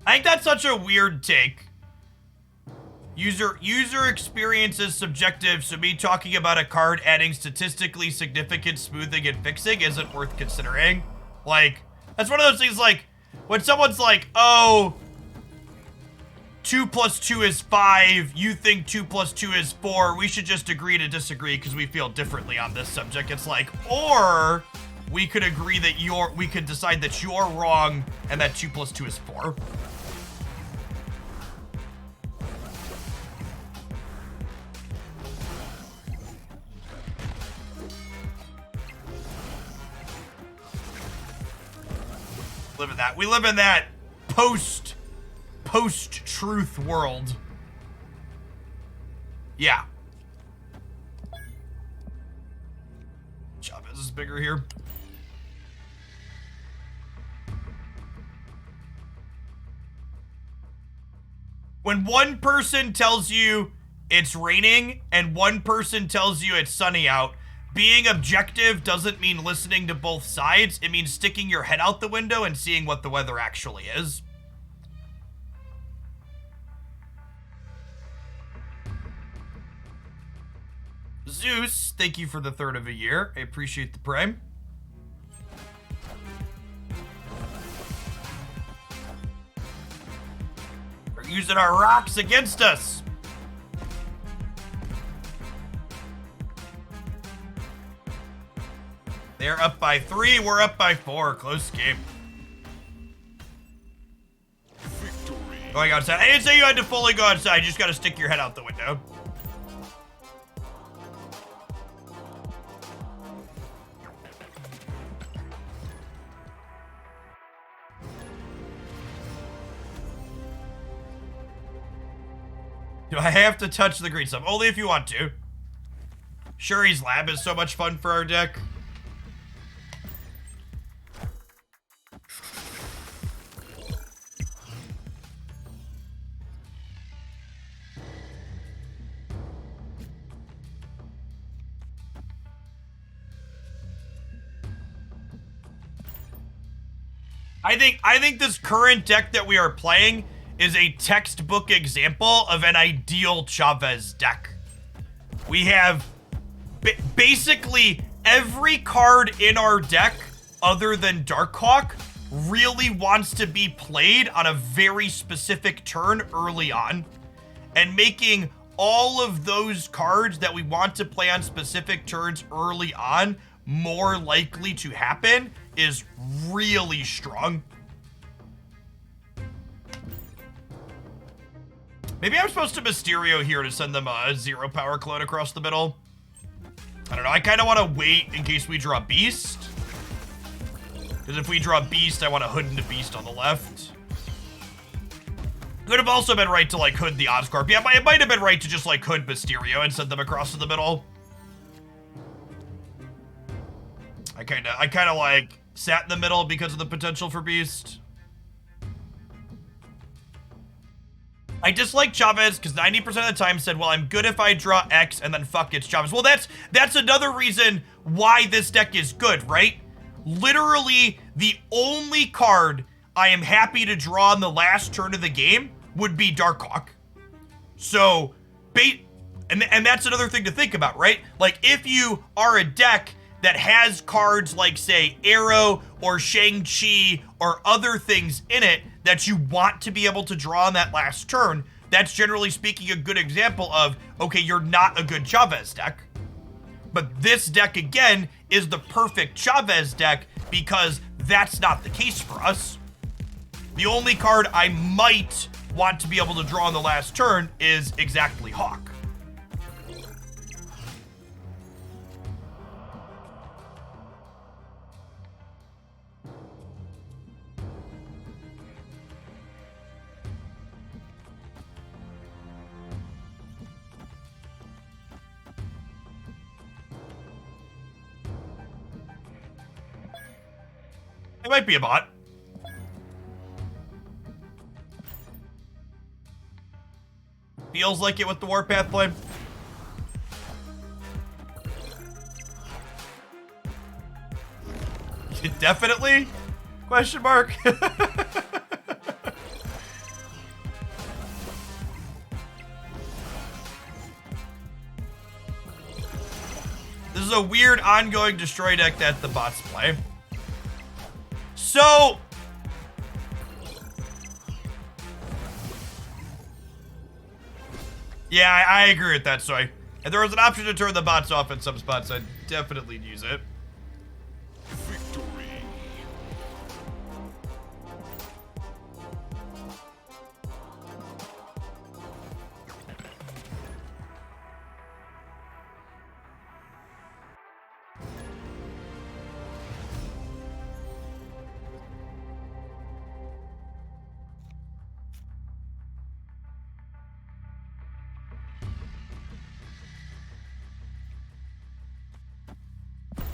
I think that's such a weird take. User experience is subjective, so me talking about a card adding statistically significant smoothing and fixing isn't worth considering. Like, that's one of those things like, when someone's like, oh, 2 + 2 is 5, you think 2 + 2 is 4, we should just agree to disagree because we feel differently on this subject. It's like, or we could agree that we could decide that you're wrong and that 2 + 2 is 4. We live in that post-truth world. Yeah. Chavez is bigger here. When one person tells you it's raining and one person tells you it's sunny out, being objective doesn't mean listening to both sides. It means sticking your head out the window and seeing what the weather actually is. Zeus, thank you for the 3rd of a year. I appreciate the prime. They're using our rocks against us. They're up by 3, we're up by 4. Close game. Victory. Going outside. I didn't say you had to fully go outside. You just got to stick your head out the window. Do I have to touch the green stuff? Only if you want to. Shuri's Lab is so much fun for our deck. I think this current deck that we are playing is a textbook example of an ideal Chavez deck. We have basically every card in our deck other than Darkhawk really wants to be played on a very specific turn early on. And making all of those cards that we want to play on specific turns early on more likely to happen is really strong. Maybe I'm supposed to Mysterio here to send them a 0 power clone across the middle. I don't know. I kind of want to wait in case we draw Beast. Because if we draw Beast, I want to hood into Beast on the left. Could have also been right to, like, hood the Oscorp. Yeah, it might have been right to just, like, hood Mysterio and send them across to the middle. I kind of, like, sat in the middle because of the potential for Beast. I dislike Chavez because 90% of the time said, well, I'm good if I draw X and then fuck, it's Chavez. Well, that's another reason why this deck is good, right? Literally, the only card I am happy to draw in the last turn of the game would be Darkhawk. So, and that's another thing to think about, right? Like, if you are a deck that has cards like, say, Arrow or Shang-Chi or other things in it that you want to be able to draw on that last turn, that's generally speaking a good example of, okay, you're not a good Chavez deck. But this deck, again, is the perfect Chavez deck because that's not the case for us. The only card I might want to be able to draw on the last turn is exactly Hawk. It might be a bot. Feels like it with the Warpath play. Definitely? Question mark. a weird ongoing destroy deck that the bots play. So... yeah, I agree with that, Soy. If there was an option to turn the bots off in some spots, I'd definitely use it. Victory.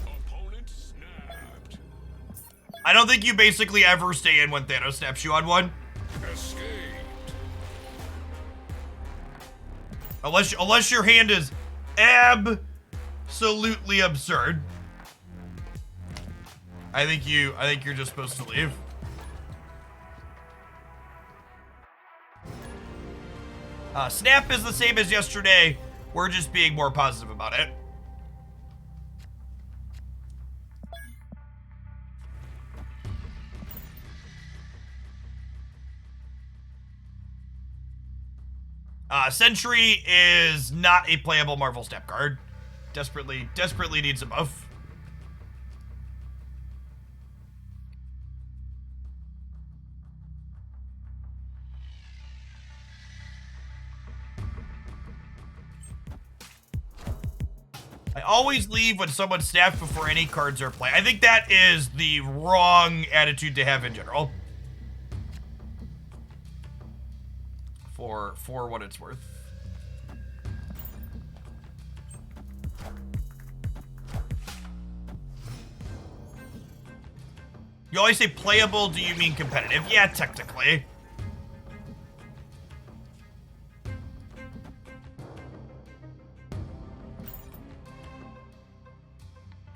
Opponent snapped. I don't think you basically ever stay in when Thanos snaps you on one. Escaped. Unless your hand is absolutely absurd. I think you're just supposed to leave. Snap is the same as yesterday. We're just being more positive about it. Sentry is not a playable Marvel Snap card. Desperately needs a buff. I always leave when someone snaps before any cards are played. I think that is the wrong attitude to have in general. For what it's worth. You always say playable, do you mean competitive? Yeah, technically.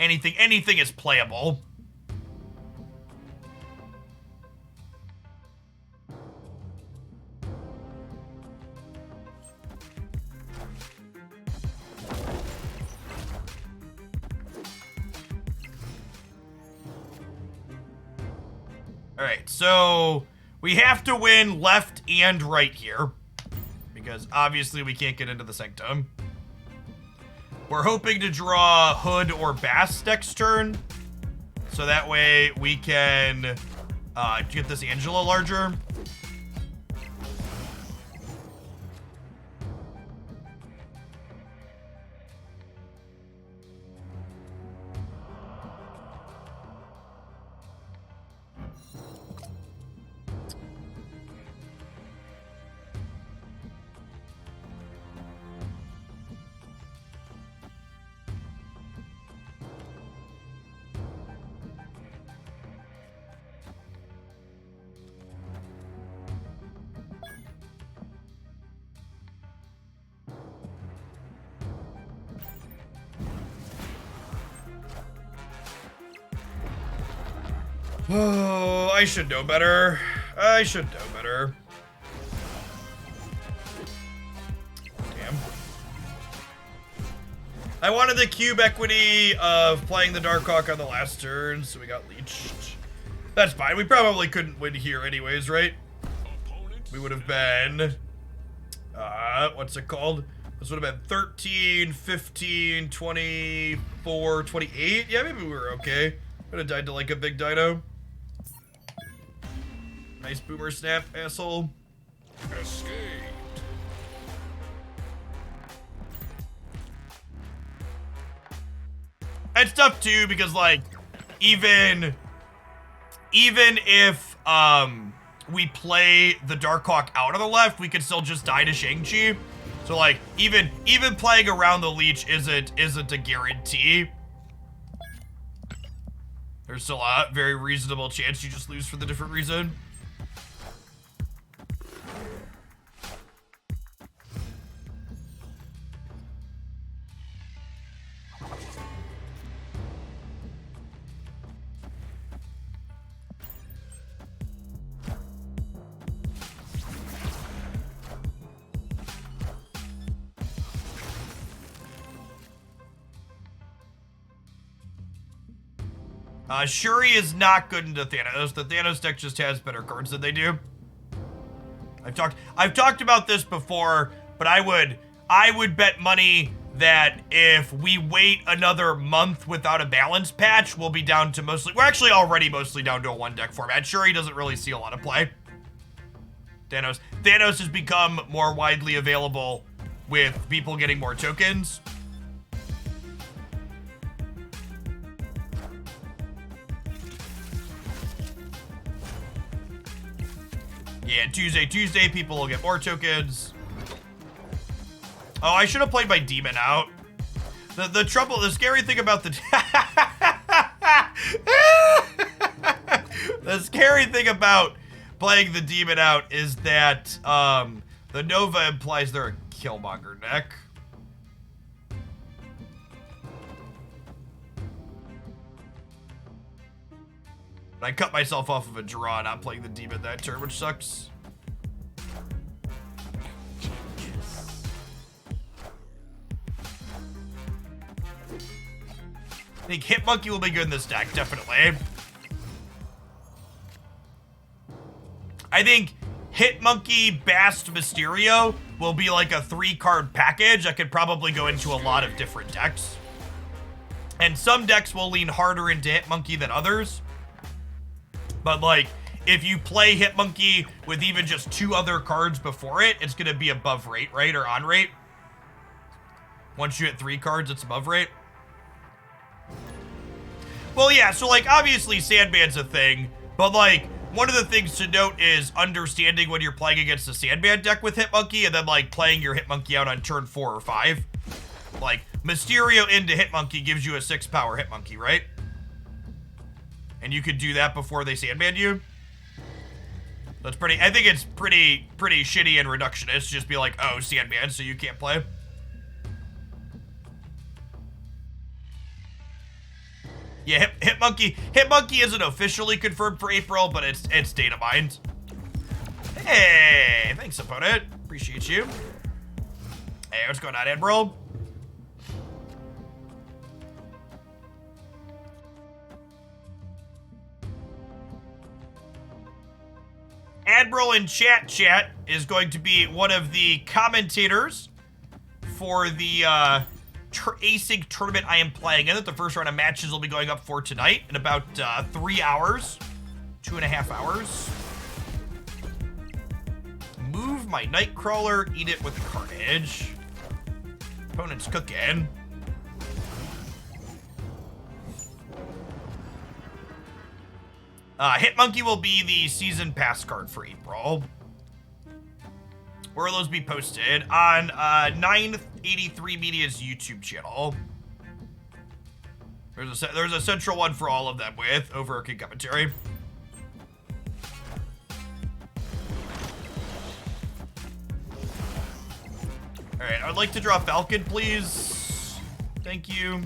Anything is playable. Alright, so we have to win left and right here, because obviously we can't get into the Sanctum. We're hoping to draw Hood or Bass next turn, so that way we can get this Angela larger. Oh, I should know better. I should know better. Damn. I wanted the cube equity of playing the Darkhawk on the last turn, so we got leeched. That's fine. We probably couldn't win here anyways, right? We would have been... what's it called? This would have been 13, 15, 24, 28. Yeah, maybe we were okay. Would have died to like a big dino. Nice boomer snap, asshole. Escaped. It's tough too because like even if we play the Darkhawk out on the left, we could still just die to Shang-Chi. So like even playing around the leech isn't a guarantee. There's still a very reasonable chance you just lose for the different reason. Shuri is not good into Thanos. The Thanos deck just has better cards than they do. I've talked about this before, but I would bet money that if we wait another month without a balance patch, we'll be down to we're actually already mostly down to a one deck format. Shuri doesn't really see a lot of play. Thanos has become more widely available with people getting more tokens. Yeah, Tuesday, people will get more tokens. Oh, I should have played my demon out. The scary thing about the the scary thing about playing the demon out is that the Nova implies they're a Killmonger deck. I cut myself off of a draw not playing the demon that turn, which sucks. I think Hitmonkey will be good in this deck, definitely. I think Hitmonkey, Bast, Mysterio will be like a 3-card package that could probably go into a lot of different decks. And some decks will lean harder into Hitmonkey than others. But like, if you play Hitmonkey with even just 2 other cards before it, it's gonna be above rate, right? Or on rate. Once you hit 3 cards, it's above rate. Well, yeah, so like, obviously Sandman's a thing, but like, one of the things to note is understanding when you're playing against a Sandman deck with Hitmonkey and then like playing your Hitmonkey out on turn 4 or 5. Like, Mysterio into Hitmonkey gives you a 6-power Hitmonkey, right? And you could do that before they Sandman you. That's pretty, I think it's pretty shitty and reductionist. Just be like, oh, Sandman, so you can't play. Yeah, Hitmonkey isn't officially confirmed for April, but it's data mined. Hey, thanks, opponent. Appreciate you. Hey, what's going on, Admiral? Admiral in chat is going to be one of the commentators for the ASIC tournament I am playing in. That the first round of matches will be going up for tonight in about 3 hours, 2.5 hours. Move my Nightcrawler, eat it with Carnage. Opponent's cooking. Hitmonkey will be the season pass card for April. Where will those be posted? On 983 Media's YouTube channel. There's a central one for all of them with overarching commentary. Alright, I would like to draw Falcon, please. Thank you.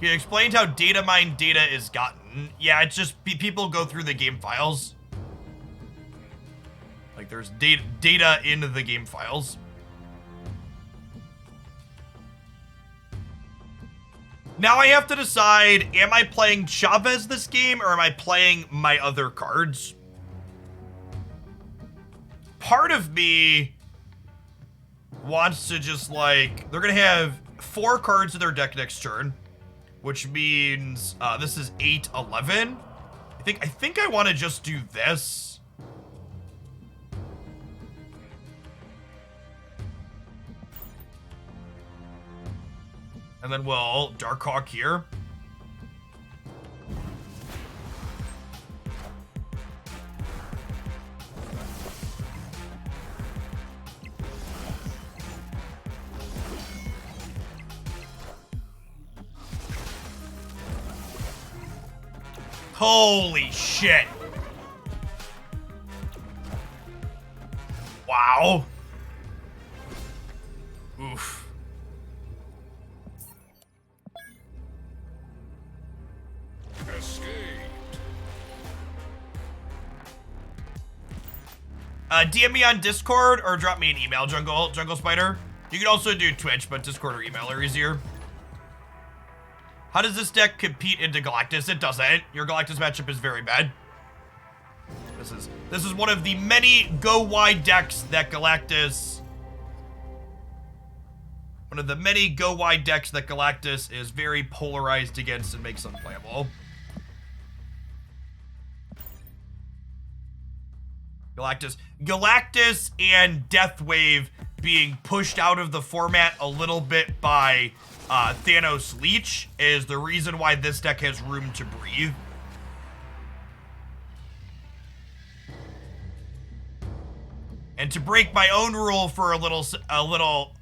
He explained how data mined data is gotten. Yeah, it's just people go through the game files. Like there's data in the game files. Now I have to decide, am I playing Chavez this game or am I playing my other cards? Part of me wants to just like, they're gonna have 4 cards in their deck next turn, which means this is 8-11. I think I want to just do this. And then we'll Darkhawk here. Holy shit. Wow. Oof. Escaped. DM me on Discord or drop me an email, Jungle Spider. You can also do Twitch, but Discord or email are easier. How does this deck compete into Galactus? It doesn't. Your Galactus matchup is very bad. This is one of the many go wide decks that Galactus. One of the many go wide decks that Galactus is very polarized against and makes unplayable. Galactus and Deathwave being pushed out of the format a little bit by Thanos Leech is the reason why this deck has room to breathe. And to break my own rule for a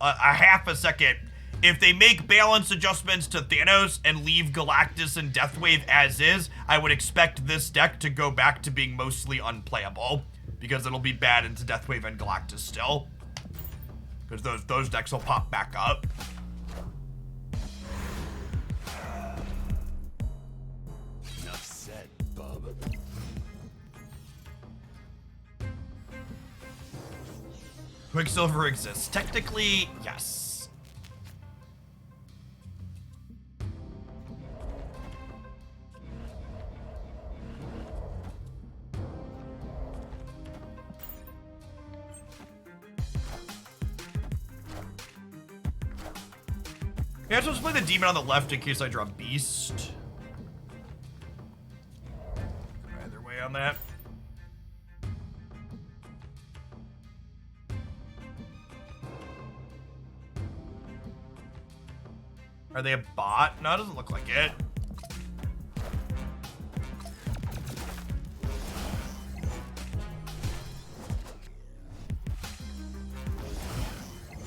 half a second, if they make balance adjustments to Thanos and leave Galactus and Deathwave as is, I would expect this deck to go back to being mostly unplayable, because it'll be bad into Deathwave and Galactus still. Because those decks will pop back up. Enough said, bub. Quicksilver exists. Technically, yes. Yeah, I'm supposed to play the demon on the left in case I draw beast. Either way on that. Are they a bot? No, it doesn't look like it.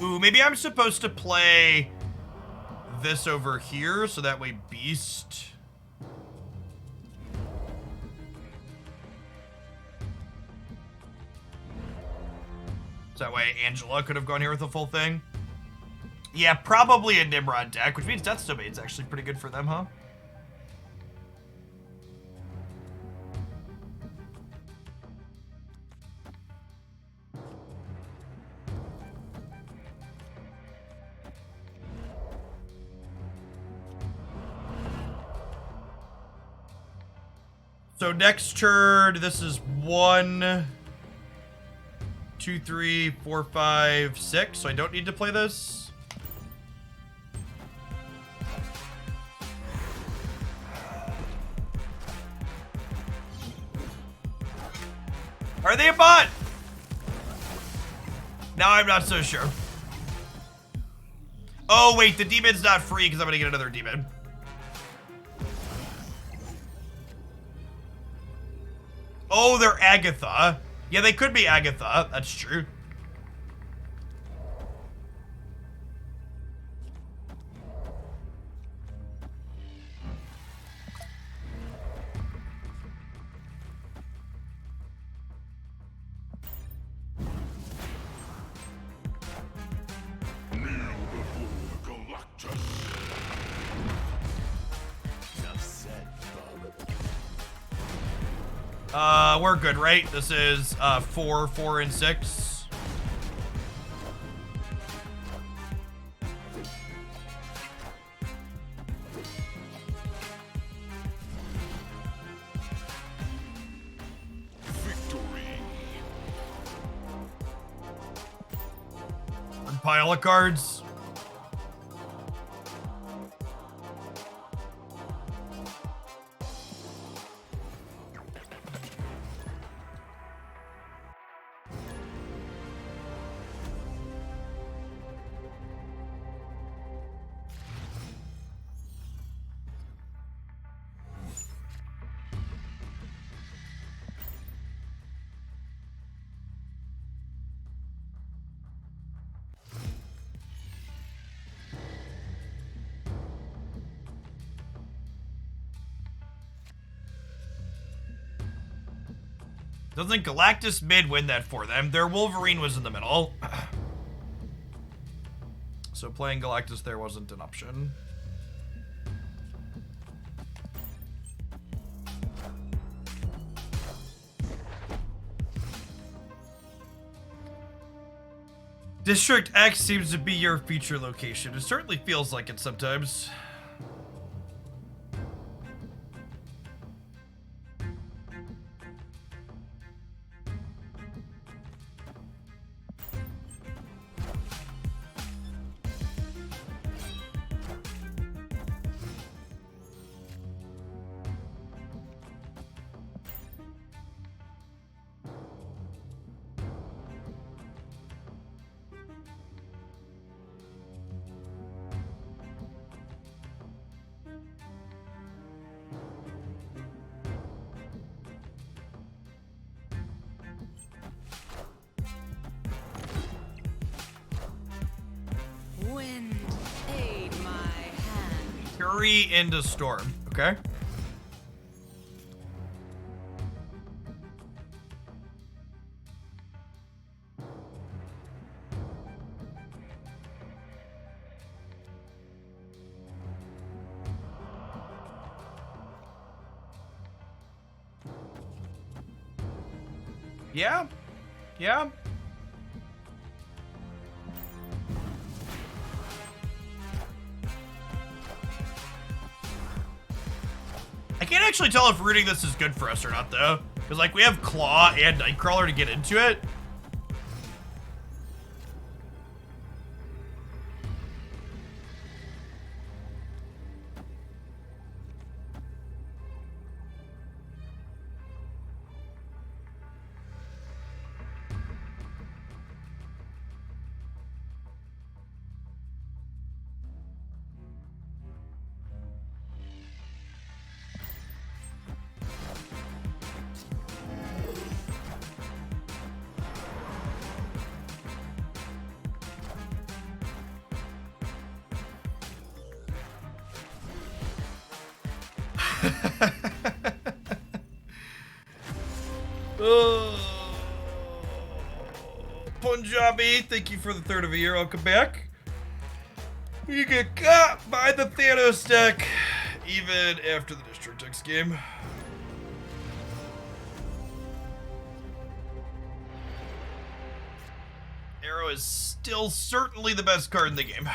Ooh, maybe I'm supposed to play this over here, so that way Beast... So that way Angela could have gone here with the full thing. Yeah, probably a Nimrod deck, which means Death Domain's actually pretty good for them, huh? So next turn, this is 1, 2, 3, 4, 5, 6. So I don't need to play this. Are they a bot? Now I'm not so sure. Oh, wait, the demon's not free because I'm going to get another demon. Oh, they're Agatha. Yeah, they could be Agatha. That's true. We're good, right? This is 4, 4, and 6. Victory. And pile of cards. Doesn't Galactus mid win that for them? Their Wolverine was in the middle. So playing Galactus there wasn't an option. District X seems to be your feature location. It certainly feels like it sometimes. Wind, aid my hand. Fury into Storm. Okay. Yeah. Yeah. I can't actually tell if rooting this is good for us or not, though. Because, like, we have Claw and Nightcrawler to get into it. Punjabi, thank you for the third of a year. Welcome back. You get caught by the Thanos deck, even after the District X game. Arrow is still certainly the best card in the game.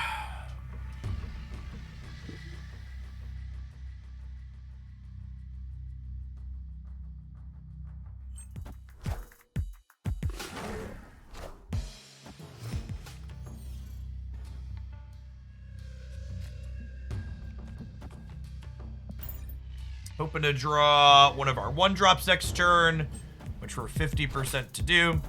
Hoping to draw one of our 1-drops next turn, which we're 50% to do.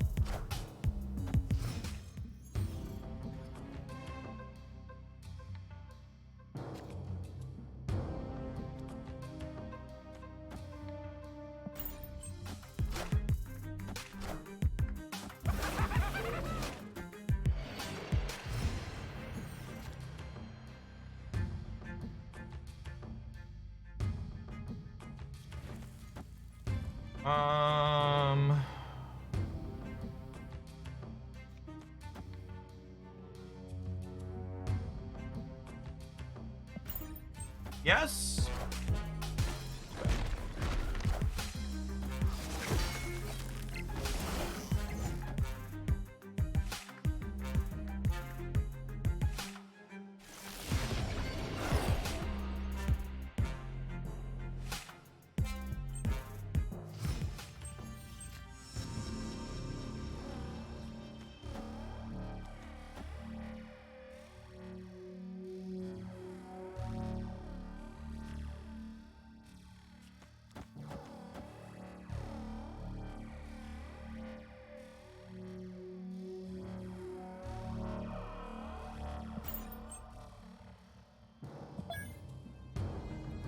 Yes.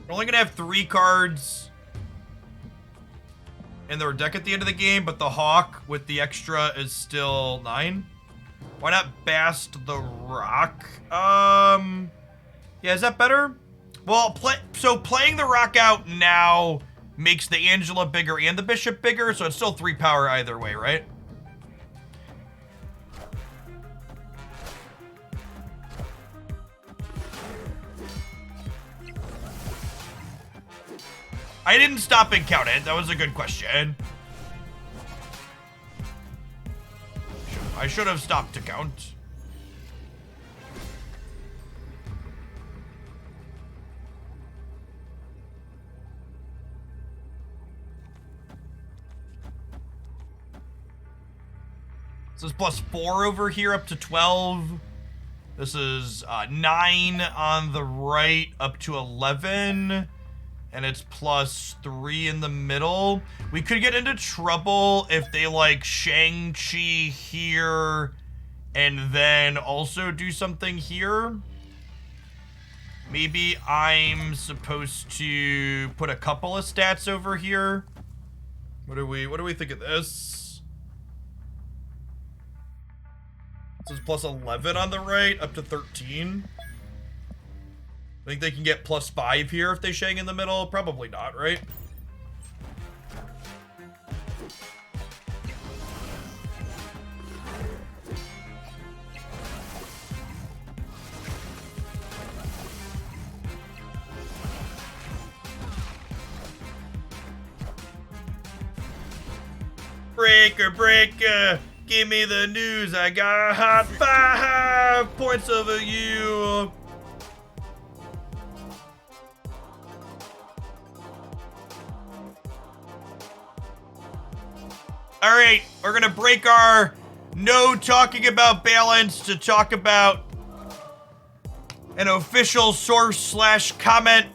We're only gonna have 3 cards in their deck at the end of the game, but the Hawk with the extra is still 9. Why not Bast the Rock? Yeah, is that better? Well, so playing the Rock out now makes the Angela bigger and the Bishop bigger, so it's still 3 power either way, right? I didn't stop and count it. That was a good question. I should have stopped to count. This is +4 over here up to 12. This is 9 on the right up to 11. And it's +3 in the middle. We could get into trouble if they like Shang-Chi here and then also do something here. Maybe I'm supposed to put a couple of stats over here. What do we think of this? This is +11 on the right, up to 13. I think they can get +5 here if they Shang in the middle. Probably not, right? Breaker, give me the news. I got 5 points over you. All right, we're gonna break our no talking about balance to talk about an official source / comment.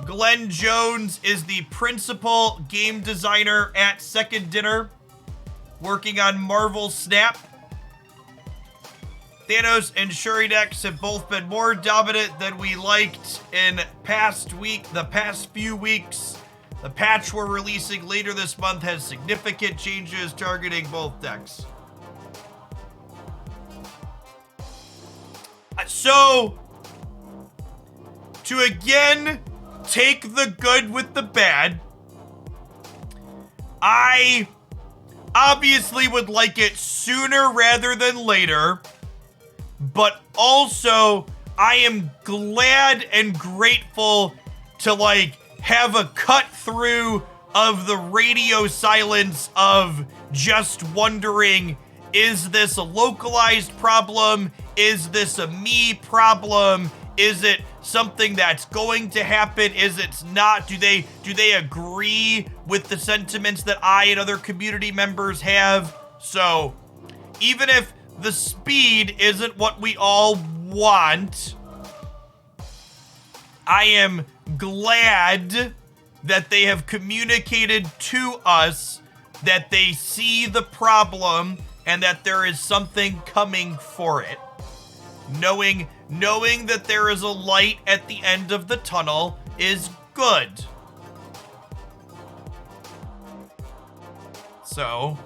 Glenn Jones is the principal game designer at Second Dinner, working on Marvel Snap. Thanos and Shuri decks have both been more dominant than we liked in the past few weeks. The patch we're releasing later this month has significant changes targeting both decks. So, to again take the good with the bad, I obviously would like it sooner rather than later, but also I am glad and grateful to like have a cut through of the radio silence of just wondering, is this a localized problem? Is this a me problem? Is it something that's going to happen? Is it not? Do they agree with the sentiments that I and other community members have? So, even if the speed isn't what we all want, I am glad that they have communicated to us that they see the problem and that there is something coming for it. Knowing that there is a light at the end of the tunnel is good. So,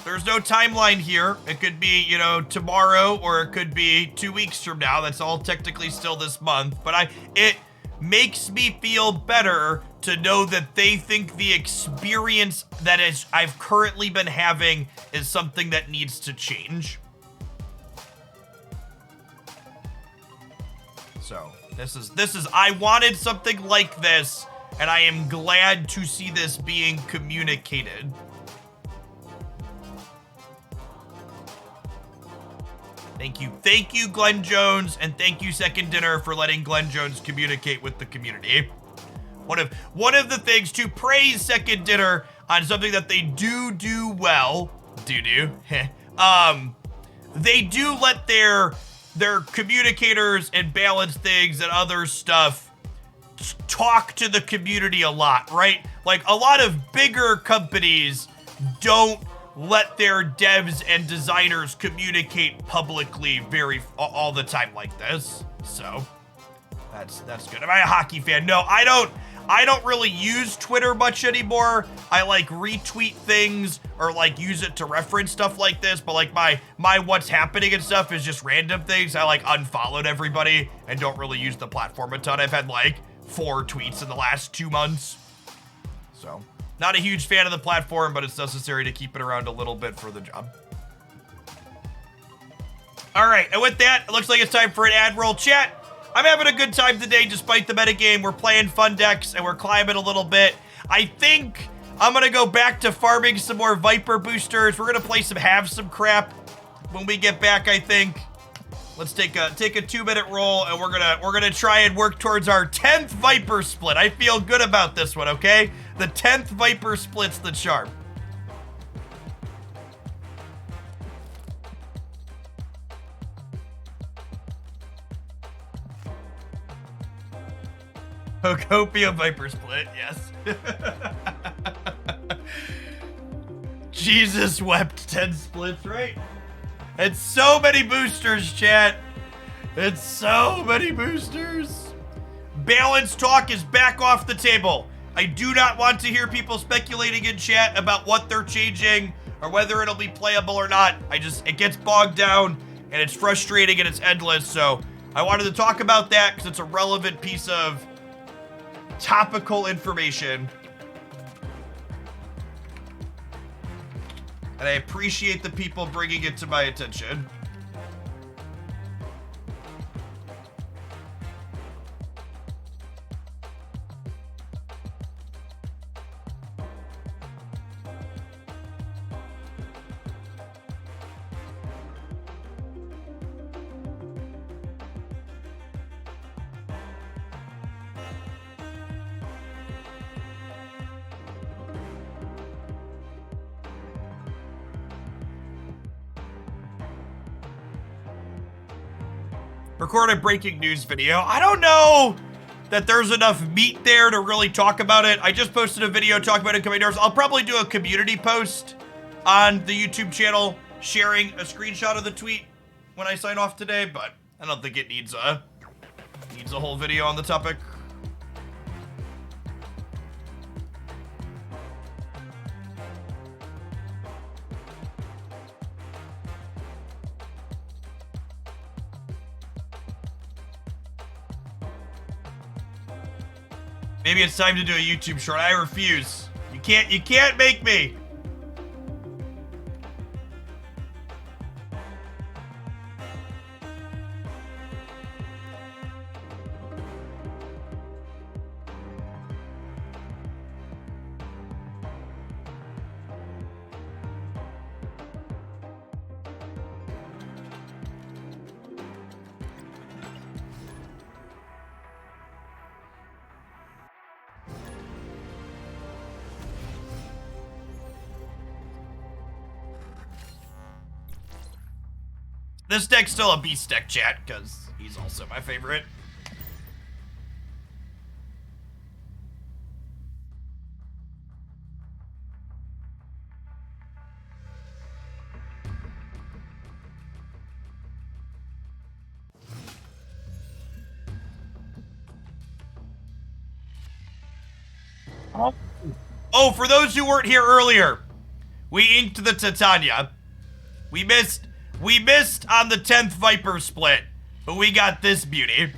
there's no timeline here. It could be, tomorrow, or it could be 2 weeks from now. That's all technically still this month. But it makes me feel better to know that they think the experience that I've currently been having is something that needs to change. So, this is, I wanted something like this, and I am glad to see this being communicated. Thank you, Glenn Jones, and thank you, Second Dinner, for letting Glenn Jones communicate with the community. One of the things to praise Second Dinner on something that they do well, they do let their communicators and balance things and other stuff talk to the community a lot, right? Like, a lot of bigger companies don't let their devs and designers communicate publicly all the time like this. So that's good. Am I a hockey fan? No, I don't really use Twitter much anymore. I like retweet things or like use it to reference stuff like this, but like my what's happening and stuff is just random things. I like unfollowed everybody and don't really use the platform a ton. I've had like 4 tweets in the last 2 months. So, not a huge fan of the platform, but it's necessary to keep it around a little bit for the job. All right, and with that, it looks like it's time for an ad roll. Chat, I'm having a good time today despite the metagame. We're playing fun decks and we're climbing a little bit. I think I'm gonna go back to farming some more Viper boosters. We're gonna play some crap when we get back, I think. Let's take a 2-minute roll, and we're gonna try and work towards our 10th Viper split. I feel good about this one, okay? The 10th Viper split's the charm. Hocopia Viper Split, yes. Jesus wept 10 splits, right? It's so many boosters, chat. It's so many boosters. Balance talk is back off the table. I do not want to hear people speculating in chat about what they're changing or whether it'll be playable or not. It gets bogged down and it's frustrating and it's endless. So I wanted to talk about that because it's a relevant piece of topical information. And I appreciate the people bringing it to my attention. Record a breaking news video. I don't know that there's enough meat there to really talk about it. I just posted a video talking about incoming nerfs. I'll probably do a community post on the YouTube channel sharing a screenshot of the tweet when I sign off today, but I don't think it needs a whole video on the topic. Maybe it's time to do a YouTube short. I refuse. You can't make me. This deck's still a beast deck, chat, because he's also my favorite. Oh, for those who weren't here earlier, we inked the Titania. We missed on the 10th Viper split, but we got this beauty.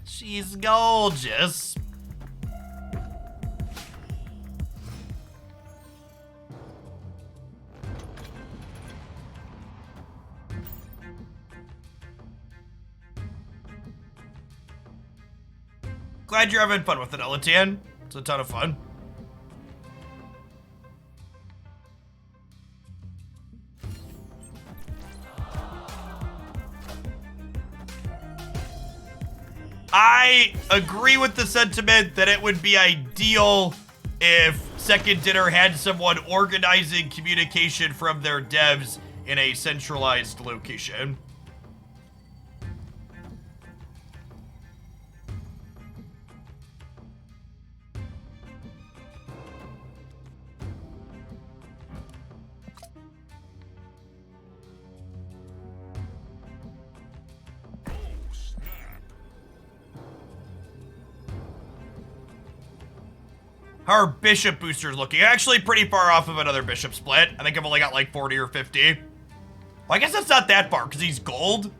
She's gorgeous. Glad you're having fun with it, Elatian. It's a ton of fun. I agree with the sentiment that it would be ideal if Second Dinner had someone organizing communication from their devs in a centralized location. How are bishop boosters looking? Actually pretty far off of another bishop split. I think I've only got like 40 or 50. Well, I guess that's not that far because he's gold.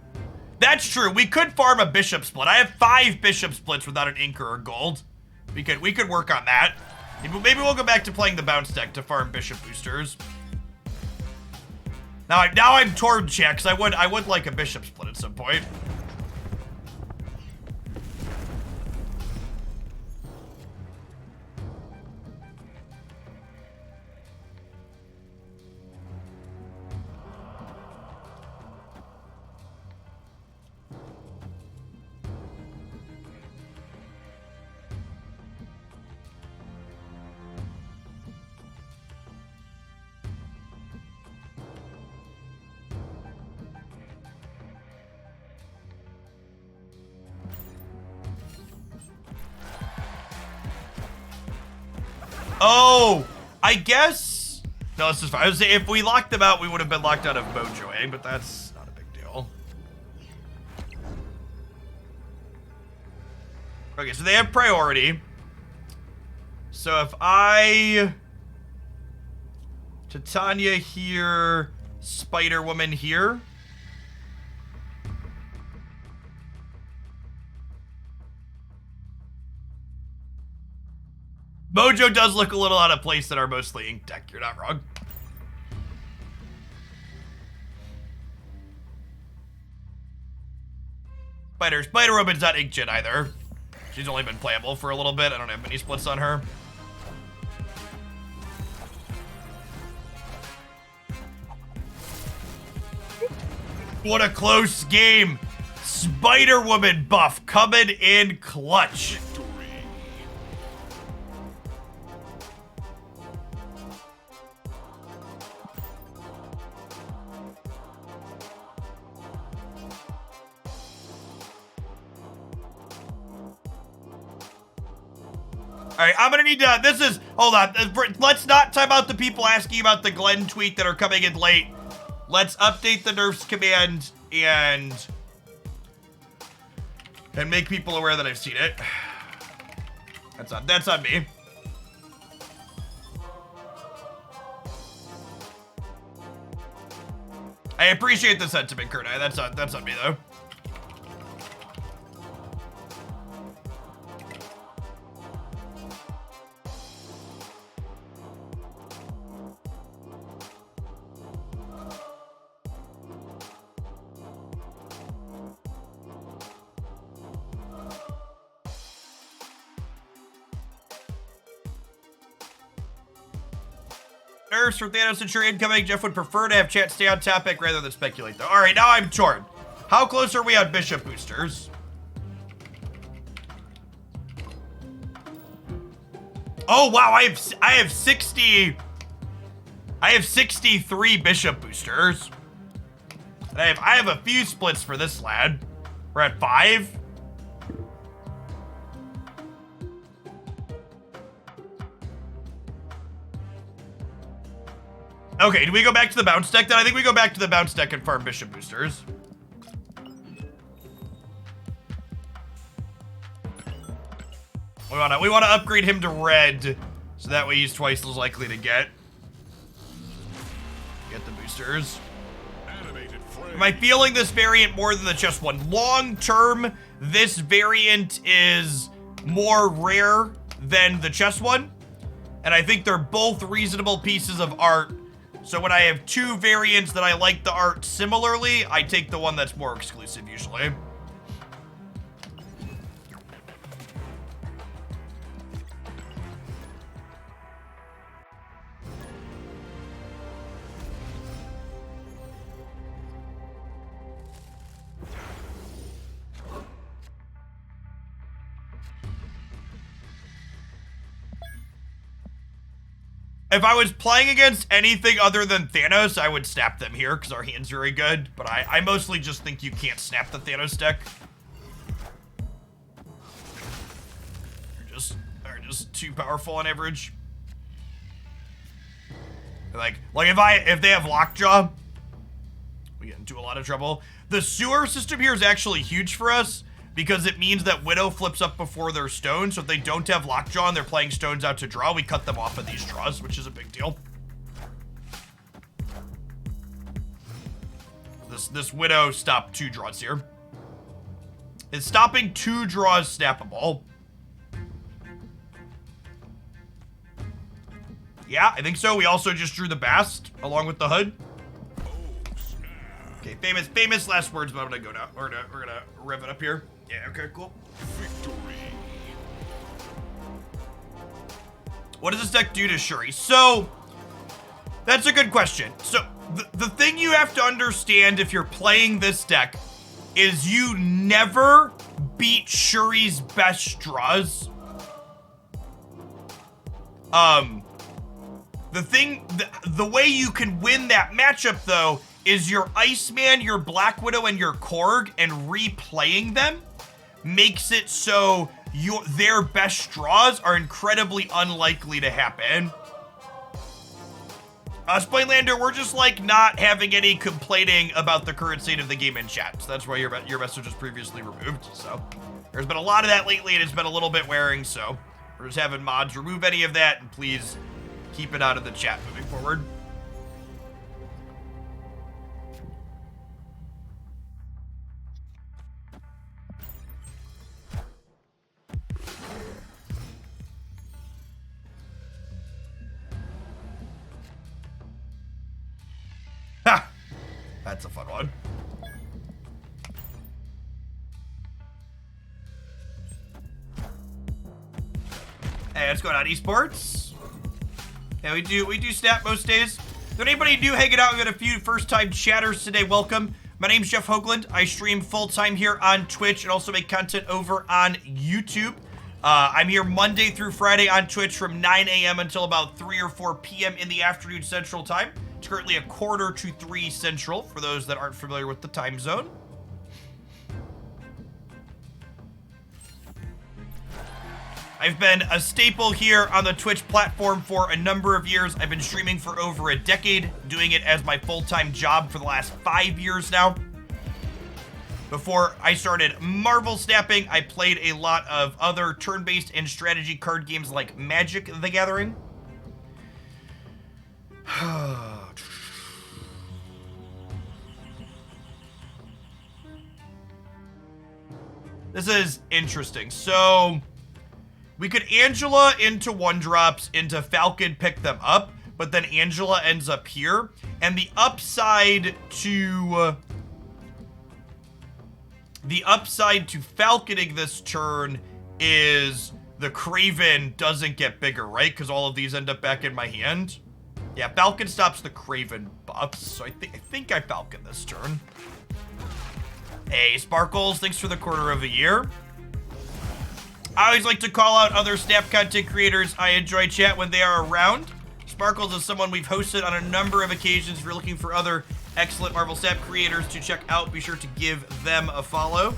That's true. We could farm a bishop split. I have 5 bishop splits without an inker or gold. We could work on that. Maybe we'll go back to playing the bounce deck to farm bishop boosters. Now I'm torn, chat, because I would like a bishop split at some point. Oh, I guess. No, this is fine. I was saying if we locked them out, we would have been locked out of mojoing, but that's not a big deal. Okay, so they have priority. So if I... Titania here, Spider-Woman here. Mojo does look a little out of place in our mostly ink deck. You're not wrong. Spider-Woman's not ink gen either. She's only been playable for a little bit. I don't have many splits on her. What a close game. Spider-Woman buff coming in clutch. All right, I'm gonna need to, hold on. Let's not time out the people asking about the Glenn tweet that are coming in late. Let's update the nerfs command and make people aware that I've seen it. That's on me. I appreciate the sentiment, Kurt. That's on me though. Nerfs for Thanos ensure incoming. Jeff would prefer to have chat stay on topic rather than speculate, though. All right, now I'm torn. How close are we on Bishop boosters? Oh wow, I have 60. I have 63 Bishop boosters. And I have a few splits for this lad. We're at 5. Okay, do we go back to the bounce deck then? I think we go back to the bounce deck and farm Bishop boosters. We wanna upgrade him to red, so that way he's twice as likely to get the boosters. Am I feeling this variant more than the chess one? Long term, this variant is more rare than the chess one, and I think they're both reasonable pieces of art. So when I have two variants that I like the art similarly, I take the one that's more exclusive usually. If I was playing against anything other than Thanos, I would snap them here because our hand's very good. But I mostly just think you can't snap the Thanos deck. They're just too powerful on average. Like if they have Lockjaw, we get into a lot of trouble. The sewer system here is actually huge for us because it means that Widow flips up before their stone. So if they don't have Lockjaw and they're playing stones out to draw, we cut them off of these draws, which is a big deal. This Widow stopped 2 draws here. Is stopping 2 draws snappable? Yeah, I think so. We also just drew the Bast along with the HUD. Okay, famous last words, but I'm gonna go now. We're gonna rev it up here. Yeah, okay, cool. Victory. What does this deck do to Shuri? So, that's a good question. So, the thing you have to understand if you're playing this deck is you never beat Shuri's best draws. The way you can win that matchup, though, is your Iceman, your Black Widow, and your Korg, and replaying them makes it so their best draws are incredibly unlikely to happen. Splainlander, we're just like not having any complaining about the current state of the game in chat. So that's why your message was previously removed. So there's been a lot of that lately, and it's been a little bit wearing. So we're just having mods remove any of that, and please keep it out of the chat moving forward. Ha! That's a fun one. Hey, what's going on, esports? Yeah, we do snap most days. Is there anybody new hanging out? We've got a few first-time chatters today. Welcome. My name's Jeff Hoagland. I stream full-time here on Twitch and also make content over on YouTube. I'm here Monday through Friday on Twitch from 9 a.m. until about 3 or 4 p.m. in the afternoon Central Time. It's currently 2:45 Central for those that aren't familiar with the time zone. I've been a staple here on the Twitch platform for a number of years. I've been streaming for over a decade, doing it as my full-time job for the last 5 years now. Before I started Marvel Snapping, I played a lot of other turn-based and strategy card games like Magic the Gathering. This is interesting. So we could Angela into 1-drops, into Falcon, pick them up, but then Angela ends up here. And the upside to Falconing this turn is the Craven doesn't get bigger, right? Because all of these end up back in my hand. Yeah, Falcon stops the Craven buffs, so I think I Falcon this turn. Hey, Sparkles, thanks for the quarter of a year. I always like to call out other Snap content creators. I enjoy chat when they are around. Sparkles is someone we've hosted on a number of occasions. If you're looking for other excellent Marvel Snap creators to check out, be sure to give them a follow.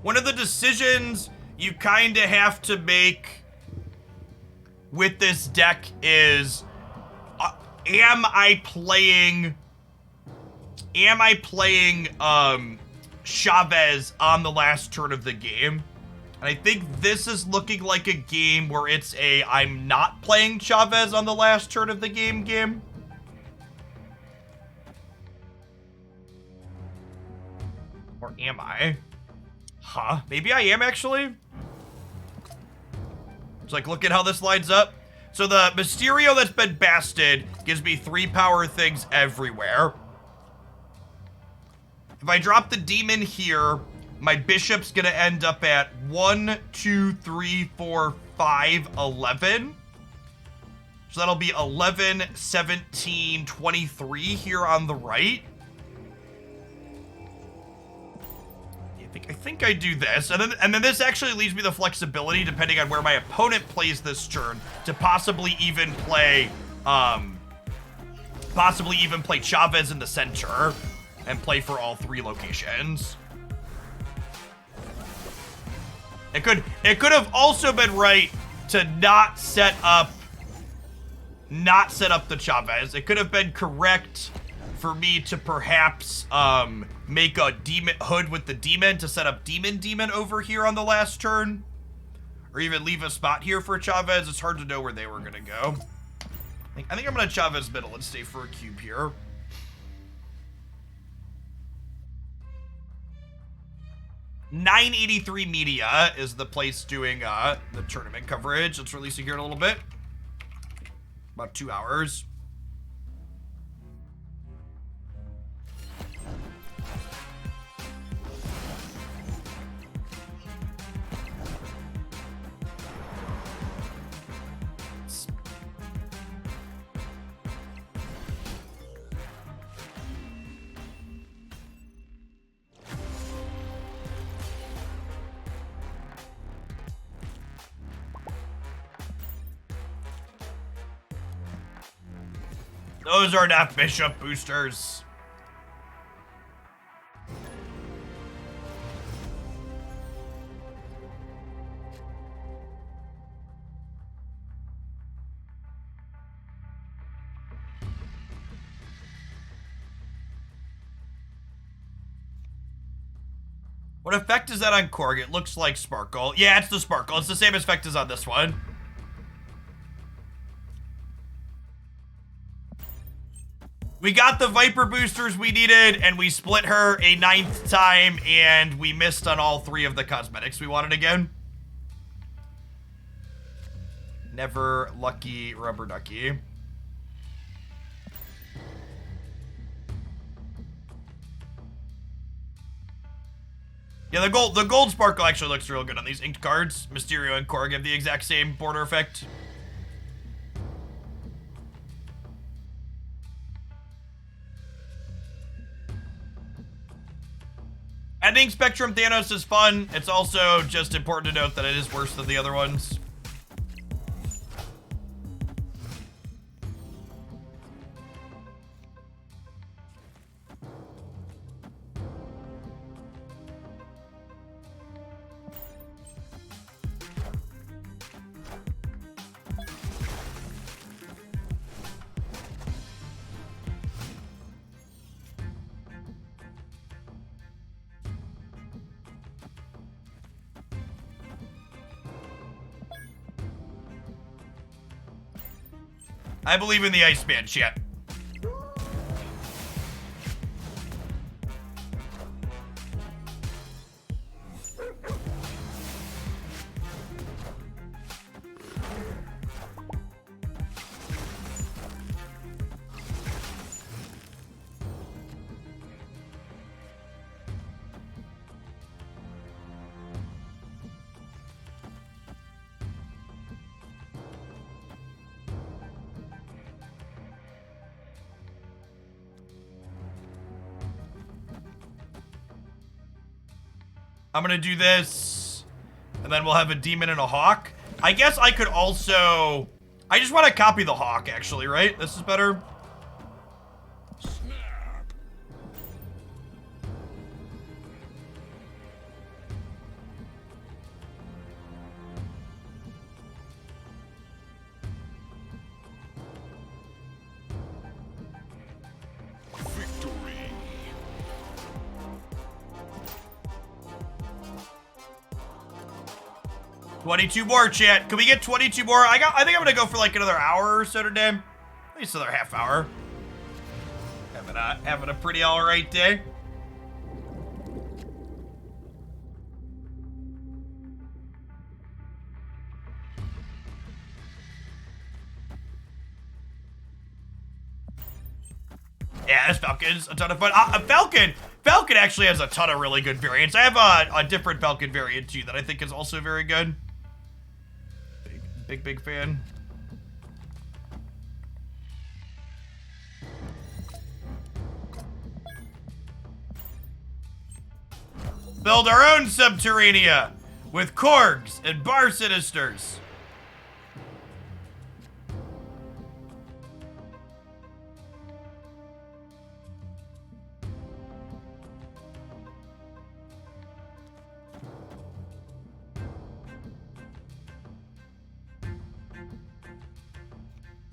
One of the decisions you kind of have to make with this deck is, am I playing Chavez on the last turn of the game? And I think this is looking like a game where it's I'm not playing Chavez on the last turn of the game. Or am I? Huh? Maybe I am actually. It's like, look at how this lines up. So the Mysterio that's been basted gives me 3 power things everywhere. If I drop the demon here, my bishop's gonna end up at 1, 2, 3, 4, 5, 11. So that'll be 11, 17, 23 here on the right. I think I do this, and then this actually leaves me the flexibility, depending on where my opponent plays this turn, to possibly even play Chavez in the center and play for all 3 locations. It could have also been right to not set up the Chavez. It could have been correct for me to perhaps make a demon hood with the demon to set up demon over here on the last turn, or even leave a spot here for Chavez. It's hard to know where they were gonna go. I think I'm gonna Chavez middle and stay for a cube here. $9.83 Media is the place doing the tournament coverage. Let's release it here in a little bit. About 2 hours. Those are not bishop boosters. What effect is that on Korg? It looks like Sparkle. Yeah, it's the Sparkle. It's the same effect as on this one. We got the Viper boosters we needed, and we split her a 9th time, and we missed on all 3 of the cosmetics we wanted again. Never lucky rubber ducky. Yeah, the gold sparkle actually looks real good on these inked cards. Mysterio and Korg have the exact same border effect. I think Spectrum Thanos is fun. It's also just important to note that it is worse than the other ones. I believe in the Iceman, chat. I'm gonna do this, and then we'll have a demon and a hawk. I guess I could also... I just want to copy the hawk, actually, right? This is better. Snap. Victory. 22 more, chat. Can we get 22 more? I think I'm gonna go for like another hour or so today. At least another half hour. Having a pretty alright day. Yeah, this Falcon's a ton of fun. Falcon actually has a ton of really good variants. I have a different Falcon variant too that I think is also very good. Big fan. Build our own Subterranea with Korgs and Bar Sinisters.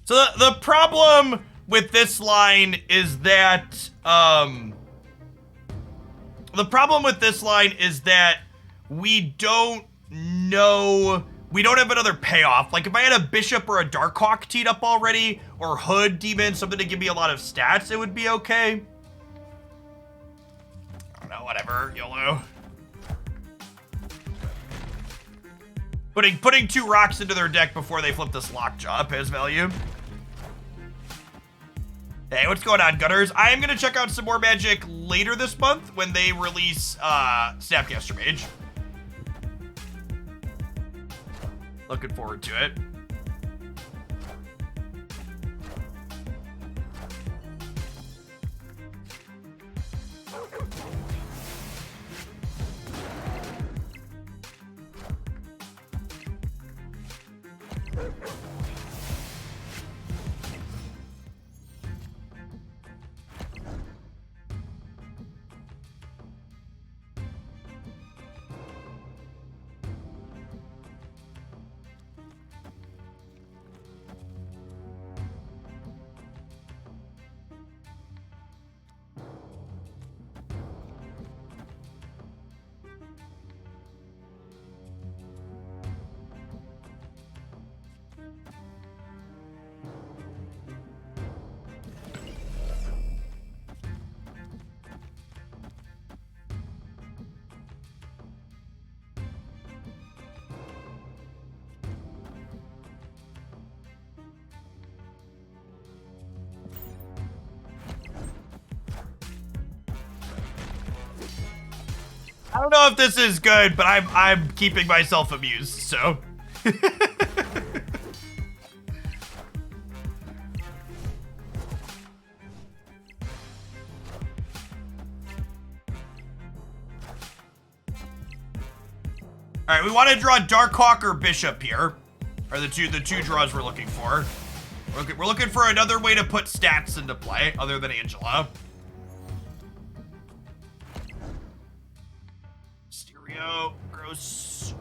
So the problem with this line is that, we don't know, we don't have another payoff. Like if I had a Bishop or a Darkhawk teed up already, or Hood Demon, something to give me a lot of stats, it would be okay. I don't know, whatever, YOLO. Putting 2 rocks into their deck before they flip this Lockjaw pays value. Hey, what's going on, Gunners? I am going to check out some more Magic later this month when they release Snapcaster Mage. Looking forward to it. I don't know if this is good, but I'm keeping myself amused, so. All right, we want to draw Darkhawk or Bishop here, are the two draws we're looking for. We're looking for another way to put stats into play other than Angela. Stereo, gross.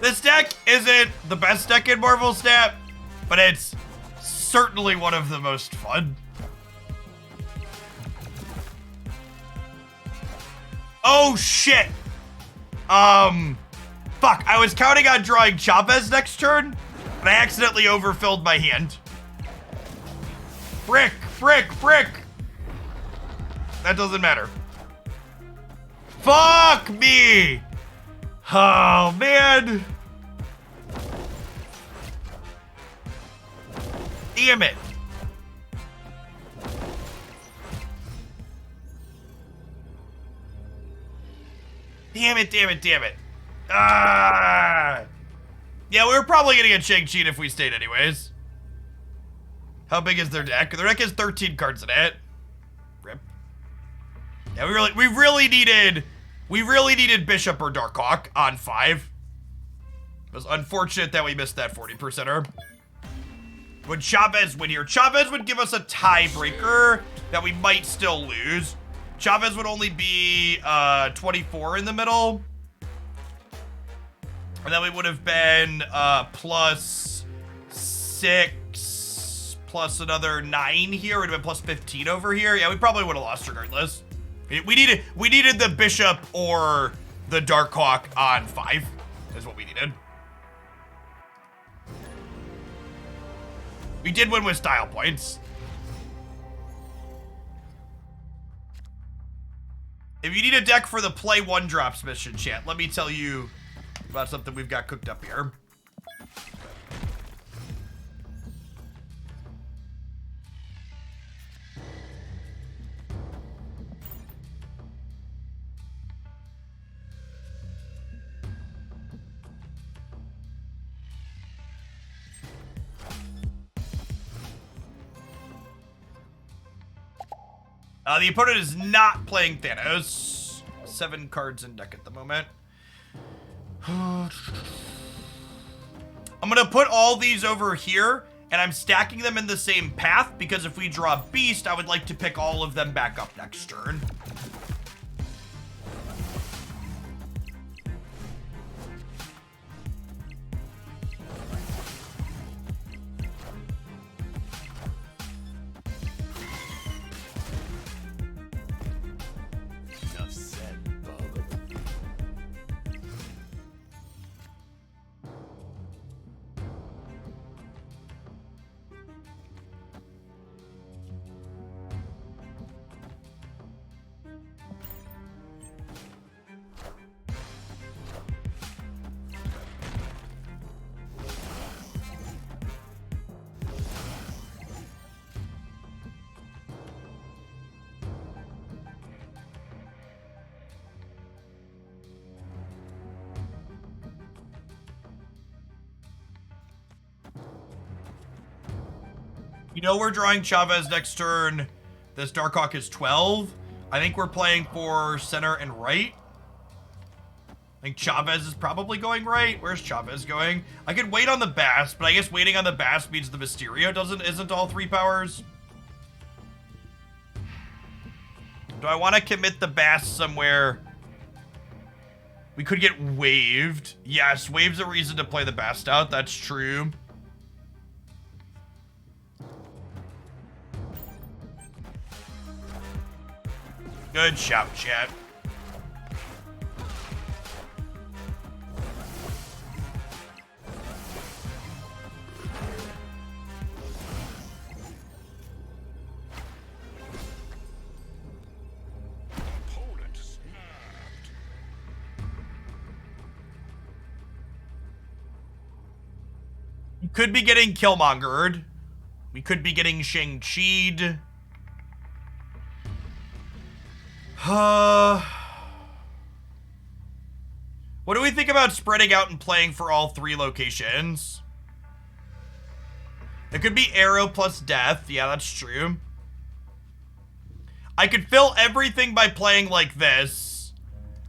This deck isn't the best deck in Marvel Snap, but it's certainly one of the most fun. Oh shit! Fuck, I was counting on drawing Chavez next turn, but I accidentally overfilled my hand. Frick, frick, frick! That doesn't matter. Fuck me! Oh, man. Damn it. Damn it, damn it, damn it. Ah. Yeah, we were probably gonna get Shang-Chi if we stayed anyways. How big is their deck? Their deck has 13 cards in it. Rip. Yeah, we really needed Bishop or Darkhawk on 5. It was unfortunate that we missed that 40%er. Would Chavez win here? Chavez would give us a tiebreaker that we might still lose. Chavez would only be 24 in the middle. And then we would have been plus 6 plus another 9 here. We'd have been plus 15 over here. Yeah, we probably would have lost regardless. We needed the Bishop or the Darkhawk on 5 is what we needed. We did win with style points. If you need a deck for the play 1-drops mission, chat, let me tell you about something we've got cooked up here. The opponent is not playing Thanos. 7 cards in deck at the moment. I'm gonna put all these over here, and I'm stacking them in the same path, because if we draw Beast, I would like to pick all of them back up next turn. Enough said, bub. You know we're drawing Chavez next turn. This Darkhawk is 12. I think we're playing for center and right. I think Chavez is probably going right. Where's Chavez going? I could wait on the Bass, but I guess waiting on the Bass means the Mysterio isn't all 3 powers. Do I want to commit the Bass somewhere We could get waived. Yes, wave's a reason to play the best out. That's true. Good shout, chat. Opponent snapped. We could be getting Killmongered. We could be getting Shang-Chi'd. What do we think about spreading out and playing for all 3 locations? It could be Arrow plus Death. Yeah, that's true. I could fill everything by playing like this.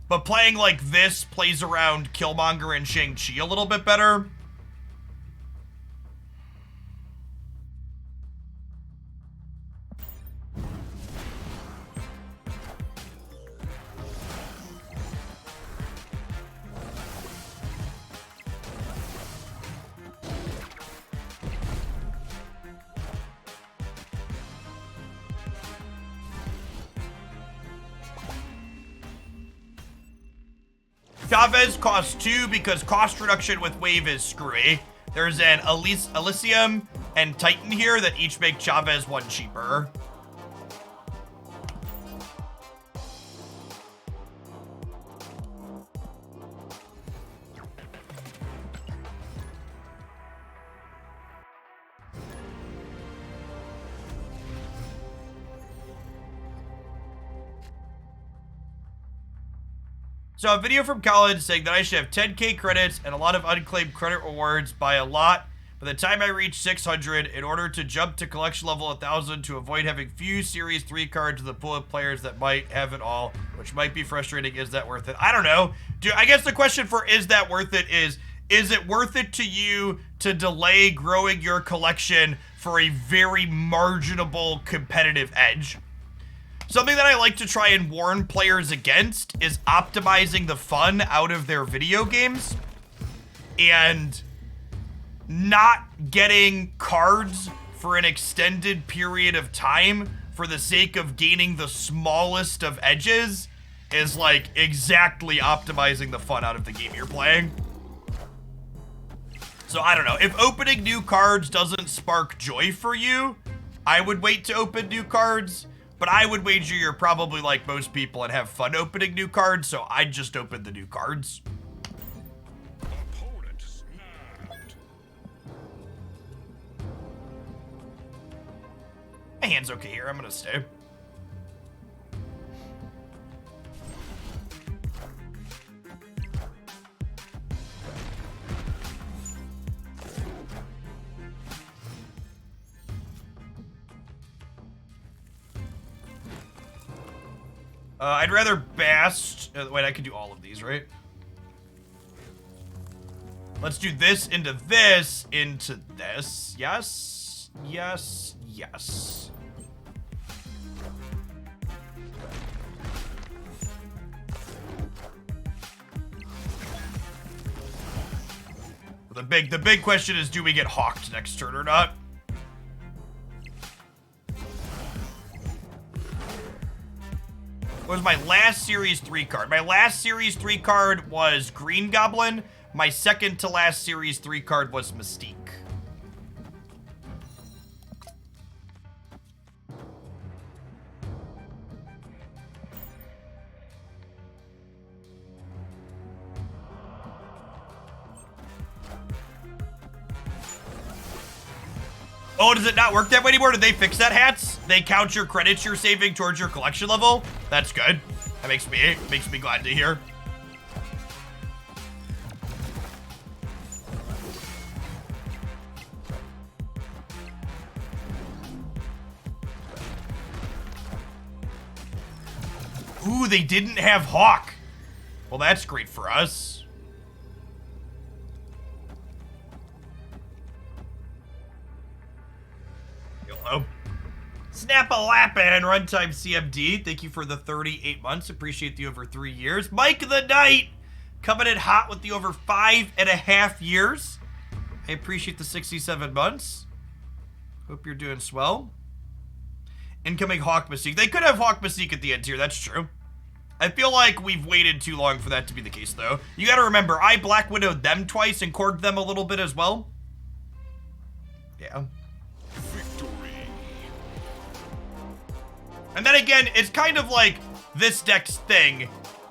But playing like this plays around Killmonger and Shang-Chi a little bit better. Chavez costs 2 because cost reduction with Wave is screwy. There's an Elysium and Titan here that each make Chavez 1 cheaper. So a video from college saying that I should have 10k credits and a lot of unclaimed credit rewards by a lot by the time I reach 600 in order to jump to collection level 1000 to avoid having few series 3 cards in the pool of players that might have it all, which might be frustrating. Is that worth it? I don't know. I guess the question for is that worth it is it worth it to you to delay growing your collection for a very marginable competitive edge? Something that I like to try and warn players against is optimizing the fun out of their video games and not getting cards for an extended period of time for the sake of gaining the smallest of edges is like exactly optimizing the fun out of the game you're playing. So I don't know, if opening new cards doesn't spark joy for you, I would wait to open new cards. But I would wager you're probably like most people and have fun opening new cards, so I'd just open the new cards. Opponent snapped. My hand's okay here, I'm gonna stay. I'd rather Bast. Wait, I could do all of these, right? Let's do this into this into this. Yes, yes, yes. The big question is, do we get hawked next turn or not? What was my last Series 3 card? My last Series 3 card was Green Goblin. My second to last Series 3 card was Mystique. Oh, does it not work that way anymore? Did they fix that, hats? They count your credits you're saving towards your collection level? That's good. That makes me glad to hear. Ooh, they didn't have Hawk. Well, that's great for us. Hello. Snap-a-lappin', Runtime CMD. Thank you for the 38 months. Appreciate the over 3 years. Mike the Knight Coming in hot with the over 5.5 years. I appreciate the 67 months. Hope you're doing swell. Incoming Hawk Mystique. They could have Hawk Mystique at the end here, that's true. I feel like we've waited too long for that to be the case, though. You gotta remember, I Black Widowed them twice and corked them a little bit as well. Yeah. Victory. And then again, it's kind of like this deck's thing.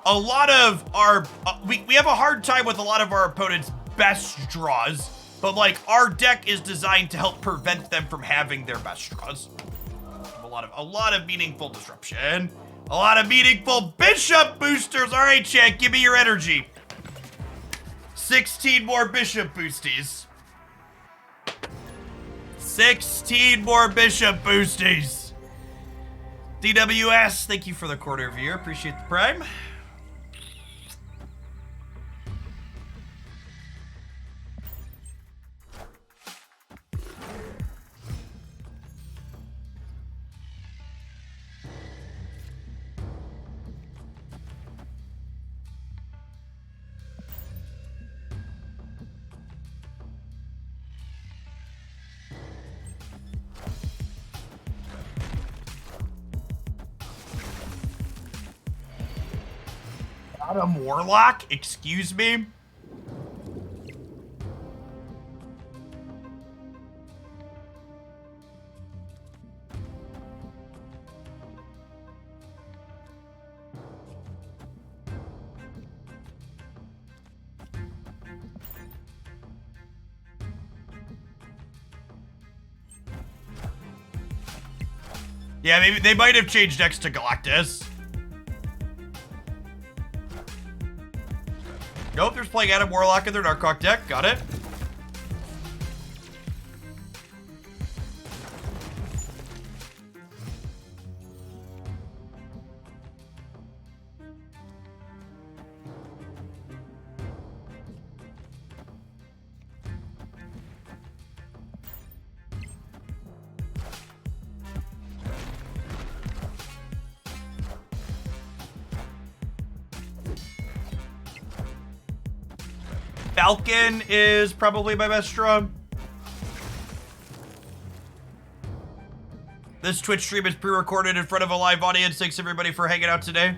A lot of our... we have a hard time with a lot of our opponents' best draws, but like our deck is designed to help prevent them from having their best draws. A lot of meaningful disruption. A lot of meaningful bishop boosters. All right, chat, give me your energy. 16 more bishop boosties. 16 more bishop boosties. DWS, thank you for the quarter of a year. Appreciate the prime. Adam Warlock? Excuse me? Yeah, maybe they might have changed decks to Galactus. Nope, there's playing Adam Warlock in their Narcoc deck. Got it. Falcon is probably my best draw. This Twitch stream is pre-recorded in front of a live audience. Thanks everybody for hanging out today.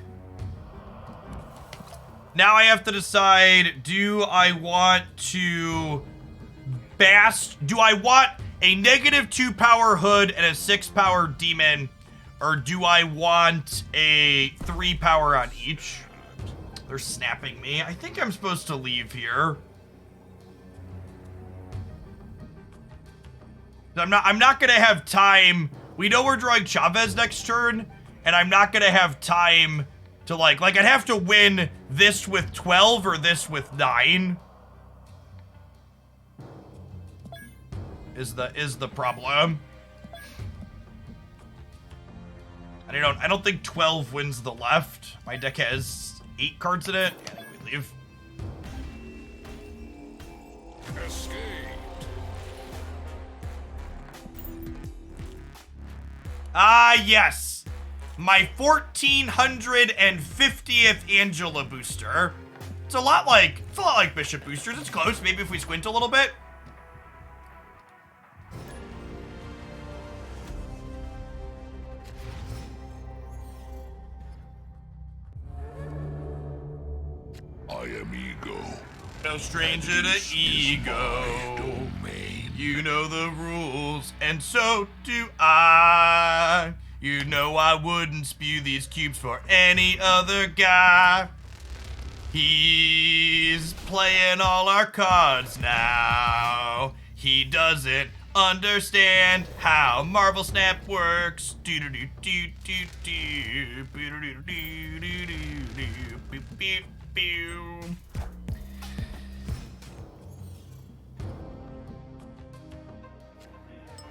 Now I have to decide, do I want to do I want a -2 power hood and a 6 power demon, or do I want a 3 power on each? They're snapping me. I think I'm supposed to leave here. I'm not gonna have time. We know we're drawing Chavez next turn, and I'm not gonna have time to like I'd have to win this with 12 or this with 9. Is the problem. I don't think 12 wins the left. My deck has 8 cards in it. I think we leave. Escape. Ah, yes. My 1450th Angela booster. It's a lot like Bishop boosters. It's close. Maybe if we squint a little bit. I am ego. No stranger to ego. Domain. You know the rules, and so do I. You know I wouldn't spew these cubes for any other guy. He's playing all our cards now. He doesn't understand how Marvel Snap works.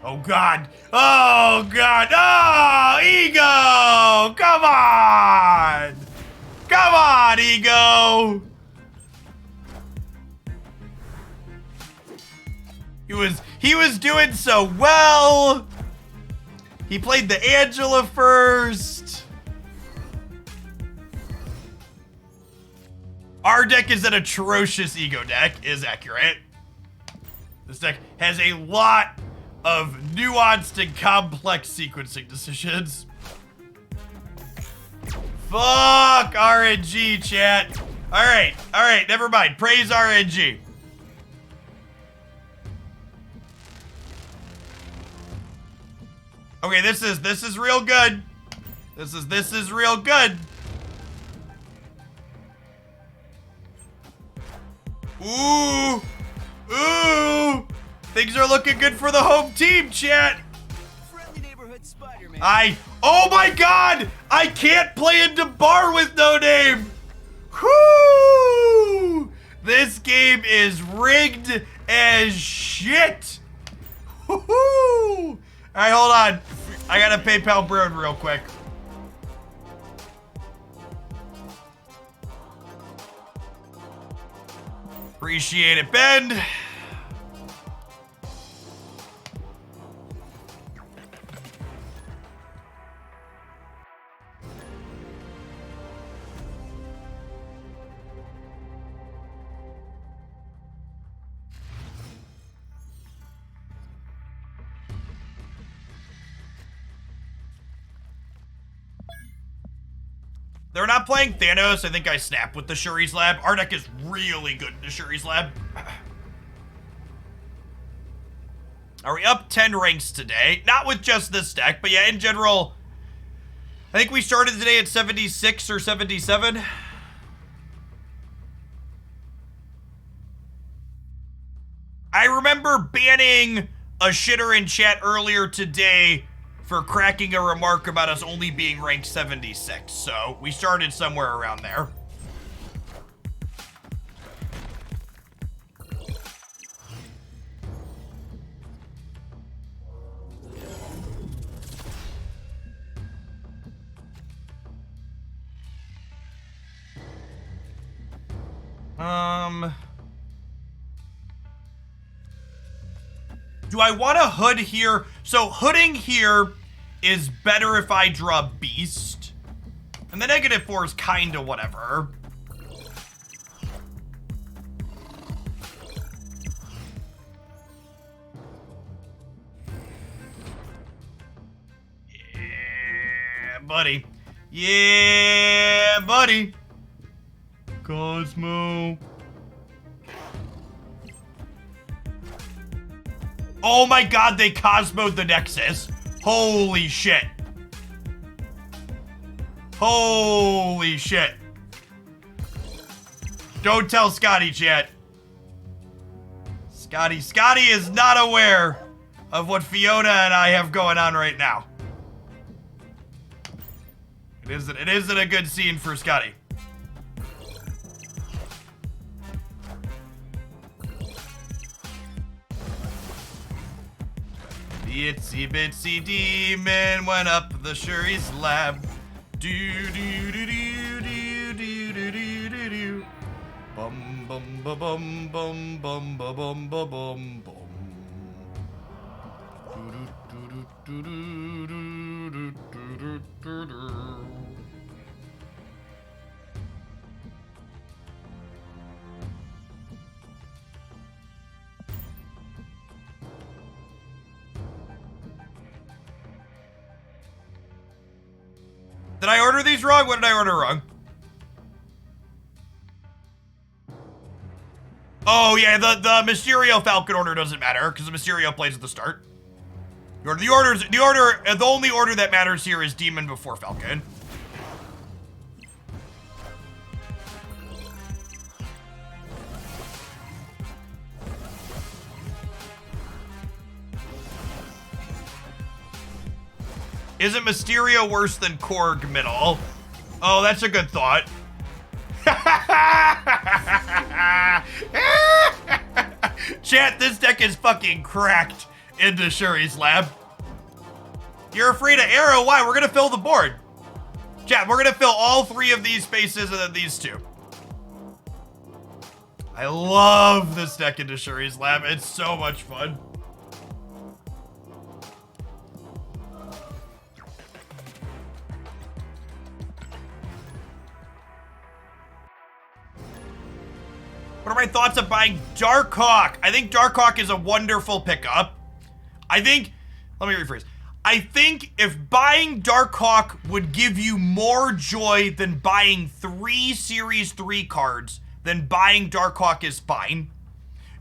Oh God! Oh God! Oh, ego! Come on! Come on, ego! He was doing so well. He played the Angela first. Our deck is an atrocious ego deck, is accurate. This deck has a lot of nuanced and complex sequencing decisions. Fuck RNG, chat. All right, never mind. Praise RNG. Okay, this is real good. This is real good. Ooh. Things are looking good for the home team, chat. Friendly neighborhood Spider-Man. Oh my god! I can't play into bar with no name! Whoo! This game is rigged as shit! Woohoo! Alright, hold on. I gotta PayPal Broad real quick. Appreciate it, Ben. They're not playing Thanos. I think I snapped with the Shuri's Lab. Our deck is really good in the Shuri's Lab. Are we up 10 ranks today? Not with just this deck, but yeah, in general, I think we started today at 76 or 77. I remember banning a shitter in chat earlier today for cracking a remark about us only being ranked 76. So we started somewhere around there. Do I want to hood here? So hooding here is better if I draw Beast. And the -4 is kind of whatever. Yeah, buddy. Yeah, buddy. Cosmo. Oh my god, they Cosmo'd the Nexus. Holy shit. Holy shit. Don't tell Scotty, chat. Scotty is not aware of what Fiona and I have going on right now. It isn't a good scene for Scotty. The itsy bitsy demon went up the Shuri's Lab. Do do do do do do do do do do. Bum bum ba bum bum bum ba bum ba bum bum. Do do do do do do do do do. Did I order these wrong? What did I order wrong? Oh yeah, the Mysterio Falcon order doesn't matter because the Mysterio plays at the start. The only order that matters here is Demon before Falcon. Isn't Mysterio worse than Korg middle? Oh, that's a good thought. Chat, this deck is fucking cracked into Shuri's Lab. You're afraid of Arrow? Why? We're gonna fill the board. Chat, we're gonna fill all 3 of these spaces and then these 2. I love this deck into Shuri's Lab. It's so much fun. What are my thoughts on buying Darkhawk? I think Darkhawk is a wonderful pickup. Let me rephrase. I think if buying Darkhawk would give you more joy than buying 3 Series 3 cards, then buying Darkhawk is fine.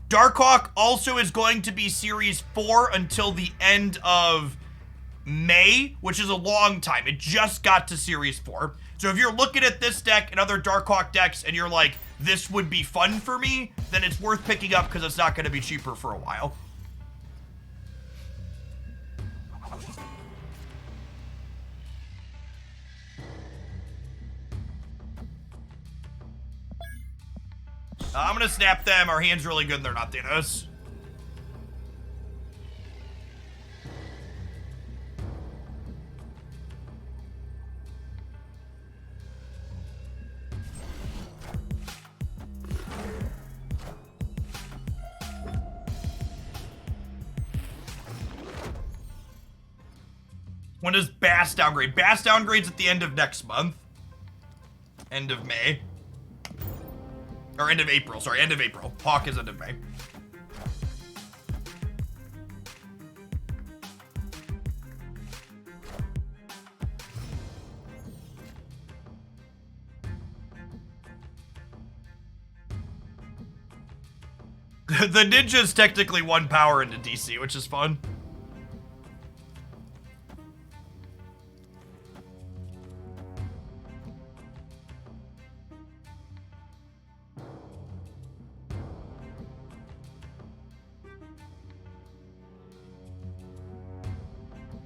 Darkhawk also is going to be Series 4 until the end of May, which is a long time. It just got to Series 4. So if you're looking at this deck and other Darkhawk decks and you're like, this would be fun for me, then it's worth picking up because it's not going to be cheaper for a while. I'm going to snap them. Our hand's really good and they're not Thanos. When does Bass downgrade? Bass downgrades at the end of next month. End of May. Or end of April, sorry, end of April. Hawk is end of May. The ninja's technically 1 power into DC, which is fun.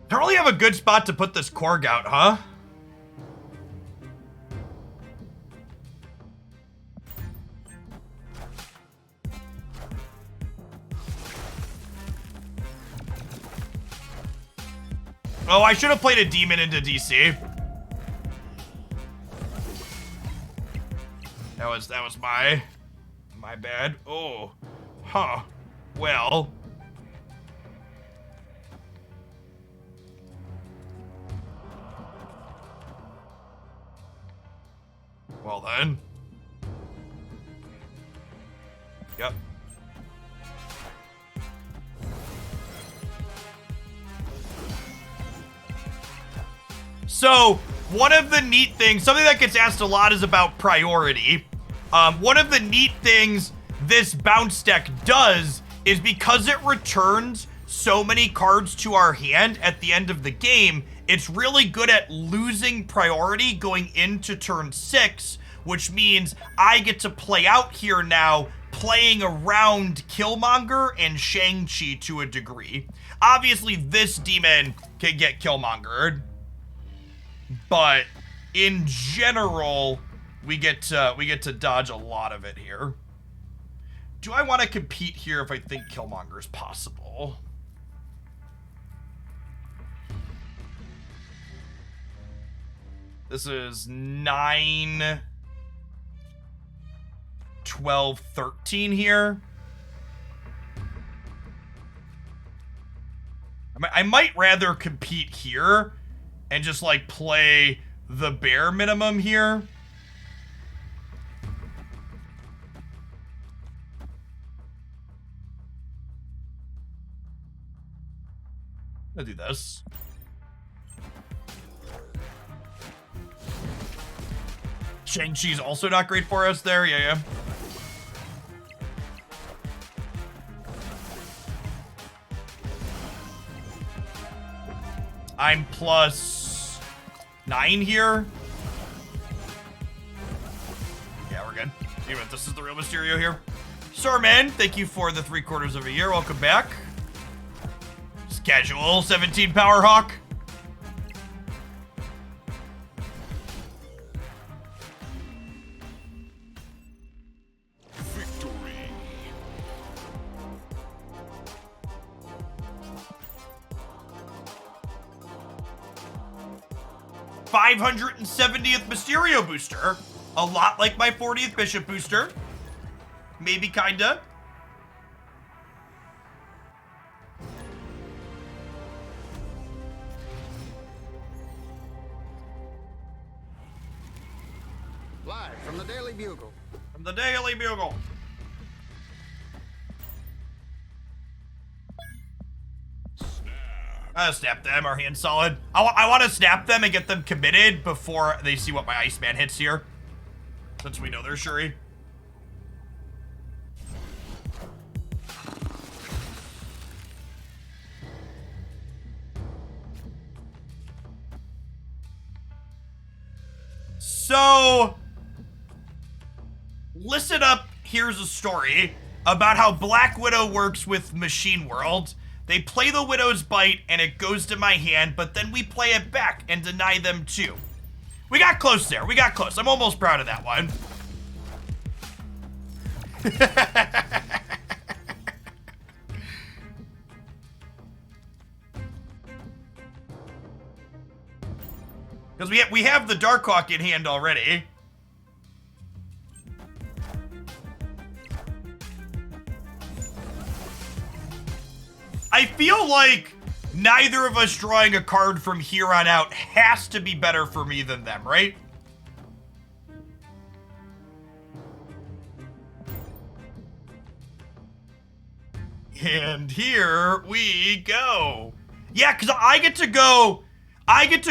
I don't really have a good spot to put this Korg out, huh? Oh, I should have played a demon into DC. That was my bad. Oh. Huh. Well. Well then. Yep. So, one of the neat things, something that gets asked a lot is about priority. One of the neat things this bounce deck does is because it returns so many cards to our hand at the end of the game, it's really good at losing priority going into turn 6, which means I get to play out here now, playing around Killmonger and Shang-Chi to a degree. Obviously, this demon can get Killmongered, but in general, we get to dodge a lot of it here. Do I want to compete here if I think Killmonger is possible? This is 9, 12, 13 here. I might rather compete here and just like play the bare minimum here. I'm gonna do this. Shang-Chi's also not great for us there. Yeah. I'm plus 9 here. Yeah, we're good. Even if this is the real Mysterio here. Sirman, thank you for the 3/4 of a year. Welcome back. Schedule 17 Power Hawk. Victory. 570th Mysterio booster. A lot like my 40th Bishop booster. Maybe kinda. Live from the Daily Bugle. From the Daily Bugle. Snap them. Our hand's solid. I want to snap them and get them committed before they see what my Iceman hits here. Since we know they're Shuri. So, listen up. Here's a story about how Black Widow works with Machine World. They play the Widow's Bite and it goes to my hand, but then we play it back and deny them too. We got close there. We got close. I'm almost proud of that one. Because we have the Darkhawk in hand already. I feel like neither of us drawing a card from here on out has to be better for me than them, right? And here we go. Yeah, because I get to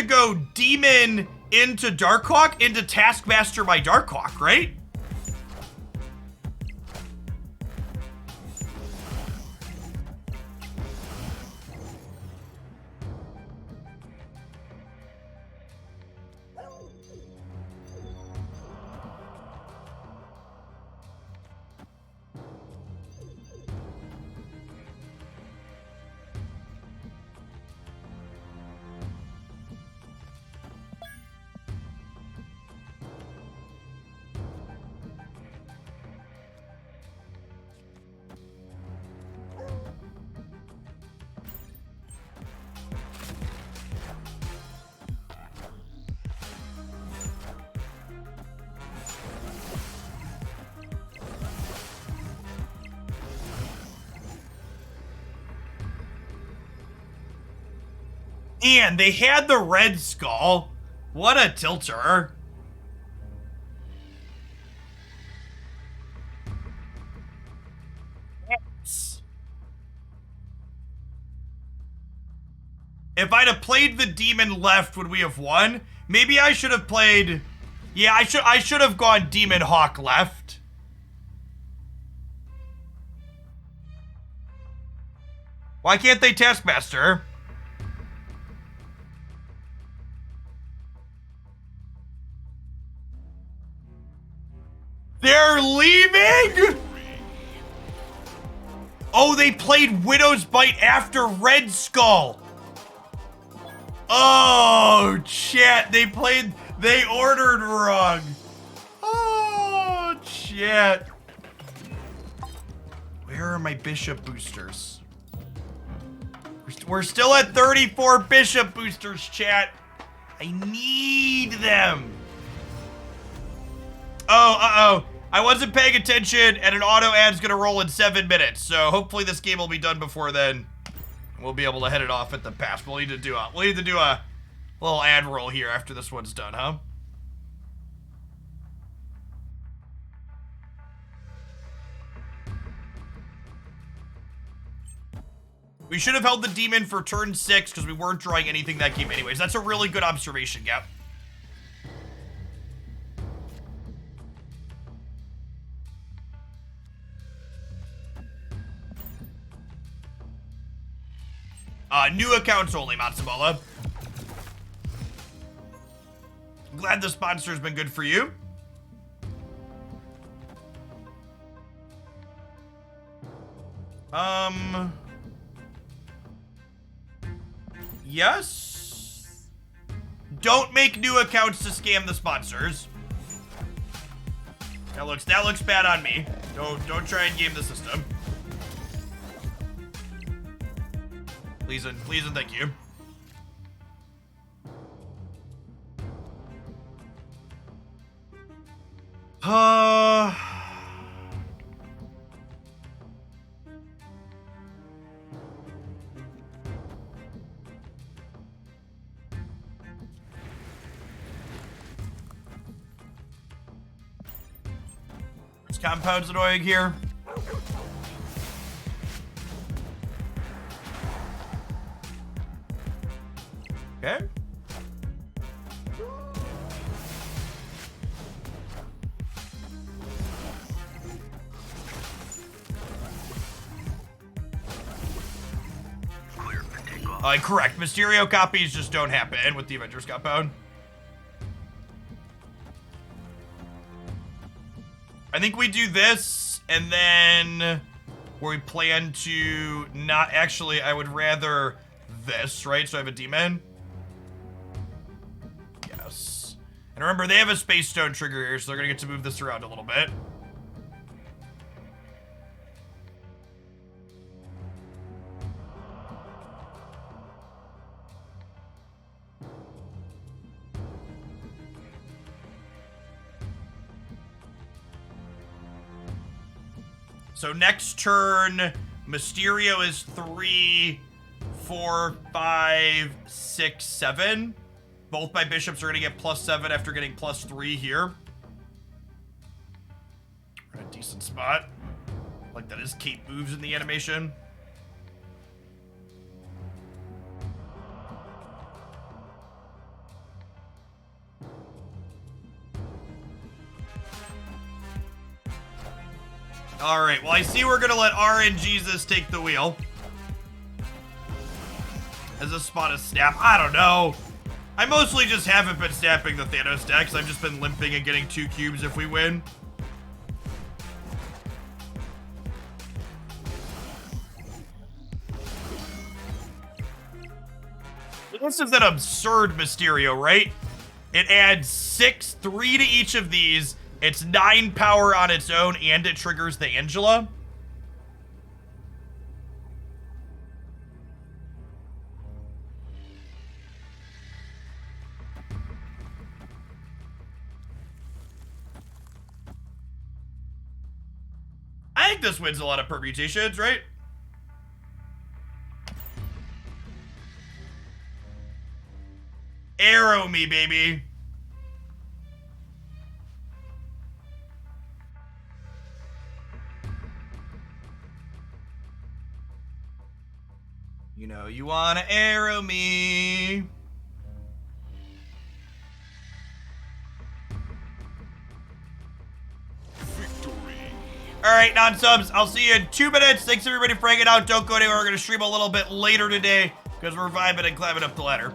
go Demon into Darkhawk into Taskmaster by Darkhawk, right? And they had the Red Skull. What a tilter. If I'd have played the Demon left, would we have won? Maybe I should have played... Yeah, I should have gone Demon Hawk left. Why can't they Taskmaster? They're leaving? Oh, they played Widow's Bite after Red Skull. Oh, chat. They ordered wrong. Oh, chat. Where are my Bishop boosters? We're still at 34 Bishop boosters, chat. I need them. Oh, uh-oh. I wasn't paying attention, and an auto ad's gonna roll in 7 minutes, so hopefully this game will be done before then. We'll be able to head it off at the pass. We'll need to do a little ad roll here after this one's done, huh? We should have held the Demon for turn 6 because we weren't drawing anything that game anyways. That's a really good observation, Gap. New accounts only, Matsumola. I'm glad the sponsor's been good for you. Yes? Don't make new accounts to scam the sponsors. That looks bad on me. Don't try and game the system. Please and thank you. This compound's annoying here. Okay. Correct. Mysterio copies just don't happen with the Avengers compound. I think we do this, and then we plan to not actually, I would rather this, right? So I have a demon. Yes. And remember, they have a space stone trigger here, so they're gonna get to move this around a little bit. So next turn, Mysterio is 3, 4, 5, 6, 7. Both my bishops are going to get +7 after getting +3 here. We're in a decent spot. Like that is Kate moves in the animation. All right, well, I see we're going to let RNGesus take the wheel. As a spot of snap. I don't know. I mostly just haven't been snapping the Thanos decks. I've just been limping and getting 2 cubes if we win. This is an absurd Mysterio, right? It adds 6, 3 to each of these. It's 9 power on its own, and it triggers the Angela. I think this wins a lot of permutations, right? Arrow me, baby. You know you wanna arrow me. Victory. All right, non-subs, I'll see you in 2 minutes. Thanks everybody for hanging out. Don't go anywhere. We're gonna stream a little bit later today because we're vibing and climbing up the ladder.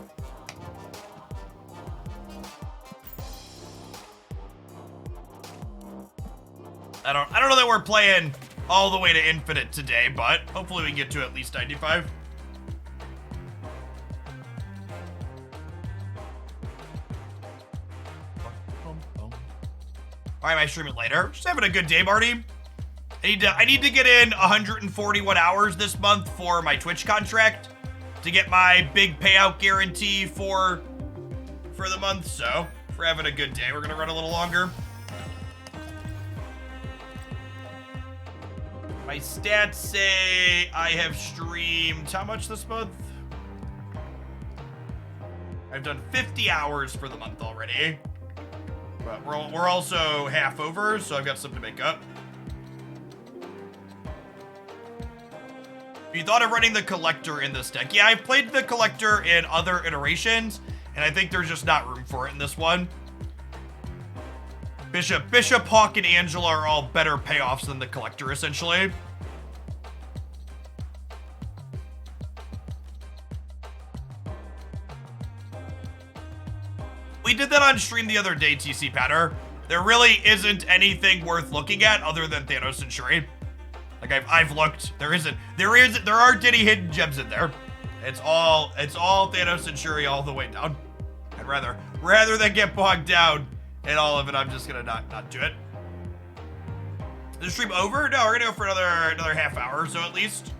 I don't know that we're playing all the way to infinite today, but hopefully we can get to at least 95. All right, I might stream it later. Just having a good day, Marty. I need to get in 141 hours this month for my Twitch contract to get my big payout guarantee for the month. So if we're having a good day, we're gonna run a little longer. My stats say I have streamed how much this month? I've done 50 hours for the month already. But we're also half over, so I've got something to make up. You thought of running the Collector in this deck? Yeah, I've played the Collector in other iterations, and I think there's just not room for it in this one. Bishop, Hawk, and Angela are all better payoffs than the Collector, essentially. We did that on stream the other day, TC Patter. There really isn't anything worth looking at other than Thanos and Shuri. Like I've looked. There aren't any hidden gems in there. It's all Thanos and Shuri all the way down. And rather than get bogged down in all of it, I'm just gonna not do it. Is the stream over? No, we're gonna go for another half hour or so at least.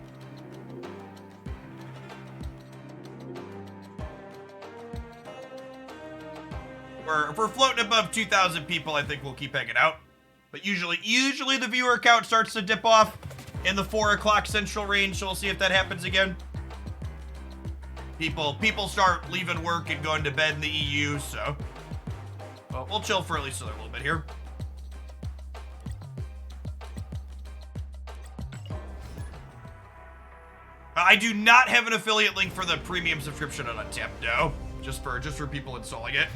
If we're floating above 2,000 people, I think we'll keep hanging out. But usually the viewer count starts to dip off in the 4 o'clock central range, so we'll see if that happens again. People start leaving work and going to bed in the EU, so well, we'll chill for at least a little bit here. I do not have an affiliate link for the premium subscription on Untapped, no. just for people installing it.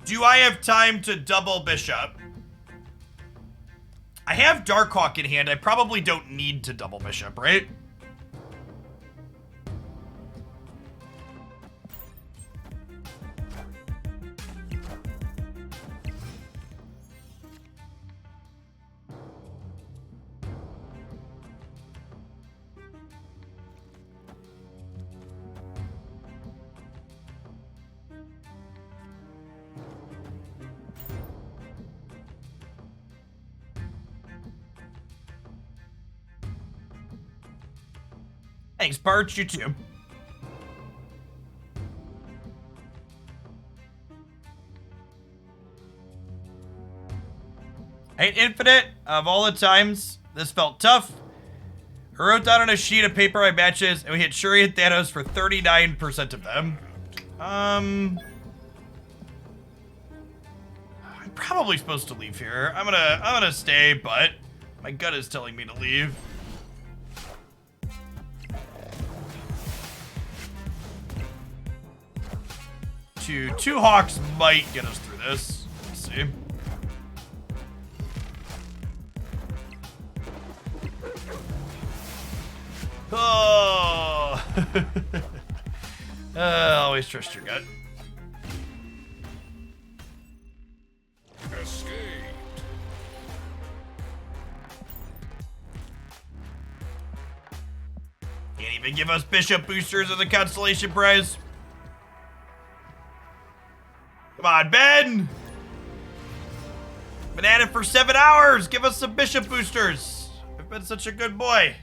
Do I have time to double bishop? I have Darkhawk in hand. I probably don't need to double bishop, right? Thanks, Bart. You too. Ain't infinite. Of all the times this felt tough, I wrote down on a sheet of paper my matches, and we hit Shuri and Thanos for 39% of them. I'm probably supposed to leave here. I'm gonna stay, but my gut is telling me to leave. Two Hawks might get us through this. Let's see. Oh! Always trust your gut. Escape. Can't even give us bishop boosters as a constellation prize. Come on, Ben! Been at it for 7 hours! Give us some bishop boosters! I've been such a good boy.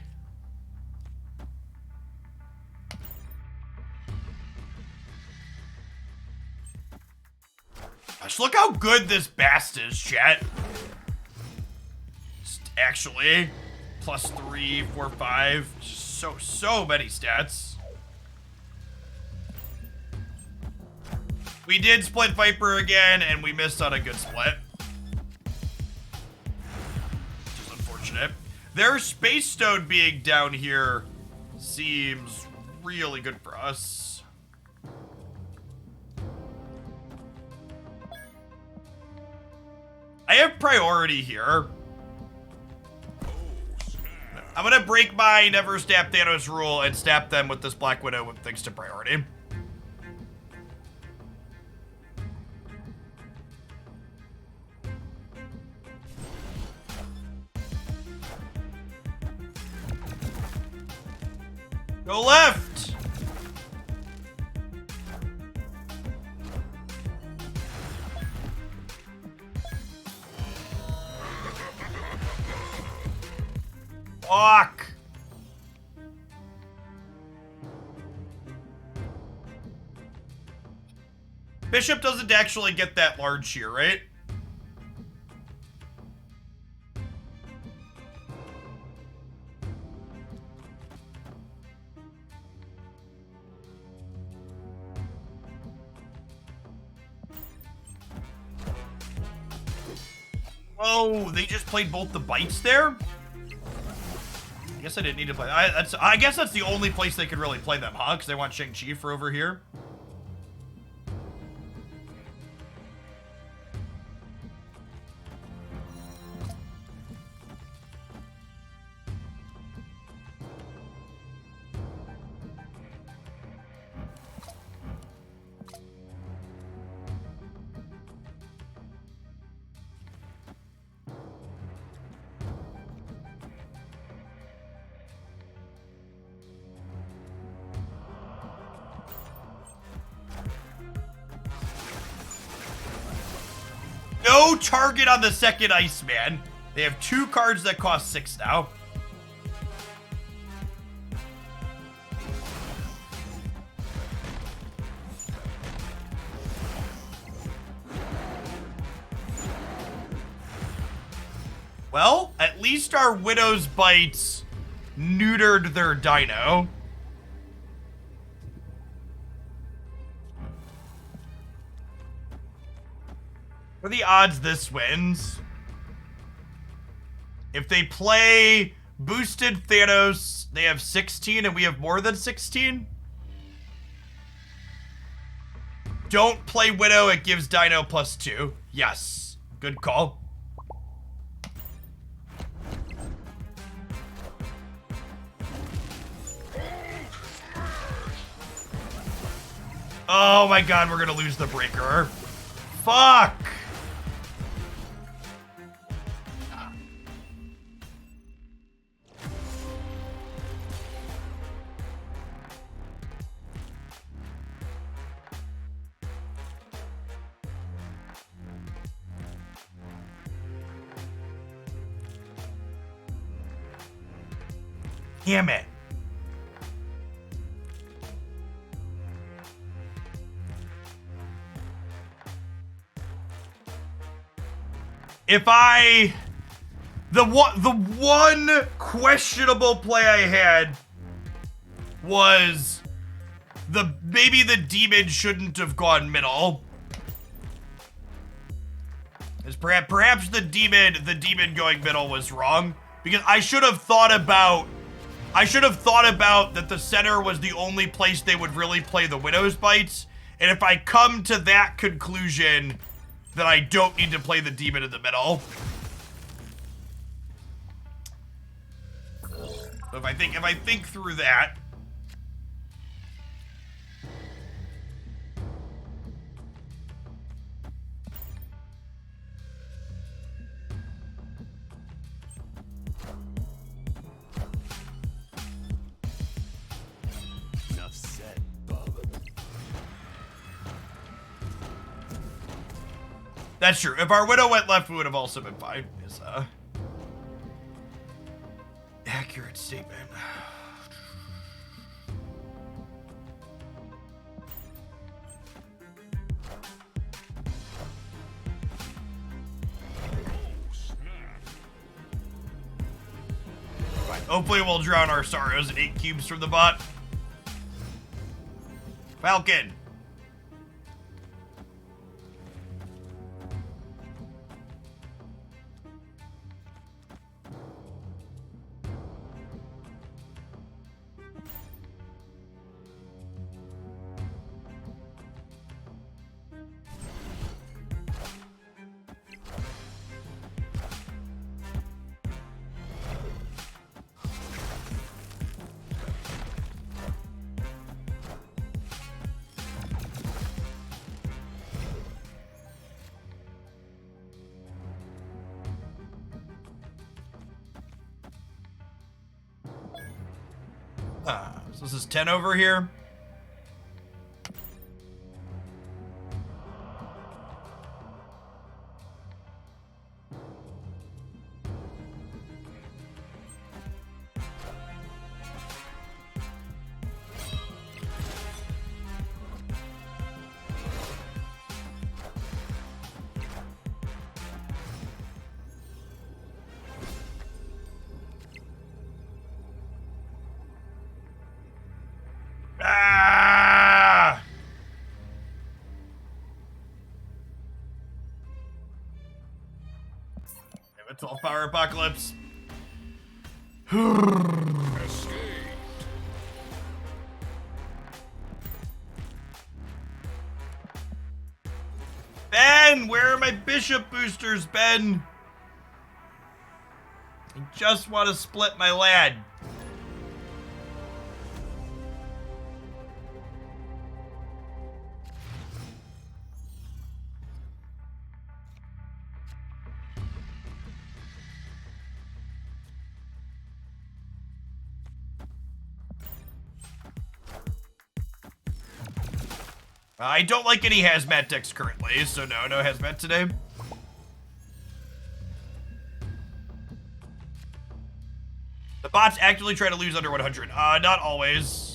Gosh, look how good this Bast is, chat. Actually, +3, 4, 5. So many stats. We did split Viper again, and we missed on a good split. Which is unfortunate. Their Space Stone being down here seems really good for us. I have priority here. I'm gonna break my never stab Thanos rule and stab them with this Black Widow with thanks to priority. Go left! Fuck! Bishop doesn't actually get that large here, right? Oh, they just played both the bites there? I guess I didn't need to play. I guess that's the only place they could really play them, huh? Because they want Shang-Chi for over here. no target on the second Iceman. They have 2 cards that cost 6 now. Well, at least our Widow's Bites neutered their dino. What are the odds this wins? If they play boosted Thanos, they have 16 and we have more than 16? Don't play Widow, it gives Dino +2. Yes, good call. Oh my god, we're gonna lose the breaker. Fuck! Damn it. If the one questionable play I had was maybe the demon shouldn't have gone middle. As perhaps the demon going middle was wrong, because I should have thought about that the center was the only place they would really play the Widow's Bites, and if I come to that conclusion, then I don't need to play the demon in the middle. So if I think through that. Enough said, bub. That's true. If our Widow went left, we would have also been fine. Is accurate statement. Hopefully we'll drown our sorrows in 8 cubes from the bot. Falcon. So this is 10 over here. It's all power apocalypse. Escape. Ben, where are my bishop boosters, Ben? I just want to split my lad. I don't like any hazmat decks currently, so no hazmat today. The bots actively try to lose under 100. Not always.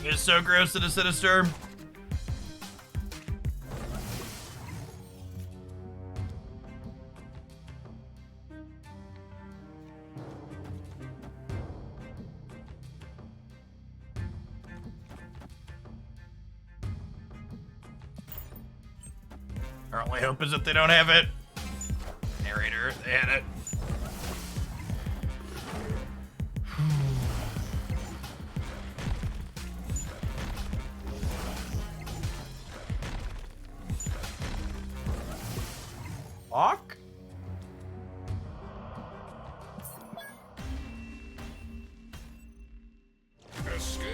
It's so gross and a sinister. Our only hope is that they don't have it. Narrator, they had it. Fuck? Escape.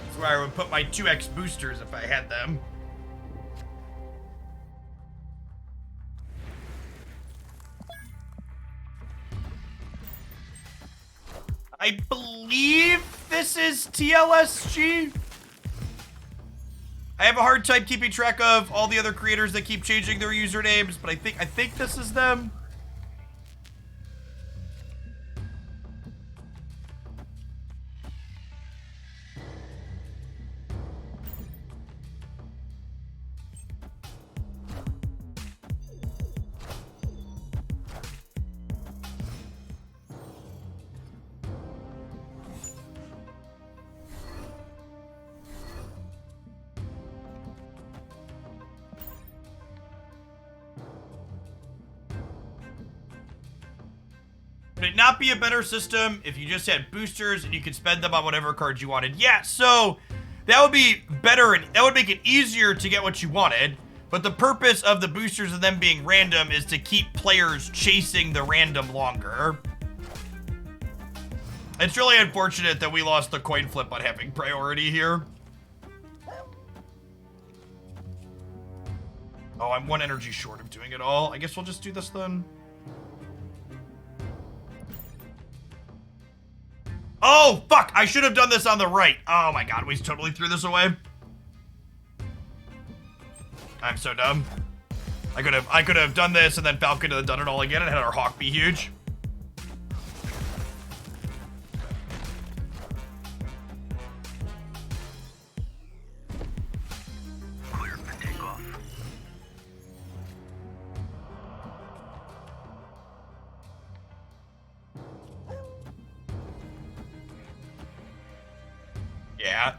That's where I would put my 2x boosters if I had them. I believe this is TLSG. I have a hard time keeping track of all the other creators that keep changing their usernames, but I think this is them. Would it not be a better system if you just had boosters and you could spend them on whatever cards you wanted? Yeah, so that would be better and that would make it easier to get what you wanted. But the purpose of the boosters and them being random is to keep players chasing the random longer. It's really unfortunate that we lost the coin flip on having priority here. Oh, I'm 1 energy short of doing it all. I guess we'll just do this then. Oh, fuck! I should have done this on the right. Oh my god, we totally threw this away. I'm so dumb. I could have done this and then Falcon and done it all again and had our Hawk be huge. Clear for takeoff.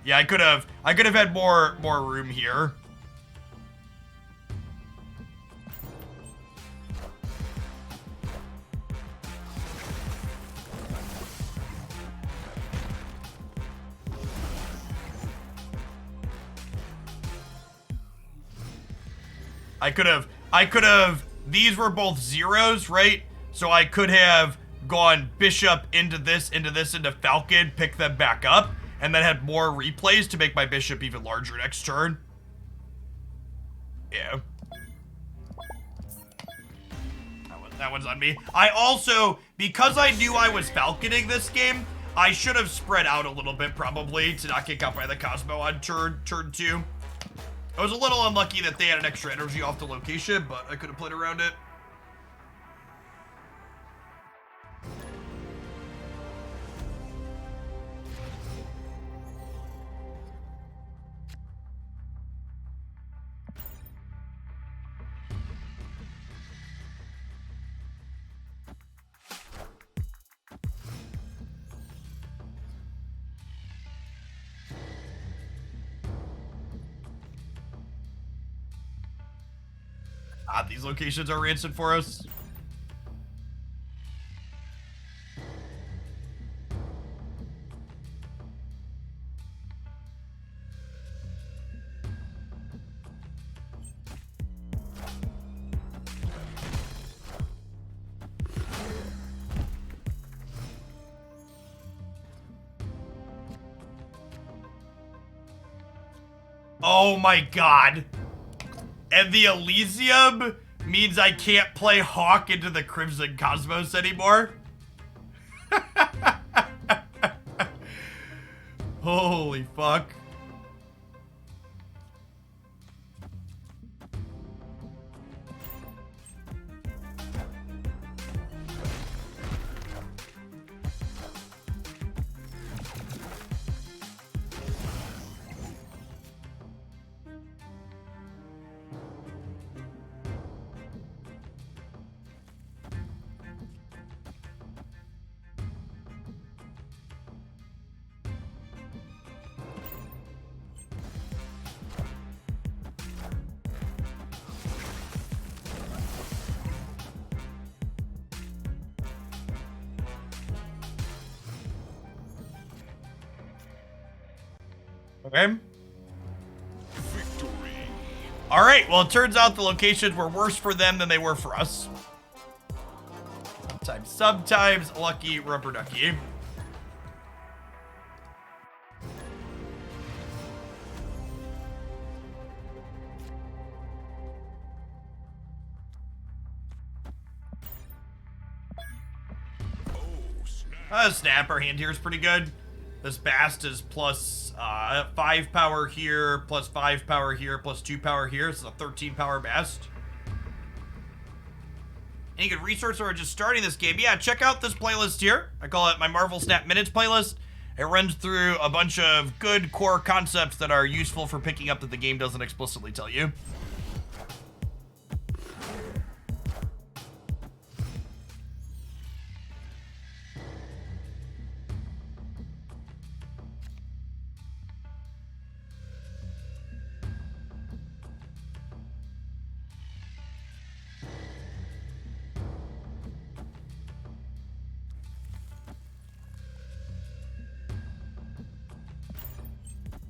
Yeah, I could have had more room here. I could have, these were both zeros, right? So I could have gone bishop into Falcon, pick them back up, and then had more replays to make my bishop even larger next turn. Yeah. That one's on me. I also, because I knew I was Falconing this game, I should have spread out a little bit probably to not get caught by the Cosmo on turn 2. I was a little unlucky that they had an extra energy off the location, but I could have played around it. Ah, these locations are rancid for us. Oh my god. And the Elysium means I can't play Hawk into the Crimson Cosmos anymore? Holy fuck. Okay. Victory. All right. Well, it turns out the locations were worse for them than they were for us. Sometimes lucky rubber ducky. Snap. Our hand here is pretty good. This Bast is plus 5 power here, plus 5 power here, plus 2 power here. It's a 13 power Bast. Any good resource or just starting this game? Yeah, check out this playlist here. I call it my Marvel Snap Minutes playlist. It runs through a bunch of good core concepts that are useful for picking up that the game doesn't explicitly tell you.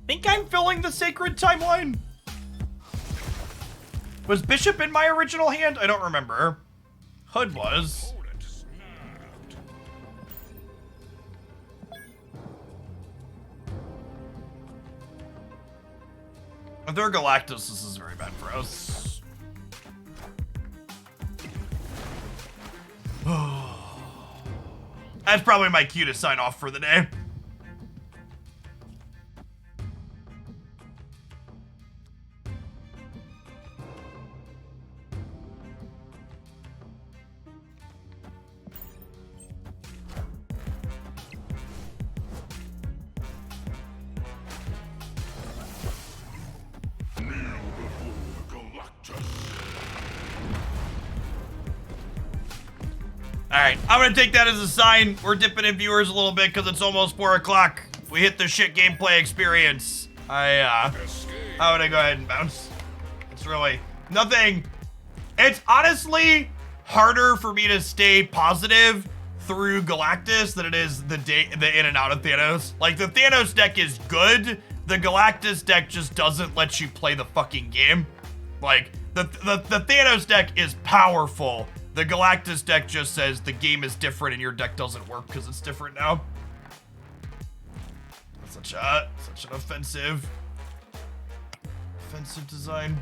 Think I'm filling the sacred timeline. Was Bishop in my original hand? I don't remember. Hood was. Opponent snapped. If they're Galactus, this is very bad for us. That's probably my cue to sign off for the day. Kneel before Galactus. Alright, I'm gonna take that as a sign. We're dipping in viewers a little bit because it's almost 4 o'clock. We hit the shit gameplay experience. Escape. I'm gonna go ahead and bounce. It's really nothing. It's honestly harder for me to stay positive through Galactus than it is the in and out of Thanos. Like, the Thanos deck is good. The Galactus deck just doesn't let you play the fucking game. Like, the Thanos deck is powerful. The Galactus deck just says the game is different and your deck doesn't work because it's different now. Such an offensive design.